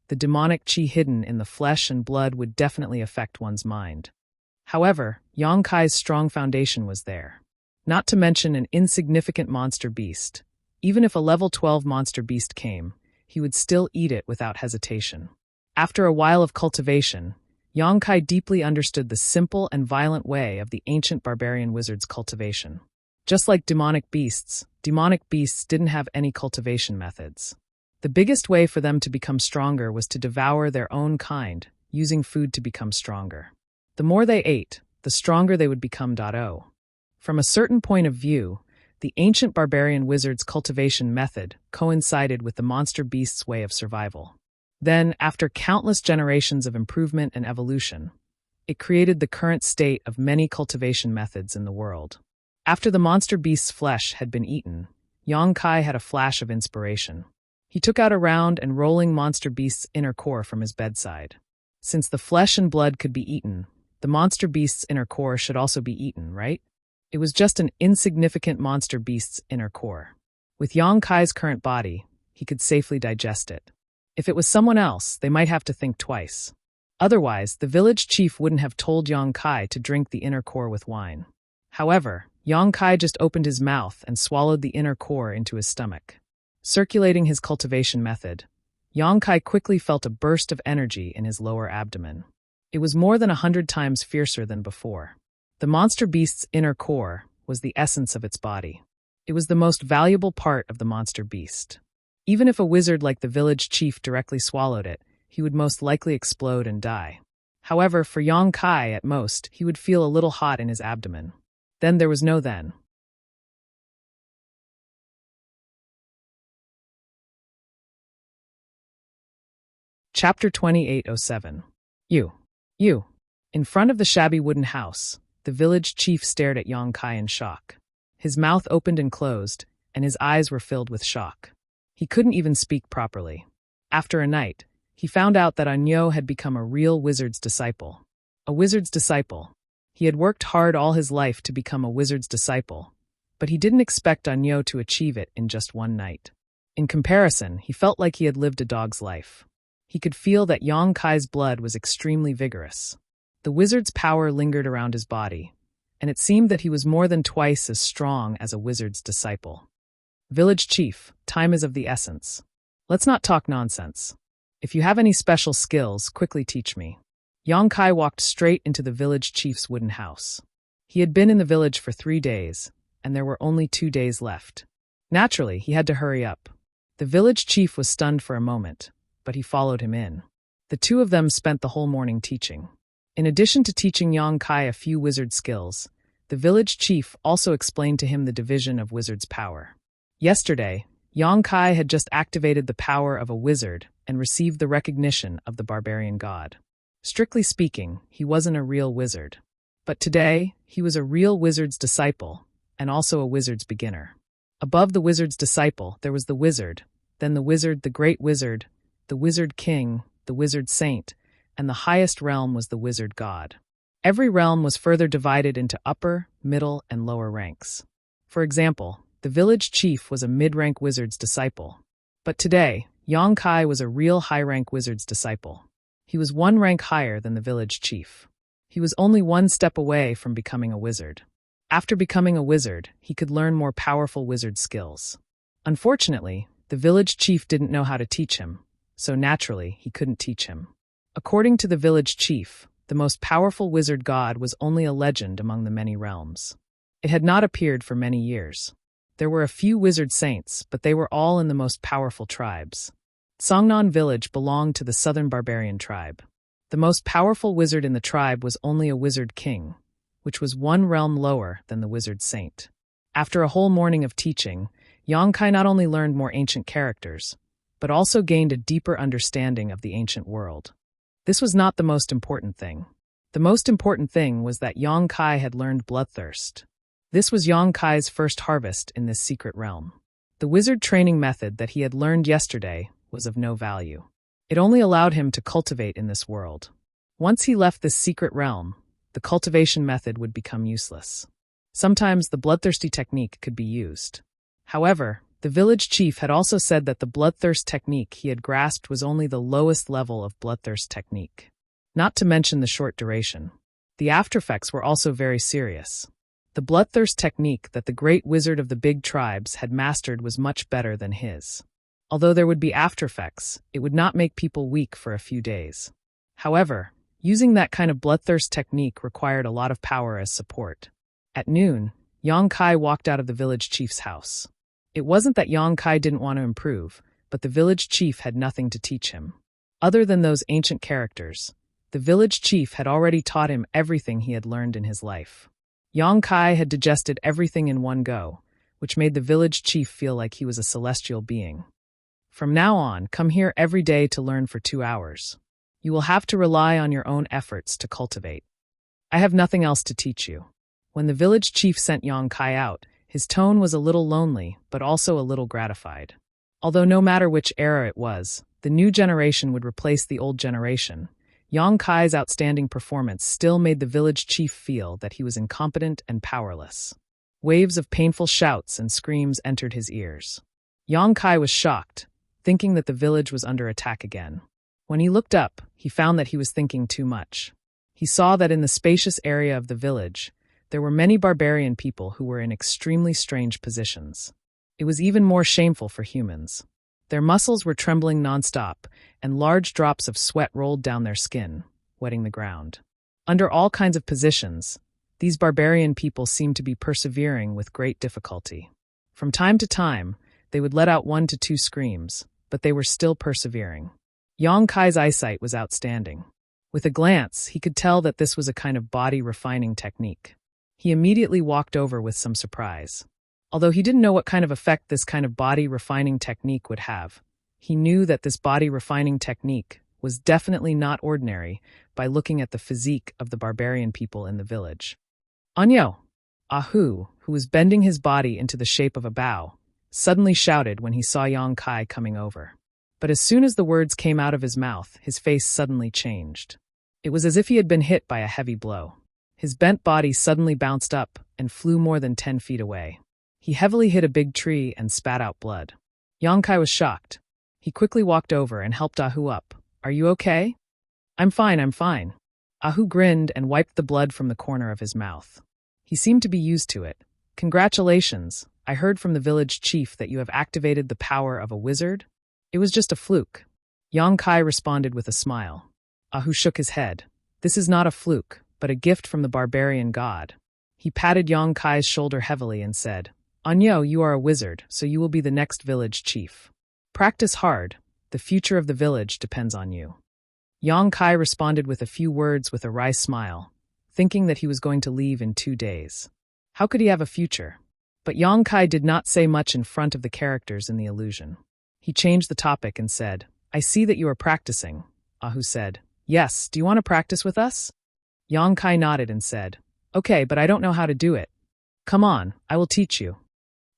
the demonic qi hidden in the flesh and blood would definitely affect one's mind. However, Yang Kai's strong foundation was there. Not to mention an insignificant monster beast. Even if a level 12 monster beast came, he would still eat it without hesitation. After a while of cultivation, Yang Kai deeply understood the simple and violent way of the ancient barbarian wizard's cultivation. Just like demonic beasts didn't have any cultivation methods. The biggest way for them to become stronger was to devour their own kind, using food to become stronger. The more they ate, the stronger they would become. From a certain point of view, the ancient barbarian wizard's cultivation method coincided with the monster beast's way of survival. Then, after countless generations of improvement and evolution, it created the current state of many cultivation methods in the world. After the monster beast's flesh had been eaten, Yang Kai had a flash of inspiration. He took out a round and rolling monster beast's inner core from his bedside. Since the flesh and blood could be eaten, the monster beast's inner core should also be eaten, right? It was just an insignificant monster beast's inner core. With Yang Kai's current body, he could safely digest it. If it was someone else, they might have to think twice. Otherwise, the village chief wouldn't have told Yang Kai to drink the inner core with wine. However, Yang Kai just opened his mouth and swallowed the inner core into his stomach. Circulating his cultivation method, Yang Kai quickly felt a burst of energy in his lower abdomen. It was more than 100 times fiercer than before. The monster beast's inner core was the essence of its body. It was the most valuable part of the monster beast. Even if a wizard like the village chief directly swallowed it, he would most likely explode and die. However, for Yang Kai, at most, he would feel a little hot in his abdomen. Then there was no then. Chapter 2807. You. In front of the shabby wooden house, the village chief stared at Yang Kai in shock. His mouth opened and closed, and his eyes were filled with shock. He couldn't even speak properly. After a night, he found out that Anyo had become a real wizard's disciple. A wizard's disciple. He had worked hard all his life to become a wizard's disciple, but he didn't expect Anyo to achieve it in just one night. In comparison, he felt like he had lived a dog's life. He could feel that Yang Kai's blood was extremely vigorous. The wizard's power lingered around his body, and it seemed that he was more than twice as strong as a wizard's disciple. Village chief, time is of the essence. Let's not talk nonsense. If you have any special skills, quickly teach me. Yang Kai walked straight into the village chief's wooden house. He had been in the village for 3 days, and there were only 2 days left. Naturally, he had to hurry up. The village chief was stunned for a moment, but he followed him in. The two of them spent the whole morning teaching. In addition to teaching Yang Kai a few wizard skills, the village chief also explained to him the division of wizard's power. Yesterday, Yang Kai had just activated the power of a wizard and received the recognition of the barbarian god. Strictly speaking, he wasn't a real wizard. But today, he was a real wizard's disciple, and also a wizard's beginner. Above the wizard's disciple, there was the wizard, then the wizard, the great wizard, the wizard king, the wizard saint, and the highest realm was the wizard god. Every realm was further divided into upper, middle, and lower ranks. For example, the village chief was a mid-rank wizard's disciple. But today, Yang Kai was a real high-rank wizard's disciple. He was 1 rank higher than the village chief. He was only 1 step away from becoming a wizard. After becoming a wizard, he could learn more powerful wizard skills. Unfortunately, the village chief didn't know how to teach him, so naturally, he couldn't teach him. According to the village chief, the most powerful wizard god was only a legend among the many realms. It had not appeared for many years. There were a few wizard saints, but they were all in the most powerful tribes. Songnan village belonged to the southern barbarian tribe. The most powerful wizard in the tribe was only a wizard king, which was 1 realm lower than the wizard saint. After a whole morning of teaching, Yang Kai not only learned more ancient characters, but also gained a deeper understanding of the ancient world. This was not the most important thing. The most important thing was that Yang Kai had learned bloodthirst. This was Yang Kai's first harvest in this secret realm. The wizard training method that he had learned yesterday was of no value. It only allowed him to cultivate in this world. Once he left this secret realm, the cultivation method would become useless. Sometimes the bloodthirsty technique could be used. However, the village chief had also said that the bloodthirst technique he had grasped was only the lowest level of bloodthirst technique. Not to mention the short duration. The aftereffects were also very serious. The bloodthirst technique that the great wizard of the big tribes had mastered was much better than his. Although there would be aftereffects, it would not make people weak for a few days. However, using that kind of bloodthirst technique required a lot of power as support. At noon, Yang Kai walked out of the village chief's house. It wasn't that Yang Kai didn't want to improve, but the village chief had nothing to teach him. Other than those ancient characters, the village chief had already taught him everything he had learned in his life. Yang Kai had digested everything in one go, which made the village chief feel like he was a celestial being. From now on, come here every day to learn for 2 hours. You will have to rely on your own efforts to cultivate. I have nothing else to teach you. When the village chief sent Yang Kai out, his tone was a little lonely, but also a little gratified. Although no matter which era it was, the new generation would replace the old generation, Yang Kai's outstanding performance still made the village chief feel that he was incompetent and powerless. Waves of painful shouts and screams entered his ears. Yang Kai was shocked, thinking that the village was under attack again. When he looked up, he found that he was thinking too much. He saw that in the spacious area of the village, there were many barbarian people who were in extremely strange positions. It was even more shameful for humans. Their muscles were trembling nonstop, and large drops of sweat rolled down their skin, wetting the ground. Under all kinds of positions, these barbarian people seemed to be persevering with great difficulty. From time to time, they would let out 1 to 2 screams, but they were still persevering. Yang Kai's eyesight was outstanding. With a glance, he could tell that this was a kind of body refining technique. He immediately walked over with some surprise. Although he didn't know what kind of effect this kind of body refining technique would have, he knew that this body refining technique was definitely not ordinary by looking at the physique of the barbarian people in the village. Anyo! Ahu, who was bending his body into the shape of a bow, suddenly shouted when he saw Yang Kai coming over. But as soon as the words came out of his mouth, his face suddenly changed. It was as if he had been hit by a heavy blow. His bent body suddenly bounced up and flew more than 10 feet away. He heavily hit a big tree and spat out blood. Yang Kai was shocked. He quickly walked over and helped Ahu up. "Are you okay?" I'm fine. Ahu grinned and wiped the blood from the corner of his mouth. He seemed to be used to it. "Congratulations. I heard from the village chief that you have activated the power of a wizard." "It was just a fluke." Yang Kai responded with a smile. Ahu shook his head. This is not a fluke, but a gift from the barbarian god. He patted Yang Kai's shoulder heavily and said, Anyo, you are a wizard, so you will be the next village chief. Practice hard. The future of the village depends on you. Yang Kai responded with a few words with a wry smile, thinking that he was going to leave in 2 days. How could he have a future? But Yang Kai did not say much in front of the characters in the illusion. He changed the topic and said, I see that you are practicing. Ahu said, Yes, do you want to practice with us? Yang Kai nodded and said, Okay, but I don't know how to do it. Come on, I will teach you.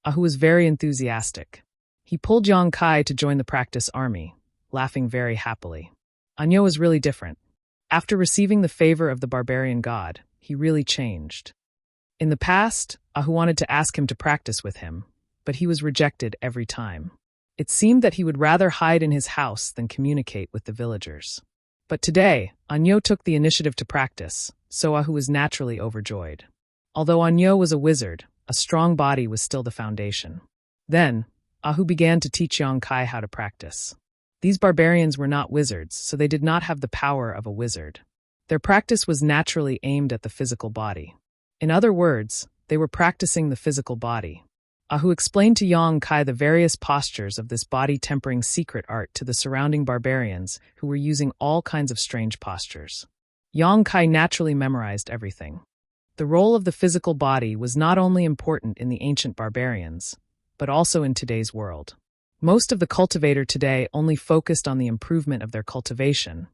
Ahu was very enthusiastic. He pulled Yang Kai to join the practice army, laughing very happily. Anyo was really different. After receiving the favor of the barbarian god, he really changed. In the past, Ahu wanted to ask him to practice with him, but he was rejected every time. It seemed that he would rather hide in his house than communicate with the villagers. But today, Anyo took the initiative to practice, so Ahu was naturally overjoyed. Although Anyo was a wizard, a strong body was still the foundation. Then, Ahu began to teach Yang Kai how to practice. These barbarians were not wizards, so they did not have the power of a wizard. Their practice was naturally aimed at the physical body. In other words, they were practicing the physical body. Ahu explained to Yang Kai the various postures of this body-tempering secret art to the surrounding barbarians who were using all kinds of strange postures. Yang Kai naturally memorized everything. The role of the physical body was not only important in the ancient barbarians, but also in today's world. Most of the cultivator today only focused on the improvement of their cultivation,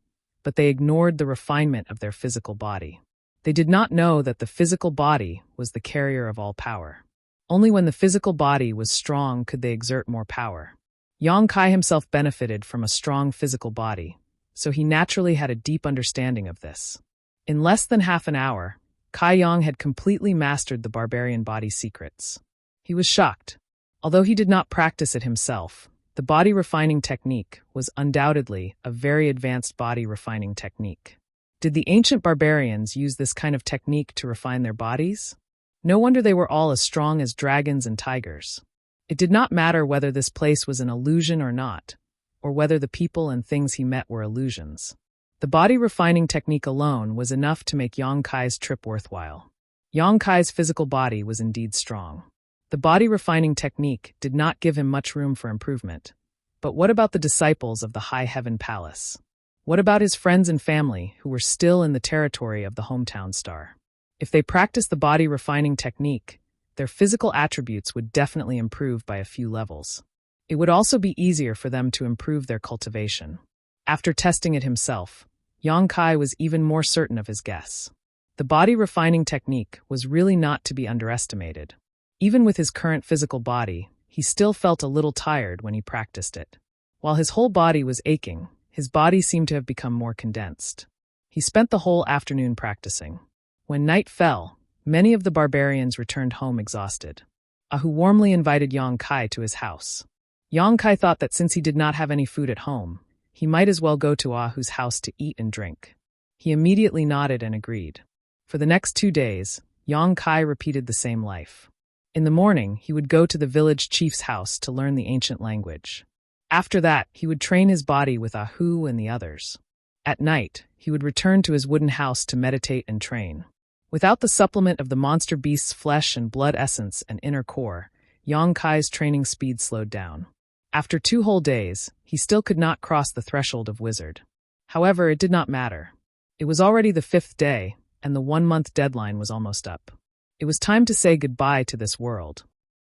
but they ignored the refinement of their physical body. They did not know that the physical body was the carrier of all power. Only when the physical body was strong could they exert more power. Yang Kai himself benefited from a strong physical body, so he naturally had a deep understanding of this. In less than half an hour, Kai Yang had completely mastered the barbarian body secrets. He was shocked. Although he did not practice it himself, the body refining technique was undoubtedly a very advanced body refining technique. Did the ancient barbarians use this kind of technique to refine their bodies? No wonder they were all as strong as dragons and tigers. It did not matter whether this place was an illusion or not, or whether the people and things he met were illusions. The body refining technique alone was enough to make Yang Kai's trip worthwhile. Yang Kai's physical body was indeed strong. The body refining technique did not give him much room for improvement. But what about the disciples of the High Heaven Palace? What about his friends and family who were still in the territory of the hometown star? If they practiced the body refining technique, their physical attributes would definitely improve by a few levels. It would also be easier for them to improve their cultivation. After testing it himself, Yang Kai was even more certain of his guess. The body refining technique was really not to be underestimated. Even with his current physical body, he still felt a little tired when he practiced it. While his whole body was aching, his body seemed to have become more condensed. He spent the whole afternoon practicing. When night fell, many of the barbarians returned home exhausted. Ahu warmly invited Yang Kai to his house. Yang Kai thought that since he did not have any food at home, he might as well go to Ahu's house to eat and drink. He immediately nodded and agreed. For the next 2 days, Yang Kai repeated the same life. In the morning, he would go to the village chief's house to learn the ancient language. After that, he would train his body with Ahu and the others. At night, he would return to his wooden house to meditate and train. Without the supplement of the monster beast's flesh and blood essence and inner core, Yang Kai's training speed slowed down. After 2 whole days, he still could not cross the threshold of wizard. However, it did not matter. It was already the 5th day, and the 1-month deadline was almost up. It was time to say goodbye to this world.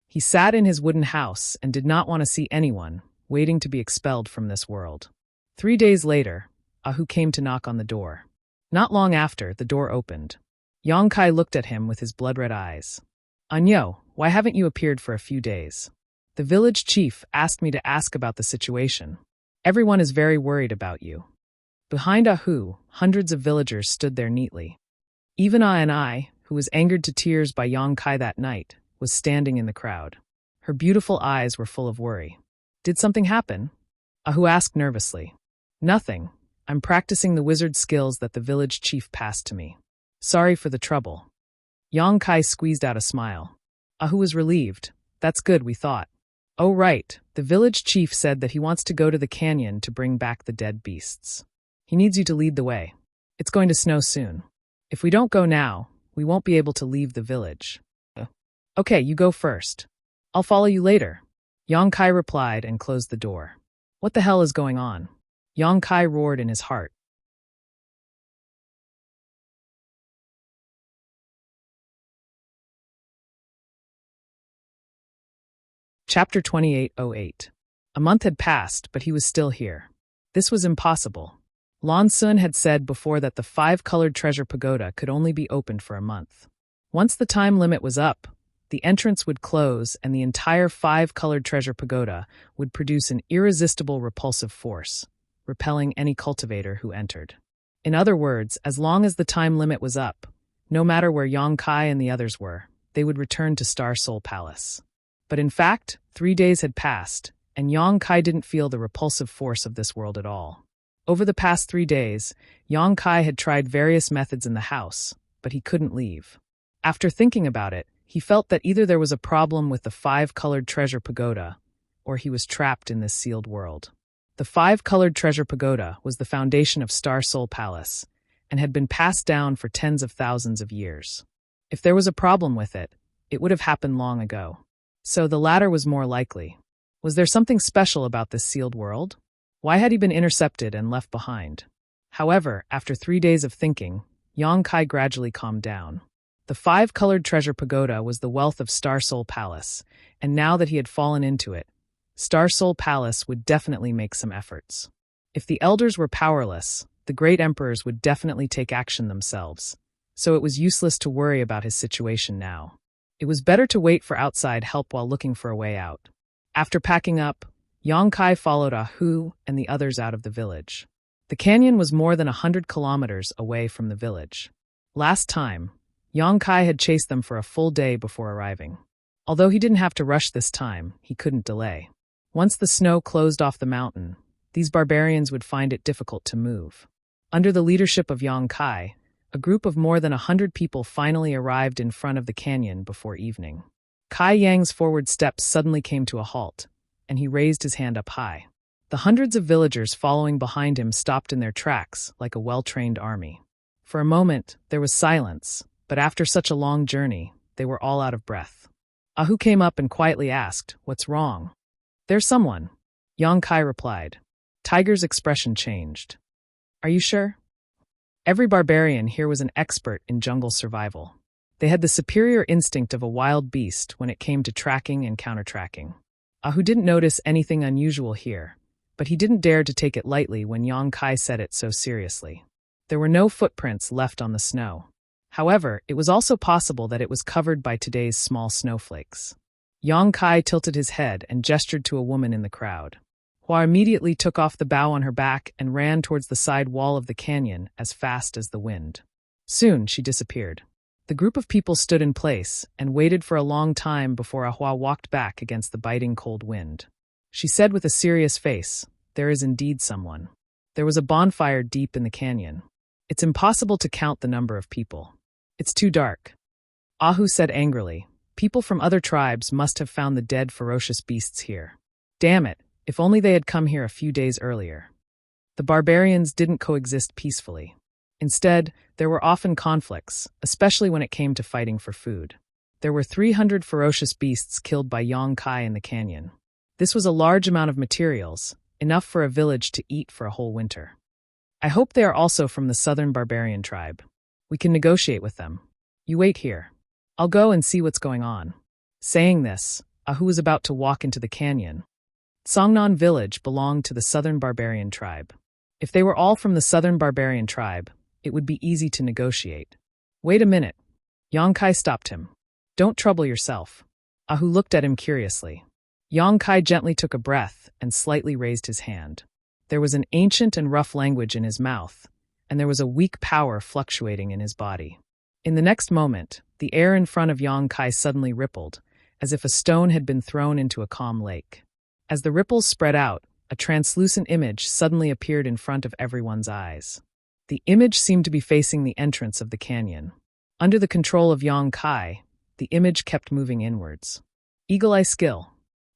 He sat in his wooden house and did not want to see anyone, waiting to be expelled from this world. 3 days later, Ahu came to knock on the door. Not long after, the door opened. Yang Kai looked at him with his blood-red eyes. Anyo, why haven't you appeared for a few days? The village chief asked me to ask about the situation. Everyone is very worried about you. Behind Ahu, hundreds of villagers stood there neatly. Even I, who was angered to tears by Yang Kai that night, was standing in the crowd. Her beautiful eyes were full of worry. Did something happen? Ahu asked nervously. Nothing. I'm practicing the wizard skills that the village chief passed to me. Sorry for the trouble. Yang Kai squeezed out a smile. Ahu was relieved. That's good, we thought. Oh right, the village chief said that he wants to go to the canyon to bring back the dead beasts. He needs you to lead the way. It's going to snow soon. If we don't go now, we won't be able to leave the village. Okay, you go first. I'll follow you later. Yang Kai replied and closed the door. What the hell is going on? Yang Kai roared in his heart. Chapter 2808. A month had passed, but he was still here. This was impossible. Lan Sun had said before that the 5-colored treasure pagoda could only be opened for a month. Once the time limit was up, the entrance would close and the entire 5-colored treasure pagoda would produce an irresistible repulsive force, repelling any cultivator who entered. In other words, as long as the time limit was up, no matter where Yang Kai and the others were, they would return to Star Soul Palace. But in fact, 3 days had passed, and Yang Kai didn't feel the repulsive force of this world at all. Over the past 3 days, Yang Kai had tried various methods in the house, but he couldn't leave. After thinking about it, he felt that either there was a problem with the 5-colored treasure pagoda, or he was trapped in this sealed world. The 5-colored treasure pagoda was the foundation of Star Soul Palace, and had been passed down for tens of thousands of years. If there was a problem with it, it would have happened long ago. So the latter was more likely. Was there something special about this sealed world? Why had he been intercepted and left behind? However, after 3 days of thinking, Yang Kai gradually calmed down. The 5-colored treasure pagoda was the wealth of Star Soul Palace, and now that he had fallen into it, Star Soul Palace would definitely make some efforts. If the elders were powerless, the great emperors would definitely take action themselves, so it was useless to worry about his situation now. It was better to wait for outside help while looking for a way out. After packing up, Yang Kai followed Ahu and the others out of the village. The canyon was more than 100 kilometers away from the village. Last time, Yang Kai had chased them for a full day before arriving. Although he didn't have to rush this time, he couldn't delay. Once the snow closed off the mountain, these barbarians would find it difficult to move. Under the leadership of Yang Kai, a group of more than 100 people finally arrived in front of the canyon before evening. Kai Yang's forward steps suddenly came to a halt, and he raised his hand up high. The hundreds of villagers following behind him stopped in their tracks like a well-trained army. For a moment, there was silence, but after such a long journey, they were all out of breath. Ahu came up and quietly asked, "What's wrong?" "There's someone," Yang Kai replied. Tiger's expression changed. "Are you sure?" Every barbarian here was an expert in jungle survival. They had the superior instinct of a wild beast when it came to tracking and counter-tracking. Ahu didn't notice anything unusual here, but he didn't dare to take it lightly when Yang Kai said it so seriously. There were no footprints left on the snow. However, it was also possible that it was covered by today's small snowflakes. Yang Kai tilted his head and gestured to a woman in the crowd. Hua immediately took off the bough on her back and ran towards the side wall of the canyon as fast as the wind. Soon she disappeared. The group of people stood in place and waited for a long time before Ahua walked back against the biting cold wind. She said with a serious face, "There is indeed someone." There was a bonfire deep in the canyon. It's impossible to count the number of people. It's too dark. Ahu said angrily, "People from other tribes must have found the dead ferocious beasts here. Damn it, if only they had come here a few days earlier." The barbarians didn't coexist peacefully. Instead, there were often conflicts, especially when it came to fighting for food. There were 300 ferocious beasts killed by Yang Kai in the canyon. This was a large amount of materials, enough for a village to eat for a whole winter. "I hope they are also from the southern barbarian tribe. We can negotiate with them. You wait here. I'll go and see what's going on." Saying this, Ahu was about to walk into the canyon. Songnan village belonged to the southern barbarian tribe. If they were all from the southern barbarian tribe, it would be easy to negotiate. "Wait a minute." Yang Kai stopped him. "Don't trouble yourself." Ahu looked at him curiously. Yang Kai gently took a breath and slightly raised his hand. There was an ancient and rough language in his mouth, and there was a weak power fluctuating in his body. In the next moment, the air in front of Yang Kai suddenly rippled, as if a stone had been thrown into a calm lake. As the ripples spread out, a translucent image suddenly appeared in front of everyone's eyes. The image seemed to be facing the entrance of the canyon. Under the control of Yang Kai, the image kept moving inwards. Eagle Eye Skill.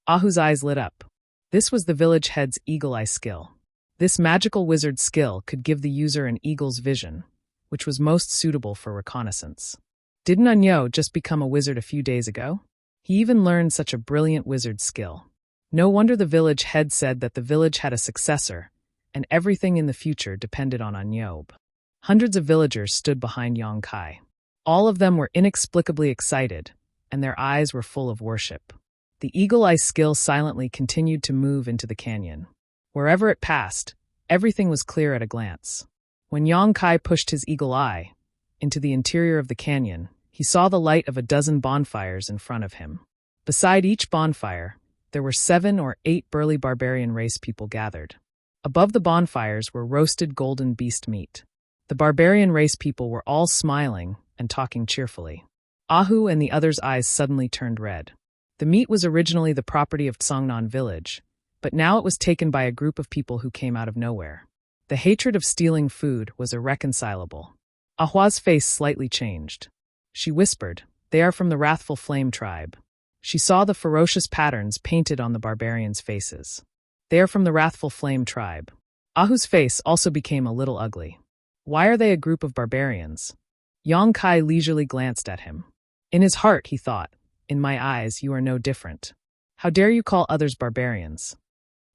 Ahu's eyes lit up. This was the village head's Eagle Eye Skill. This magical wizard skill could give the user an eagle's vision, which was most suitable for reconnaissance. Didn't Anyo just become a wizard a few days ago? He even learned such a brilliant wizard skill. No wonder the village head said that the village had a successor, and everything in the future depended on Anyo. Hundreds of villagers stood behind Yang Kai. All of them were inexplicably excited, and their eyes were full of worship. The eagle eye skill silently continued to move into the canyon. Wherever it passed, everything was clear at a glance. When Yang Kai pushed his eagle eye into the interior of the canyon, he saw the light of a dozen bonfires in front of him. Beside each bonfire, there were 7 or 8 burly barbarian race people gathered. Above the bonfires were roasted golden beast meat. The barbarian race people were all smiling and talking cheerfully. Ahu and the others' eyes suddenly turned red. The meat was originally the property of Songnan village, but now it was taken by a group of people who came out of nowhere. The hatred of stealing food was irreconcilable. Ahua's face slightly changed. She whispered, "They are from the Wrathful Flame tribe." She saw the ferocious patterns painted on the barbarians' faces. "They are from the Wrathful Flame tribe." Ahu's face also became a little ugly. "Why are they a group of barbarians?" Yang Kai leisurely glanced at him. In his heart, he thought, "In my eyes, you are no different. How dare you call others barbarians?"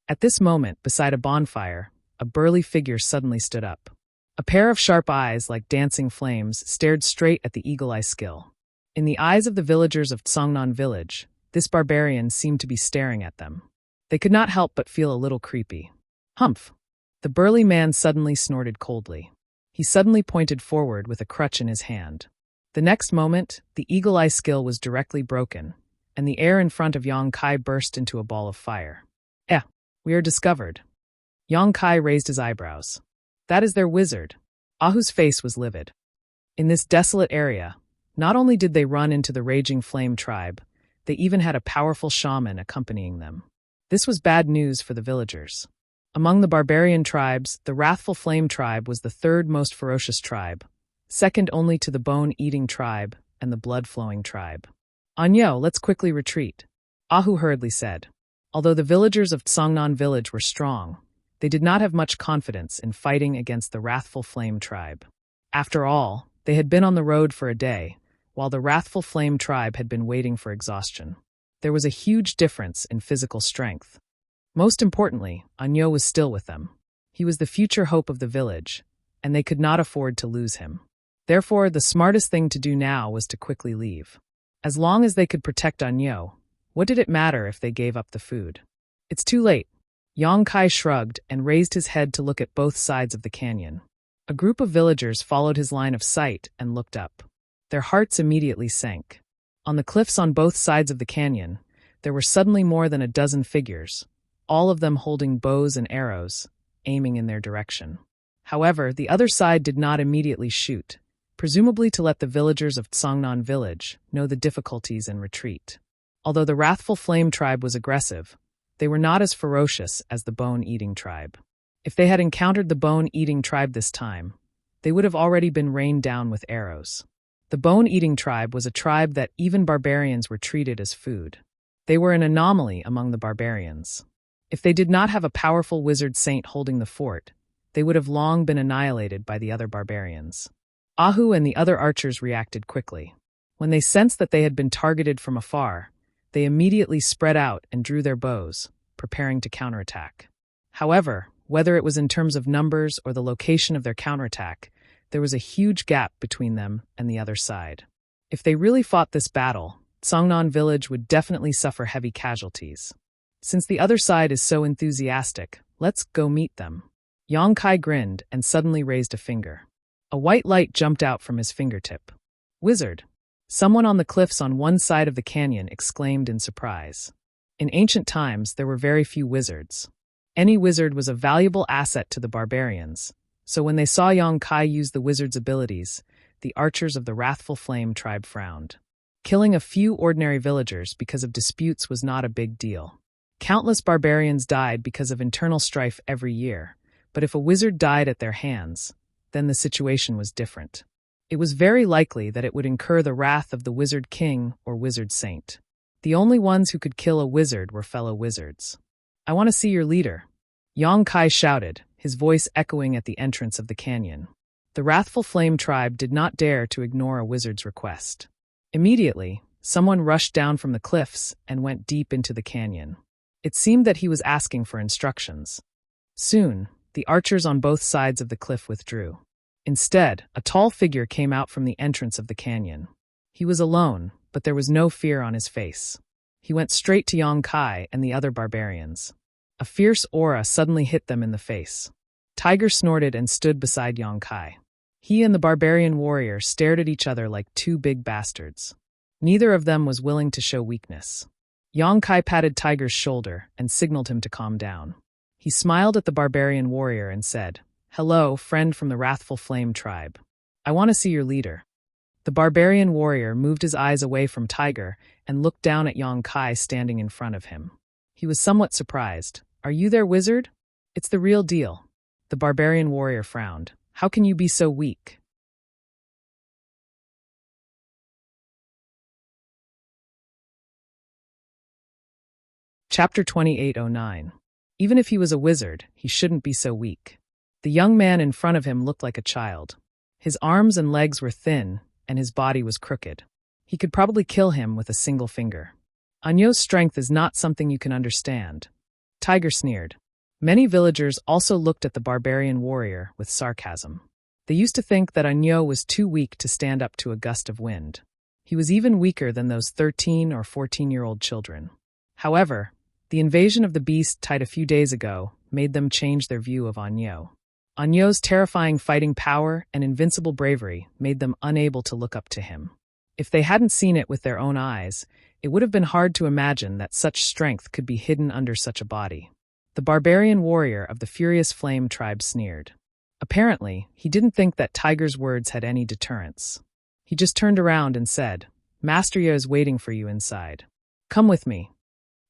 At this moment, beside a bonfire, a burly figure suddenly stood up. A pair of sharp eyes, like dancing flames, stared straight at the eagle eye skill. In the eyes of the villagers of Songnan village, this barbarian seemed to be staring at them. They could not help but feel a little creepy. Humph! The burly man suddenly snorted coldly. He suddenly pointed forward with a crutch in his hand. The next moment, the eagle eye skill was directly broken, and the air in front of Yang Kai burst into a ball of fire. We are discovered." Yang Kai raised his eyebrows. "That is their wizard." Ahu's face was livid. In this desolate area, not only did they run into the Raging Flame tribe, they even had a powerful shaman accompanying them. This was bad news for the villagers. Among the barbarian tribes, the Wrathful Flame tribe was the third most ferocious tribe, second only to the Bone-Eating tribe and the Blood-Flowing tribe. "Anyo, let's quickly retreat," Ahu hurriedly said. Although the villagers of Songnan village were strong, they did not have much confidence in fighting against the Wrathful Flame tribe. After all, they had been on the road for a day, while the Wrathful Flame tribe had been waiting for exhaustion. There was a huge difference in physical strength. Most importantly, Anyo was still with them. He was the future hope of the village, and they could not afford to lose him. Therefore, the smartest thing to do now was to quickly leave. As long as they could protect Anyo, what did it matter if they gave up the food? "It's too late." Yang Kai shrugged and raised his head to look at both sides of the canyon. A group of villagers followed his line of sight and looked up. Their hearts immediately sank. On the cliffs on both sides of the canyon, there were suddenly more than a dozen figures, all of them holding bows and arrows, aiming in their direction. However, the other side did not immediately shoot, presumably to let the villagers of Songnan village know the difficulties and retreat. Although the Wrathful Flame tribe was aggressive, they were not as ferocious as the Bone-Eating tribe. If they had encountered the Bone-Eating tribe this time, they would have already been rained down with arrows. The Bone-Eating tribe was a tribe that even barbarians were treated as food. They were an anomaly among the barbarians. If they did not have a powerful wizard saint holding the fort, they would have long been annihilated by the other barbarians. Ahu and the other archers reacted quickly. When they sensed that they had been targeted from afar, they immediately spread out and drew their bows, preparing to counterattack. However, whether it was in terms of numbers or the location of their counterattack, there was a huge gap between them and the other side. If they really fought this battle, Songnan village would definitely suffer heavy casualties. Since the other side is so enthusiastic, let's go meet them. Yang Kai grinned and suddenly raised a finger. A white light jumped out from his fingertip. "Wizard!" Someone on the cliffs on one side of the canyon exclaimed in surprise. In ancient times, there were very few wizards. Any wizard was a valuable asset to the barbarians, so when they saw Yang Kai use the wizard's abilities, the archers of the Wrathful Flame tribe frowned. Killing a few ordinary villagers because of disputes was not a big deal. Countless barbarians died because of internal strife every year, but if a wizard died at their hands, then the situation was different. It was very likely that it would incur the wrath of the Wizard King or Wizard Saint. The only ones who could kill a wizard were fellow wizards. "I want to see your leader," Yang Kai shouted, his voice echoing at the entrance of the canyon. The wrathful flame tribe did not dare to ignore a wizard's request. Immediately, someone rushed down from the cliffs and went deep into the canyon. It seemed that he was asking for instructions. Soon, the archers on both sides of the cliff withdrew. Instead, a tall figure came out from the entrance of the canyon. He was alone, but there was no fear on his face. He went straight to Yong Kai and the other barbarians. A fierce aura suddenly hit them in the face. Tiger snorted and stood beside Yong Kai. He and the barbarian warrior stared at each other like two big bastards. Neither of them was willing to show weakness. Yong Kai patted Tiger's shoulder and signaled him to calm down. He smiled at the barbarian warrior and said, "Hello, friend from the Wrathful Flame tribe. I want to see your leader." The barbarian warrior moved his eyes away from Tiger and looked down at Yong Kai standing in front of him. He was somewhat surprised. "Are you their wizard?" "It's the real deal." The barbarian warrior frowned. "How can you be so weak?" Chapter 2809. Even if he was a wizard, he shouldn't be so weak. The young man in front of him looked like a child. His arms and legs were thin, and his body was crooked. He could probably kill him with a single finger. Anyo's strength is not something you can understand. Tiger sneered. Many villagers also looked at the barbarian warrior with sarcasm. They used to think that Anyo was too weak to stand up to a gust of wind. He was even weaker than those 13 or 14-year-old children. However, the invasion of the beast tide a few days ago made them change their view of Anyo. Anyo's terrifying fighting power and invincible bravery made them unable to look up to him. If they hadn't seen it with their own eyes, it would have been hard to imagine that such strength could be hidden under such a body. The barbarian warrior of the Furious Flame tribe sneered. Apparently, he didn't think that Tiger's words had any deterrence. He just turned around and said, "Master Ye is waiting for you inside. Come with me."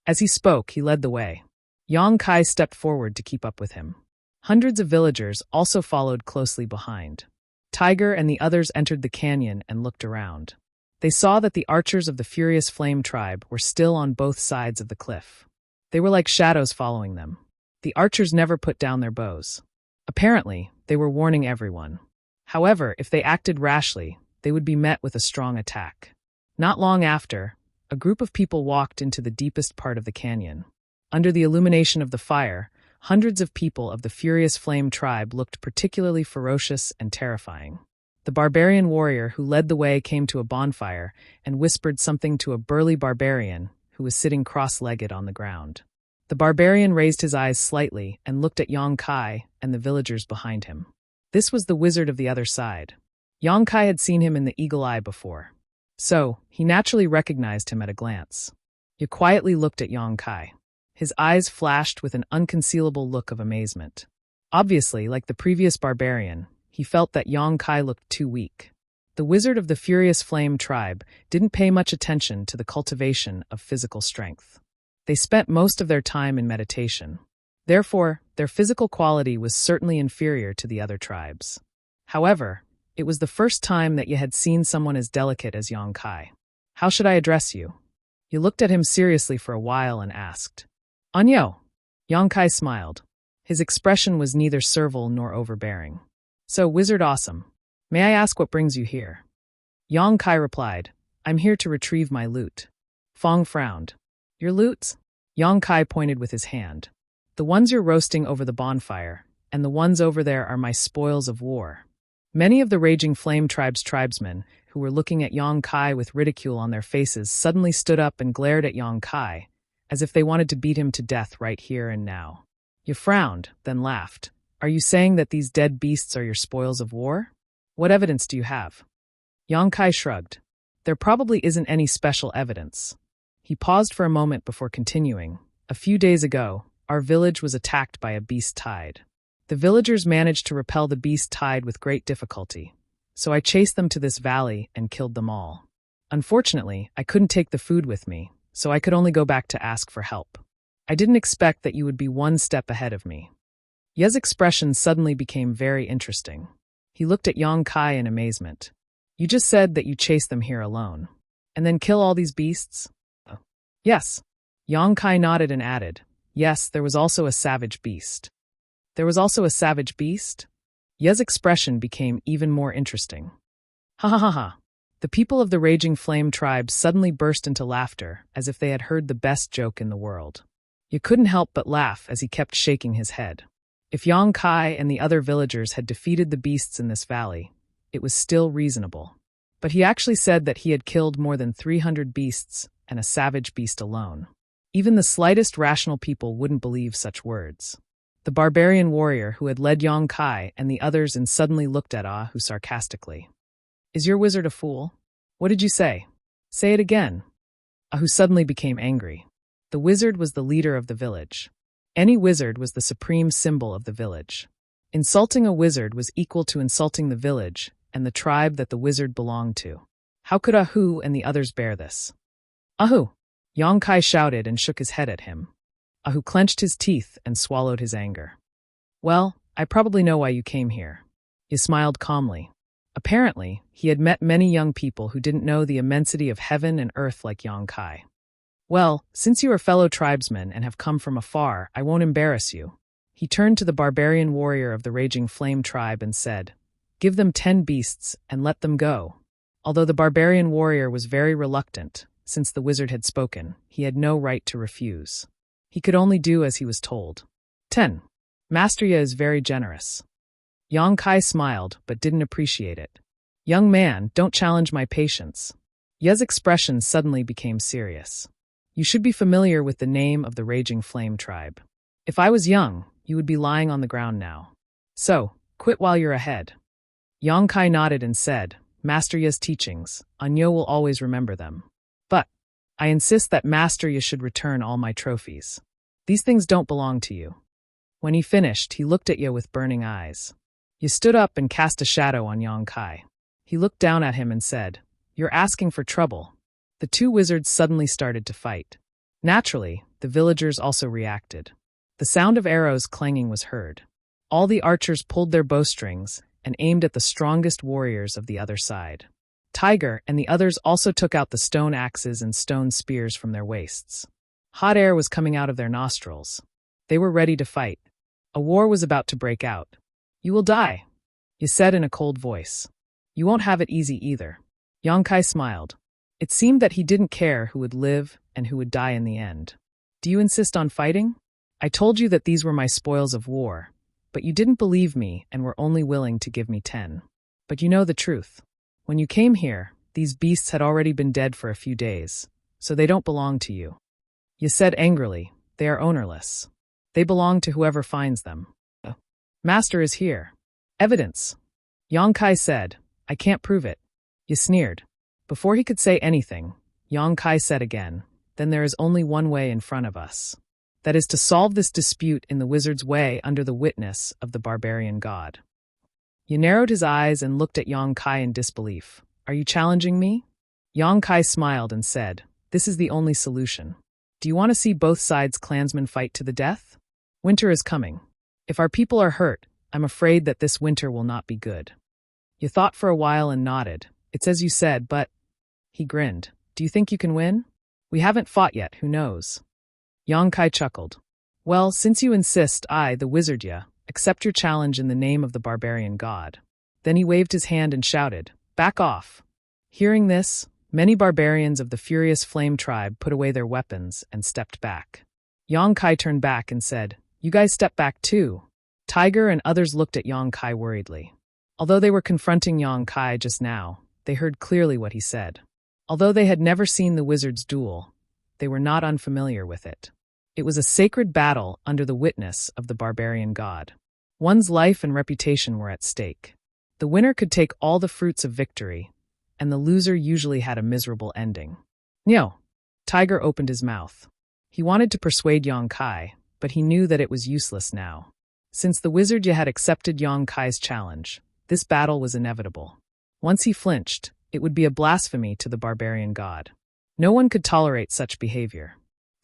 As he spoke, he led the way. Yong Kai stepped forward to keep up with him. Hundreds of villagers also followed closely behind. Tiger and the others entered the canyon and looked around. They saw that the archers of the Furious Flame tribe were still on both sides of the cliff. They were like shadows following them. The archers never put down their bows. Apparently, they were warning everyone. However, if they acted rashly, they would be met with a strong attack. Not long after, a group of people walked into the deepest part of the canyon. Under the illumination of the fire, hundreds of people of the Furious Flame tribe looked particularly ferocious and terrifying. The barbarian warrior who led the way came to a bonfire and whispered something to a burly barbarian who was sitting cross-legged on the ground. The barbarian raised his eyes slightly and looked at Yong Kai and the villagers behind him. This was the wizard of the other side. Yong Kai had seen him in the Eagle Eye before, so he naturally recognized him at a glance. He quietly looked at Yong Kai. His eyes flashed with an unconcealable look of amazement. Obviously, like the previous barbarian, he felt that Yong Kai looked too weak. The wizard of the Furious Flame tribe didn't pay much attention to the cultivation of physical strength. They spent most of their time in meditation. Therefore, their physical quality was certainly inferior to the other tribes. However, it was the first time that Ye had seen someone as delicate as Yong Kai. "How should I address you?" Ye looked at him seriously for a while and asked. "Anyo." Yong Kai smiled. His expression was neither servile nor overbearing. "So, Wizard Awesome, may I ask what brings you here?" Yong Kai replied, "I'm here to retrieve my loot." Fong frowned. "Your loot?" Yong Kai pointed with his hand. "The ones you're roasting over the bonfire, and the ones over there are my spoils of war." Many of the Raging Flame tribe's tribesmen, who were looking at Yong Kai with ridicule on their faces, suddenly stood up and glared at Yong Kai, as if they wanted to beat him to death right here and now. Ye frowned, then laughed. "Are you saying that these dead beasts are your spoils of war? What evidence do you have?" Yong Kai shrugged. "There probably isn't any special evidence." He paused for a moment before continuing. "A few days ago, our village was attacked by a beast tide. The villagers managed to repel the beast tide with great difficulty, so I chased them to this valley and killed them all. Unfortunately, I couldn't take the food with me, so I could only go back to ask for help. I didn't expect that you would be one step ahead of me." Ye's expression suddenly became very interesting. He looked at Yong Kai in amazement. "You just said that you chased them here alone, and then kill all these beasts?" "Yes." Yong Kai nodded and added, "Yes, there was also a savage beast." "There was also a savage beast?" Ye's expression became even more interesting. Ha ha ha ha. The people of the Raging Flame tribe suddenly burst into laughter, as if they had heard the best joke in the world. Ye couldn't help but laugh as he kept shaking his head. If Yang Kai and the other villagers had defeated the beasts in this valley, it was still reasonable. But he actually said that he had killed more than 300 beasts, and a savage beast alone. Even the slightest rational people wouldn't believe such words. The barbarian warrior who had led Yang Kai and the others and suddenly looked at Ahu sarcastically. Is your wizard a fool? What did you say? Say it again. Ahu suddenly became angry. The wizard was the leader of the village. Any wizard was the supreme symbol of the village. Insulting a wizard was equal to insulting the village and the tribe that the wizard belonged to. How could Ahu and the others bear this? Ahu! Yang Kai shouted and shook his head at him. Ahu clenched his teeth and swallowed his anger. Well, I probably know why you came here. He smiled calmly. Apparently, he had met many young people who didn't know the immensity of heaven and earth like Yang Kai. Well, since you are fellow tribesmen and have come from afar, I won't embarrass you. He turned to the barbarian warrior of the Raging Flame tribe and said, Give them 10 beasts and let them go. Although the barbarian warrior was very reluctant, since the wizard had spoken, he had no right to refuse. He could only do as he was told. 10. Master Ye is very generous. Yang Kai smiled, but didn't appreciate it. Young man, don't challenge my patience. Ye's expression suddenly became serious. You should be familiar with the name of the Raging Flame tribe. If I was young, you would be lying on the ground now. So, quit while you're ahead. Yang Kai nodded and said, Master Ye's teachings, Anyo will always remember them. But, I insist that Master Ye should return all my trophies. These things don't belong to you. When he finished, he looked at Ye with burning eyes. Ye stood up and cast a shadow on Yang Kai. He looked down at him and said, You're asking for trouble. The two wizards suddenly started to fight. Naturally, the villagers also reacted. The sound of arrows clanging was heard. All the archers pulled their bowstrings and aimed at the strongest warriors of the other side. Tiger and the others also took out the stone axes and stone spears from their waists. Hot air was coming out of their nostrils. They were ready to fight. A war was about to break out. You will die, Ye said in a cold voice. You won't have it easy either. Yang Kai smiled. It seemed that he didn't care who would live and who would die in the end. Do you insist on fighting? I told you that these were my spoils of war, but you didn't believe me and were only willing to give me 10. But you know the truth. When you came here, these beasts had already been dead for a few days, so they don't belong to you. Ye said angrily, They are ownerless. They belong to whoever finds them. Master is here. Evidence. Yang Kai said, I can't prove it. Ye sneered. Before he could say anything, Yang Kai said again, Then there is only one way in front of us. That is to solve this dispute in the wizard's way under the witness of the barbarian god. Ye narrowed his eyes and looked at Yang Kai in disbelief. Are you challenging me? Yang Kai smiled and said, This is the only solution. Do you want to see both sides' clansmen fight to the death? Winter is coming. If our people are hurt, I'm afraid that this winter will not be good. Ye thought for a while and nodded. It's as you said, but... He grinned. Do you think you can win? We haven't fought yet, who knows? Yang Kai chuckled. Well, since you insist, I, the wizard Ye, accept your challenge in the name of the barbarian god. Then he waved his hand and shouted, Back off! Hearing this, many barbarians of the furious flame tribe put away their weapons and stepped back. Yang Kai turned back and said, You guys step back too. Tiger and others looked at Yang Kai worriedly. Although they were confronting Yang Kai just now, they heard clearly what he said. Although they had never seen the wizard's duel, they were not unfamiliar with it. It was a sacred battle under the witness of the barbarian god. One's life and reputation were at stake. The winner could take all the fruits of victory, and the loser usually had a miserable ending. No. Tiger opened his mouth. He wanted to persuade Yang Kai, but he knew that it was useless now. Since the wizard Ye had accepted Yang Kai's challenge, this battle was inevitable. Once he flinched, it would be a blasphemy to the barbarian god. No one could tolerate such behavior.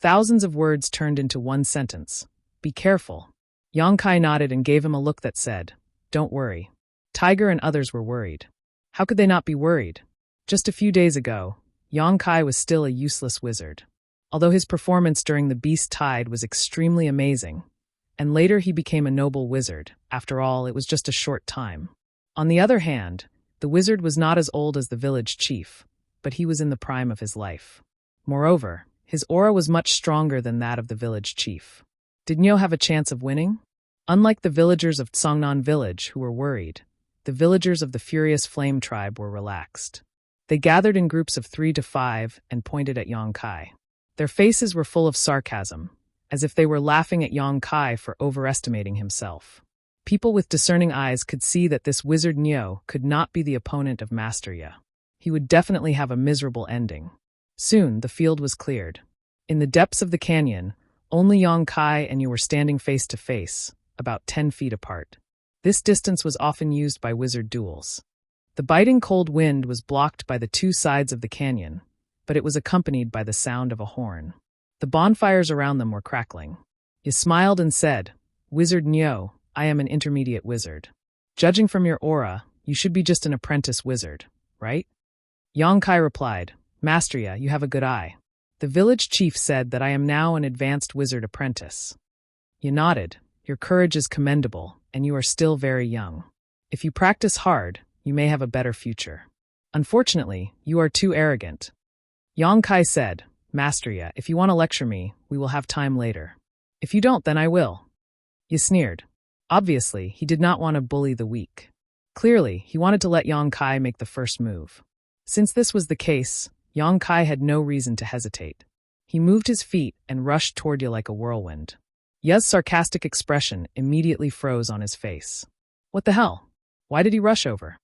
Thousands of words turned into one sentence. Be careful. Yang Kai nodded and gave him a look that said, Don't worry. Tiger and others were worried. How could they not be worried? Just a few days ago, Yang Kai was still a useless wizard. Although his performance during the Beast Tide was extremely amazing, and later he became a noble wizard. After all, it was just a short time. On the other hand, the wizard was not as old as the village chief, but he was in the prime of his life. Moreover, his aura was much stronger than that of the village chief. Did Nyo have a chance of winning? Unlike the villagers of Tsongnan village who were worried, the villagers of the furious flame tribe were relaxed. They gathered in groups of 3 to 5 and pointed at Yang Kai. Their faces were full of sarcasm, as if they were laughing at Yang Kai for overestimating himself. People with discerning eyes could see that this wizard Nyo could not be the opponent of Master Ye. He would definitely have a miserable ending. Soon, the field was cleared. In the depths of the canyon, only Yang Kai and Ye were standing face to face, about 10 feet apart. This distance was often used by wizard duels. The biting cold wind was blocked by the two sides of the canyon, but it was accompanied by the sound of a horn. The bonfires around them were crackling. Ye smiled and said, "Wizard Nyo, I am an intermediate wizard. Judging from your aura, you should be just an apprentice wizard, right?" Yang Kai replied, "Master Ye, you have a good eye. The village chief said that I am now an advanced wizard apprentice." Ye nodded. "Your courage is commendable, and you are still very young. If you practice hard, you may have a better future. Unfortunately, you are too arrogant." Yang Kai said, "Master Ye, if you want to lecture me, we will have time later. If you don't, then I will." Ye sneered. Obviously, he did not want to bully the weak. Clearly, he wanted to let Yang Kai make the first move. Since this was the case, Yang Kai had no reason to hesitate. He moved his feet and rushed toward Ye like a whirlwind. Ye's sarcastic expression immediately froze on his face. What the hell? Why did he rush over?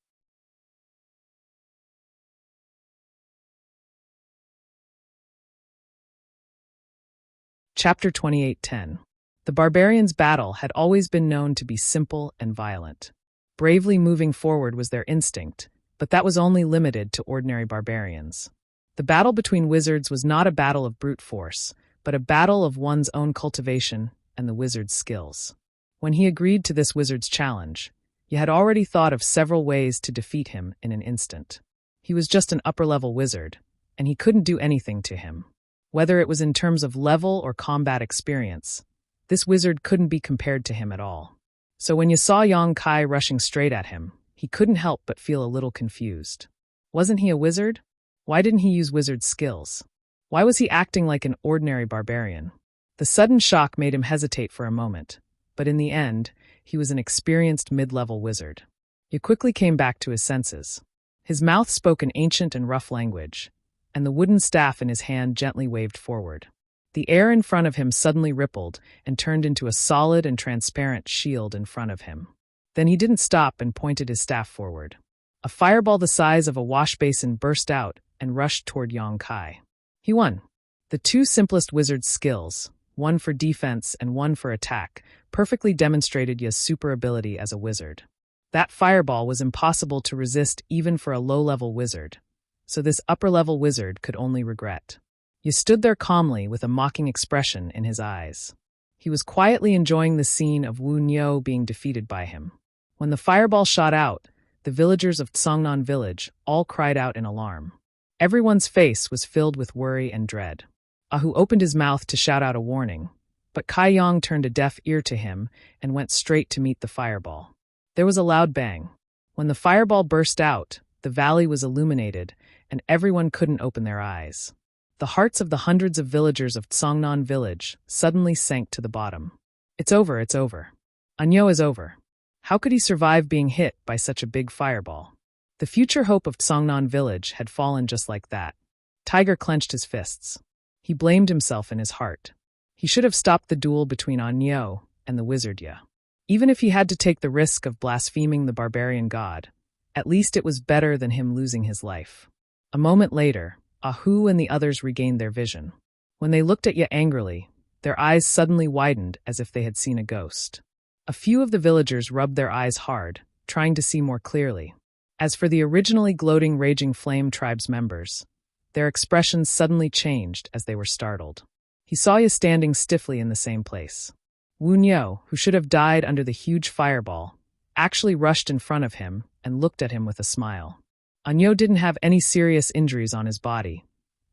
Chapter 28:10. The barbarians' battle had always been known to be simple and violent. Bravely moving forward was their instinct, but that was only limited to ordinary barbarians. The battle between wizards was not a battle of brute force, but a battle of one's own cultivation and the wizard's skills. When he agreed to this wizard's challenge, Ye had already thought of several ways to defeat him in an instant. He was just an upper-level wizard, and he couldn't do anything to him. Whether it was in terms of level or combat experience, this wizard couldn't be compared to him at all. So when Ye saw Yang Kai rushing straight at him, he couldn't help but feel a little confused. Wasn't he a wizard? Why didn't he use wizard skills? Why was he acting like an ordinary barbarian? The sudden shock made him hesitate for a moment, but in the end, he was an experienced mid-level wizard. He quickly came back to his senses. His mouth spoke an ancient and rough language, and the wooden staff in his hand gently waved forward. The air in front of him suddenly rippled and turned into a solid and transparent shield in front of him. Then he didn't stop and pointed his staff forward. A fireball the size of a wash basin burst out and rushed toward Yang Kai. He won. The two simplest wizard skills, one for defense and one for attack, perfectly demonstrated Ye's super ability as a wizard. That fireball was impossible to resist even for a low-level wizard, so this upper-level wizard could only regret. Ye stood there calmly with a mocking expression in his eyes. He was quietly enjoying the scene of Wu Nyo being defeated by him. When the fireball shot out, the villagers of Tsongnan village all cried out in alarm. Everyone's face was filled with worry and dread. Ahu opened his mouth to shout out a warning, but Kai Yang turned a deaf ear to him and went straight to meet the fireball. There was a loud bang. When the fireball burst out, the valley was illuminated, and everyone couldn't open their eyes. The hearts of the hundreds of villagers of Tsongnan village suddenly sank to the bottom. It's over, it's over. Anyo is over. How could he survive being hit by such a big fireball? The future hope of Tsongnan village had fallen just like that. Tiger clenched his fists. He blamed himself in his heart. He should have stopped the duel between Anyo and the wizard Ye. Even if he had to take the risk of blaspheming the barbarian god, at least it was better than him losing his life. A moment later, Ahu and the others regained their vision. When they looked at Ye angrily, their eyes suddenly widened as if they had seen a ghost. A few of the villagers rubbed their eyes hard, trying to see more clearly. As for the originally gloating Raging Flame tribe's members, their expressions suddenly changed as they were startled. He saw Ye standing stiffly in the same place. Wu Nyo, who should have died under the huge fireball, actually rushed in front of him and looked at him with a smile. Anyo didn't have any serious injuries on his body.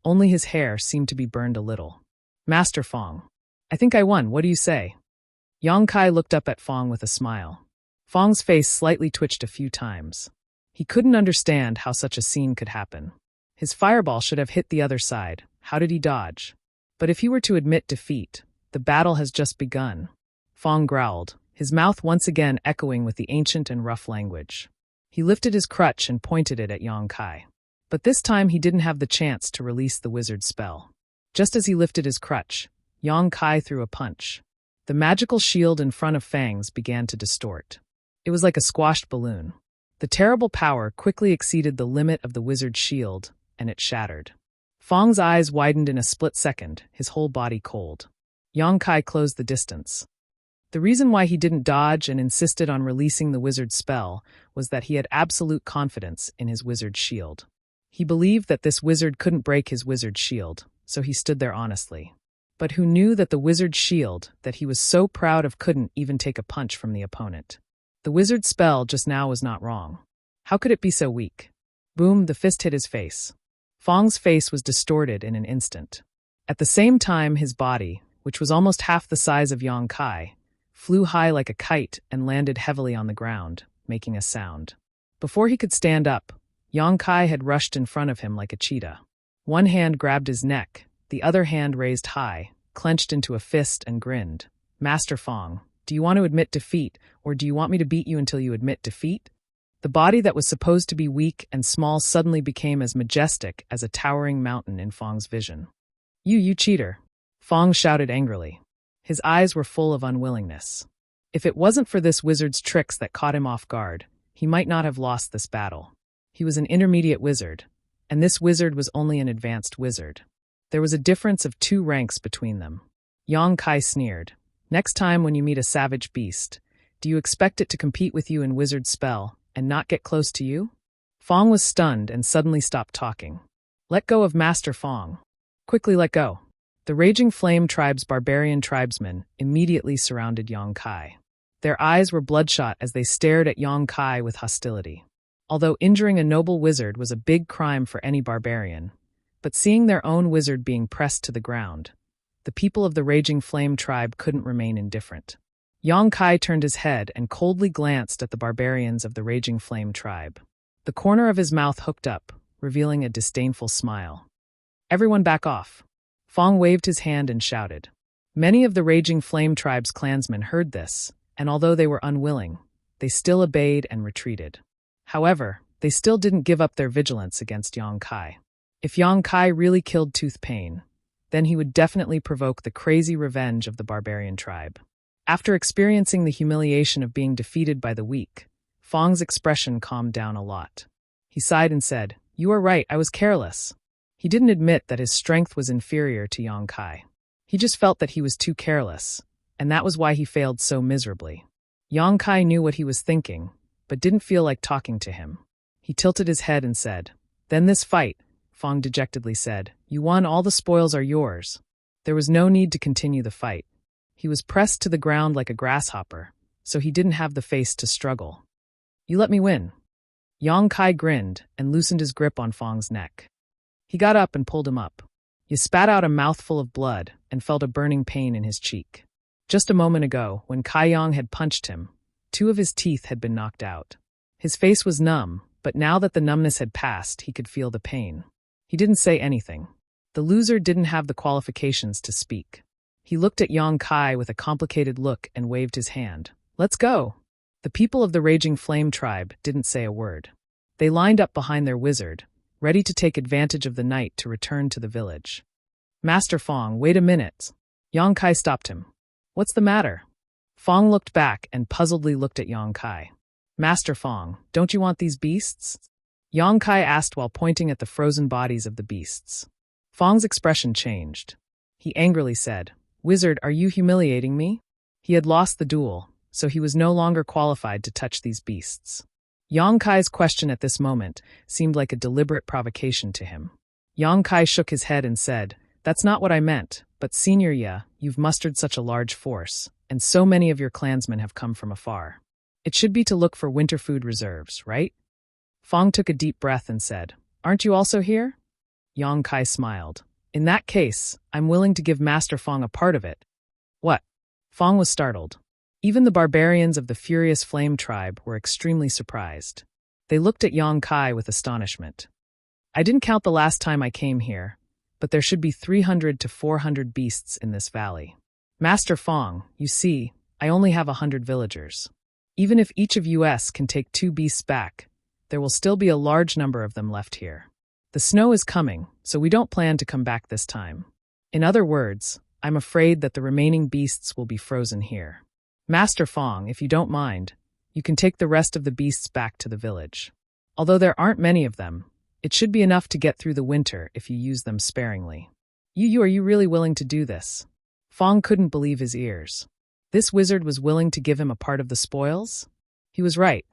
Only his hair seemed to be burned a little. "Master Fong, I think I won, what do you say?" Yang Kai looked up at Fong with a smile. Fong's face slightly twitched a few times. He couldn't understand how such a scene could happen. His fireball should have hit the other side. How did he dodge? But if he were to admit defeat, the battle has just begun. Fong growled, his mouth once again echoing with the ancient and rough language. He lifted his crutch and pointed it at Yang Kai. But this time he didn't have the chance to release the wizard's spell. Just as he lifted his crutch, Yang Kai threw a punch. The magical shield in front of Fang's began to distort. It was like a squashed balloon. The terrible power quickly exceeded the limit of the wizard's shield, and it shattered. Fong's eyes widened in a split second, his whole body cold. Yang Kai closed the distance. The reason why he didn't dodge and insisted on releasing the wizard's spell was that he had absolute confidence in his wizard's shield. He believed that this wizard couldn't break his wizard's shield, so he stood there honestly. But who knew that the wizard's shield that he was so proud of couldn't even take a punch from the opponent? The wizard's spell just now was not wrong. How could it be so weak? Boom, the fist hit his face. Fong's face was distorted in an instant. At the same time, his body, which was almost half the size of Yang Kai, flew high like a kite and landed heavily on the ground, making a sound. Before he could stand up, Yang Kai had rushed in front of him like a cheetah. One hand grabbed his neck, the other hand raised high, clenched into a fist and grinned. Master Fong, do you want to admit defeat, or do you want me to beat you until you admit defeat? The body that was supposed to be weak and small suddenly became as majestic as a towering mountain in Fong's vision. You cheater! Fong shouted angrily. His eyes were full of unwillingness. If it wasn't for this wizard's tricks that caught him off guard, he might not have lost this battle. He was an intermediate wizard, and this wizard was only an advanced wizard. There was a difference of 2 ranks between them. Yang Kai sneered. Next time when you meet a savage beast, do you expect it to compete with you in wizard spell and not get close to you? Fong was stunned and suddenly stopped talking. Let go of Master Fong. Quickly let go. The Raging Flame Tribe's barbarian tribesmen immediately surrounded Yang Kai. Their eyes were bloodshot as they stared at Yang Kai with hostility. Although injuring a noble wizard was a big crime for any barbarian, but seeing their own wizard being pressed to the ground, the people of the Raging Flame Tribe couldn't remain indifferent. Yang Kai turned his head and coldly glanced at the barbarians of the Raging Flame Tribe. The corner of his mouth hooked up, revealing a disdainful smile. Everyone back off. Fong waved his hand and shouted. Many of the Raging Flame Tribe's clansmen heard this, and although they were unwilling, they still obeyed and retreated. However, they still didn't give up their vigilance against Yang Kai. If Yang Kai really killed Tooth Pain, then he would definitely provoke the crazy revenge of the barbarian tribe. After experiencing the humiliation of being defeated by the weak, Fong's expression calmed down a lot. He sighed and said, "You are right, I was careless." He didn't admit that his strength was inferior to Yang Kai. He just felt that he was too careless, and that was why he failed so miserably. Yang Kai knew what he was thinking, but didn't feel like talking to him. He tilted his head and said, "Then this fight," Fong dejectedly said. "You won, all the spoils are yours." There was no need to continue the fight. He was pressed to the ground like a grasshopper, so he didn't have the face to struggle. "You let me win." Yang Kai grinned and loosened his grip on Fong's neck. He got up and pulled him up. He spat out a mouthful of blood and felt a burning pain in his cheek. Just a moment ago, when Kai Yang had punched him, 2 of his teeth had been knocked out. His face was numb, but now that the numbness had passed, he could feel the pain. He didn't say anything. The loser didn't have the qualifications to speak. He looked at Yang Kai with a complicated look and waved his hand. "Let's go." The people of the Raging Flame Tribe didn't say a word. They lined up behind their wizard, ready to take advantage of the night to return to the village. "Master Fong, wait a minute." Yang Kai stopped him. "What's the matter?" Fong looked back and puzzledly looked at Yang Kai. "Master Fong, don't you want these beasts?" Yang Kai asked while pointing at the frozen bodies of the beasts. Fong's expression changed. He angrily said, "Wizard, are you humiliating me?" He had lost the duel, so he was no longer qualified to touch these beasts. Yang Kai's question at this moment seemed like a deliberate provocation to him. Yang Kai shook his head and said, "That's not what I meant, but Senior Ye, you've mustered such a large force, and so many of your clansmen have come from afar. It should be to look for winter food reserves, right?" Fong took a deep breath and said, "Aren't you also here?" Yang Kai smiled. "In that case, I'm willing to give Master Fong a part of it." "What?" Fong was startled. Even the barbarians of the furious flame tribe were extremely surprised. They looked at Yang Kai with astonishment. I didn't count the last time I came here, but there should be 300 to 400 beasts in this valley. Master Fong, you see, I only have 100 villagers. Even if each of us can take 2 beasts back, there will still be a large number of them left here. The snow is coming, so we don't plan to come back this time. In other words, I'm afraid that the remaining beasts will be frozen here. Master Fong, if you don't mind, you can take the rest of the beasts back to the village. Although there aren't many of them, it should be enough to get through the winter if you use them sparingly. Are you really willing to do this? Fong couldn't believe his ears. This wizard was willing to give him a part of the spoils? He was right.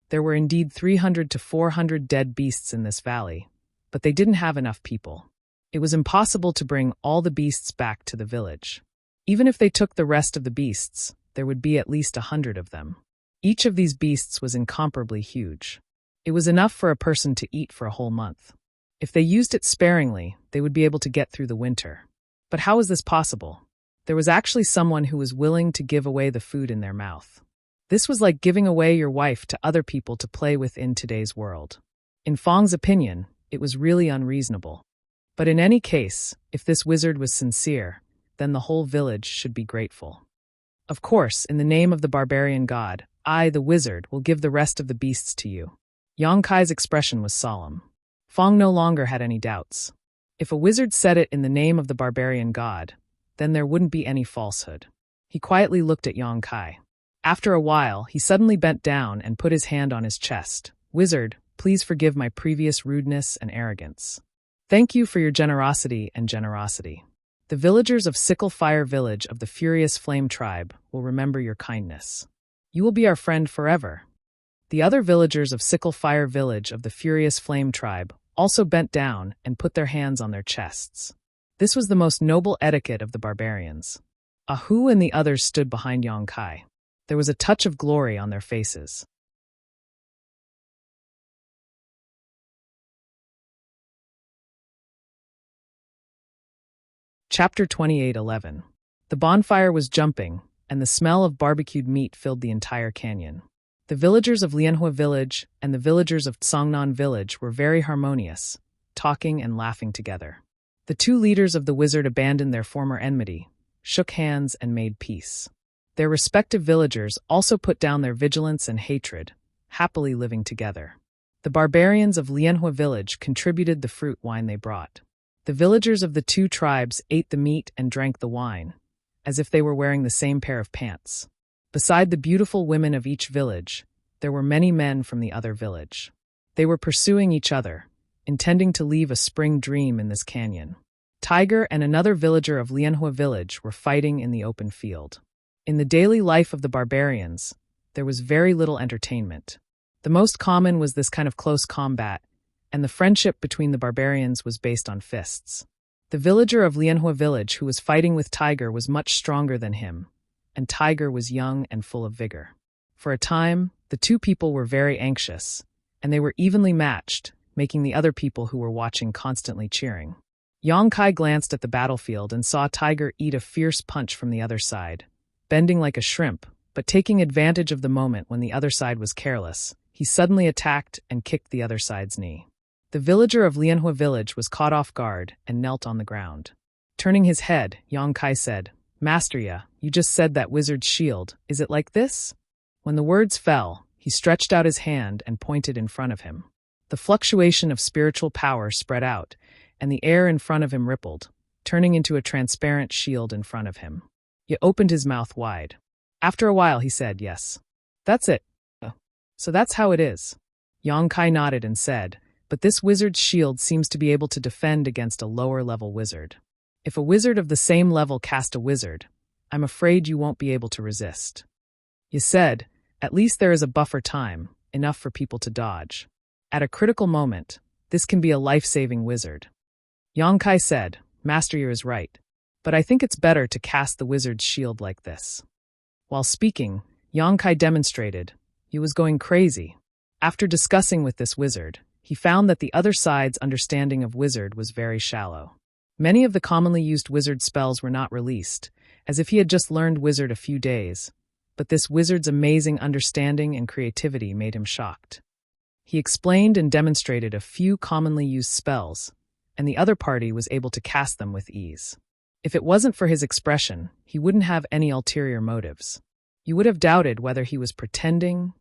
There were indeed 300 to 400 dead beasts in this valley, but they didn't have enough people. It was impossible to bring all the beasts back to the village. Even if they took the rest of the beasts, there would be at least 100 of them. Each of these beasts was incomparably huge. It was enough for a person to eat for a whole month. If they used it sparingly, they would be able to get through the winter. But how is this possible? There was actually someone who was willing to give away the food in their mouth. This was like giving away your wife to other people to play with in today's world. In Fong's opinion, it was really unreasonable. But in any case, if this wizard was sincere, then the whole village should be grateful. Of course, in the name of the barbarian god, I, the wizard, will give the rest of the beasts to you. Yang Kai's expression was solemn. Fong no longer had any doubts. If a wizard said it in the name of the barbarian god, then there wouldn't be any falsehood. He quietly looked at Yang Kai. After a while, he suddenly bent down and put his hand on his chest. Wizard, please forgive my previous rudeness and arrogance. Thank you for your generosity and generosity. The villagers of Sickle Fire Village of the Furious Flame Tribe will remember your kindness. You will be our friend forever. The other villagers of Sickle Fire Village of the Furious Flame Tribe also bent down and put their hands on their chests. This was the most noble etiquette of the barbarians. Ahu and the others stood behind Yang Kai. There was a touch of glory on their faces. Chapter 28:11. The bonfire was jumping, and the smell of barbecued meat filled the entire canyon. The villagers of Lianhua Village and the villagers of Tsongnan Village were very harmonious, talking and laughing together. The 2 leaders of the wizard abandoned their former enmity, shook hands, and made peace. Their respective villagers also put down their vigilance and hatred, happily living together. The barbarians of Lianhua Village contributed the fruit wine they brought. The villagers of the 2 tribes ate the meat and drank the wine, as if they were wearing the same pair of pants. Beside the beautiful women of each village, there were many men from the other village. They were pursuing each other, intending to leave a spring dream in this canyon. Tiger and another villager of Lianhua Village were fighting in the open field. In the daily life of the barbarians, there was very little entertainment. The most common was this kind of close combat, and the friendship between the barbarians was based on fists. The villager of Lianhua Village who was fighting with Tiger was much stronger than him, and Tiger was young and full of vigor. For a time, the 2 people were very anxious, and they were evenly matched, making the other people who were watching constantly cheering. Yang Kai glanced at the battlefield and saw Tiger eat a fierce punch from the other side, bending like a shrimp, but taking advantage of the moment when the other side was careless, he suddenly attacked and kicked the other side's knee. The villager of Lianhua Village was caught off guard and knelt on the ground. Turning his head, Yang Kai said, Master Ya, you just said that wizard's shield. Is it like this? When the words fell, he stretched out his hand and pointed in front of him. The fluctuation of spiritual power spread out, and the air in front of him rippled, turning into a transparent shield in front of him. He opened his mouth wide. After a while, he said, Yes. That's it. So that's how it is. Yang Kai nodded and said, But this wizard's shield seems to be able to defend against a lower-level wizard. If a wizard of the same level cast a wizard, I'm afraid you won't be able to resist. You said, at least there is a buffer time, enough for people to dodge. At a critical moment, this can be a life-saving wizard. Yang Kai said, Master Yu is right, but I think it's better to cast the wizard's shield like this. While speaking, Yang Kai demonstrated. He was going crazy. After discussing with this wizard, he found that the other side's understanding of wizard was very shallow. Many of the commonly used wizard spells were not released, as if he had just learned wizard a few days, but this wizard's amazing understanding and creativity made him shocked. He explained and demonstrated a few commonly used spells, and the other party was able to cast them with ease. If it wasn't for his expression, he wouldn't have any ulterior motives. You would have doubted whether he was pretending.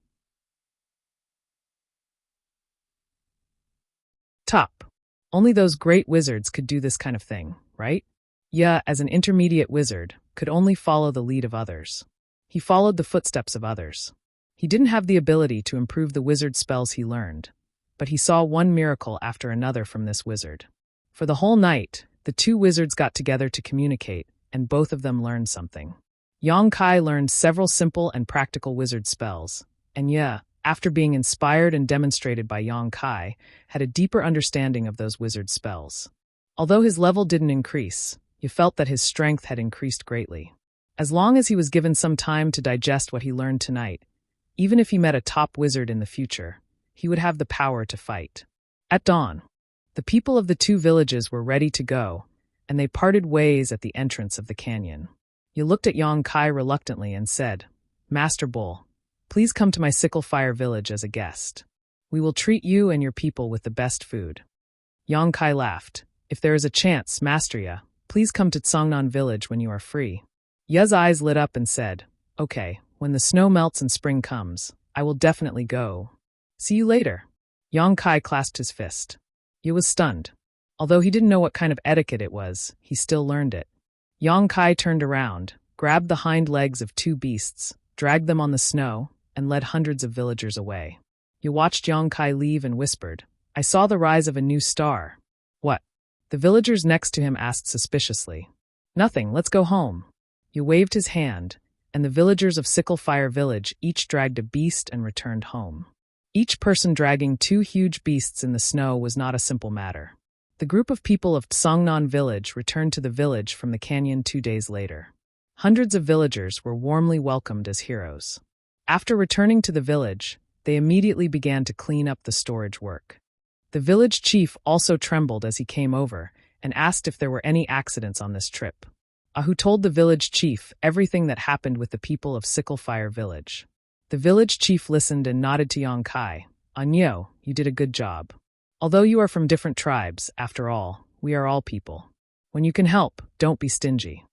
Top. Only those great wizards could do this kind of thing, right? Yeah, as an intermediate wizard, could only follow the lead of others. He followed the footsteps of others. He didn't have the ability to improve the wizard spells he learned, but he saw one miracle after another from this wizard. For the whole night, the two wizards got together to communicate, and both of them learned something. Yang Kai learned several simple and practical wizard spells, and after being inspired and demonstrated by Yang Kai, had a deeper understanding of those wizard spells. Although his level didn't increase, you felt that his strength had increased greatly. As long as he was given some time to digest what he learned tonight, even if he met a top wizard in the future, he would have the power to fight. At dawn, the people of the two villages were ready to go, and they parted ways at the entrance of the canyon. You looked at Yang Kai reluctantly and said, "Master Bull, please come to my Sickle Fire village as a guest. We will treat you and your people with the best food." Yang Kai laughed. "If there is a chance, Master Ya, please come to Tsangnan village when you are free." Ya's eyes lit up and said, "Okay, when the snow melts and spring comes, I will definitely go. See you later." Yang Kai clasped his fist. Ya was stunned. Although he didn't know what kind of etiquette it was, he still learned it. Yang Kai turned around, grabbed the hind legs of two beasts, dragged them on the snow, and led hundreds of villagers away. You watched Yang Kai leave and whispered, "I saw the rise of a new star." "What?" The villagers next to him asked suspiciously. "Nothing, let's go home." You waved his hand, and the villagers of Sickle Fire village each dragged a beast and returned home. Each person dragging two huge beasts in the snow was not a simple matter. The group of people of Tsangnan village returned to the village from the canyon 2 days later. Hundreds of villagers were warmly welcomed as heroes. After returning to the village, they immediately began to clean up the storage work. The village chief also trembled as he came over and asked if there were any accidents on this trip. Ahu told the village chief everything that happened with the people of Sickle Fire village. The village chief listened and nodded to Yang Kai. "Anyo, you did a good job. Although you are from different tribes, after all, we are all people. When you can help, don't be stingy."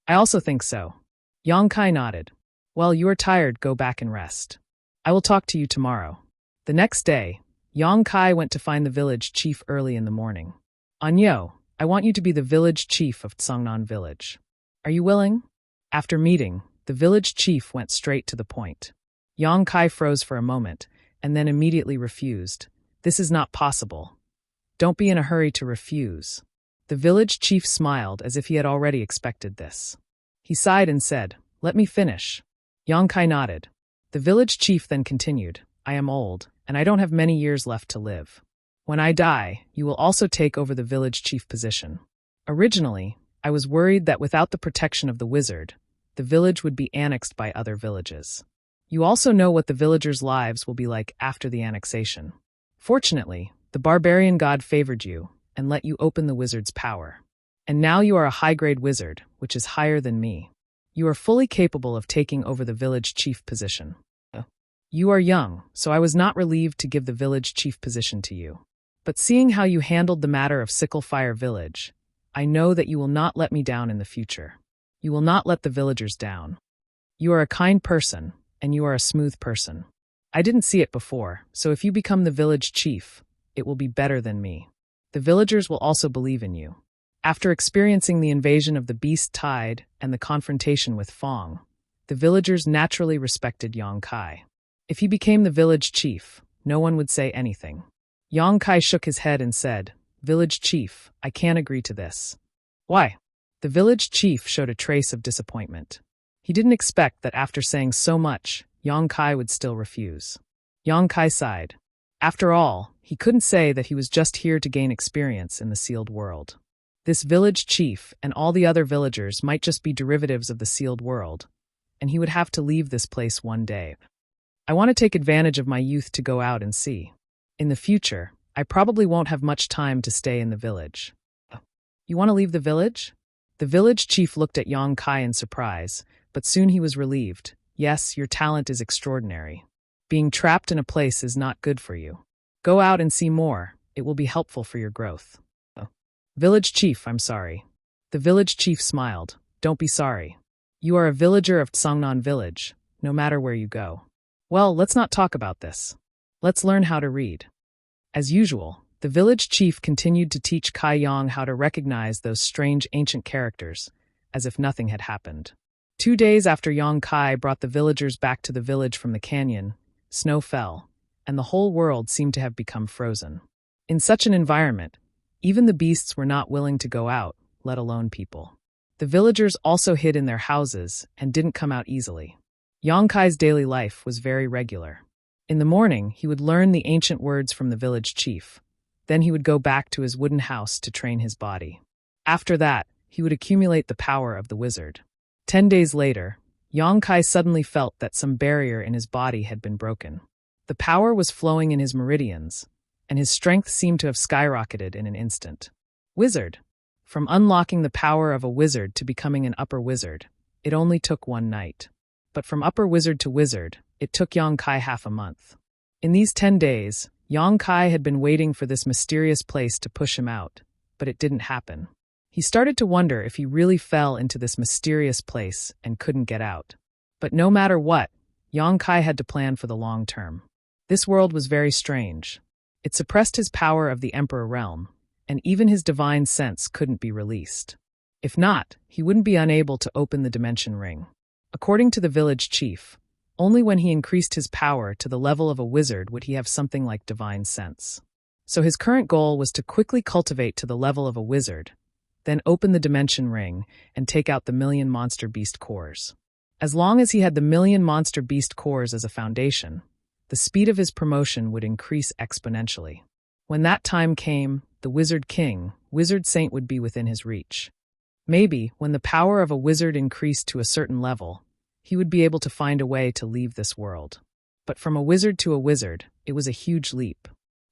"I also think so." Yang Kai nodded. "Well, you are tired, go back and rest. I will talk to you tomorrow." The next day, Yang Kai went to find the village chief early in the morning. "Anyo, I want you to be the village chief of Tsangnan village. Are you willing?" After meeting, the village chief went straight to the point. Yang Kai froze for a moment, and then immediately refused. "This is not possible. Don't be in a hurry to refuse." The village chief smiled as if he had already expected this. He sighed and said, "Let me finish." Yang Kai nodded. The village chief then continued, "I am old, and I don't have many years left to live. When I die, you will also take over the village chief position. Originally, I was worried that without the protection of the wizard, the village would be annexed by other villages. You also know what the villagers' lives will be like after the annexation. Fortunately, the barbarian god favored you and let you open the wizard's power. And now you are a high-grade wizard, which is higher than me. You are fully capable of taking over the village chief position. You are young, so I was not relieved to give the village chief position to you. But seeing how you handled the matter of Sickle Fire village, I know that you will not let me down in the future. You will not let the villagers down. You are a kind person, and you are a smooth person. I didn't see it before, so if you become the village chief, it will be better than me. The villagers will also believe in you." After experiencing the invasion of the Beast Tide and the confrontation with Fong, the villagers naturally respected Yang Kai. If he became the village chief, no one would say anything. Yang Kai shook his head and said, "Village chief, I can't agree to this." "Why?" The village chief showed a trace of disappointment. He didn't expect that after saying so much, Yang Kai would still refuse. Yang Kai sighed. After all, he couldn't say that he was just here to gain experience in the sealed world. This village chief and all the other villagers might just be derivatives of the sealed world, and he would have to leave this place one day. "I want to take advantage of my youth to go out and see. In the future, I probably won't have much time to stay in the village." "You want to leave the village?" The village chief looked at Yang Kai in surprise, but soon he was relieved, Yes, your talent is extraordinary. Being trapped in a place is not good for you. Go out and see more. It will be helpful for your growth. Village chief, I'm sorry. The village chief smiled. Don't be sorry. You are a villager of Tsangnan village, no matter where you go. Well, let's not talk about this. Let's learn how to read. As usual, the village chief continued to teach Kai Yang how to recognize those strange ancient characters, as if nothing had happened. 2 days after Yang Kai brought the villagers back to the village from the canyon, snow fell, and the whole world seemed to have become frozen. In such an environment, even the beasts were not willing to go out, let alone people. The villagers also hid in their houses and didn't come out easily. Yang Kai's daily life was very regular. In the morning, he would learn the ancient words from the village chief. Then he would go back to his wooden house to train his body. After that, he would accumulate the power of the wizard. 10 days later, Yang Kai suddenly felt that some barrier in his body had been broken. The power was flowing in his meridians, and his strength seemed to have skyrocketed in an instant. Wizard. From unlocking the power of a wizard to becoming an upper wizard, it only took 1 night. But from upper wizard to wizard, it took Yang Kai half a month. In these 10 days, Yang Kai had been waiting for this mysterious place to push him out, but it didn't happen. He started to wonder if he really fell into this mysterious place and couldn't get out. But no matter what, Yang Kai had to plan for the long term. This world was very strange. It suppressed his power of the Emperor realm, and even his divine sense couldn't be released. If not, he wouldn't be unable to open the dimension ring. According to the village chief, only when he increased his power to the level of a wizard would he have something like divine sense. So his current goal was to quickly cultivate to the level of a wizard, then open the dimension ring and take out the million monster beast cores. As long as he had the million monster beast cores as a foundation, the speed of his promotion would increase exponentially. When that time came, the Wizard King, Wizard Saint would be within his reach. Maybe, when the power of a wizard increased to a certain level, he would be able to find a way to leave this world. But from a wizard to a wizard, it was a huge leap.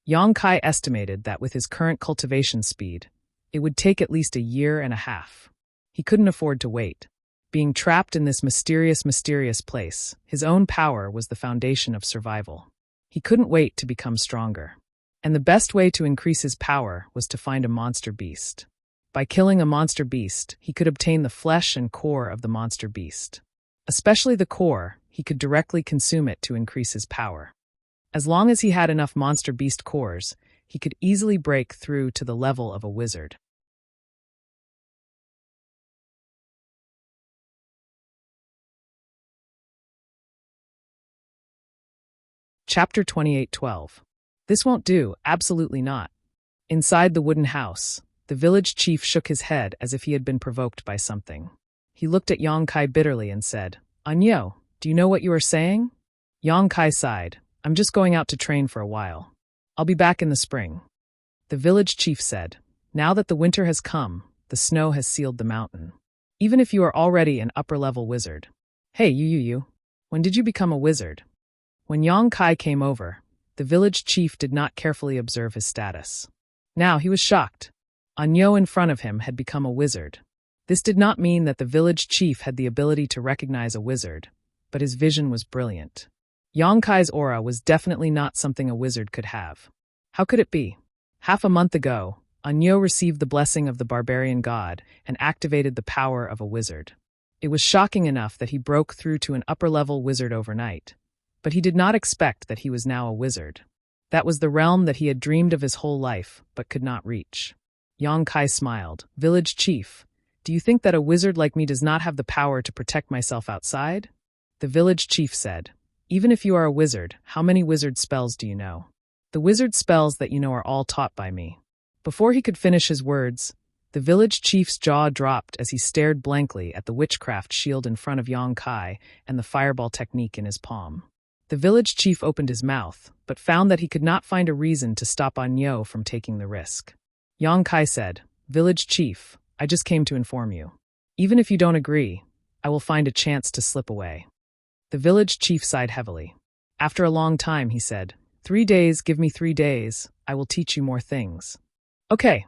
Yang Kai estimated that with his current cultivation speed, it would take at least 1.5 years. He couldn't afford to wait. Being trapped in this mysterious place, his own power was the foundation of survival. He couldn't wait to become stronger. And the best way to increase his power was to find a monster beast. By killing a monster beast, he could obtain the flesh and core of the monster beast. Especially the core, he could directly consume it to increase his power. As long as he had enough monster beast cores, he could easily break through to the level of a wizard. Chapter 28:12. This won't do, absolutely not. Inside the wooden house, the village chief shook his head as if he had been provoked by something. He looked at Yang Kai bitterly and said, "Anyo, do you know what you are saying?" Yang Kai sighed. "I'm just going out to train for a while. I'll be back in the spring." The village chief said, "Now that the winter has come, the snow has sealed the mountain. Even if you are already an upper-level wizard." "Hey, you. When did you become a wizard?" When Yang Kai came over, the village chief did not carefully observe his status. Now he was shocked. Anyo in front of him had become a wizard. This did not mean that the village chief had the ability to recognize a wizard, but his vision was brilliant. Yang Kai's aura was definitely not something a wizard could have. How could it be? Half a month ago, Anyo received the blessing of the barbarian god and activated the power of a wizard. It was shocking enough that he broke through to an upper-level wizard overnight, but he did not expect that he was now a wizard. That was the realm that he had dreamed of his whole life, but could not reach. Yang Kai smiled. "Village chief, do you think that a wizard like me does not have the power to protect myself outside?" The village chief said, "Even if you are a wizard, how many wizard spells do you know?" "The wizard spells that you know are all taught by me." Before he could finish his words, the village chief's jaw dropped as he stared blankly at the witchcraft shield in front of Yang Kai and the fireball technique in his palm. The village chief opened his mouth, but found that he could not find a reason to stop Anyo from taking the risk. Yang Kai said, "Village chief, I just came to inform you. Even if you don't agree, I will find a chance to slip away." The village chief sighed heavily. After a long time, he said, 3 days, give me 3 days, I will teach you more things." Okay.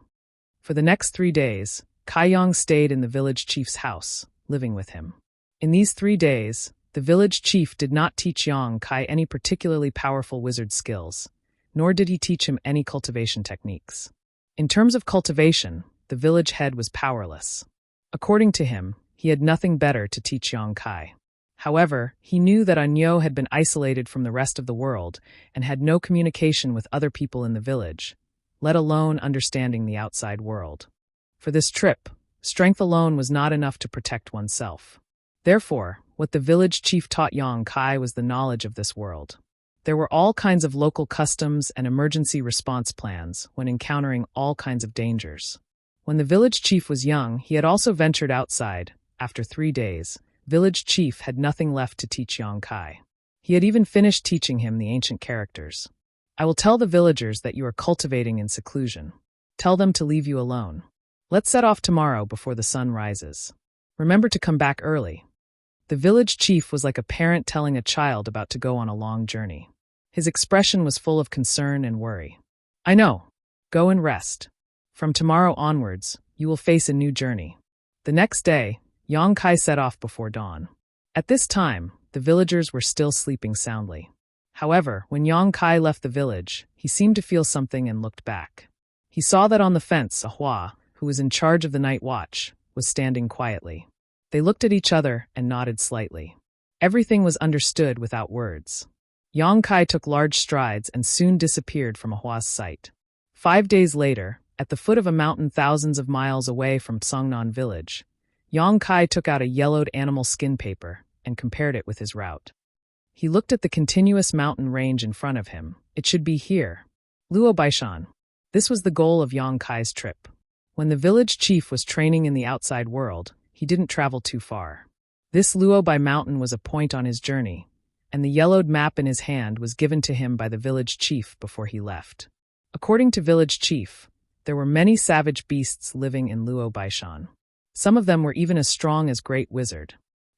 For the next 3 days, Kai Yang stayed in the village chief's house, living with him. In these 3 days, The village chief did not teach Yang Kai any particularly powerful wizard skills, nor did he teach him any cultivation techniques. In terms of cultivation, the village head was powerless. According to him, he had nothing better to teach Yang Kai. However, he knew that Anyo had been isolated from the rest of the world and had no communication with other people in the village, let alone understanding the outside world. For this trip, strength alone was not enough to protect oneself. Therefore, what the village chief taught Yang Kai was the knowledge of this world. There were all kinds of local customs and emergency response plans when encountering all kinds of dangers. When the village chief was young, he had also ventured outside. After 3 days, village chief had nothing left to teach Yang Kai. He had even finished teaching him the ancient characters. I will tell the villagers that you are cultivating in seclusion. Tell them to leave you alone. Let's set off tomorrow before the sun rises. Remember to come back early. The village chief was like a parent telling a child about to go on a long journey. His expression was full of concern and worry. I know. Go and rest. From tomorrow onwards, you will face a new journey. The next day, Yang Kai set off before dawn. At this time, the villagers were still sleeping soundly. However, when Yang Kai left the village, he seemed to feel something and looked back. He saw that on the fence, a Hua, who was in charge of the night watch, was standing quietly. They looked at each other and nodded slightly. Everything was understood without words. Yang Kai took large strides and soon disappeared from Hua's sight. 5 days later, at the foot of a mountain thousands of miles away from Songnan village, Yang Kai took out a yellowed animal skin paper and compared it with his route. He looked at the continuous mountain range in front of him. It should be here. Luo Baishan. This was the goal of Yang Kai's trip. When the village chief was training in the outside world, he didn't travel too far. This Luo Bai mountain was a point on his journey, and the yellowed map in his hand was given to him by the village chief before he left. According to village chief, there were many savage beasts living in Luo Baishan. Some of them were even as strong as Great Wizard.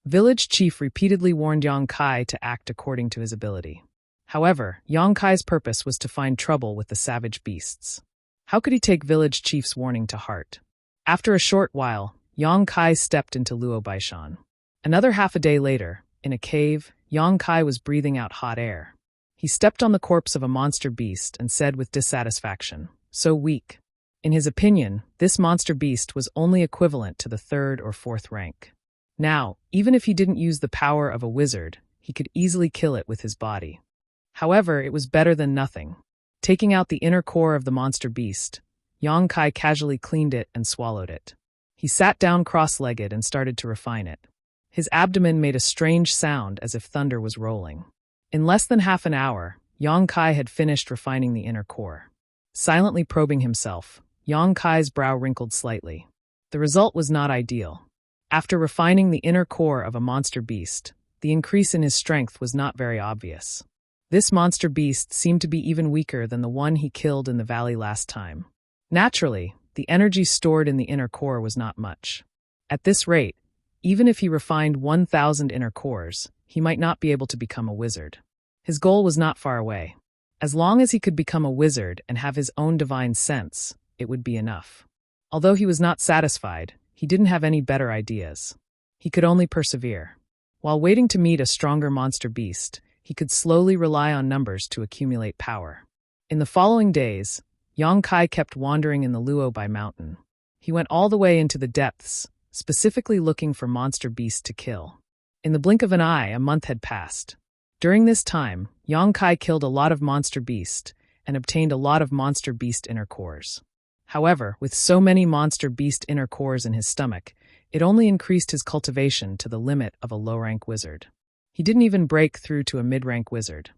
Village chief repeatedly warned Yang Kai to act according to his ability. However, Yang Kai's purpose was to find trouble with the savage beasts. How could he take village chief's warning to heart? After a short while, Yang Kai stepped into Luo Baishan. Another half a day later, in a cave, Yang Kai was breathing out hot air. He stepped on the corpse of a monster beast and said with dissatisfaction, "So weak." In his opinion, this monster beast was only equivalent to the 3rd or 4th rank. Now, even if he didn't use the power of a wizard, he could easily kill it with his body. However, it was better than nothing. Taking out the inner core of the monster beast, Yang Kai casually cleaned it and swallowed it. He sat down cross-legged and started to refine it. His abdomen made a strange sound as if thunder was rolling. In less than half an hour, Yang Kai had finished refining the inner core. Silently probing himself, Yang Kai's brow wrinkled slightly. The result was not ideal. After refining the inner core of a monster beast, the increase in his strength was not very obvious. This monster beast seemed to be even weaker than the one he killed in the valley last time. Naturally, the energy stored in the inner core was not much. At this rate, even if he refined 1,000 inner cores, he might not be able to become a wizard. His goal was not far away. As long as he could become a wizard and have his own divine sense, it would be enough. Although he was not satisfied, he didn't have any better ideas. He could only persevere. While waiting to meet a stronger monster beast, he could slowly rely on numbers to accumulate power. In the following days, Yang Kai kept wandering in the Luo Bai mountain. He went all the way into the depths, specifically looking for monster beasts to kill. In the blink of an eye, a month had passed. During this time, Yang Kai killed a lot of monster beasts and obtained a lot of monster beast inner cores. However, with so many monster beast inner cores in his stomach, it only increased his cultivation to the limit of a low-rank wizard. He didn't even break through to a mid-rank wizard.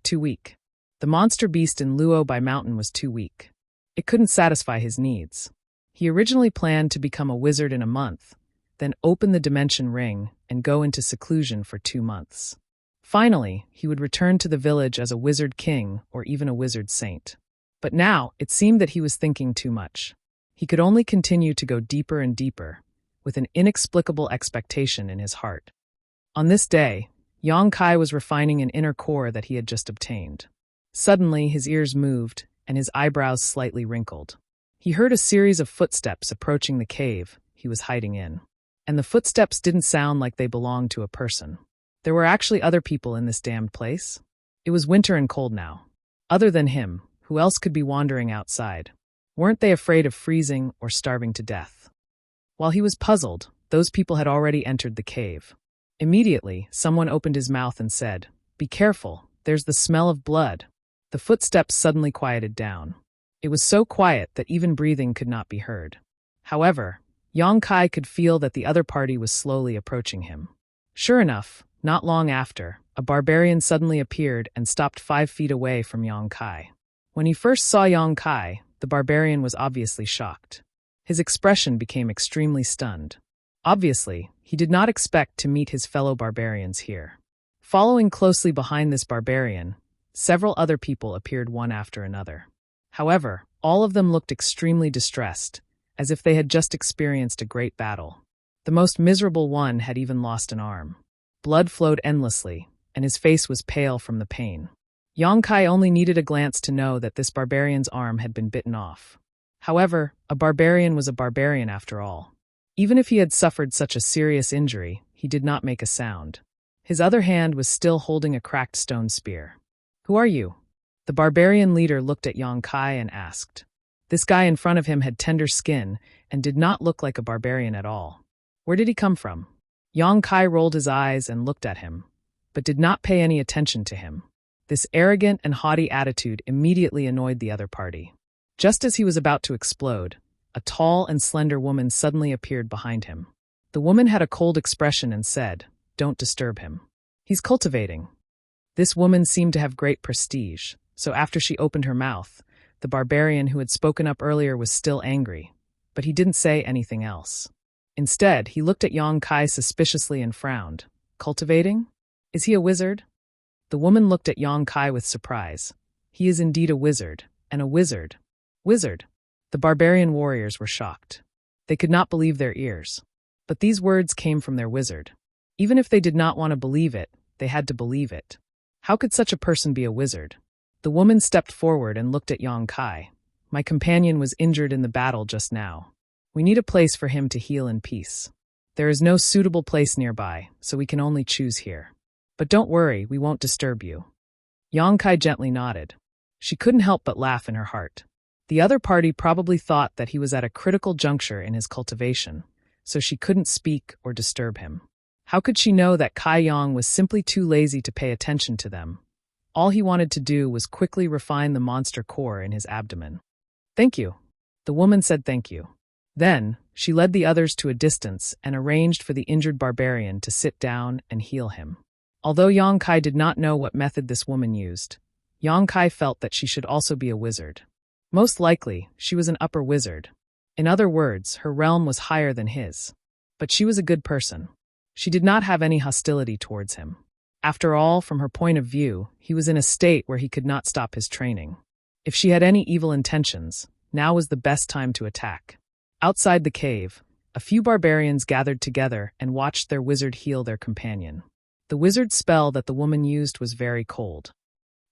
Too weak. The monster beast in Luo Bai mountain was too weak. It couldn't satisfy his needs. He originally planned to become a wizard in a month, then open the dimension ring and go into seclusion for 2 months. Finally, he would return to the village as a wizard king or even a wizard saint. But now, it seemed that he was thinking too much. He could only continue to go deeper and deeper, with an inexplicable expectation in his heart. On this day, Yang Kai was refining an inner core that he had just obtained. Suddenly, his ears moved, and his eyebrows slightly wrinkled. He heard a series of footsteps approaching the cave he was hiding in. And the footsteps didn't sound like they belonged to a person. There were actually other people in this damned place. It was winter and cold now. Other than him, who else could be wandering outside? Weren't they afraid of freezing or starving to death? While he was puzzled, those people had already entered the cave. Immediately, someone opened his mouth and said, "Be careful, there's the smell of blood." The footsteps suddenly quieted down. It was so quiet that even breathing could not be heard. However, Yang Kai could feel that the other party was slowly approaching him. Sure enough, not long after, a barbarian suddenly appeared and stopped 5 feet away from Yang Kai. When he first saw Yang Kai, the barbarian was obviously shocked. His expression became extremely stunned. Obviously, he did not expect to meet his fellow barbarians here. Following closely behind this barbarian, several other people appeared one after another. However, all of them looked extremely distressed, as if they had just experienced a great battle. The most miserable one had even lost an arm. Blood flowed endlessly, and his face was pale from the pain. Yang Kai only needed a glance to know that this barbarian's arm had been bitten off. However, a barbarian was a barbarian after all. Even if he had suffered such a serious injury, he did not make a sound. His other hand was still holding a cracked stone spear. "Who are you?" The barbarian leader looked at Yang Kai and asked. This guy in front of him had tender skin and did not look like a barbarian at all. Where did he come from? Yang Kai rolled his eyes and looked at him, but did not pay any attention to him. This arrogant and haughty attitude immediately annoyed the other party. Just as he was about to explode, a tall and slender woman suddenly appeared behind him. The woman had a cold expression and said, "Don't disturb him. He's cultivating." This woman seemed to have great prestige, so after she opened her mouth, the barbarian who had spoken up earlier was still angry, but he didn't say anything else. Instead, he looked at Yang Kai suspiciously and frowned. "Cultivating? Is he a wizard?" The woman looked at Yang Kai with surprise. "He is indeed a wizard, and a wizard." "Wizard?" The barbarian warriors were shocked. They could not believe their ears. But these words came from their wizard. Even if they did not want to believe it, they had to believe it. How could such a person be a wizard? The woman stepped forward and looked at Yang Kai. "My companion was injured in the battle just now. We need a place for him to heal in peace. There is no suitable place nearby, so we can only choose here. But don't worry, we won't disturb you." Yang Kai gently nodded. She couldn't help but laugh in her heart. The other party probably thought that he was at a critical juncture in his cultivation, so she couldn't speak or disturb him. How could she know that Kai Yang was simply too lazy to pay attention to them? All he wanted to do was quickly refine the monster core in his abdomen. "Thank you." The woman said thank you. Then, she led the others to a distance and arranged for the injured barbarian to sit down and heal him. Although Yang Kai did not know what method this woman used, Yang Kai felt that she should also be a wizard. Most likely, she was an upper wizard. In other words, her realm was higher than his. But she was a good person. She did not have any hostility towards him. After all, from her point of view, he was in a state where he could not stop his training. If she had any evil intentions, now was the best time to attack. Outside the cave, a few barbarians gathered together and watched their wizard heal their companion. The wizard's spell that the woman used was very cold.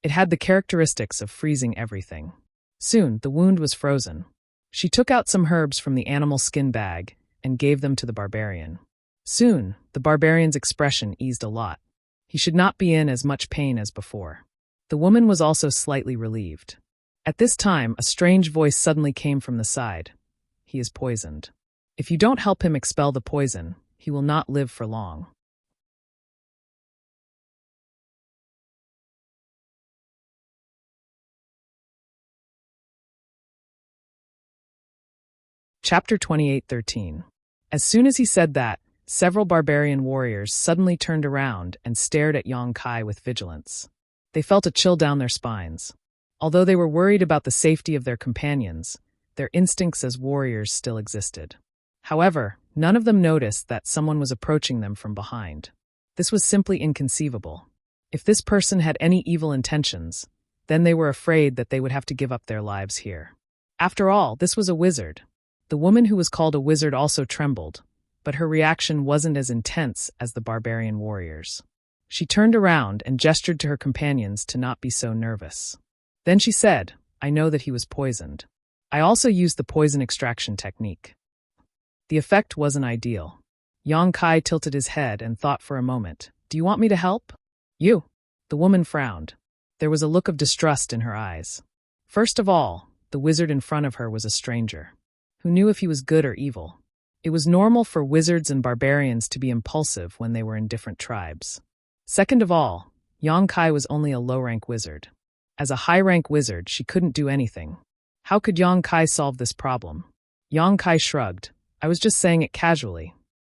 It had the characteristics of freezing everything. Soon, the wound was frozen. She took out some herbs from the animal skin bag and gave them to the barbarian. Soon, the barbarian's expression eased a lot. He should not be in as much pain as before. The woman was also slightly relieved. At this time, a strange voice suddenly came from the side. "He is poisoned. If you don't help him expel the poison, he will not live for long." Chapter 28:13. As soon as he said that, several barbarian warriors suddenly turned around and stared at Yang Kai with vigilance. They felt a chill down their spines. Although they were worried about the safety of their companions, their instincts as warriors still existed. However, none of them noticed that someone was approaching them from behind. This was simply inconceivable. If this person had any evil intentions, then they were afraid that they would have to give up their lives here. After all, this was a wizard. The woman who was called a wizard also trembled, but her reaction wasn't as intense as the barbarian warriors. She turned around and gestured to her companions to not be so nervous. Then she said, "I know that he was poisoned. I also used the poison extraction technique." The effect wasn't ideal. Yang Kai tilted his head and thought for a moment, Do you want me to help? You. The woman frowned. There was a look of distrust in her eyes. First of all, the wizard in front of her was a stranger. Who knew if he was good or evil? It was normal for wizards and barbarians to be impulsive when they were in different tribes. Second of all, Yang Kai was only a low-rank wizard. As a high-rank wizard, she couldn't do anything. How could Yang Kai solve this problem? Yang Kai shrugged. I was just saying it casually.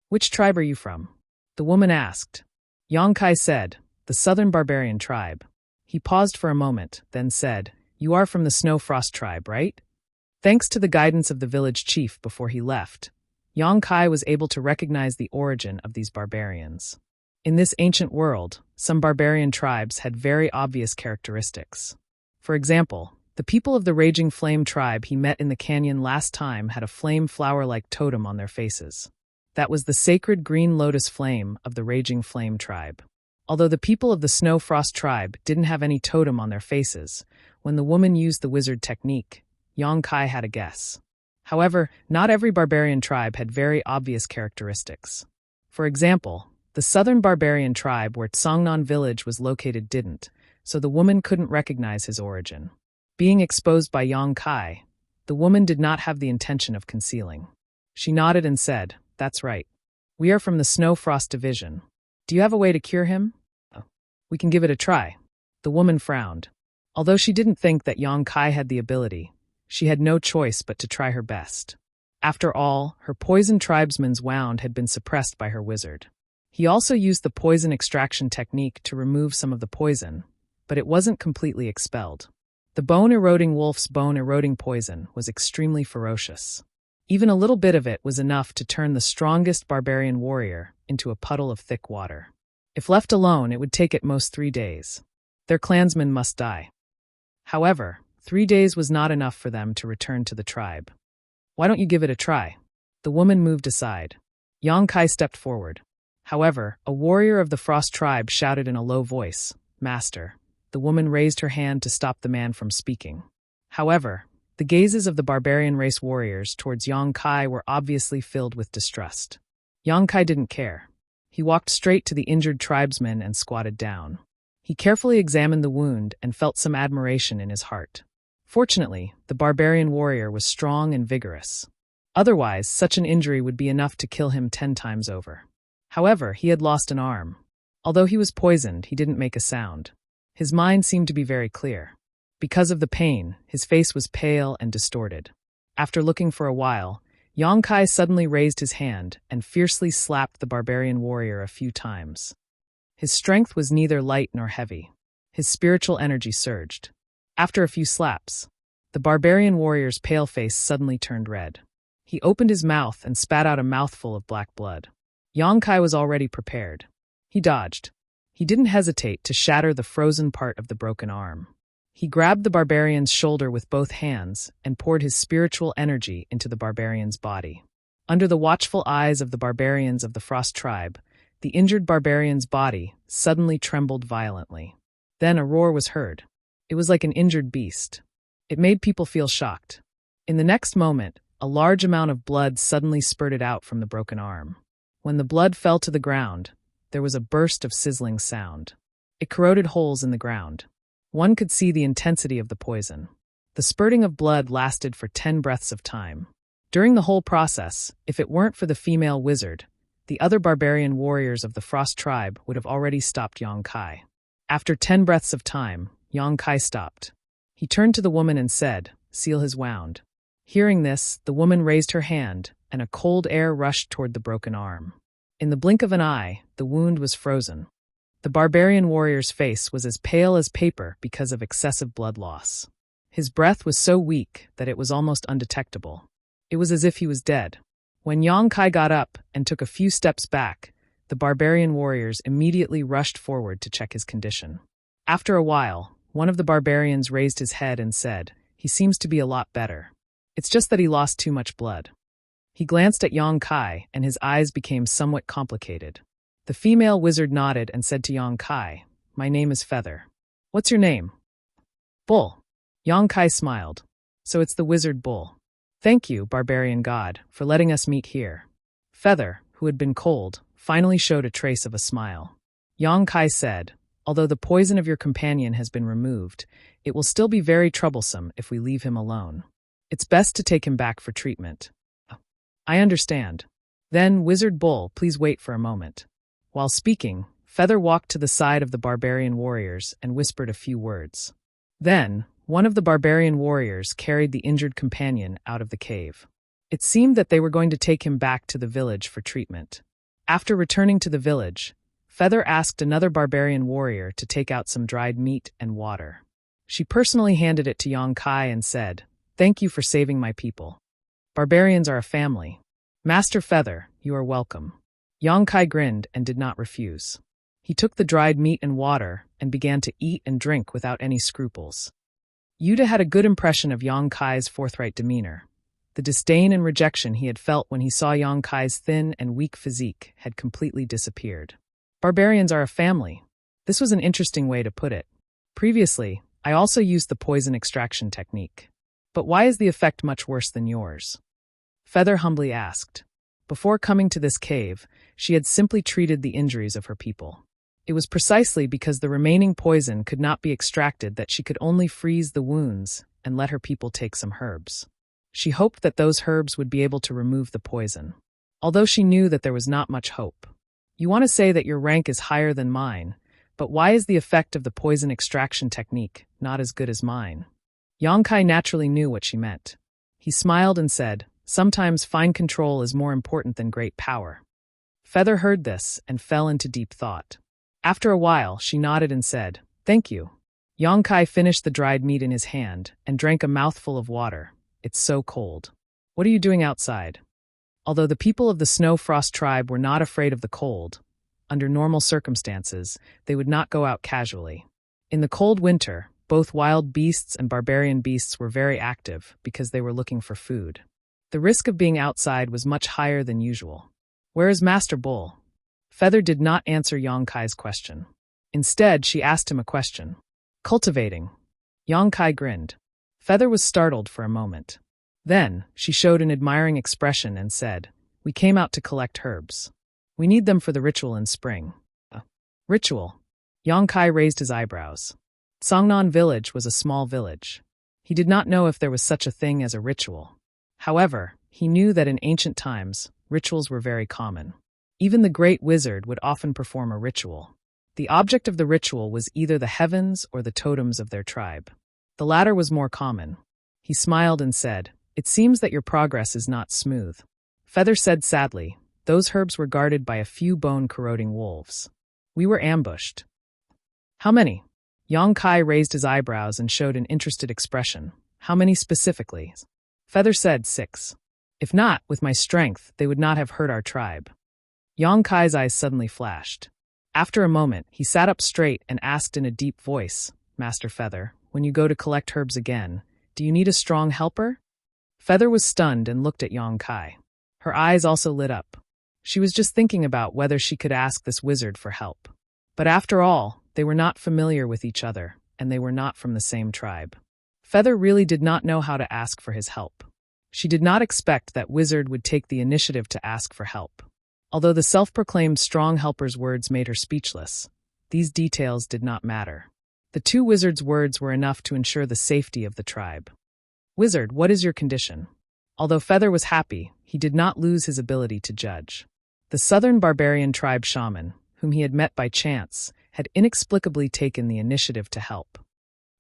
Which tribe are you from? The woman asked. Yang Kai said, the Southern Barbarian tribe. He paused for a moment, then said, You are from the Snow Frost tribe, right? Thanks to the guidance of the village chief before he left, Yang Kai was able to recognize the origin of these barbarians. In this ancient world, some barbarian tribes had very obvious characteristics. For example, the people of the Raging Flame tribe he met in the canyon last time had a flame flower-like totem on their faces. That was the sacred green lotus flame of the Raging Flame tribe. Although the people of the Snow Frost tribe didn't have any totem on their faces, when the woman used the wizard technique, Yang Kai had a guess. However, not every barbarian tribe had very obvious characteristics. For example, the southern barbarian tribe where Tsangnan village was located didn't, so the woman couldn't recognize his origin. Being exposed by Yang Kai, the woman did not have the intention of concealing. She nodded and said, That's right. We are from the Snow Frost division. Do you have a way to cure him? We can give it a try. The woman frowned. Although she didn't think that Yang Kai had the ability, she had no choice but to try her best. After all, her poison tribesman's wound had been suppressed by her wizard. He also used the poison extraction technique to remove some of the poison, but it wasn't completely expelled. The bone-eroding wolf's bone-eroding poison was extremely ferocious. Even a little bit of it was enough to turn the strongest barbarian warrior into a puddle of thick water. If left alone, it would take at most 3 days. Their clansmen must die. However, 3 days was not enough for them to return to the tribe. Why don't you give it a try? The woman moved aside. Yang Kai stepped forward. However, a warrior of the Frost tribe shouted in a low voice, Master. The woman raised her hand to stop the man from speaking. However, the gazes of the barbarian race warriors towards Yang Kai were obviously filled with distrust. Yang Kai didn't care. He walked straight to the injured tribesman and squatted down. He carefully examined the wound and felt some admiration in his heart. Fortunately, the barbarian warrior was strong and vigorous. Otherwise, such an injury would be enough to kill him 10 times over. However, he had lost an arm. Although he was poisoned, he didn't make a sound. His mind seemed to be very clear. Because of the pain, his face was pale and distorted. After looking for a while, Yang Kai suddenly raised his hand and fiercely slapped the barbarian warrior a few times. His strength was neither light nor heavy. His spiritual energy surged. After a few slaps, the barbarian warrior's pale face suddenly turned red. He opened his mouth and spat out a mouthful of black blood. Yang Kai was already prepared. He dodged. He didn't hesitate to shatter the frozen part of the broken arm. He grabbed the barbarian's shoulder with both hands and poured his spiritual energy into the barbarian's body. Under the watchful eyes of the barbarians of the Frost tribe, the injured barbarian's body suddenly trembled violently. Then a roar was heard. It was like an injured beast. It made people feel shocked. In the next moment, a large amount of blood suddenly spurted out from the broken arm. When the blood fell to the ground, there was a burst of sizzling sound. It corroded holes in the ground. One could see the intensity of the poison. The spurting of blood lasted for 10 breaths of time. During the whole process, if it weren't for the female wizard, the other barbarian warriors of the Frost tribe would have already stopped Yang Kai. After 10 breaths of time, Yang Kai stopped. He turned to the woman and said, Seal his wound. Hearing this, the woman raised her hand, and a cold air rushed toward the broken arm. In the blink of an eye, the wound was frozen. The barbarian warrior's face was as pale as paper because of excessive blood loss. His breath was so weak that it was almost undetectable. It was as if he was dead. When Yang Kai got up and took a few steps back, the barbarian warriors immediately rushed forward to check his condition. After a while, one of the barbarians raised his head and said, He seems to be a lot better. It's just that he lost too much blood. He glanced at Yang Kai, and his eyes became somewhat complicated. The female wizard nodded and said to Yang Kai, My name is Feather. What's your name? Bull. Yang Kai smiled. So it's the wizard Bull. Thank you, barbarian god, for letting us meet here. Feather, who had been cold, finally showed a trace of a smile. Yang Kai said, although the poison of your companion has been removed, it will still be very troublesome if we leave him alone. It's best to take him back for treatment. I understand. Then, Wizard Bull, please wait for a moment. While speaking, Feather walked to the side of the barbarian warriors and whispered a few words. Then, one of the barbarian warriors carried the injured companion out of the cave. It seemed that they were going to take him back to the village for treatment. After returning to the village, Feather asked another barbarian warrior to take out some dried meat and water. She personally handed it to Yang Kai and said, "Thank you for saving my people. Barbarians are a family. Master Feather, you are welcome." Yang Kai grinned and did not refuse. He took the dried meat and water and began to eat and drink without any scruples. Yuta had a good impression of Yang Kai's forthright demeanor. The disdain and rejection he had felt when he saw Yang Kai's thin and weak physique had completely disappeared. Barbarians are a family. This was an interesting way to put it. Previously, I also used the poison extraction technique. But why is the effect much worse than yours? Feather humbly asked. Before coming to this cave, she had simply treated the injuries of her people. It was precisely because the remaining poison could not be extracted that she could only freeze the wounds and let her people take some herbs. She hoped that those herbs would be able to remove the poison, although she knew that there was not much hope. You want to say that your rank is higher than mine, but why is the effect of the poison extraction technique not as good as mine? Yang Kai naturally knew what she meant. He smiled and said, "Sometimes fine control is more important than great power." Feather heard this and fell into deep thought. After a while, she nodded and said, "Thank you." Yang Kai finished the dried meat in his hand and drank a mouthful of water. "It's so cold. What are you doing outside?" Although the people of the Snow Frost tribe were not afraid of the cold, under normal circumstances, they would not go out casually. In the cold winter, both wild beasts and barbarian beasts were very active because they were looking for food. The risk of being outside was much higher than usual. "Where is Master Bull?" Feather did not answer Yang Kai's question. Instead, she asked him a question. "Cultivating." Yang Kai grinned. Feather was startled for a moment. Then, she showed an admiring expression and said, "We came out to collect herbs. We need them for the ritual in spring." Ritual? Yang Kai raised his eyebrows. Songnan village was a small village. He did not know if there was such a thing as a ritual. However, he knew that in ancient times, rituals were very common. Even the great wizard would often perform a ritual. The object of the ritual was either the heavens or the totems of their tribe. The latter was more common. He smiled and said, "It seems that your progress is not smooth." Feather said sadly, "Those herbs were guarded by a few bone-corroding wolves. We were ambushed." "How many?" Yang Kai raised his eyebrows and showed an interested expression. "How many specifically?" Feather said 6. "If not, with my strength, they would not have hurt our tribe." Yang Kai's eyes suddenly flashed. After a moment, he sat up straight and asked in a deep voice, "Master Feather, when you go to collect herbs again, do you need a strong helper?" Feather was stunned and looked at Yang Kai. Her eyes also lit up. She was just thinking about whether she could ask this wizard for help. But after all, they were not familiar with each other, and they were not from the same tribe. Feather really did not know how to ask for his help. She did not expect that wizard would take the initiative to ask for help. Although the self-proclaimed strong helper's words made her speechless, these details did not matter. The two wizards' words were enough to ensure the safety of the tribe. "Wizard, what is your condition?" Although Feather was happy, he did not lose his ability to judge. The southern barbarian tribe shaman, whom he had met by chance, had inexplicably taken the initiative to help.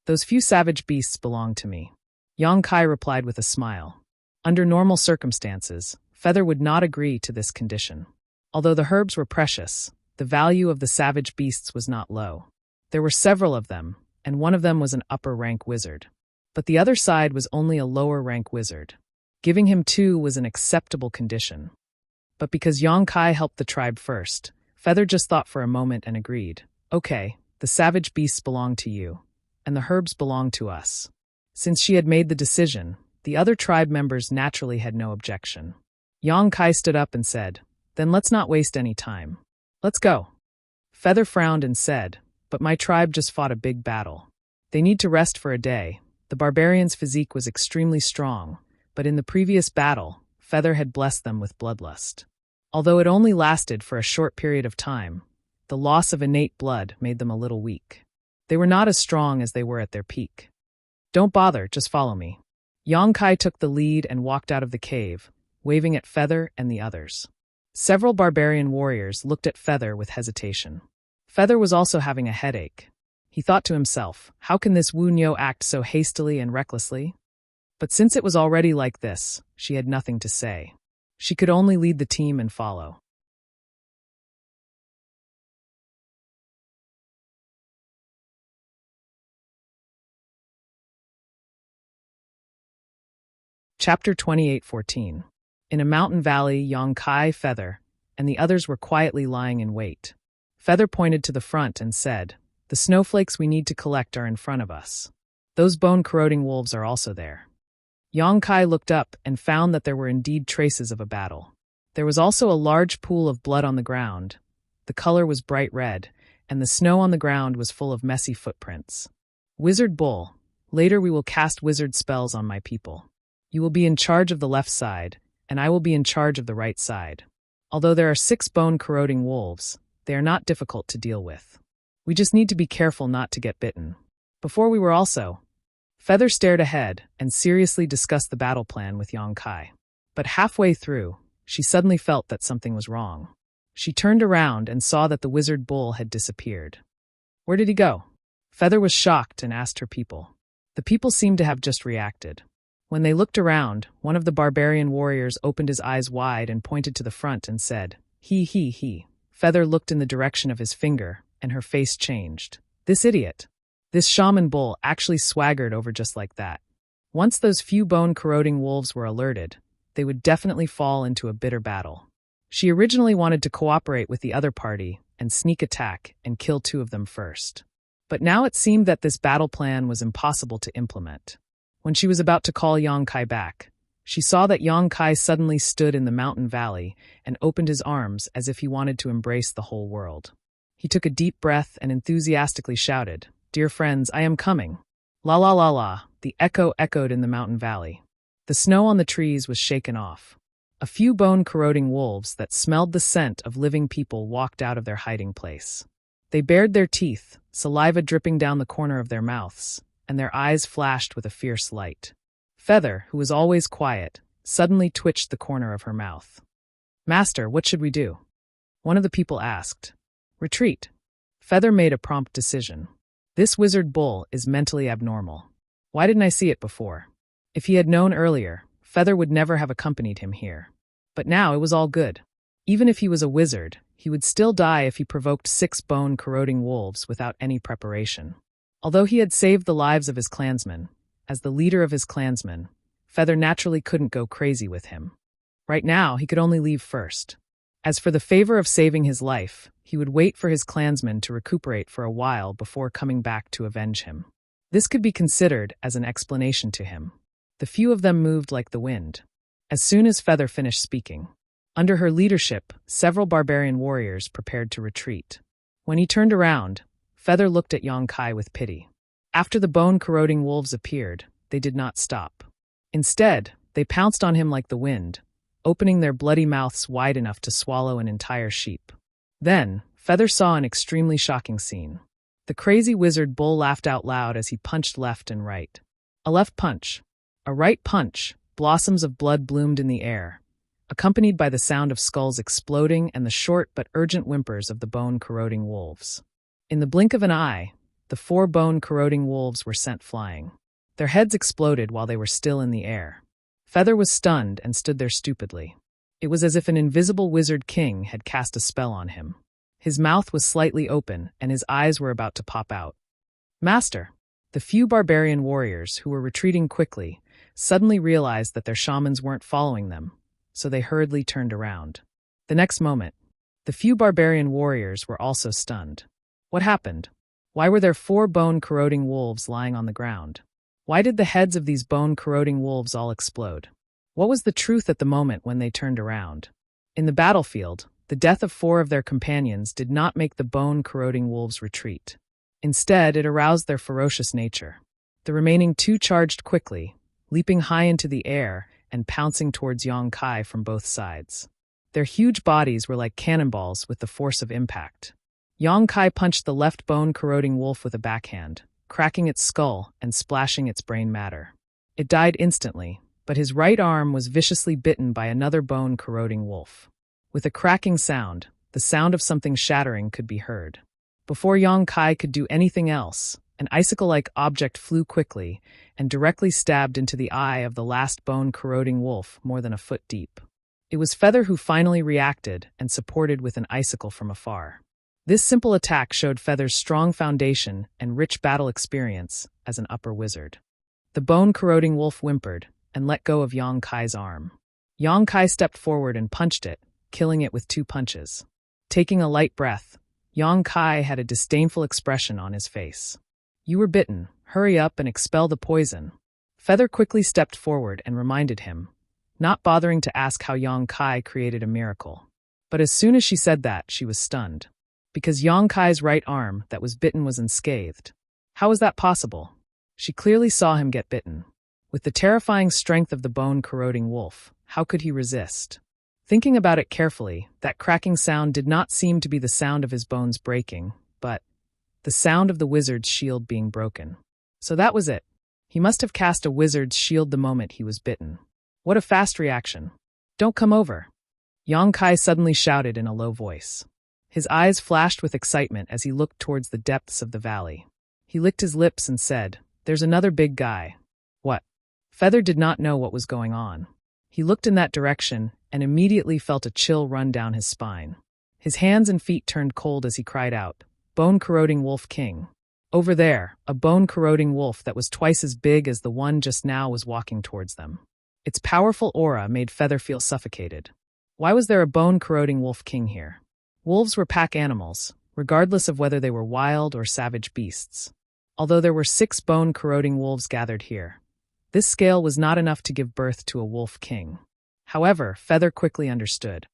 "Those few savage beasts belong to me." Yang Kai replied with a smile. Under normal circumstances, Feather would not agree to this condition. Although the herbs were precious, the value of the savage beasts was not low. There were several of them, and one of them was an upper-rank wizard. But the other side was only a lower-rank wizard. Giving him 2 was an acceptable condition. But because Yang Kai helped the tribe first, Feather just thought for a moment and agreed. "Okay, the savage beasts belong to you, and the herbs belong to us." Since she had made the decision, the other tribe members naturally had no objection. Yang Kai stood up and said, "Then let's not waste any time. Let's go." Feather frowned and said, "But my tribe just fought a big battle. They need to rest for a day." The barbarian's physique was extremely strong, but in the previous battle, Feather had blessed them with bloodlust. Although it only lasted for a short period of time, The loss of innate blood made them a little weak. They were not as strong as they were at their peak. "Don't bother, just follow me." Yang Kai took the lead and walked out of the cave, waving at Feather and the others. Several barbarian warriors looked at Feather with hesitation. Feather was also having a headache. He thought to himself, how can this Wu Niu act so hastily and recklessly? But since it was already like this, she had nothing to say. She could only lead the team and follow. Chapter 28:14. In a mountain valley, Yang Kai, Feather, and the others were quietly lying in wait. Feather pointed to the front and said, "The snowflakes we need to collect are in front of us. Those bone-corroding wolves are also there." Yang Kai looked up and found that there were indeed traces of a battle. There was also a large pool of blood on the ground. The color was bright red, and the snow on the ground was full of messy footprints. "Wizard Bull, later we will cast wizard spells on my people. You will be in charge of the left side, and I will be in charge of the right side. Although there are 6 bone-corroding wolves, they are not difficult to deal with. We just need to be careful not to get bitten." Before we were also. Feather stared ahead and seriously discussed the battle plan with Yang Kai. But halfway through, she suddenly felt that something was wrong. She turned around and saw that the wizard bull had disappeared. Where did he go? Feather was shocked and asked her people. The people seemed to have just reacted. When they looked around, one of the barbarian warriors opened his eyes wide and pointed to the front and said, He. Feather looked in the direction of his finger, and her face changed. This idiot. This shaman bull actually swaggered over just like that. Once those few bone-corroding wolves were alerted, they would definitely fall into a bitter battle. She originally wanted to cooperate with the other party and sneak attack and kill 2 of them first. But now it seemed that this battle plan was impossible to implement. When she was about to call Yang Kai back, she saw that Yang Kai suddenly stood in the mountain valley and opened his arms as if he wanted to embrace the whole world. He took a deep breath and enthusiastically shouted, "Dear friends, I am coming." La la la la, the echo echoed in the mountain valley. The snow on the trees was shaken off. A few bone-corroding wolves that smelled the scent of living people walked out of their hiding place. They bared their teeth, saliva dripping down the corner of their mouths, and their eyes flashed with a fierce light. Feather, who was always quiet, suddenly twitched the corner of her mouth. "Master, what should we do?" One of the people asked. "Retreat." Feather made a prompt decision. This wizard bull is mentally abnormal. Why didn't I see it before? If he had known earlier, Feather would never have accompanied him here. But now it was all good. Even if he was a wizard, he would still die if he provoked 6 bone-corroding wolves without any preparation. Although he had saved the lives of his clansmen, as the leader of his clansmen, Feather naturally couldn't go crazy with him. Right now, he could only leave first. As for the favor of saving his life, he would wait for his clansmen to recuperate for a while before coming back to avenge him. This could be considered as an explanation to him. The few of them moved like the wind. As soon as Feather finished speaking, under her leadership, several barbarian warriors prepared to retreat. When he turned around, Feather looked at Yang Kai with pity. After the bone-corroding wolves appeared, they did not stop. Instead, they pounced on him like the wind, opening their bloody mouths wide enough to swallow an entire sheep. Then, Feather saw an extremely shocking scene. The crazy wizard bull laughed out loud as he punched left and right. A left punch. A right punch. Blossoms of blood bloomed in the air, accompanied by the sound of skulls exploding and the short but urgent whimpers of the bone-corroding wolves. In the blink of an eye, the 4 bone-corroding wolves were sent flying. Their heads exploded while they were still in the air. Feather was stunned and stood there stupidly. It was as if an invisible wizard king had cast a spell on him. His mouth was slightly open and his eyes were about to pop out. "Master!" The few barbarian warriors who were retreating quickly suddenly realized that their shamans weren't following them, so they hurriedly turned around. The next moment, the few barbarian warriors were also stunned. What happened? Why were there 4 bone-corroding wolves lying on the ground? Why did the heads of these bone-corroding wolves all explode? What was the truth at the moment when they turned around? In the battlefield, the death of 4 of their companions did not make the bone-corroding wolves retreat. Instead, it aroused their ferocious nature. The remaining 2 charged quickly, leaping high into the air and pouncing towards Yang Kai from both sides. Their huge bodies were like cannonballs with the force of impact. Yang Kai punched the left bone-corroding wolf with a backhand, cracking its skull and splashing its brain matter. It died instantly, but his right arm was viciously bitten by another bone-corroding wolf. With a cracking sound, the sound of something shattering could be heard. Before Yang Kai could do anything else, an icicle-like object flew quickly and directly stabbed into the eye of the last bone-corroding wolf more than a foot deep. It was Feather who finally reacted and supported with an icicle from afar. This simple attack showed Feather's strong foundation and rich battle experience as an upper wizard. The bone-corroding wolf whimpered and let go of Yang Kai's arm. Yang Kai stepped forward and punched it, killing it with 2 punches. Taking a light breath, Yang Kai had a disdainful expression on his face. "You were bitten. Hurry up and expel the poison." Feather quickly stepped forward and reminded him, not bothering to ask how Yang Kai created a miracle. But as soon as she said that, she was stunned. Because Yang Kai's right arm that was bitten was unscathed. How was that possible? She clearly saw him get bitten. With the terrifying strength of the bone-corroding wolf, how could he resist? Thinking about it carefully, that cracking sound did not seem to be the sound of his bones breaking, but the sound of the wizard's shield being broken. So that was it. He must have cast a wizard's shield the moment he was bitten. What a fast reaction. "Don't come over," Yang Kai suddenly shouted in a low voice. His eyes flashed with excitement as he looked towards the depths of the valley. He licked his lips and said, "There's another big guy." "What?" Feather did not know what was going on. He looked in that direction and immediately felt a chill run down his spine. His hands and feet turned cold as he cried out, "Bone-corroding wolf king." Over there, a bone-corroding wolf that was twice as big as the one just now was walking towards them. Its powerful aura made Feather feel suffocated. Why was there a bone-corroding wolf king here? Wolves were pack animals, regardless of whether they were wild or savage beasts. Although there were 6 bone-corroding wolves gathered here, this scale was not enough to give birth to a wolf king. However, Feather quickly understood.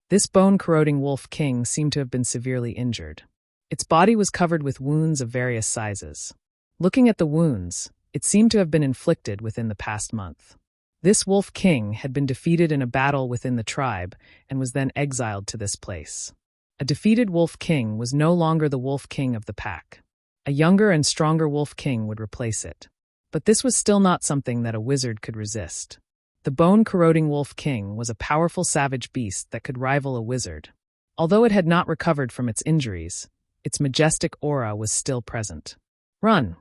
This bone-corroding wolf king seemed to have been severely injured. Its body was covered with wounds of various sizes. Looking at the wounds, it seemed to have been inflicted within the past month. This wolf king had been defeated in a battle within the tribe and was then exiled to this place. A defeated wolf king was no longer the wolf king of the pack. A younger and stronger wolf king would replace it. But this was still not something that a wizard could resist. The bone-corroding wolf king was a powerful savage beast that could rival a wizard. Although it had not recovered from its injuries, its majestic aura was still present. "Run!"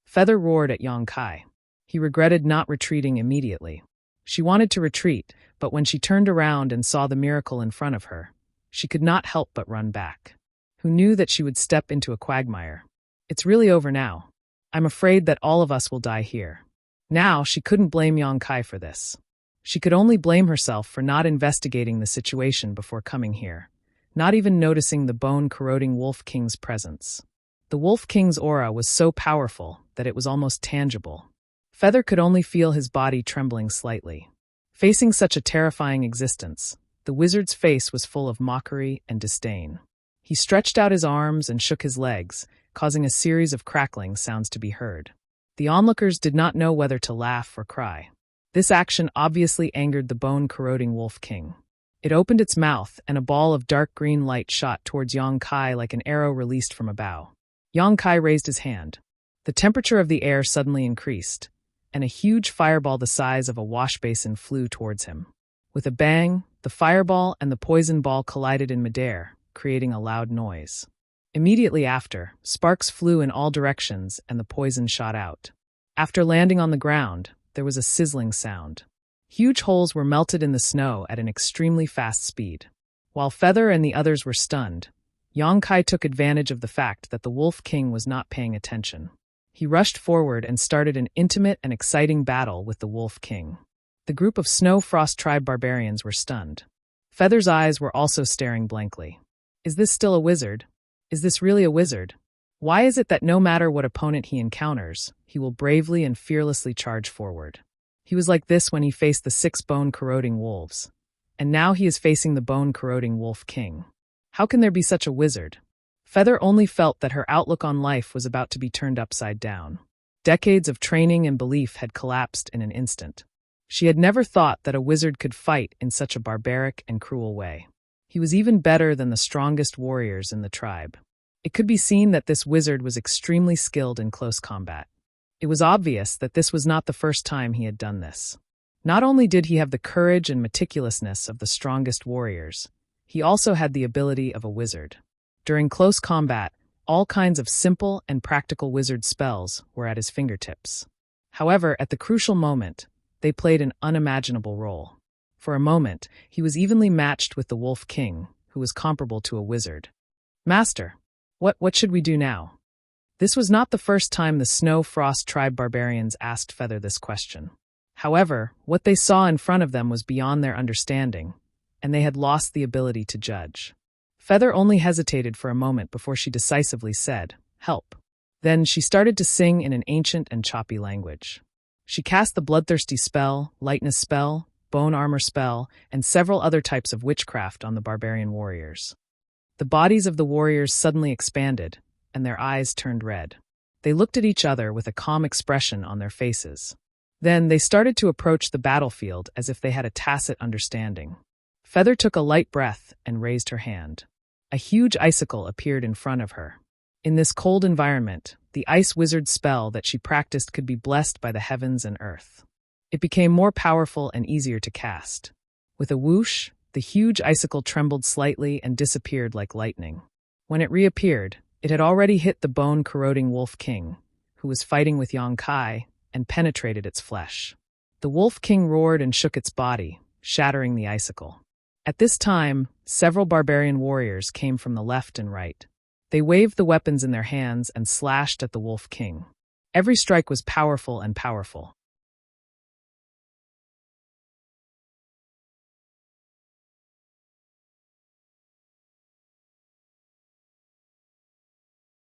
Feather roared at Yang Kai. He regretted not retreating immediately. She wanted to retreat, but when she turned around and saw the miracle in front of her, she could not help but run back. Who knew that she would step into a quagmire? "It's really over now. I'm afraid that all of us will die here." Now, she couldn't blame Yang Kai for this. She could only blame herself for not investigating the situation before coming here, not even noticing the bone-corroding Wolf King's presence. The Wolf King's aura was so powerful that it was almost tangible. Feather could only feel his body trembling slightly. Facing such a terrifying existence, the wizard's face was full of mockery and disdain. He stretched out his arms and shook his legs, causing a series of crackling sounds to be heard. The onlookers did not know whether to laugh or cry. This action obviously angered the bone-corroding Wolf King. It opened its mouth, and a ball of dark green light shot towards Yang Kai like an arrow released from a bow. Yang Kai raised his hand. The temperature of the air suddenly increased, and a huge fireball the size of a wash basin flew towards him. With a bang, the fireball and the poison ball collided in midair, creating a loud noise. Immediately after, sparks flew in all directions and the poison shot out. After landing on the ground, there was a sizzling sound. Huge holes were melted in the snow at an extremely fast speed. While Feather and the others were stunned, Yang Kai took advantage of the fact that the Wolf King was not paying attention. He rushed forward and started an intimate and exciting battle with the Wolf King. The group of Snow Frost Tribe barbarians were stunned. Feather's eyes were also staring blankly. Is this still a wizard? Is this really a wizard? Why is it that no matter what opponent he encounters, he will bravely and fearlessly charge forward? He was like this when he faced the 6 bone-corroding wolves. And now he is facing the bone-corroding Wolf King. How can there be such a wizard? Feather only felt that her outlook on life was about to be turned upside down. Decades of training and belief had collapsed in an instant. She had never thought that a wizard could fight in such a barbaric and cruel way. He was even better than the strongest warriors in the tribe. It could be seen that this wizard was extremely skilled in close combat. It was obvious that this was not the first time he had done this. Not only did he have the courage and meticulousness of the strongest warriors, he also had the ability of a wizard. During close combat, all kinds of simple and practical wizard spells were at his fingertips. However, at the crucial moment, they played an unimaginable role. For a moment, he was evenly matched with the Wolf King, who was comparable to a wizard. "Master, what should we do now?" This was not the first time the Snow Frost tribe barbarians asked Feather this question. However, what they saw in front of them was beyond their understanding, and they had lost the ability to judge. Feather only hesitated for a moment before she decisively said, "Help." Then she started to sing in an ancient and choppy language. She cast the bloodthirsty spell, lightness spell, bone armor spell, and several other types of witchcraft on the barbarian warriors. The bodies of the warriors suddenly expanded, and their eyes turned red. They looked at each other with a calm expression on their faces. Then they started to approach the battlefield as if they had a tacit understanding. Feather took a light breath and raised her hand. A huge icicle appeared in front of her. In this cold environment, the ice wizard spell that she practiced could be blessed by the heavens and earth. It became more powerful and easier to cast. With a whoosh, the huge icicle trembled slightly and disappeared like lightning. When it reappeared, it had already hit the bone-corroding Wolf King, who was fighting with Yong-kai, and penetrated its flesh. The Wolf King roared and shook its body, shattering the icicle. At this time, several barbarian warriors came from the left and right. They waved the weapons in their hands and slashed at the Wolf King. Every strike was powerful and powerful.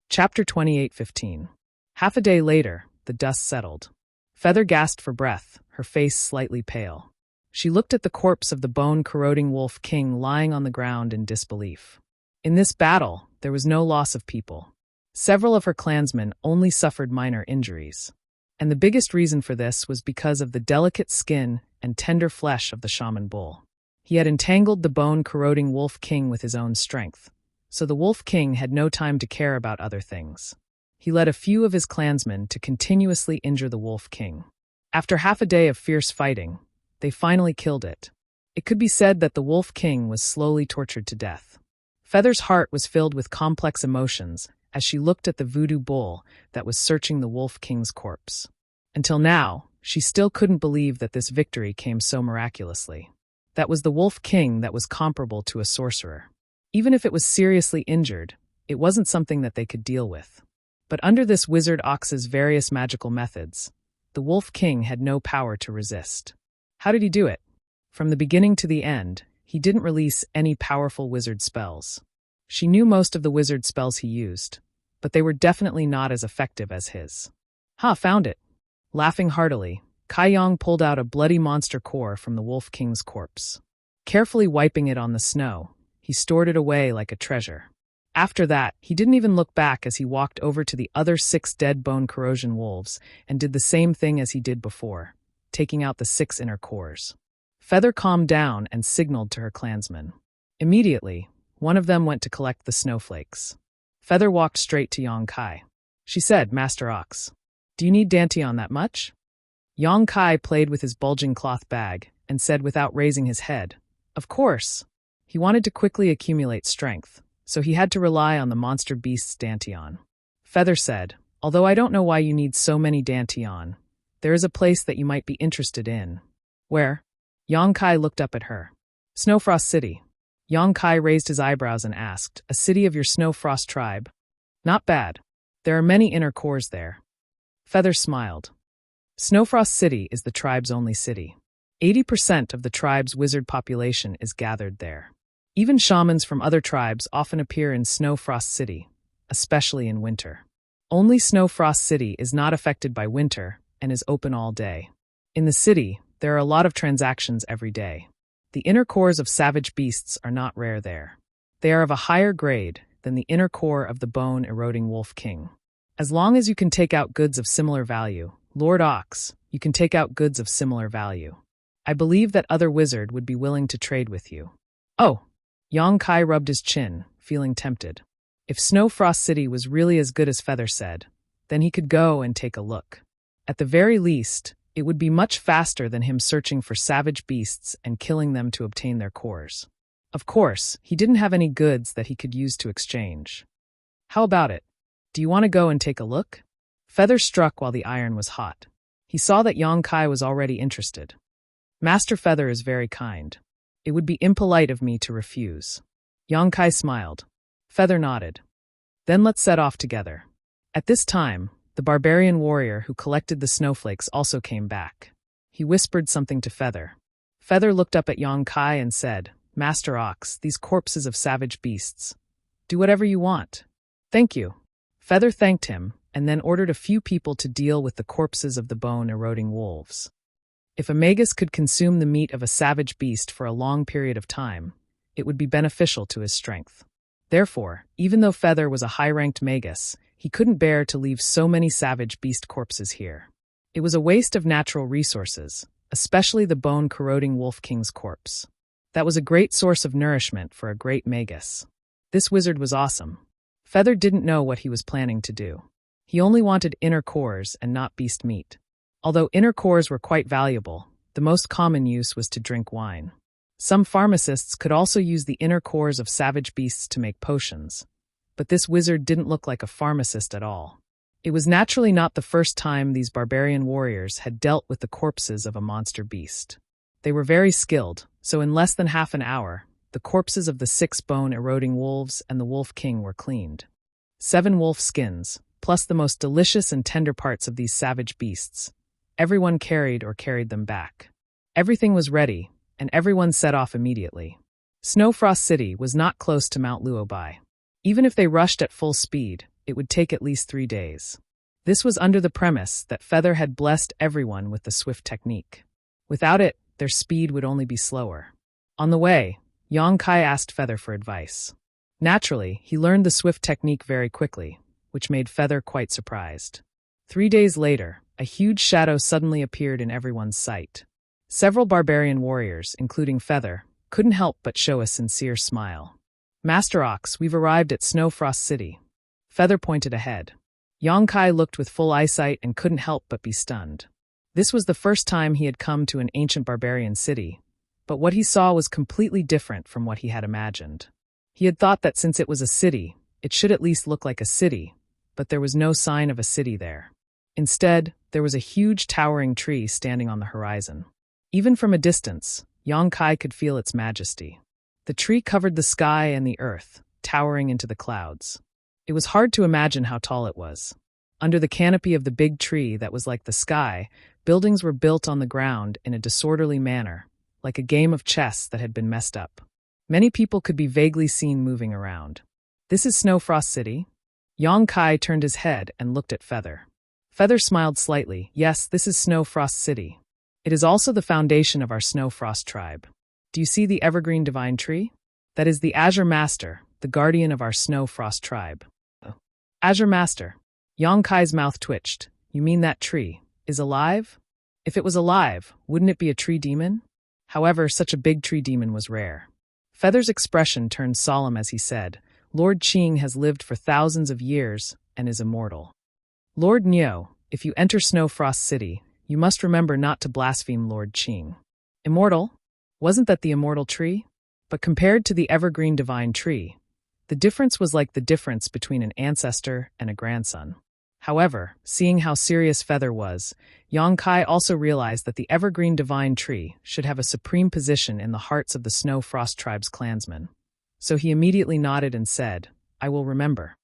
Chapter 28:15. Half a day later, the dust settled. Feather gasped for breath, her face slightly pale. She looked at the corpse of the bone-corroding Wolf King lying on the ground in disbelief. In this battle, there was no loss of people. Several of her clansmen only suffered minor injuries. And the biggest reason for this was because of the delicate skin and tender flesh of the shaman bull. He had entangled the bone-corroding Wolf King with his own strength, so the Wolf King had no time to care about other things. He led a few of his clansmen to continuously injure the Wolf King. After half a day of fierce fighting, they finally killed it. It could be said that the Wolf King was slowly tortured to death. Feather's heart was filled with complex emotions as she looked at the voodoo bull that was searching the Wolf King's corpse. Until now, she still couldn't believe that this victory came so miraculously. That was the Wolf King that was comparable to a sorcerer. Even if it was seriously injured, it wasn't something that they could deal with. But under this wizard ox's various magical methods, the Wolf King had no power to resist. How did he do it? From the beginning to the end, he didn't release any powerful wizard spells. She knew most of the wizard spells he used, but they were definitely not as effective as his. Found it. Laughing heartily, Kai Yong pulled out a bloody monster core from the Wolf King's corpse. Carefully wiping it on the snow, he stored it away like a treasure. After that, he didn't even look back as he walked over to the other 6 dead bone corrosion wolves and did the same thing as he did before, taking out the 6 inner cores. Feather calmed down and signaled to her clansmen. Immediately, one of them went to collect the snowflakes. Feather walked straight to Yong-kai. She said, "Master Ox, do you need Dantian that much?" Yong-kai played with his bulging cloth bag and said without raising his head, "Of course." He wanted to quickly accumulate strength, so he had to rely on the monster beast's Dantian. Feather said, "Although I don't know why you need so many Dantian, there is a place that you might be interested in." "Where?" Yong-kai looked up at her. "Snowfrost City." Yong-kai raised his eyebrows and asked, "A city of your Snowfrost tribe?" "Not bad. There are many inner cores there." Feather smiled. Snowfrost City is the tribe's only city. 80% of the tribe's wizard population is gathered there. Even shamans from other tribes often appear in Snowfrost City, especially in winter. Only Snowfrost City is not affected by winter and is open all day. In the city, there are a lot of transactions every day. The inner cores of savage beasts are not rare there. They are of a higher grade than the inner core of the bone-eroding Wolf King. As long as you can take out goods of similar value, Lord Ox, you can take out goods of similar value. I believe that other wizard would be willing to trade with you. Oh! Yong-kai rubbed his chin, feeling tempted. If Snow Frost City was really as good as Feather said, then he could go and take a look. At the very least, it would be much faster than him searching for savage beasts and killing them to obtain their cores. Of course, he didn't have any goods that he could use to exchange. How about it? Do you want to go and take a look? Feather struck while the iron was hot. He saw that Yang Kai was already interested. Master Feather is very kind. It would be impolite of me to refuse. Yang Kai smiled. Feather nodded. Then let's set off together. At this time, the barbarian warrior who collected the snowflakes also came back. He whispered something to Feather. Feather looked up at Yang Kai and said, Master Ox, these corpses of savage beasts. Do whatever you want. Thank you. Feather thanked him, and then ordered a few people to deal with the corpses of the bone-eroding wolves. If a magus could consume the meat of a savage beast for a long period of time, it would be beneficial to his strength. Therefore, even though Feather was a high-ranked magus, he couldn't bear to leave so many savage beast corpses here. It was a waste of natural resources, especially the bone-corroding wolf king's corpse. That was a great source of nourishment for a great magus. This wizard was awesome. Feather didn't know what he was planning to do. He only wanted inner cores and not beast meat. Although inner cores were quite valuable, the most common use was to drink wine. Some pharmacists could also use the inner cores of savage beasts to make potions, but this wizard didn't look like a pharmacist at all. It was naturally not the first time these barbarian warriors had dealt with the corpses of a monster beast. They were very skilled, so in less than half an hour, the corpses of the 6 bone-eroding wolves and the wolf king were cleaned. 7 wolf skins, plus the most delicious and tender parts of these savage beasts. Everyone carried them back. Everything was ready, and everyone set off immediately. Snow Frost City was not close to Mount Luobai. Even if they rushed at full speed, it would take at least 3 days. This was under the premise that Feather had blessed everyone with the swift technique. Without it, their speed would only be slower. On the way, Yang Kai asked Feather for advice. Naturally, he learned the swift technique very quickly, which made Feather quite surprised. 3 days later, a huge shadow suddenly appeared in everyone's sight. Several barbarian warriors, including Feather, couldn't help but show a sincere smile. Master Ox, we've arrived at Snow Frost City. Feather pointed ahead. Yang Kai looked with full eyesight and couldn't help but be stunned. This was the first time he had come to an ancient barbarian city, but what he saw was completely different from what he had imagined. He had thought that since it was a city, it should at least look like a city, but there was no sign of a city there. Instead, there was a huge towering tree standing on the horizon. Even from a distance, Yang Kai could feel its majesty. The tree covered the sky and the earth, towering into the clouds. It was hard to imagine how tall it was. Under the canopy of the big tree that was like the sky, buildings were built on the ground in a disorderly manner, like a game of chess that had been messed up. Many people could be vaguely seen moving around. This is Snow Frost City? Yang Kai turned his head and looked at Feather. Feather smiled slightly. Yes, this is Snow Frost City. It is also the foundation of our Snow Frost tribe. Do you see the evergreen divine tree? That is the Azure Master, the guardian of our Snow Frost tribe. Azure Master. Yang Kai's mouth twitched. You mean that tree is alive? If it was alive, wouldn't it be a tree demon? However, such a big tree demon was rare. Feather's expression turned solemn as he said, Lord Qing has lived for thousands of years and is immortal. Lord Niu, if you enter Snow Frost City, you must remember not to blaspheme Lord Qing. Immortal? Wasn't that the immortal tree? But compared to the evergreen divine tree, the difference was like the difference between an ancestor and a grandson. However, seeing how serious Feather was, Yang Kai also realized that the evergreen divine tree should have a supreme position in the hearts of the Snow Frost tribe's clansmen. So he immediately nodded and said, I will remember.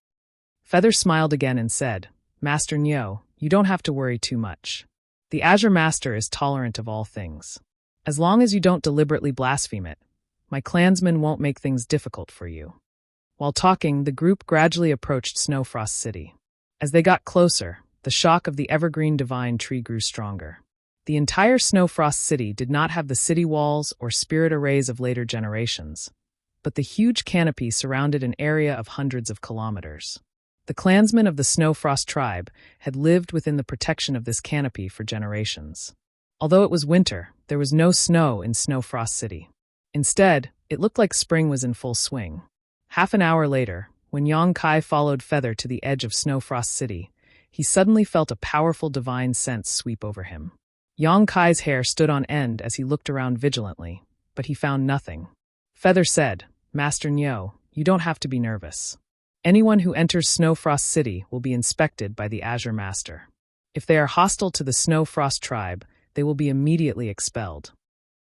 Feather smiled again and said, Master Niu, you don't have to worry too much. The Azure Master is tolerant of all things. As long as you don't deliberately blaspheme it, my clansmen won't make things difficult for you. While talking, the group gradually approached Snow Frost City. As they got closer, the shock of the evergreen divine tree grew stronger. The entire Snow Frost City did not have the city walls or spirit arrays of later generations, but the huge canopy surrounded an area of hundreds of kilometers. The clansmen of the Snow Frost tribe had lived within the protection of this canopy for generations. Although it was winter, there was no snow in Snow Frost City. Instead, it looked like spring was in full swing. Half an hour later, When Yong Kai followed Feather to the edge of Snowfrost City, he suddenly felt a powerful divine sense sweep over him. Yong Kai's hair stood on end as he looked around vigilantly, but he found nothing. Feather said, "Master Nyo, you don't have to be nervous. Anyone who enters Snowfrost City will be inspected by the Azure Master. If they are hostile to the Snowfrost tribe, they will be immediately expelled."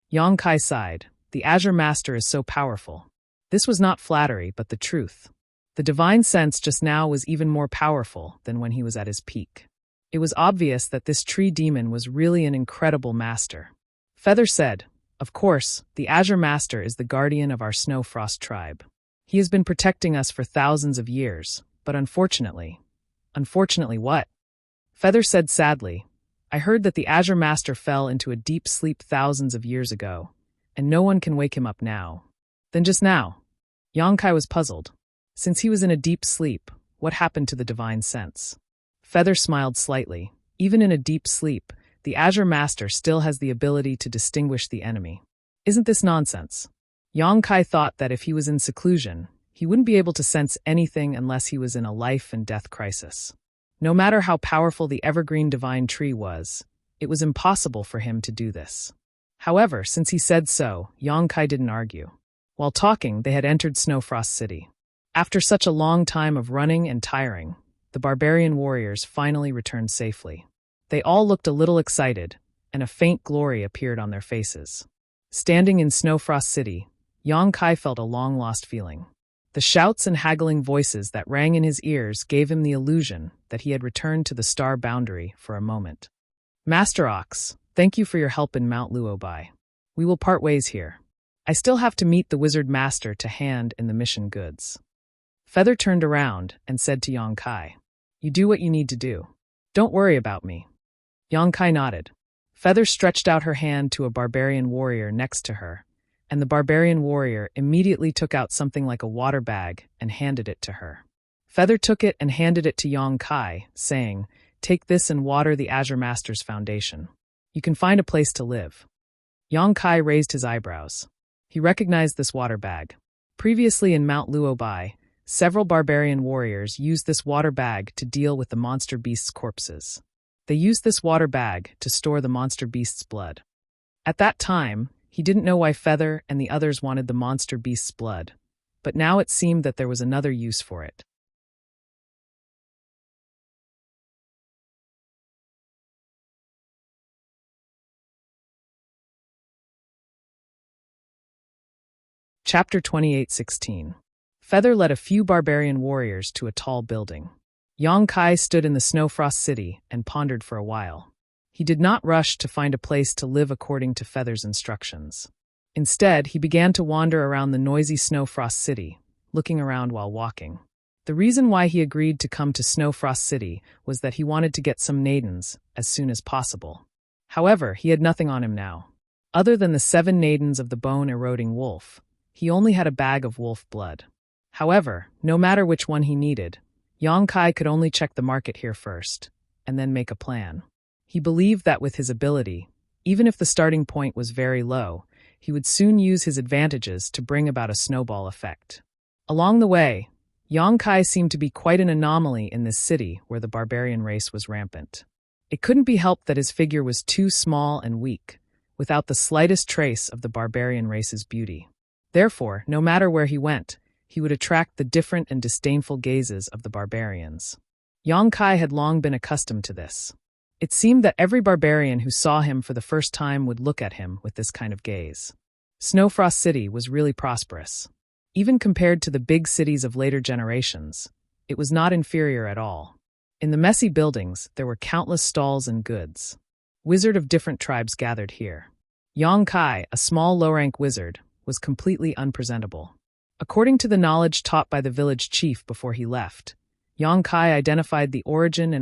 Yong Kai sighed. The Azure Master is so powerful. This was not flattery, but the truth. The divine sense just now was even more powerful than when he was at his peak. It was obvious that this tree demon was really an incredible master. Feather said, "Of course, the Azure Master is the guardian of our Snowfrost tribe. He has been protecting us for thousands of years, but unfortunately..." "Unfortunately what?" Feather said sadly, "I heard that the Azure Master fell into a deep sleep thousands of years ago, and no one can wake him up now." "Then just now?" Yong Kai was puzzled. Since he was in a deep sleep, what happened to the divine sense? Feather smiled slightly. Even in a deep sleep, the Azure Master still has the ability to distinguish the enemy. Isn't this nonsense? Yong Kai thought that if he was in seclusion, he wouldn't be able to sense anything unless he was in a life and death crisis. No matter how powerful the evergreen divine tree was, it was impossible for him to do this. However, since he said so, Yong Kai didn't argue. While talking, they had entered Snowfrost City. After such a long time of running and tiring, the barbarian warriors finally returned safely. They all looked a little excited, and a faint glory appeared on their faces. Standing in Snowfrost City, Yong Kai felt a long-lost feeling. The shouts and haggling voices that rang in his ears gave him the illusion that he had returned to the star boundary for a moment. "Master Ox, thank you for your help in Mount Luobai. We will part ways here. I still have to meet the Wizard Master to hand in the mission goods." Feather turned around and said to Yong Kai, "You do what you need to do. Don't worry about me." Yong Kai nodded. Feather stretched out her hand to a barbarian warrior next to her, and the barbarian warrior immediately took out something like a water bag and handed it to her. Feather took it and handed it to Yong Kai, saying, "Take this and water the Azure Master's foundation. You can find a place to live." Yong Kai raised his eyebrows. He recognized this water bag. Previously in Mount Luobai, several barbarian warriors used this water bag to deal with the monster beast's corpses. They used this water bag to store the monster beast's blood. At that time, he didn't know why Feather and the others wanted the monster beast's blood, but now it seemed that there was another use for it. Chapter 28:16. Feather led a few barbarian warriors to a tall building. Yong Kai stood in the Snowfrost City and pondered for a while. He did not rush to find a place to live according to Feather's instructions. Instead, he began to wander around the noisy Snowfrost City, looking around while walking. The reason why he agreed to come to Snowfrost City was that he wanted to get some Nadens as soon as possible. However, he had nothing on him now. Other than the 7 Nadens of the bone-eroding wolf, he only had a bag of wolf blood. However, no matter which one he needed, Yong Kai could only check the market here first, and then make a plan. He believed that with his ability, even if the starting point was very low, he would soon use his advantages to bring about a snowball effect. Along the way, Yong Kai seemed to be quite an anomaly in this city where the barbarian race was rampant. It couldn't be helped that his figure was too small and weak, without the slightest trace of the barbarian race's beauty. Therefore, no matter where he went, he would attract the different and disdainful gazes of the barbarians. Yong Kai had long been accustomed to this. It seemed that every barbarian who saw him for the first time would look at him with this kind of gaze. Snowfrost City was really prosperous. Even compared to the big cities of later generations, it was not inferior at all. In the messy buildings, there were countless stalls and goods. Wizards of different tribes gathered here. Yong Kai, a small low-rank wizard, was completely unpresentable. According to the knowledge taught by the village chief before he left, Yong Kai identified the origin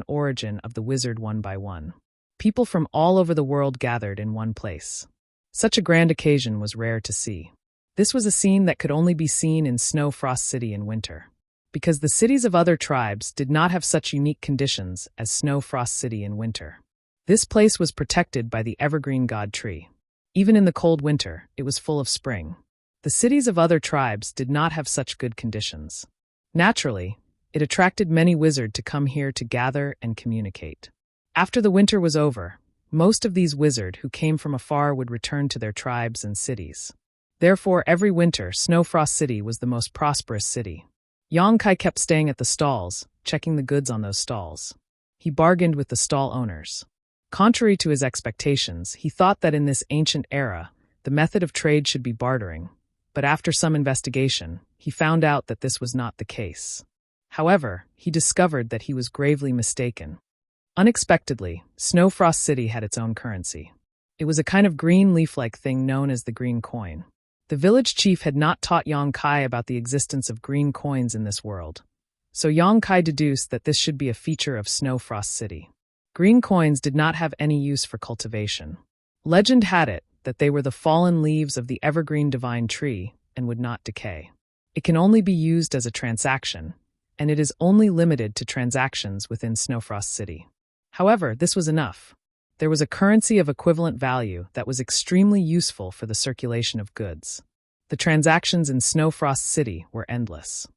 of the wizard one by one. People from all over the world gathered in one place. Such a grand occasion was rare to see. This was a scene that could only be seen in Snowfrost City in winter, because the cities of other tribes did not have such unique conditions as Snowfrost City in winter. This place was protected by the evergreen god tree. Even in the cold winter, it was full of spring. The cities of other tribes did not have such good conditions. Naturally, it attracted many wizards to come here to gather and communicate. After the winter was over, most of these wizards who came from afar would return to their tribes and cities. Therefore, every winter, Snowfrost City was the most prosperous city. Yongkai kept staying at the stalls, checking the goods on those stalls. He bargained with the stall owners. Contrary to his expectations, he thought that in this ancient era, the method of trade should be bartering, but after some investigation, he found out that this was not the case. However, he discovered that he was gravely mistaken. Unexpectedly, Snowfrost City had its own currency. It was a kind of green leaf-like thing known as the green coin. The village chief had not taught Yongkai about the existence of green coins in this world, so Yongkai deduced that this should be a feature of Snowfrost City. Green coins did not have any use for cultivation. Legend had it that they were the fallen leaves of the evergreen divine tree and would not decay. It can only be used as a transaction, and it is only limited to transactions within Snowfrost City. However, this was enough. There was a currency of equivalent value that was extremely useful for the circulation of goods. The transactions in Snowfrost City were endless.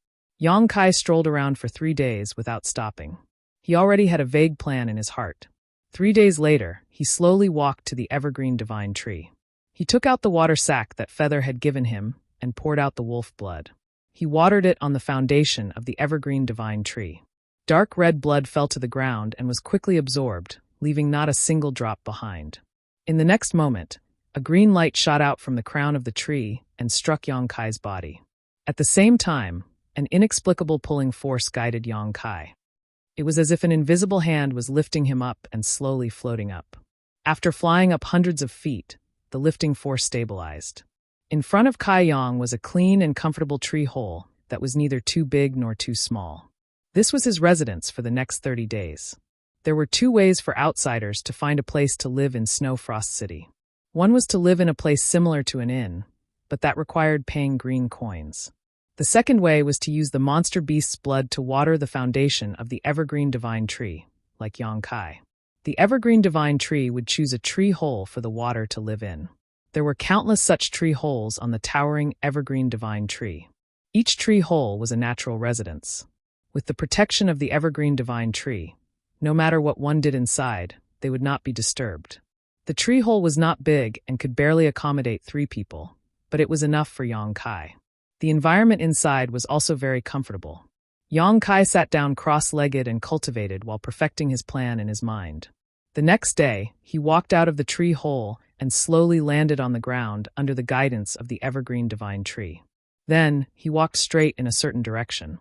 Yongkai strolled around for 3 days without stopping. He already had a vague plan in his heart. 3 days later, he slowly walked to the evergreen divine tree. He took out the water sack that Feather had given him and poured out the wolf blood. He watered it on the foundation of the evergreen divine tree. Dark red blood fell to the ground and was quickly absorbed, leaving not a single drop behind. In the next moment, a green light shot out from the crown of the tree and struck Yongkai's body. At the same time, an inexplicable pulling force guided Yongkai. It was as if an invisible hand was lifting him up and slowly floating up. After flying up hundreds of feet, the lifting force stabilized. In front of Kai Yong was a clean and comfortable tree hole that was neither too big nor too small. This was his residence for the next 30 days. There were 2 ways for outsiders to find a place to live in Snowfrost City. One was to live in a place similar to an inn, but that required paying green coins. The second way was to use the monster beast's blood to water the foundation of the evergreen divine tree, like Yongkai. The evergreen divine tree would choose a tree hole for the water to live in. There were countless such tree holes on the towering evergreen divine tree. Each tree hole was a natural residence. With the protection of the evergreen divine tree, no matter what one did inside, they would not be disturbed. The tree hole was not big and could barely accommodate 3 people, but it was enough for Yongkai. The environment inside was also very comfortable. Yongkai sat down cross-legged and cultivated while perfecting his plan in his mind. The next day, he walked out of the tree hole and slowly landed on the ground under the guidance of the evergreen divine tree. Then, he walked straight in a certain direction.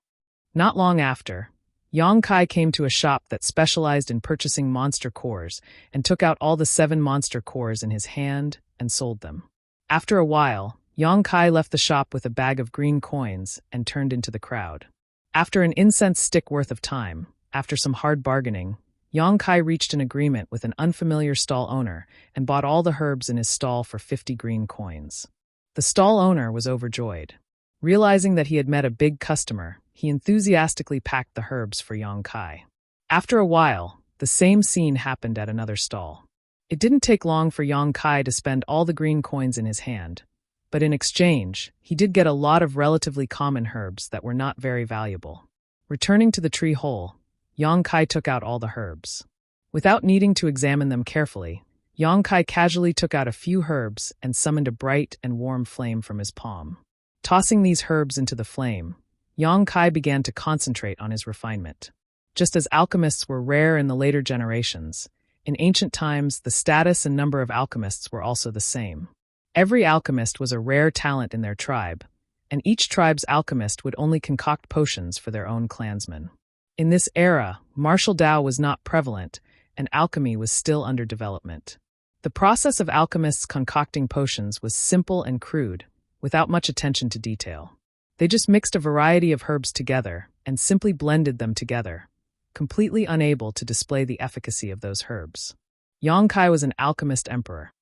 Not long after, Yongkai came to a shop that specialized in purchasing monster cores and took out all the 7 monster cores in his hand and sold them. After a while, Yongkai left the shop with a bag of green coins and turned into the crowd. After an incense stick worth of time, after some hard bargaining, Yongkai reached an agreement with an unfamiliar stall owner and bought all the herbs in his stall for 50 green coins. The stall owner was overjoyed. Realizing that he had met a big customer, he enthusiastically packed the herbs for Yongkai. After a while, the same scene happened at another stall. It didn't take long for Yongkai to spend all the green coins in his hand, but in exchange, he did get a lot of relatively common herbs that were not very valuable. Returning to the tree hole, Yongkai took out all the herbs. Without needing to examine them carefully, Yongkai casually took out a few herbs and summoned a bright and warm flame from his palm. Tossing these herbs into the flame, Yongkai began to concentrate on his refinement. Just as alchemists were rare in the later generations, in ancient times the status and number of alchemists were also the same. Every alchemist was a rare talent in their tribe, and each tribe's alchemist would only concoct potions for their own clansmen. In this era, martial Tao was not prevalent, and alchemy was still under development. The process of alchemists concocting potions was simple and crude, without much attention to detail. They just mixed a variety of herbs together and simply blended them together, completely unable to display the efficacy of those herbs. Yongkai was an alchemist emperor.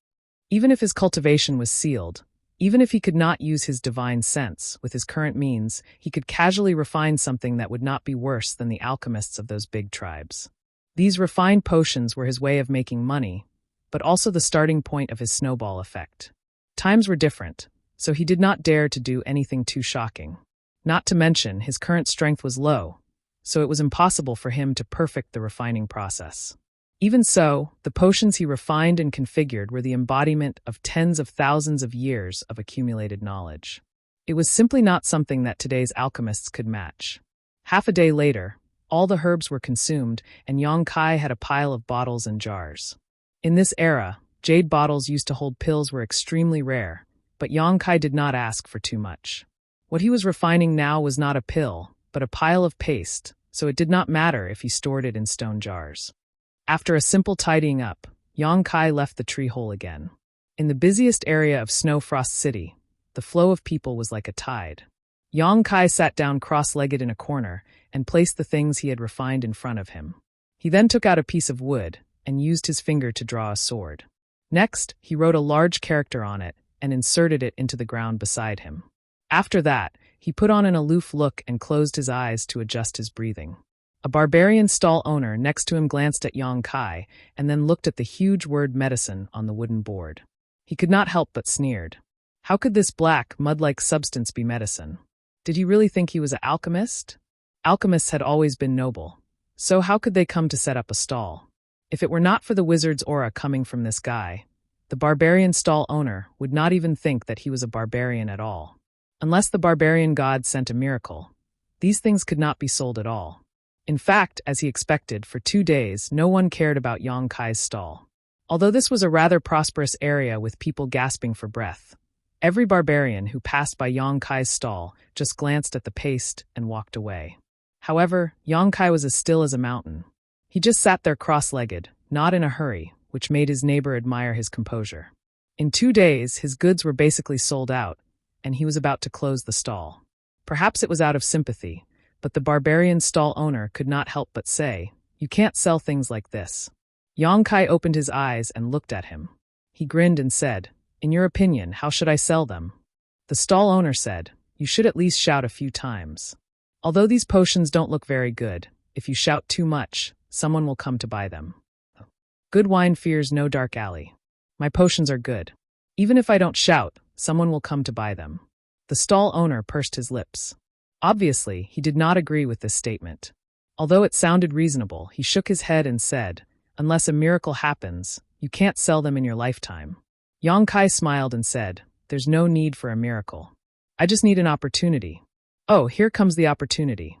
Even if his cultivation was sealed, even if he could not use his divine sense with his current means, he could casually refine something that would not be worse than the alchemists of those big tribes. These refined potions were his way of making money, but also the starting point of his snowball effect. Times were different, so he did not dare to do anything too shocking. Not to mention, his current strength was low, so it was impossible for him to perfect the refining process. Even so, the potions he refined and configured were the embodiment of tens of thousands of years of accumulated knowledge. It was simply not something that today's alchemists could match. Half a day later, all the herbs were consumed, and Yang Kai had a pile of bottles and jars. In this era, jade bottles used to hold pills were extremely rare, but Yang Kai did not ask for too much. What he was refining now was not a pill, but a pile of paste, so it did not matter if he stored it in stone jars. After a simple tidying up, Yang Kai left the tree hole again. In the busiest area of Snow Frost City, the flow of people was like a tide. Yang Kai sat down cross-legged in a corner and placed the things he had refined in front of him. He then took out a piece of wood and used his finger to draw a sword. Next, he wrote a large character on it and inserted it into the ground beside him. After that, he put on an aloof look and closed his eyes to adjust his breathing. A barbarian stall owner next to him glanced at Yang Kai and then looked at the huge word medicine on the wooden board. He could not help but sneered. How could this black, mud-like substance be medicine? Did he really think he was an alchemist? Alchemists had always been noble, so how could they come to set up a stall? If it were not for the wizard's aura coming from this guy, the barbarian stall owner would not even think that he was a barbarian at all. Unless the barbarian god sent a miracle, these things could not be sold at all. In fact, as he expected, for 2 days no one cared about Yang Kai's stall. Although this was a rather prosperous area with people gasping for breath, every barbarian who passed by Yang Kai's stall just glanced at the paste and walked away. However, Yang Kai was as still as a mountain. He just sat there cross-legged, not in a hurry, which made his neighbor admire his composure. In 2 days, his goods were basically sold out, and he was about to close the stall. Perhaps it was out of sympathy, but the barbarian stall owner could not help but say, "You can't sell things like this." Yang Kai opened his eyes and looked at him. He grinned and said, "In your opinion, how should I sell them?" The stall owner said, "You should at least shout a few times. Although these potions don't look very good, if you shout too much, someone will come to buy them. Good wine fears no dark alley. My potions are good. Even if I don't shout, someone will come to buy them." The stall owner pursed his lips. Obviously, he did not agree with this statement. Although it sounded reasonable, he shook his head and said, "Unless a miracle happens, you can't sell them in your lifetime." Yang Kai smiled and said, "There's no need for a miracle. I just need an opportunity. Oh, here comes the opportunity."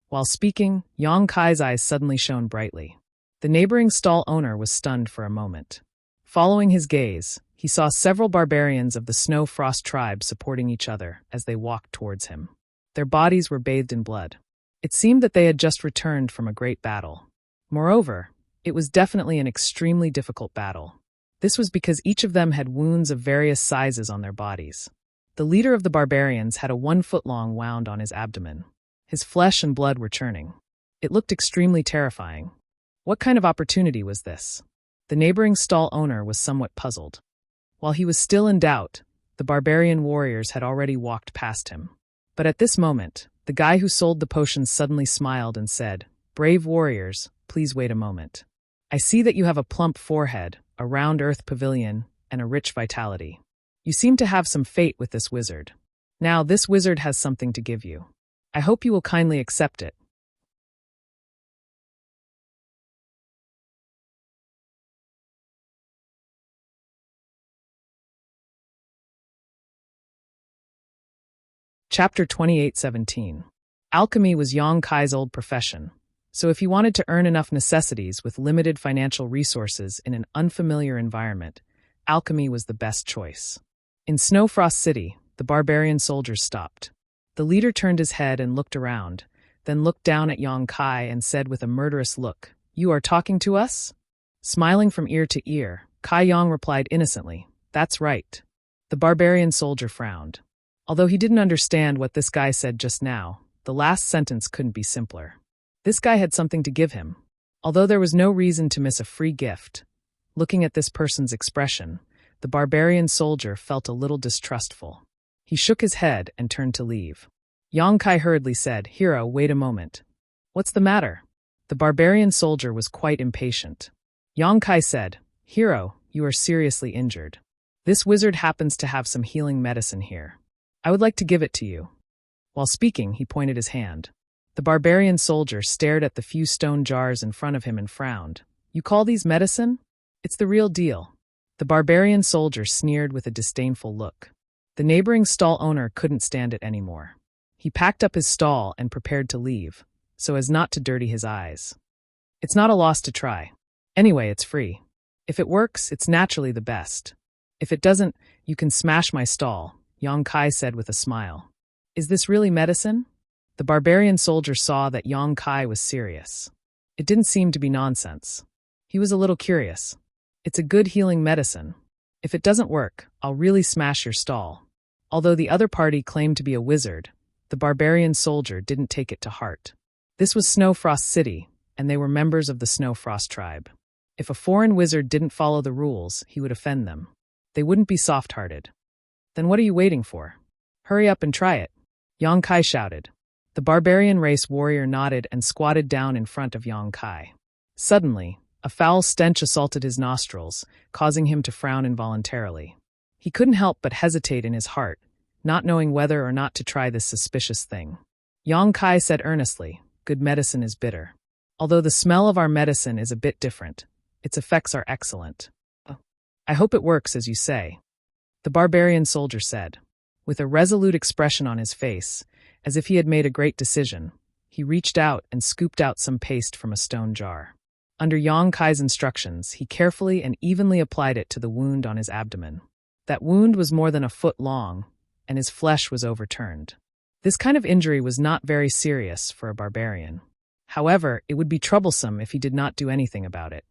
While speaking, Yang Kai's eyes suddenly shone brightly. The neighboring stall owner was stunned for a moment. Following his gaze, he saw several barbarians of the Snow Frost tribe supporting each other as they walked towards him. Their bodies were bathed in blood. It seemed that they had just returned from a great battle. Moreover, it was definitely an extremely difficult battle. This was because each of them had wounds of various sizes on their bodies. The leader of the barbarians had a 1-foot-long wound on his abdomen. His flesh and blood were churning. It looked extremely terrifying. What kind of opportunity was this? The neighboring stall owner was somewhat puzzled. While he was still in doubt, the barbarian warriors had already walked past him. But at this moment, the guy who sold the potions suddenly smiled and said, "Brave warriors, please wait a moment. I see that you have a plump forehead, a round earth pavilion, and a rich vitality. You seem to have some fate with this wizard. Now, this wizard has something to give you. I hope you will kindly accept it." Chapter 28:17. Alchemy was Yang Kai's old profession, so if he wanted to earn enough necessities with limited financial resources in an unfamiliar environment, alchemy was the best choice. In Snow Frost City, the barbarian soldiers stopped. The leader turned his head and looked around, then looked down at Yang Kai and said with a murderous look, "You are talking to us?" Smiling from ear to ear, Kai Yang replied innocently, "That's right." The barbarian soldier frowned. Although he didn't understand what this guy said just now, the last sentence couldn't be simpler. This guy had something to give him. Although there was no reason to miss a free gift, looking at this person's expression, the barbarian soldier felt a little distrustful. He shook his head and turned to leave. Yang Kai hurriedly said, "Hero, wait a moment. What's the matter?" The barbarian soldier was quite impatient. Yang Kai said, "Hero, you are seriously injured. This wizard happens to have some healing medicine here. I would like to give it to you." While speaking, he pointed his hand. The barbarian soldier stared at the few stone jars in front of him and frowned. "You call these medicine? It's the real deal." The barbarian soldier sneered with a disdainful look. The neighboring stall owner couldn't stand it anymore. He packed up his stall and prepared to leave, so as not to dirty his eyes. "It's not a loss to try. Anyway, it's free. If it works, it's naturally the best. If it doesn't, you can smash my stall," Yang Kai said with a smile. "Is this really medicine?" The barbarian soldier saw that Yang Kai was serious. It didn't seem to be nonsense. He was a little curious. "It's a good healing medicine. If it doesn't work, I'll really smash your stall." Although the other party claimed to be a wizard, the barbarian soldier didn't take it to heart. This was Snowfrost City, and they were members of the Snowfrost tribe. If a foreign wizard didn't follow the rules, he would offend them. They wouldn't be soft-hearted. "Then what are you waiting for? Hurry up and try it," Yang Kai shouted. The barbarian race warrior nodded and squatted down in front of Yang Kai. Suddenly, a foul stench assaulted his nostrils, causing him to frown involuntarily. He couldn't help but hesitate in his heart, not knowing whether or not to try this suspicious thing. Yang Kai said earnestly, "Good medicine is bitter. Although the smell of our medicine is a bit different, its effects are excellent. I hope it works as you say," the barbarian soldier said. With a resolute expression on his face, as if he had made a great decision, he reached out and scooped out some paste from a stone jar. Under Yang Kai's instructions, he carefully and evenly applied it to the wound on his abdomen. That wound was more than a foot long, and his flesh was overturned. This kind of injury was not very serious for a barbarian. However, it would be troublesome if he did not do anything about it.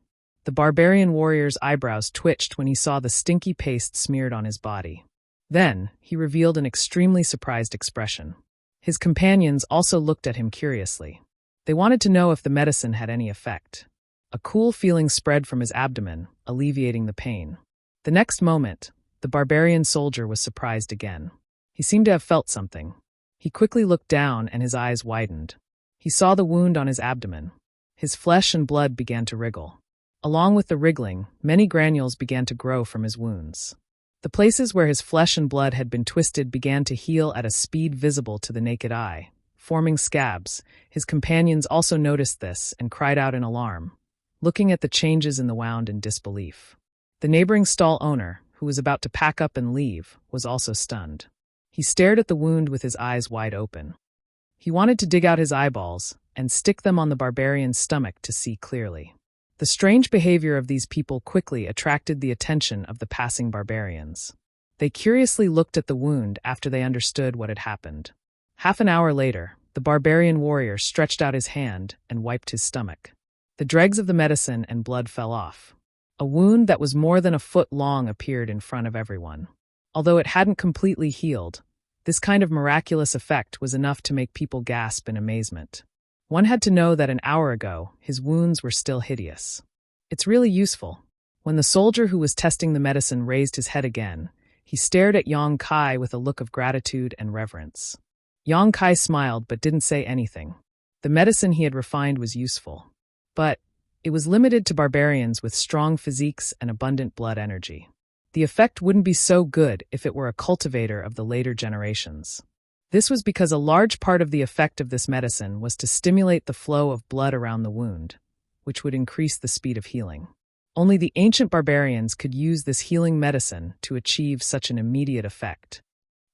The barbarian warrior's eyebrows twitched when he saw the stinky paste smeared on his body. Then, he revealed an extremely surprised expression. His companions also looked at him curiously. They wanted to know if the medicine had any effect. A cool feeling spread from his abdomen, alleviating the pain. The next moment, the barbarian soldier was surprised again. He seemed to have felt something. He quickly looked down and his eyes widened. He saw the wound on his abdomen. His flesh and blood began to wriggle. Along with the wriggling, many granules began to grow from his wounds. The places where his flesh and blood had been twisted began to heal at a speed visible to the naked eye, forming scabs. His companions also noticed this and cried out in alarm, looking at the changes in the wound in disbelief. The neighboring stall owner, who was about to pack up and leave, was also stunned. He stared at the wound with his eyes wide open. He wanted to dig out his eyeballs and stick them on the barbarian's stomach to see clearly. The strange behavior of these people quickly attracted the attention of the passing barbarians. They curiously looked at the wound after they understood what had happened. Half an hour later, the barbarian warrior stretched out his hand and wiped his stomach. The dregs of the medicine and blood fell off. A wound that was more than a foot long appeared in front of everyone. Although it hadn't completely healed, this kind of miraculous effect was enough to make people gasp in amazement. One had to know that an hour ago, his wounds were still hideous. "It's really useful." When the soldier who was testing the medicine raised his head again, he stared at Yang Kai with a look of gratitude and reverence. Yang Kai smiled but didn't say anything. The medicine he had refined was useful. But it was limited to barbarians with strong physiques and abundant blood energy. The effect wouldn't be so good if it were a cultivator of the later generations. This was because a large part of the effect of this medicine was to stimulate the flow of blood around the wound, which would increase the speed of healing. Only the ancient barbarians could use this healing medicine to achieve such an immediate effect.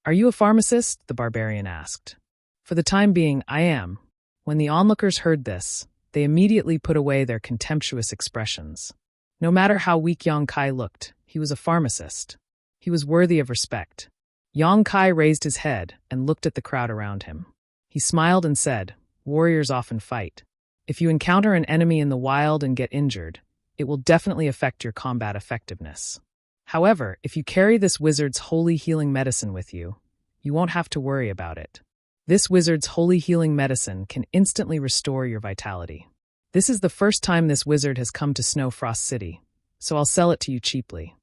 "Are you a pharmacist?" the barbarian asked. "For the time being, I am." When the onlookers heard this, they immediately put away their contemptuous expressions. No matter how weak Yang Kai looked, he was a pharmacist. He was worthy of respect. Yang Kai raised his head and looked at the crowd around him. He smiled and said, "Warriors often fight. If you encounter an enemy in the wild and get injured, it will definitely affect your combat effectiveness. However, if you carry this wizard's holy healing medicine with you, you won't have to worry about it. This wizard's holy healing medicine can instantly restore your vitality. This is the first time this wizard has come to Snowfrost City, so I'll sell it to you cheaply."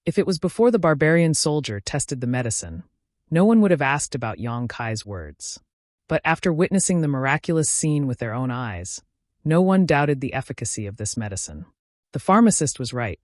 If it was before the barbarian soldier tested the medicine, no one would have asked about Yang Kai's words. But after witnessing the miraculous scene with their own eyes, no one doubted the efficacy of this medicine. The pharmacist was right.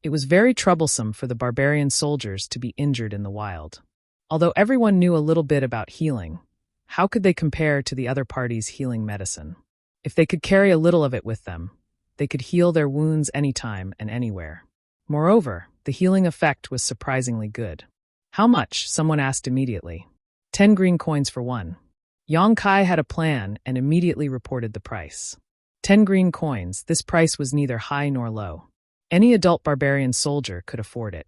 It was very troublesome for the barbarian soldiers to be injured in the wild. Although everyone knew a little bit about healing, How could they compare to the other party's healing medicine? If they could carry a little of it with them, they could heal their wounds anytime and anywhere. Moreover, the healing effect was surprisingly good. How much? Someone asked immediately. 10 green coins for one. Yang Kai had a plan and immediately reported the price. 10 green coins, this price was neither high nor low. Any adult barbarian soldier could afford it.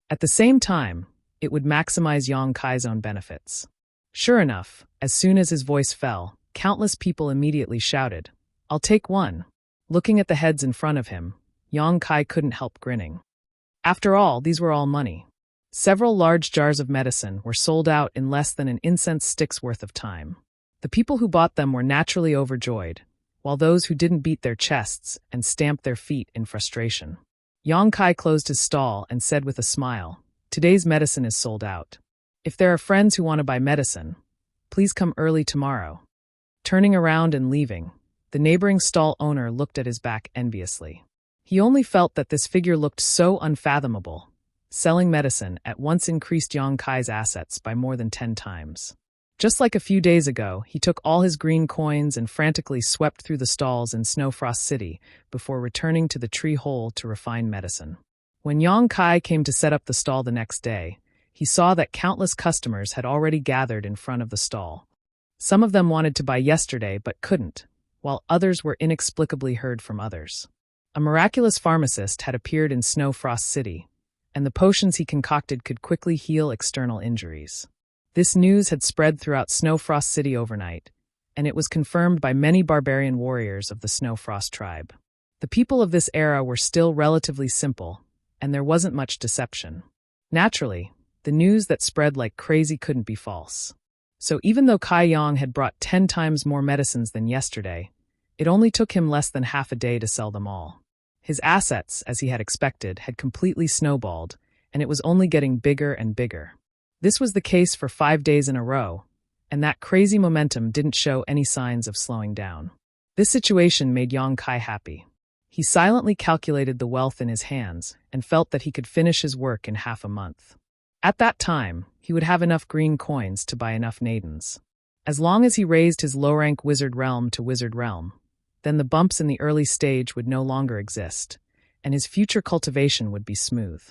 At the same time, it would maximize Yang Kai's own benefits. Sure enough, as soon as his voice fell, countless people immediately shouted, "I'll take one." Looking at the heads in front of him, Yang Kai couldn't help grinning. After all, these were all money. Several large jars of medicine were sold out in less than an incense stick's worth of time. The people who bought them were naturally overjoyed, while those who didn't beat their chests and stamped their feet in frustration. Yang Kai closed his stall and said with a smile, "Today's medicine is sold out. If there are friends who want to buy medicine, please come early tomorrow." Turning around and leaving, the neighboring stall owner looked at his back enviously. He only felt that this figure looked so unfathomable. Selling medicine at once increased Yang Kai's assets by more than 10 times. Just like a few days ago, he took all his green coins and frantically swept through the stalls in Snowfrost City before returning to the tree hole to refine medicine. When Yang Kai came to set up the stall the next day, he saw that countless customers had already gathered in front of the stall. Some of them wanted to buy yesterday but couldn't, while others were inexplicably heard from others. A miraculous pharmacist had appeared in Snowfrost City, and the potions he concocted could quickly heal external injuries. This news had spread throughout Snowfrost City overnight, and it was confirmed by many barbarian warriors of the Snowfrost tribe. The people of this era were still relatively simple, and there wasn't much deception. Naturally, the news that spread like crazy couldn't be false. So even though Kai Yang had brought 10 times more medicines than yesterday, it only took him less than half a day to sell them all. His assets, as he had expected, had completely snowballed, and it was only getting bigger and bigger. This was the case for 5 days in a row, and that crazy momentum didn't show any signs of slowing down. This situation made Yang Kai happy. He silently calculated the wealth in his hands and felt that he could finish his work in half a month. At that time, he would have enough green coins to buy enough Nadens. As long as he raised his low-rank wizard realm to wizard realm, then the bumps in the early stage would no longer exist, and his future cultivation would be smooth.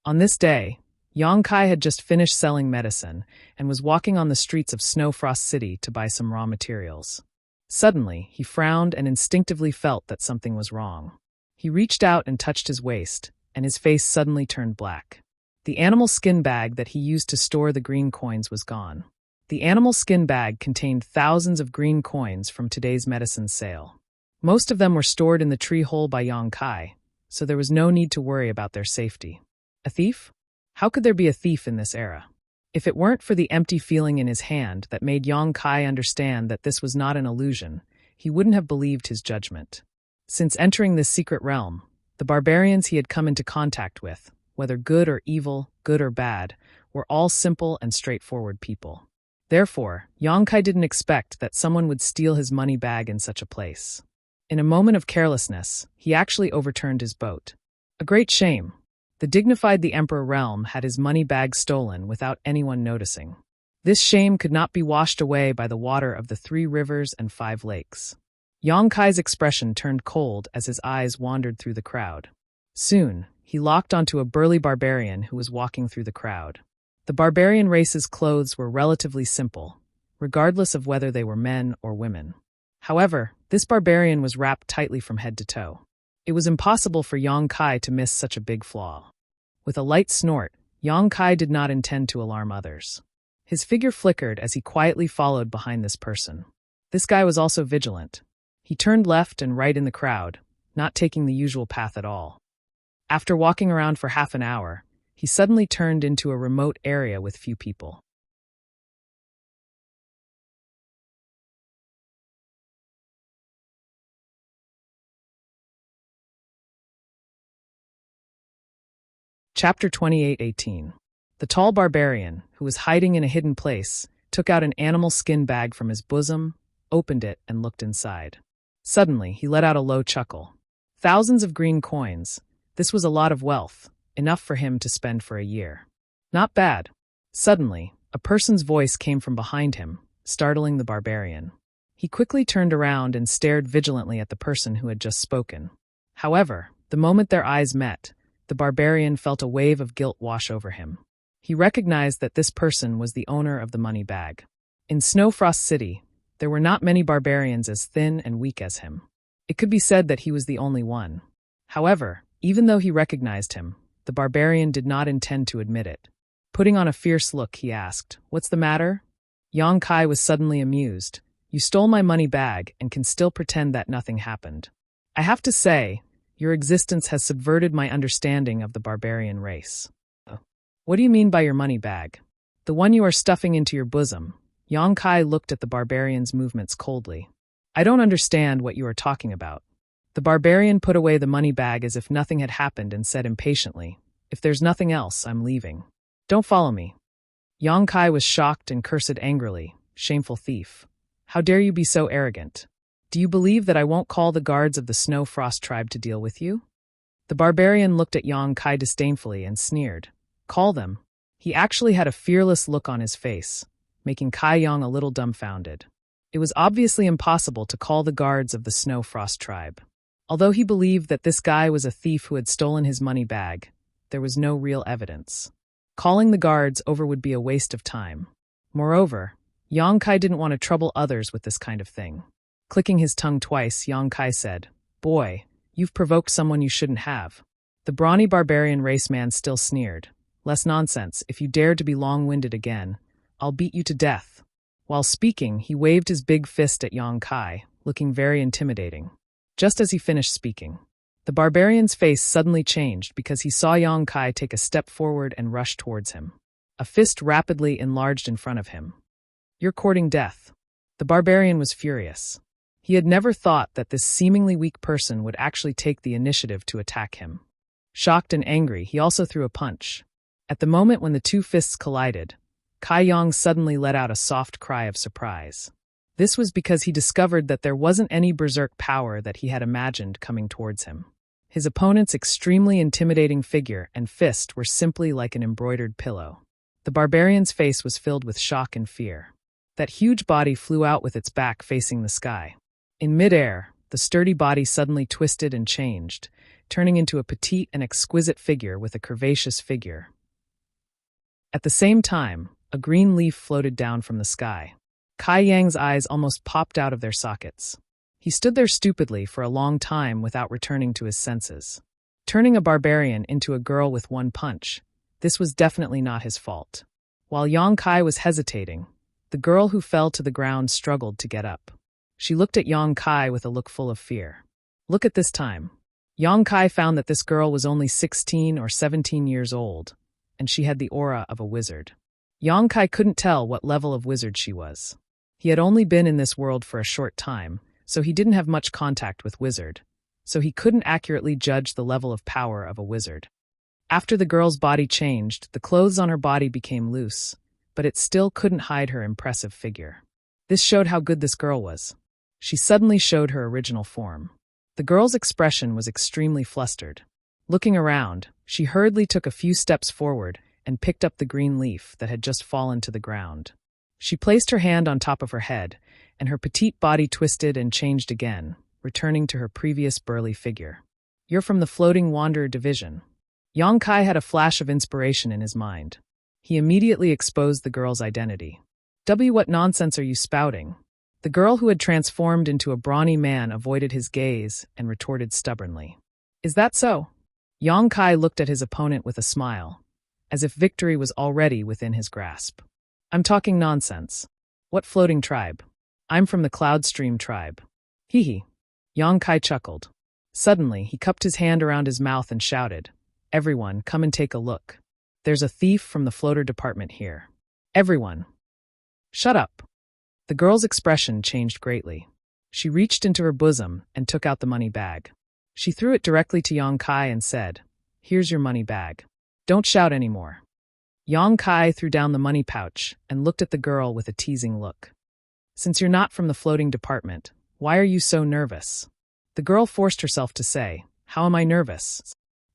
On this day, Yang Kai had just finished selling medicine and was walking on the streets of Snowfrost City to buy some raw materials. Suddenly, he frowned and instinctively felt that something was wrong. He reached out and touched his waist, and his face suddenly turned black. The animal skin bag that he used to store the green coins was gone. The animal skin bag contained thousands of green coins from today's medicine sale. Most of them were stored in the tree hole by Yang Kai, so there was no need to worry about their safety. A thief? How could there be a thief in this era? If it weren't for the empty feeling in his hand that made Yang Kai understand that this was not an illusion, he wouldn't have believed his judgment. Since entering this secret realm, the barbarians he had come into contact with, whether good or evil, good or bad, were all simple and straightforward people. Therefore, Yang Kai didn't expect that someone would steal his money bag in such a place. In a moment of carelessness, he actually overturned his boat. A great shame. The dignified the Emperor realm had his money bag stolen without anyone noticing. This shame could not be washed away by the water of the 3 rivers and 5 lakes. Yang Kai's expression turned cold as his eyes wandered through the crowd. Soon, he locked onto a burly barbarian who was walking through the crowd. The barbarian race's clothes were relatively simple, regardless of whether they were men or women. However, this barbarian was wrapped tightly from head to toe. It was impossible for Yang Kai to miss such a big flaw. With a light snort, Yang Kai did not intend to alarm others. His figure flickered as he quietly followed behind this person. This guy was also vigilant. He turned left and right in the crowd, not taking the usual path at all. After walking around for half an hour, he suddenly turned into a remote area with few people. Chapter 28:18. The tall barbarian, who was hiding in a hidden place, took out an animal skin bag from his bosom, opened it, and looked inside. Suddenly, he let out a low chuckle. Thousands of green coins. This was a lot of wealth, enough for him to spend for a year. Not bad. Suddenly, a person's voice came from behind him, startling the barbarian. He quickly turned around and stared vigilantly at the person who had just spoken. However, the moment their eyes met, the barbarian felt a wave of guilt wash over him. He recognized that this person was the owner of the money bag. In Snowfrost City, there were not many barbarians as thin and weak as him. It could be said that he was the only one. However, even though he recognized him, the barbarian did not intend to admit it. Putting on a fierce look, he asked, "What's the matter?" Yang Kai was suddenly amused. "You stole my money bag and can still pretend that nothing happened. I have to say, your existence has subverted my understanding of the barbarian race." "What do you mean by your money bag?" "The one you are stuffing into your bosom." Yang Kai looked at the barbarian's movements coldly. "I don't understand what you are talking about." The barbarian put away the money bag as if nothing had happened and said impatiently, "If there's nothing else, I'm leaving. Don't follow me." Yang Kai was shocked and cursed angrily. "Shameful thief. How dare you be so arrogant? Do you believe that I won't call the guards of the Snow Frost tribe to deal with you?" The barbarian looked at Yang Kai disdainfully and sneered. "Call them." He actually had a fearless look on his face, making Kai Yang a little dumbfounded. It was obviously impossible to call the guards of the Snow Frost tribe. Although he believed that this guy was a thief who had stolen his money bag, there was no real evidence. Calling the guards over would be a waste of time. Moreover, Yang Kai didn't want to trouble others with this kind of thing. Clicking his tongue twice, Yang Kai said, "Boy, you've provoked someone you shouldn't have." The brawny barbarian race man still sneered. "Less nonsense. If you dare to be long-winded again, I'll beat you to death." While speaking, he waved his big fist at Yang Kai, looking very intimidating. Just as he finished speaking, the barbarian's face suddenly changed because he saw Yang Kai take a step forward and rush towards him. A fist rapidly enlarged in front of him. "You're courting death." The barbarian was furious. He had never thought that this seemingly weak person would actually take the initiative to attack him. Shocked and angry, he also threw a punch. At the moment when the two fists collided, Kai Yang suddenly let out a soft cry of surprise. This was because he discovered that there wasn't any berserk power that he had imagined coming towards him. His opponent's extremely intimidating figure and fist were simply like an embroidered pillow. The barbarian's face was filled with shock and fear. That huge body flew out with its back facing the sky. In midair, the sturdy body suddenly twisted and changed, turning into a petite and exquisite figure with a curvaceous figure. At the same time, a green leaf floated down from the sky. Kai Yang's eyes almost popped out of their sockets. He stood there stupidly for a long time without returning to his senses. Turning a barbarian into a girl with one punch, this was definitely not his fault. While Yang Kai was hesitating, the girl who fell to the ground struggled to get up. She looked at Yang Kai with a look full of fear. Look at this time. Yang Kai found that this girl was only 16 or 17 years old, and she had the aura of a wizard. Yang Kai couldn't tell what level of wizard she was. He had only been in this world for a short time, so he didn't have much contact with wizard, so he couldn't accurately judge the level of power of a wizard. After the girl's body changed, the clothes on her body became loose, but it still couldn't hide her impressive figure. This showed how good this girl was. She suddenly showed her original form. The girl's expression was extremely flustered. Looking around, she hurriedly took a few steps forward and picked up the green leaf that had just fallen to the ground. She placed her hand on top of her head, and her petite body twisted and changed again, returning to her previous burly figure. "You're from the Floating Wanderer Division." Yang Kai had a flash of inspiration in his mind. He immediately exposed the girl's identity. What nonsense are you spouting?" The girl who had transformed into a brawny man avoided his gaze and retorted stubbornly. "Is that so?" Yang Kai looked at his opponent with a smile, as if victory was already within his grasp. "I'm talking nonsense. What floating tribe?" "I'm from the Cloudstream tribe." "Hee hee." Yang Kai chuckled. Suddenly, he cupped his hand around his mouth and shouted, "Everyone, come and take a look. There's a thief from the floater department here. Everyone." "Shut up." The girl's expression changed greatly. She reached into her bosom and took out the money bag. She threw it directly to Yang Kai and said, "Here's your money bag. Don't shout anymore." Yang Kai threw down the money pouch and looked at the girl with a teasing look. "Since you're not from the floating department, why are you so nervous?" The girl forced herself to say, "How am I nervous?"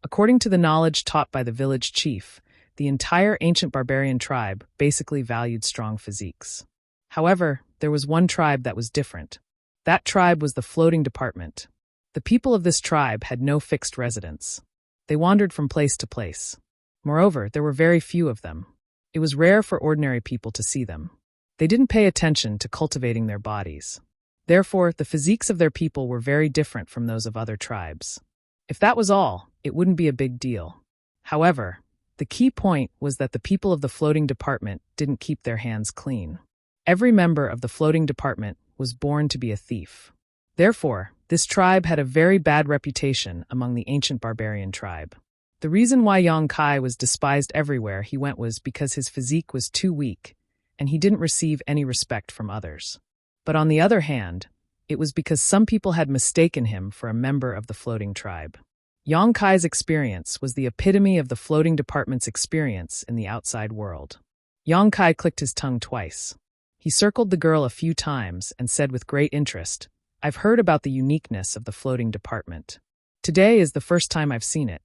According to the knowledge taught by the village chief, the entire ancient barbarian tribe basically valued strong physiques. However, there was one tribe that was different. That tribe was the floating department. The people of this tribe had no fixed residence. They wandered from place to place. Moreover, there were very few of them. It was rare for ordinary people to see them. They didn't pay attention to cultivating their bodies. Therefore, the physiques of their people were very different from those of other tribes. If that was all, it wouldn't be a big deal. However, the key point was that the people of the floating department didn't keep their hands clean. Every member of the floating department was born to be a thief. Therefore, this tribe had a very bad reputation among the ancient barbarian tribe. The reason why Yang Kai was despised everywhere he went was because his physique was too weak, and he didn't receive any respect from others. But on the other hand, it was because some people had mistaken him for a member of the floating tribe. Yang Kai's experience was the epitome of the floating department's experience in the outside world. Yang Kai clicked his tongue twice. He circled the girl a few times and said with great interest, "I've heard about the uniqueness of the floating department. Today is the first time I've seen it.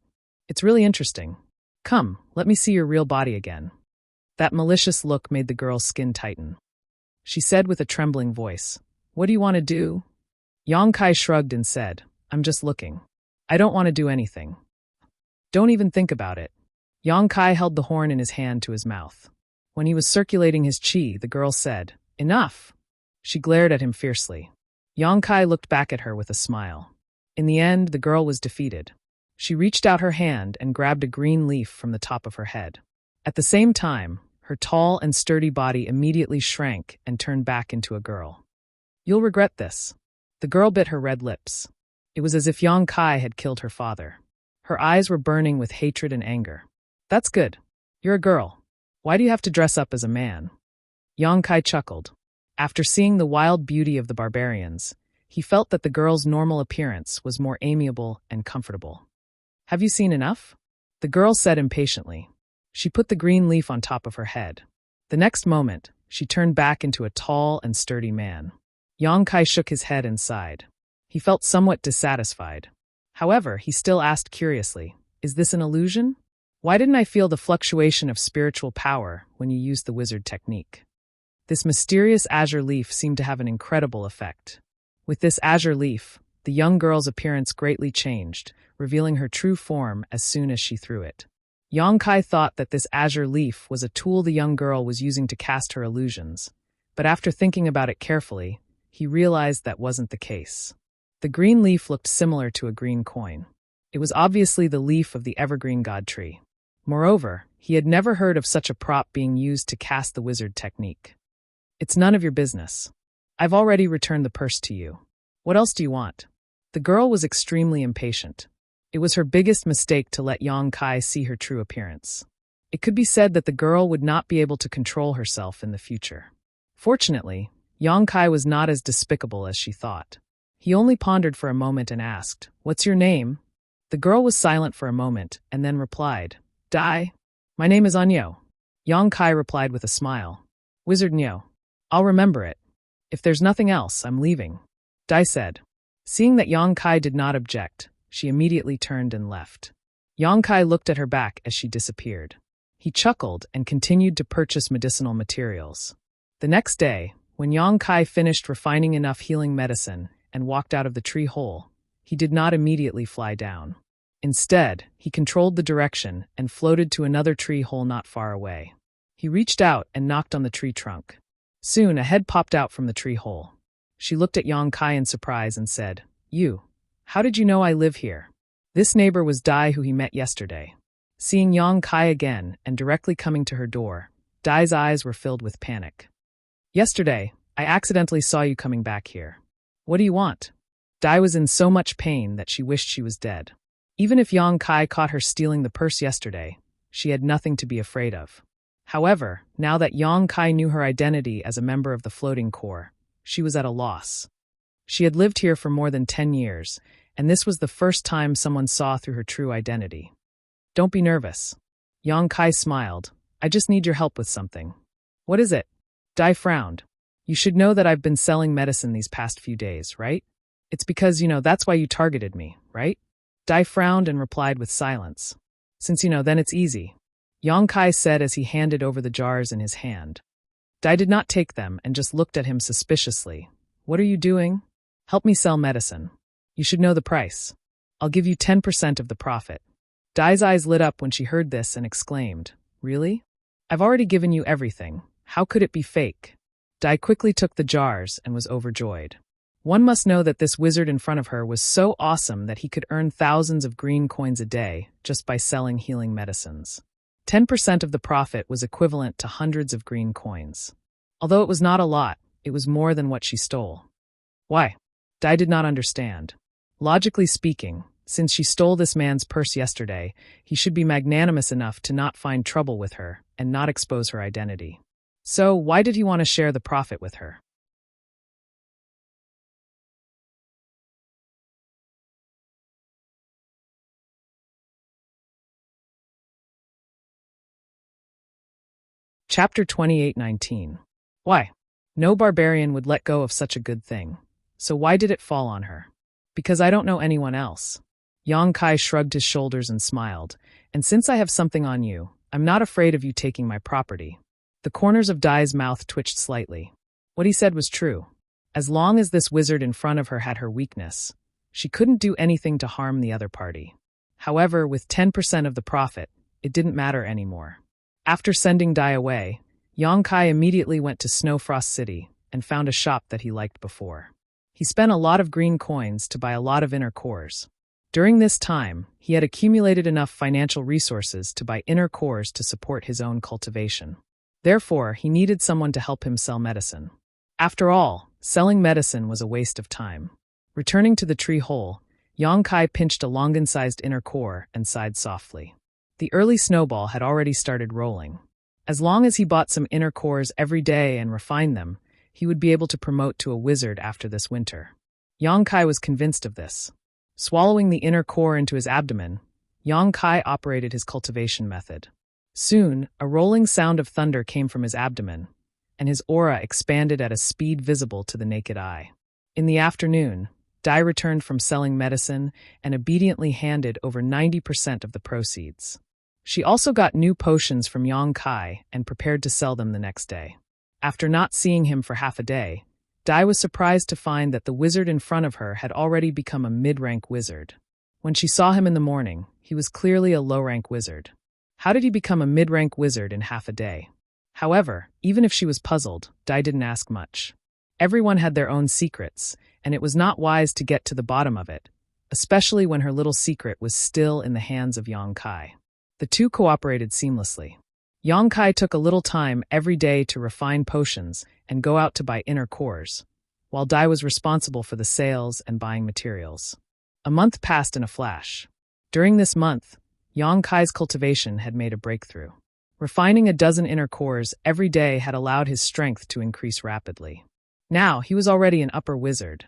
It's really interesting. Come, let me see your real body again." That malicious look made the girl's skin tighten. She said with a trembling voice, "What do you want to do?" Yang Kai shrugged and said, "I'm just looking. I don't want to do anything." "Don't even think about it." Yang Kai held the horn in his hand to his mouth. When he was circulating his qi, the girl said, "Enough." She glared at him fiercely. Yang Kai looked back at her with a smile. In the end, the girl was defeated. She reached out her hand and grabbed a green leaf from the top of her head. At the same time, her tall and sturdy body immediately shrank and turned back into a girl. "You'll regret this." The girl bit her red lips. It was as if Yang Kai had killed her father. Her eyes were burning with hatred and anger. "That's good. You're a girl. Why do you have to dress up as a man?" Yang Kai chuckled. After seeing the wild beauty of the barbarians, he felt that the girl's normal appearance was more amiable and comfortable. "Have you seen enough?" The girl said impatiently. She put the green leaf on top of her head. The next moment, she turned back into a tall and sturdy man. Yang Kai shook his head and sighed. He felt somewhat dissatisfied. However, he still asked curiously, "Is this an illusion? Why didn't I feel the fluctuation of spiritual power when you used the wizard technique?" This mysterious azure leaf seemed to have an incredible effect. With this azure leaf, the young girl's appearance greatly changed, revealing her true form as soon as she threw it. Yang Kai thought that this azure leaf was a tool the young girl was using to cast her illusions, but after thinking about it carefully, he realized that wasn't the case. The green leaf looked similar to a green coin. It was obviously the leaf of the evergreen god tree. Moreover, he had never heard of such a prop being used to cast the wizard technique. "It's none of your business. I've already returned the purse to you. What else do you want?" The girl was extremely impatient. It was her biggest mistake to let Yang Kai see her true appearance. It could be said that the girl would not be able to control herself in the future. Fortunately, Yang Kai was not as despicable as she thought. He only pondered for a moment and asked, "What's your name?" The girl was silent for a moment and then replied, "Dai. My name is Anyo." Yang Kai replied with a smile, "Wizard Nyo. I'll remember it. If there's nothing else, I'm leaving," Dai said. Seeing that Yang Kai did not object, she immediately turned and left. Yang Kai looked at her back as she disappeared. He chuckled and continued to purchase medicinal materials. The next day, when Yang Kai finished refining enough healing medicine and walked out of the tree hole, he did not immediately fly down. Instead, he controlled the direction and floated to another tree hole not far away. He reached out and knocked on the tree trunk. Soon, a head popped out from the tree hole. She looked at Yang Kai in surprise and said, "You, how did you know I live here?" This neighbor was Dai, who he met yesterday. Seeing Yang Kai again and directly coming to her door, Dai's eyes were filled with panic. "Yesterday, I accidentally saw you coming back here. What do you want?" Dai was in so much pain that she wished she was dead. Even if Yang Kai caught her stealing the purse yesterday, she had nothing to be afraid of. However, now that Yang Kai knew her identity as a member of the floating corps, she was at a loss. She had lived here for more than 10 years, and this was the first time someone saw through her true identity. "Don't be nervous." Yang Kai smiled. "I just need your help with something." "What is it?" Dai frowned. "You should know that I've been selling medicine these past few days, right? It's because, that's why you targeted me, right?" Dai frowned and replied with silence. "Since then it's easy," Yang Kai said as he handed over the jars in his hand. Dai did not take them and just looked at him suspiciously. What are you doing? Help me sell medicine. You should know the price. I'll give you 10% of the profit. Dai's eyes lit up when she heard this and exclaimed, Really? I've already given you everything. How could it be fake? Dai quickly took the jars and was overjoyed. One must know that this wizard in front of her was so awesome that he could earn thousands of green coins a day just by selling healing medicines. 10% of the profit was equivalent to hundreds of green coins. Although it was not a lot, it was more than what she stole. Why? Dai did not understand. Logically speaking, since she stole this man's purse yesterday, he should be magnanimous enough to not find trouble with her and not expose her identity. So why did he want to share the profit with her? Chapter 28:19. Why? No barbarian would let go of such a good thing. So why did it fall on her? Because I don't know anyone else. Yang Kai shrugged his shoulders and smiled, and since I have something on you, I'm not afraid of you taking my property. The corners of Dai's mouth twitched slightly. What he said was true. As long as this wizard in front of her had her weakness, she couldn't do anything to harm the other party. However, with 10% of the profit, it didn't matter anymore. After sending Dai away, Yang Kai immediately went to Snowfrost City and found a shop that he liked before. He spent a lot of green coins to buy a lot of inner cores. During this time, he had accumulated enough financial resources to buy inner cores to support his own cultivation. Therefore, he needed someone to help him sell medicine. After all, selling medicine was a waste of time. Returning to the tree hole, Yang Kai pinched a Longan-sized inner core and sighed softly. The early snowball had already started rolling. As long as he bought some inner cores every day and refined them, he would be able to promote to a wizard after this winter. Yang Kai was convinced of this. Swallowing the inner core into his abdomen, Yang Kai operated his cultivation method. Soon, a rolling sound of thunder came from his abdomen, and his aura expanded at a speed visible to the naked eye. In the afternoon, Dai returned from selling medicine and obediently handed over 90% of the proceeds. She also got new potions from Yang Kai and prepared to sell them the next day. After not seeing him for half a day, Dai was surprised to find that the wizard in front of her had already become a mid-rank wizard. When she saw him in the morning, he was clearly a low-rank wizard. How did he become a mid-rank wizard in half a day? However, even if she was puzzled, Dai didn't ask much. Everyone had their own secrets, and it was not wise to get to the bottom of it, especially when her little secret was still in the hands of Yang Kai. The two cooperated seamlessly. Yang Kai took a little time every day to refine potions and go out to buy inner cores, while Dai was responsible for the sales and buying materials. A month passed in a flash. During this month, Yang Kai's cultivation had made a breakthrough. Refining a dozen inner cores every day had allowed his strength to increase rapidly. Now, he was already an upper wizard.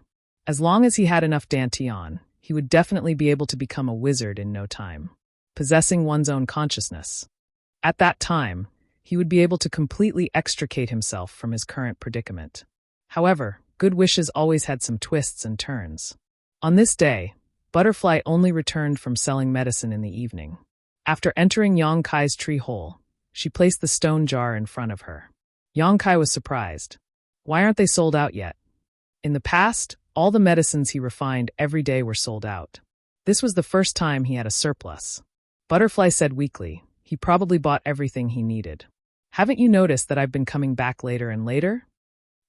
As long as he had enough dantian, he would definitely be able to become a wizard in no time, possessing one's own consciousness. At that time, he would be able to completely extricate himself from his current predicament. However, good wishes always had some twists and turns. On this day, Butterfly only returned from selling medicine in the evening. After entering Yang Kai's tree hole, she placed the stone jar in front of her. Yang Kai was surprised. Why aren't they sold out yet? In the past, all the medicines he refined every day were sold out. This was the first time he had a surplus. Butterfly said weakly, he probably bought everything he needed. Haven't you noticed that I've been coming back later and later?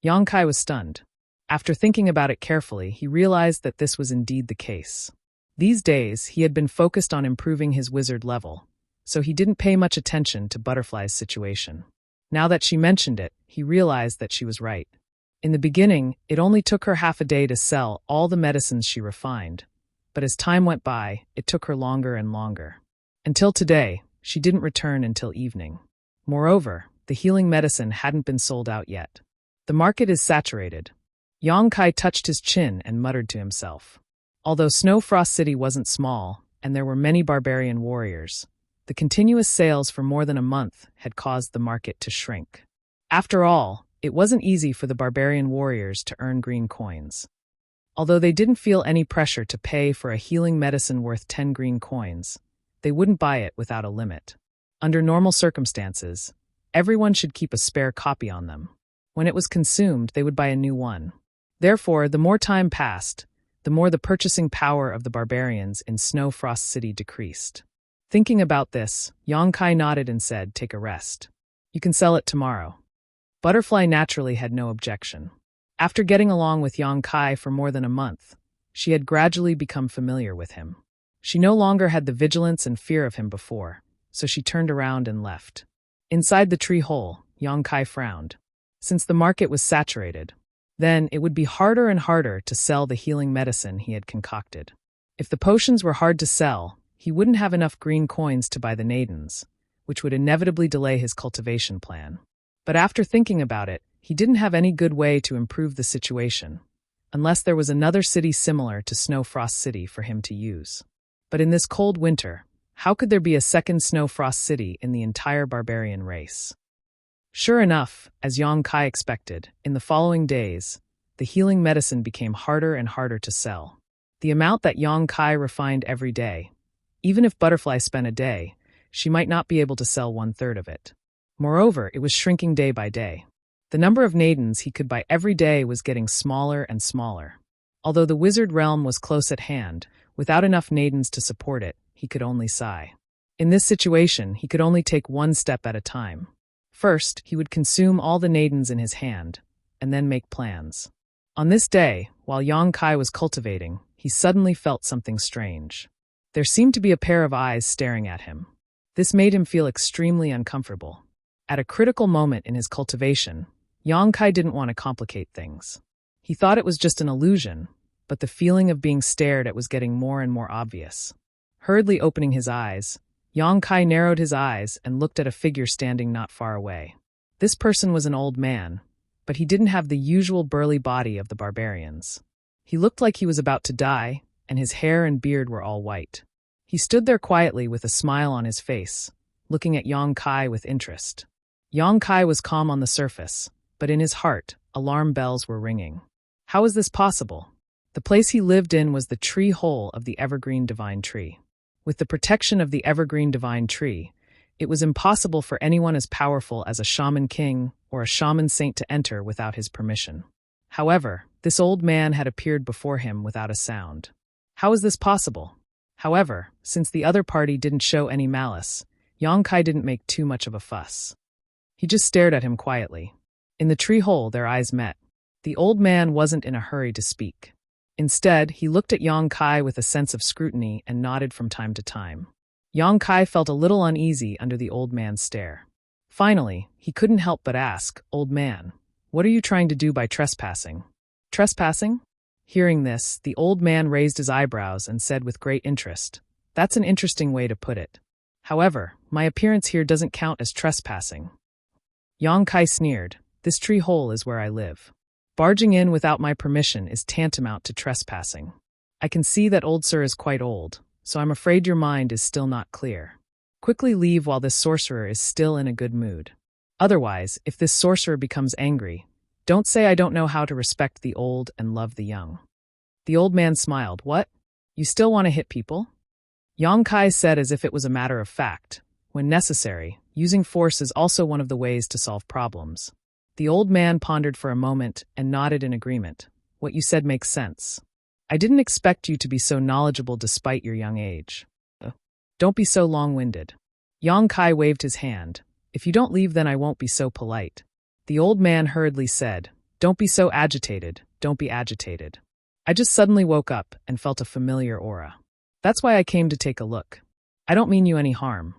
Yang Kai was stunned. After thinking about it carefully, he realized that this was indeed the case. These days, he had been focused on improving his wizard level, so he didn't pay much attention to Butterfly's situation. Now that she mentioned it, he realized that she was right. In the beginning, it only took her half a day to sell all the medicines she refined, but as time went by, it took her longer and longer. Until today, she didn't return until evening. Moreover, the healing medicine hadn't been sold out yet. The market is saturated. Yang Kai touched his chin and muttered to himself. Although Snowfrost City wasn't small, and there were many barbarian warriors, the continuous sales for more than a month had caused the market to shrink. After all, it wasn't easy for the barbarian warriors to earn green coins. Although they didn't feel any pressure to pay for a healing medicine worth 10 green coins, they wouldn't buy it without a limit. Under normal circumstances, everyone should keep a spare copy on them. When it was consumed, they would buy a new one. Therefore, the more time passed, the more the purchasing power of the barbarians in Snow Frost City decreased. Thinking about this, Yongkai nodded and said, "Take a rest. You can sell it tomorrow." Butterfly naturally had no objection. After getting along with Yongkai for more than a month, she had gradually become familiar with him. She no longer had the vigilance and fear of him before, so she turned around and left. Inside the tree hole, Yongkai frowned. Since the market was saturated, then it would be harder and harder to sell the healing medicine he had concocted. If the potions were hard to sell, he wouldn't have enough green coins to buy the Nadens, which would inevitably delay his cultivation plan. But after thinking about it, he didn't have any good way to improve the situation, unless there was another city similar to Snow Frost City for him to use. But in this cold winter, how could there be a second Snow Frost City in the entire barbarian race? Sure enough, as Yongkai expected, in the following days, the healing medicine became harder and harder to sell. The amount that Yongkai refined every day, even if Butterfly spent a day, she might not be able to sell 1/3 of it. Moreover, it was shrinking day by day. The number of Nadens he could buy every day was getting smaller and smaller. Although the wizard realm was close at hand, without enough Nadens to support it, he could only sigh. In this situation, he could only take one step at a time. First, he would consume all the Nadens in his hand, and then make plans. On this day, while Yongkai was cultivating, he suddenly felt something strange. There seemed to be a pair of eyes staring at him. This made him feel extremely uncomfortable. At a critical moment in his cultivation, Yongkai didn't want to complicate things. He thought it was just an illusion, but the feeling of being stared at was getting more and more obvious. Hurriedly opening his eyes, Yongkai narrowed his eyes and looked at a figure standing not far away. This person was an old man, but he didn't have the usual burly body of the barbarians. He looked like he was about to die, and his hair and beard were all white. He stood there quietly with a smile on his face, looking at Yongkai with interest. Yongkai was calm on the surface, but in his heart, alarm bells were ringing. How was this possible? The place he lived in was the tree hole of the evergreen divine tree. With the protection of the evergreen divine tree, it was impossible for anyone as powerful as a shaman king or a shaman saint to enter without his permission. However, this old man had appeared before him without a sound. How is this possible? However, since the other party didn't show any malice, Yongkai didn't make too much of a fuss. He just stared at him quietly. In the tree hole, their eyes met. The old man wasn't in a hurry to speak. Instead, he looked at Yongkai with a sense of scrutiny and nodded from time to time. Yongkai felt a little uneasy under the old man's stare. Finally, he couldn't help but ask, "Old man, what are you trying to do by trespassing?" "Trespassing?" Hearing this, the old man raised his eyebrows and said with great interest, "That's an interesting way to put it. However, my appearance here doesn't count as trespassing." Yongkai sneered, "This tree hole is where I live. Barging in without my permission is tantamount to trespassing. I can see that old sir is quite old, so I'm afraid your mind is still not clear. Quickly leave while this sorcerer is still in a good mood. Otherwise, if this sorcerer becomes angry, don't say I don't know how to respect the old and love the young." The old man smiled. "What? You still want to hit people?" Yongkai said as if it was a matter of fact. When necessary, using force is also one of the ways to solve problems. The old man pondered for a moment and nodded in agreement. "What you said makes sense. I didn't expect you to be so knowledgeable despite your young age. Don't be so long-winded." Yongkai waved his hand. "If you don't leave, then I won't be so polite." The old man hurriedly said, "Don't be so agitated, don't be agitated. I just suddenly woke up and felt a familiar aura. That's why I came to take a look. I don't mean you any harm."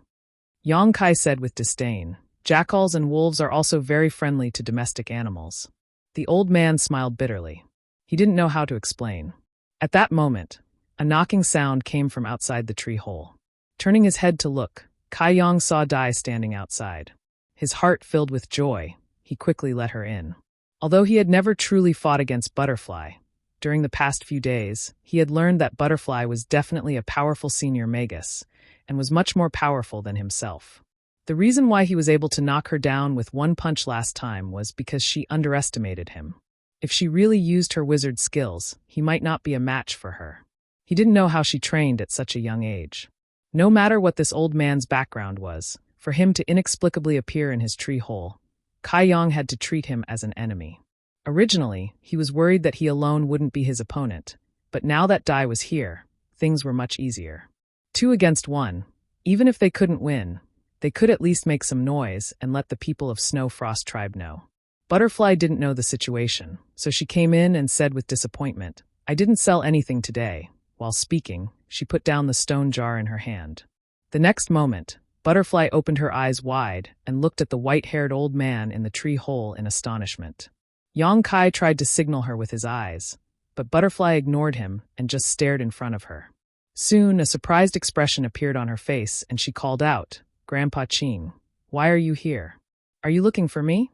Yongkai said with disdain, "Jackals and wolves are also very friendly to domestic animals." The old man smiled bitterly. He didn't know how to explain. At that moment, a knocking sound came from outside the tree hole. Turning his head to look, Kai Yang saw Dai standing outside. His heart filled with joy, he quickly let her in. Although he had never truly fought against Butterfly, during the past few days, he had learned that Butterfly was definitely a powerful senior magus, and was much more powerful than himself. The reason why he was able to knock her down with one punch last time was because she underestimated him. If she really used her wizard skills, he might not be a match for her. He didn't know how she trained at such a young age. No matter what this old man's background was, for him to inexplicably appear in his tree hole, Kai Yang had to treat him as an enemy. Originally, he was worried that he alone wouldn't be his opponent, but now that Dai was here, things were much easier. 2 against 1. Even if they couldn't win, they could at least make some noise and let the people of Snow Frost Tribe know. Butterfly didn't know the situation, so she came in and said with disappointment, "I didn't sell anything today." While speaking, she put down the stone jar in her hand. The next moment, Butterfly opened her eyes wide and looked at the white-haired old man in the tree hole in astonishment. Yang Kai tried to signal her with his eyes, but Butterfly ignored him and just stared in front of her. Soon, a surprised expression appeared on her face and she called out, "Grandpa Qing, why are you here? Are you looking for me?"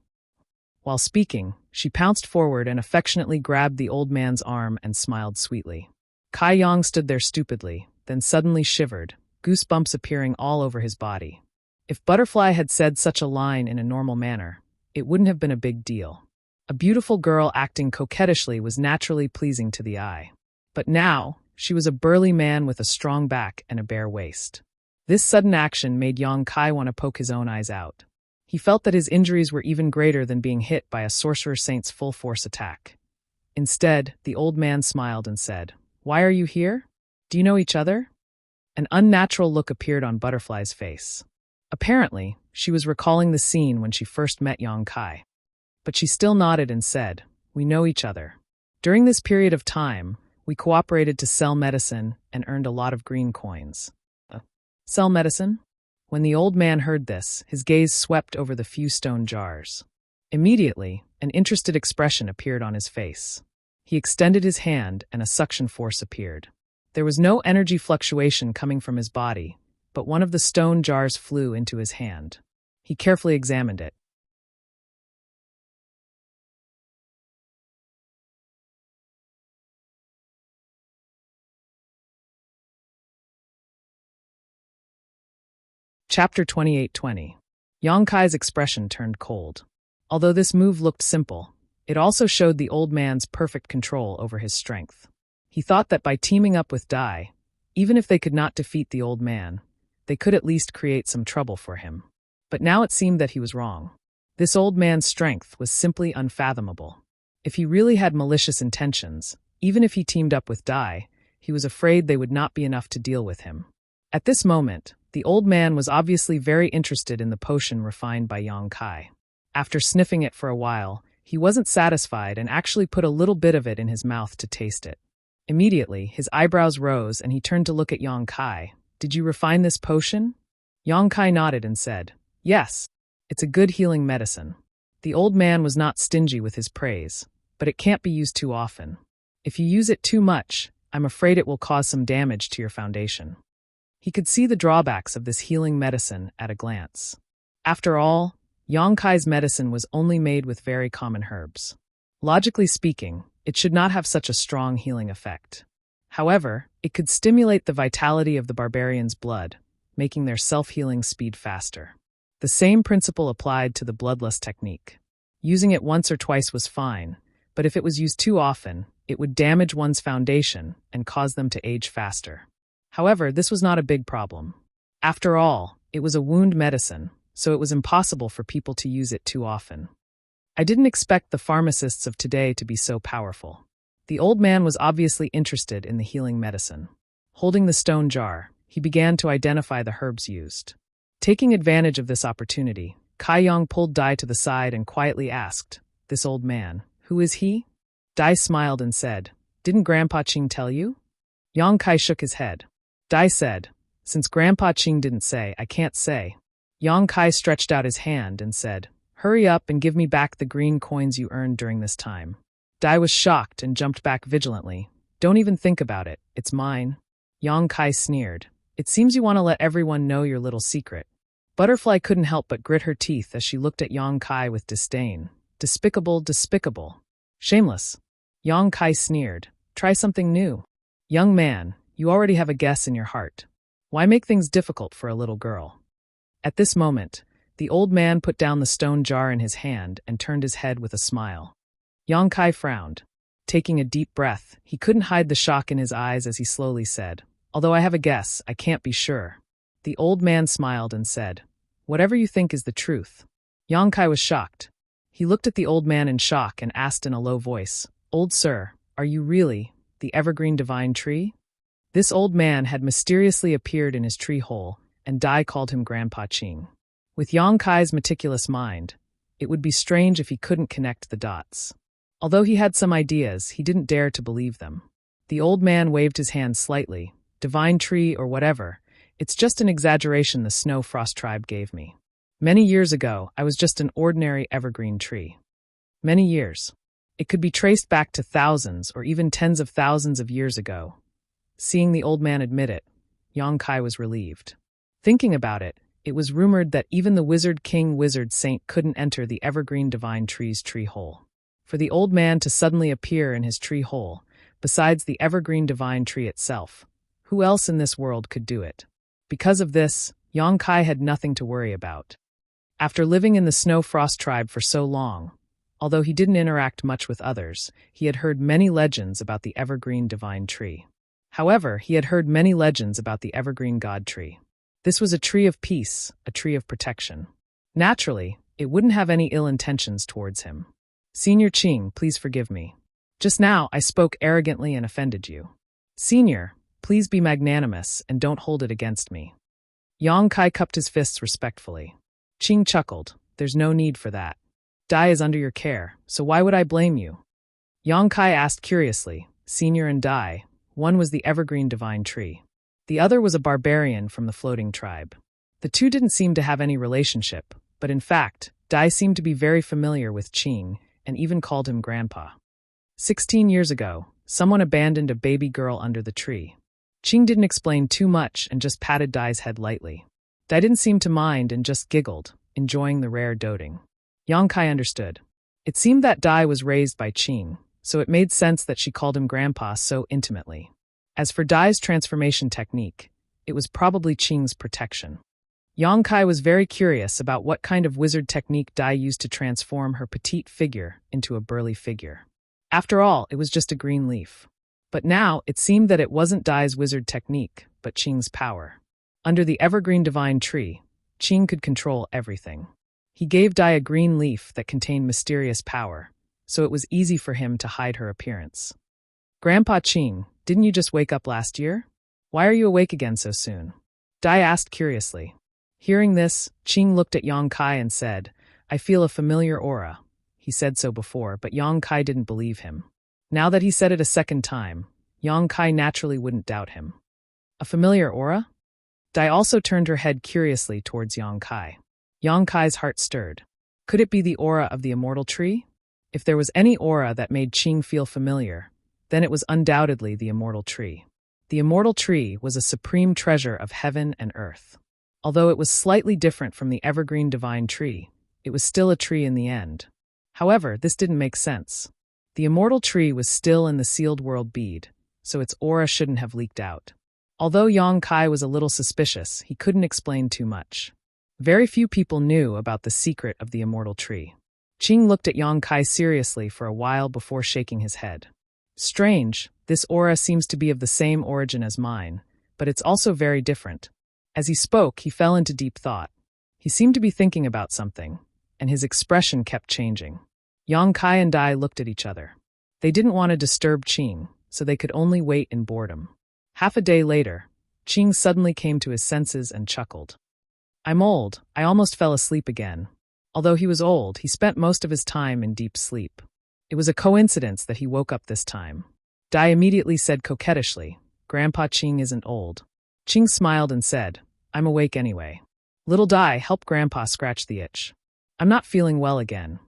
While speaking, she pounced forward and affectionately grabbed the old man's arm and smiled sweetly. Kai Yang stood there stupidly, then suddenly shivered, goosebumps appearing all over his body. If Butterfly had said such a line in a normal manner, it wouldn't have been a big deal. A beautiful girl acting coquettishly was naturally pleasing to the eye. But now, she was a burly man with a strong back and a bare waist. This sudden action made Yang Kai want to poke his own eyes out. He felt that his injuries were even greater than being hit by a sorcerer saint's full-force attack. Instead, the old man smiled and said, "Why are you here? Do you know each other?" An unnatural look appeared on Butterfly's face. Apparently, she was recalling the scene when she first met Yang Kai. But she still nodded and said, "We know each other. During this period of time, we cooperated to sell medicine and earned a lot of green coins." Sell medicine? When the old man heard this, his gaze swept over the few stone jars. Immediately, an interested expression appeared on his face. He extended his hand and a suction force appeared. There was no energy fluctuation coming from his body, but one of the stone jars flew into his hand. He carefully examined it. Chapter 28:20. Yang Kai's expression turned cold. Although this move looked simple, it also showed the old man's perfect control over his strength. He thought that by teaming up with Dai, even if they could not defeat the old man, they could at least create some trouble for him. But now it seemed that he was wrong. This old man's strength was simply unfathomable. If he really had malicious intentions, even if he teamed up with Dai, he was afraid they would not be enough to deal with him. At this moment, the old man was obviously very interested in the potion refined by Yang Kai. After sniffing it for a while, he wasn't satisfied and actually put a little bit of it in his mouth to taste it. Immediately, his eyebrows rose and he turned to look at Yang Kai. "Did you refine this potion?" Yang Kai nodded and said, "Yes, it's a good healing medicine." The old man was not stingy with his praise, but it can't be used too often. If you use it too much, I'm afraid it will cause some damage to your foundation. He could see the drawbacks of this healing medicine at a glance. After all, Yang Kai's medicine was only made with very common herbs. Logically speaking, it should not have such a strong healing effect. However, it could stimulate the vitality of the barbarian's blood, making their self-healing speed faster. The same principle applied to the bloodlust technique. Using it once or twice was fine, but if it was used too often, it would damage one's foundation and cause them to age faster. However, this was not a big problem. After all, it was a wound medicine, so it was impossible for people to use it too often. I didn't expect the pharmacists of today to be so powerful. The old man was obviously interested in the healing medicine. Holding the stone jar, he began to identify the herbs used. Taking advantage of this opportunity, Kai Yang pulled Dai to the side and quietly asked, "This old man, who is he?" Dai smiled and said, "Didn't Grandpa Qing tell you?" Yang Kai shook his head. Dai said, "Since Grandpa Qing didn't say, I can't say." Yang Kai stretched out his hand and said, "Hurry up and give me back the green coins you earned during this time." Dai was shocked and jumped back vigilantly. "Don't even think about it, it's mine." Yang Kai sneered, "It seems you want to let everyone know your little secret." Butterfly couldn't help but grit her teeth as she looked at Yang Kai with disdain. Despicable, despicable. Shameless. Yang Kai sneered, "Try something new. Young man, you already have a guess in your heart. Why make things difficult for a little girl?" At this moment, the old man put down the stone jar in his hand and turned his head with a smile. Yang Kai frowned. Taking a deep breath, he couldn't hide the shock in his eyes as he slowly said, "Although I have a guess, I can't be sure." The old man smiled and said, "Whatever you think is the truth." Yang Kai was shocked. He looked at the old man in shock and asked in a low voice, "Old sir, are you really the evergreen divine tree?" This old man had mysteriously appeared in his tree hole, and Dai called him Grandpa Ching. With Yang Kai's meticulous mind, it would be strange if he couldn't connect the dots. Although he had some ideas, he didn't dare to believe them. The old man waved his hand slightly. "Divine tree or whatever, it's just an exaggeration the Snow Frost tribe gave me. Many years ago, I was just an ordinary evergreen tree. Many years. It could be traced back to thousands or even tens of thousands of years ago." Seeing the old man admit it, Yang Kai was relieved. Thinking about it, it was rumored that even the wizard king wizard saint couldn't enter the evergreen divine tree's tree hole. For the old man to suddenly appear in his tree hole, besides the evergreen divine tree itself, who else in this world could do it? Because of this, Yang Kai had nothing to worry about. After living in the Snow Frost tribe for so long, although he didn't interact much with others, he had heard many legends about the evergreen divine tree. However, he had heard many legends about the evergreen god tree. This was a tree of peace, a tree of protection. Naturally, it wouldn't have any ill intentions towards him. "Senior Ching, please forgive me. Just now I spoke arrogantly and offended you. Senior, please be magnanimous and don't hold it against me." Yang Kai cupped his fists respectfully. Ching chuckled, "There's no need for that. Dai is under your care, so why would I blame you?" Yang Kai asked curiously, "Senior and Dai, one was the evergreen divine tree. The other was a barbarian from the floating tribe. The two didn't seem to have any relationship, but in fact, Dai seemed to be very familiar with Ching and even called him Grandpa. 16 years ago, someone abandoned a baby girl under the tree. Ching didn't explain too much and just patted Dai's head lightly. Dai didn't seem to mind and just giggled, enjoying the rare doting. Yang Kai understood. It seemed that Dai was raised by Ching, so it made sense that she called him Grandpa so intimately. As for Dai's transformation technique, it was probably Ching's protection. Yang Kai was very curious about what kind of wizard technique Dai used to transform her petite figure into a burly figure. After all, it was just a green leaf. But now, it seemed that it wasn't Dai's wizard technique, but Ching's power. Under the evergreen divine tree, Ching could control everything. He gave Dai a green leaf that contained mysterious power, so it was easy for him to hide her appearance. "Grandpa Ching, didn't you just wake up last year? Why are you awake again so soon?" Dai asked curiously. Hearing this, Ching looked at Yang Kai and said, "I feel a familiar aura." He said so before, but Yang Kai didn't believe him. Now that he said it a second time, Yang Kai naturally wouldn't doubt him. A familiar aura? Dai also turned her head curiously towards Yang Kai. Yang Kai's heart stirred. Could it be the aura of the immortal tree? If there was any aura that made Ching feel familiar, then it was undoubtedly the immortal tree. The immortal tree was a supreme treasure of heaven and earth. Although it was slightly different from the evergreen divine tree, it was still a tree in the end. However, this didn't make sense. The immortal tree was still in the sealed world bead, so its aura shouldn't have leaked out. Although Yang Kai was a little suspicious, he couldn't explain too much. Very few people knew about the secret of the immortal tree. Ching looked at Yang Kai seriously for a while before shaking his head. "Strange, this aura seems to be of the same origin as mine, but it's also very different." As he spoke, he fell into deep thought. He seemed to be thinking about something, and his expression kept changing. Yang Kai and Dai looked at each other. They didn't want to disturb Ching, so they could only wait in boredom. Half a day later, Ching suddenly came to his senses and chuckled. "I'm old, I almost fell asleep again." Although he was old, he spent most of his time in deep sleep. It was a coincidence that he woke up this time. Dai immediately said coquettishly, "Grandpa Ching isn't old." Ching smiled and said, "I'm awake anyway. Little Dai, help Grandpa scratch the itch. I'm not feeling well again."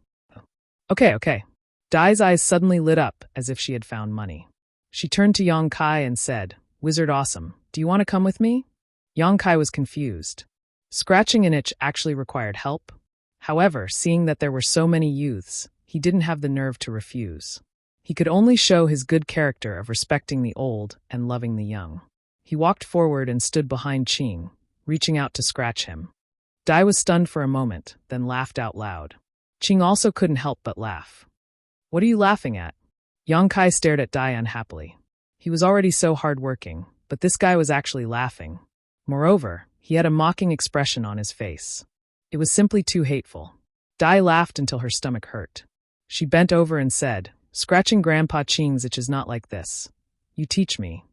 Okay. Dai's eyes suddenly lit up as if she had found money. She turned to Yang Kai and said, "Wizard Awesome, do you want to come with me?" Yang Kai was confused. Scratching an itch actually required help. However, seeing that there were so many youths, he didn't have the nerve to refuse. He could only show his good character of respecting the old and loving the young. He walked forward and stood behind Ching, reaching out to scratch him. Dai was stunned for a moment, then laughed out loud. Ching also couldn't help but laugh. "What are you laughing at?" Yang Kai stared at Dai unhappily. He was already so hard-working, but this guy was actually laughing. Moreover, he had a mocking expression on his face. It was simply too hateful. Dai laughed until her stomach hurt. She bent over and said, "Scratching Grandpa Qing's itch is not like this. You teach me."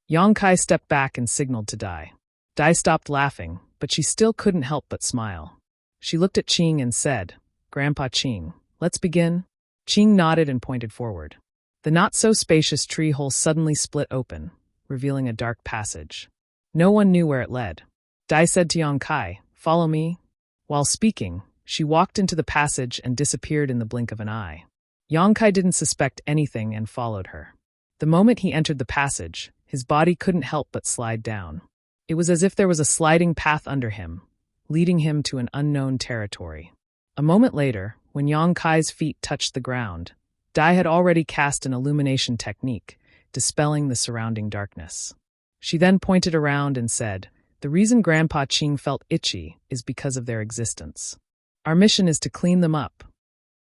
Yang Kai stepped back and signaled to Dai. Dai stopped laughing, but she still couldn't help but smile. She looked at Qing and said, "Grandpa Qing, let's begin?" Qing nodded and pointed forward. The not-so-spacious tree hole suddenly split open, revealing a dark passage. No one knew where it led. Dai said to Yang Kai, "Follow me." While speaking, she walked into the passage and disappeared in the blink of an eye. Yang Kai didn't suspect anything and followed her. The moment he entered the passage, his body couldn't help but slide down. It was as if there was a sliding path under him, leading him to an unknown territory. A moment later, when Yang Kai's feet touched the ground, Dai had already cast an illumination technique, dispelling the surrounding darkness. She then pointed around and said, "The reason Grandpa Qing felt itchy is because of their existence. Our mission is to clean them up."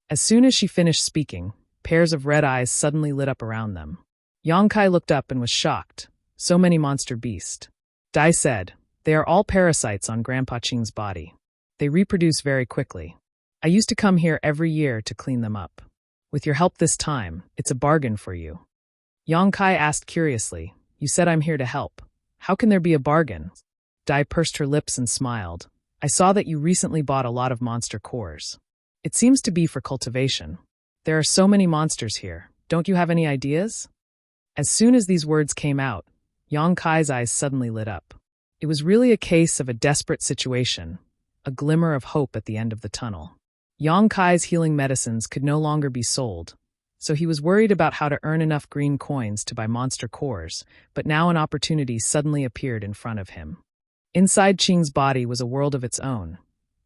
As soon as she finished speaking, pairs of red eyes suddenly lit up around them. Yang Kai looked up and was shocked. So many monster beasts. Dai said, "They are all parasites on Grandpa Qing's body. They reproduce very quickly. I used to come here every year to clean them up. With your help this time, it's a bargain for you." Yang Kai asked curiously, "You said I'm here to help. How can there be a bargain?" Dai pursed her lips and smiled. "I saw that you recently bought a lot of monster cores. It seems to be for cultivation. There are so many monsters here. Don't you have any ideas?" As soon as these words came out, Yang Kai's eyes suddenly lit up. It was really a case of a desperate situation, a glimmer of hope at the end of the tunnel. Yang Kai's healing medicines could no longer be sold, so he was worried about how to earn enough green coins to buy monster cores, but now an opportunity suddenly appeared in front of him. Inside Qing's body was a world of its own,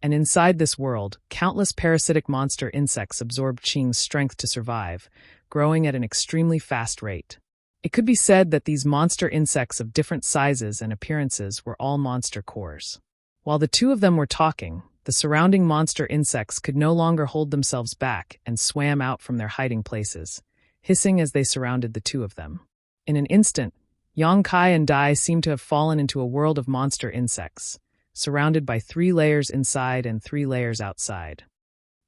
and inside this world, countless parasitic monster insects absorbed Qing's strength to survive, growing at an extremely fast rate. It could be said that these monster insects of different sizes and appearances were all monster cores. While the two of them were talking, the surrounding monster insects could no longer hold themselves back and swam out from their hiding places, hissing as they surrounded the two of them. In an instant, Yang Kai and Dai seemed to have fallen into a world of monster insects, surrounded by 3 layers inside and 3 layers outside.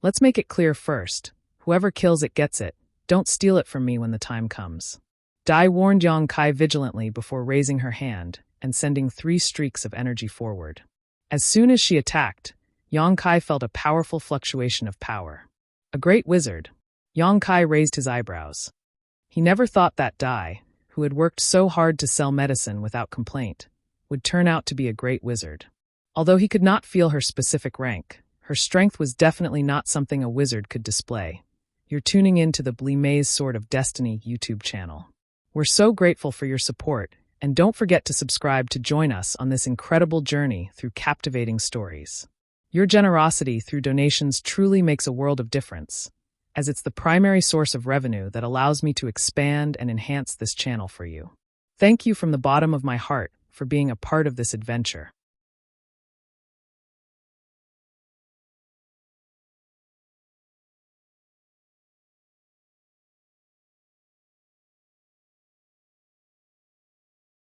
"Let's make it clear first. Whoever kills it gets it. Don't steal it from me when the time comes." Dai warned Yang Kai vigilantly before raising her hand and sending 3 streaks of energy forward. As soon as she attacked, Yang Kai felt a powerful fluctuation of power. A great wizard. Yang Kai raised his eyebrows. He never thought that Dai, who had worked so hard to sell medicine without complaint, would turn out to be a great wizard. Although he could not feel her specific rank, her strength was definitely not something a wizard could display. You're tuning in to the Blimay's Sword of Destiny YouTube channel. We're so grateful for your support, and don't forget to subscribe to join us on this incredible journey through captivating stories. Your generosity through donations truly makes a world of difference, as it's the primary source of revenue that allows me to expand and enhance this channel for you. Thank you from the bottom of my heart for being a part of this adventure.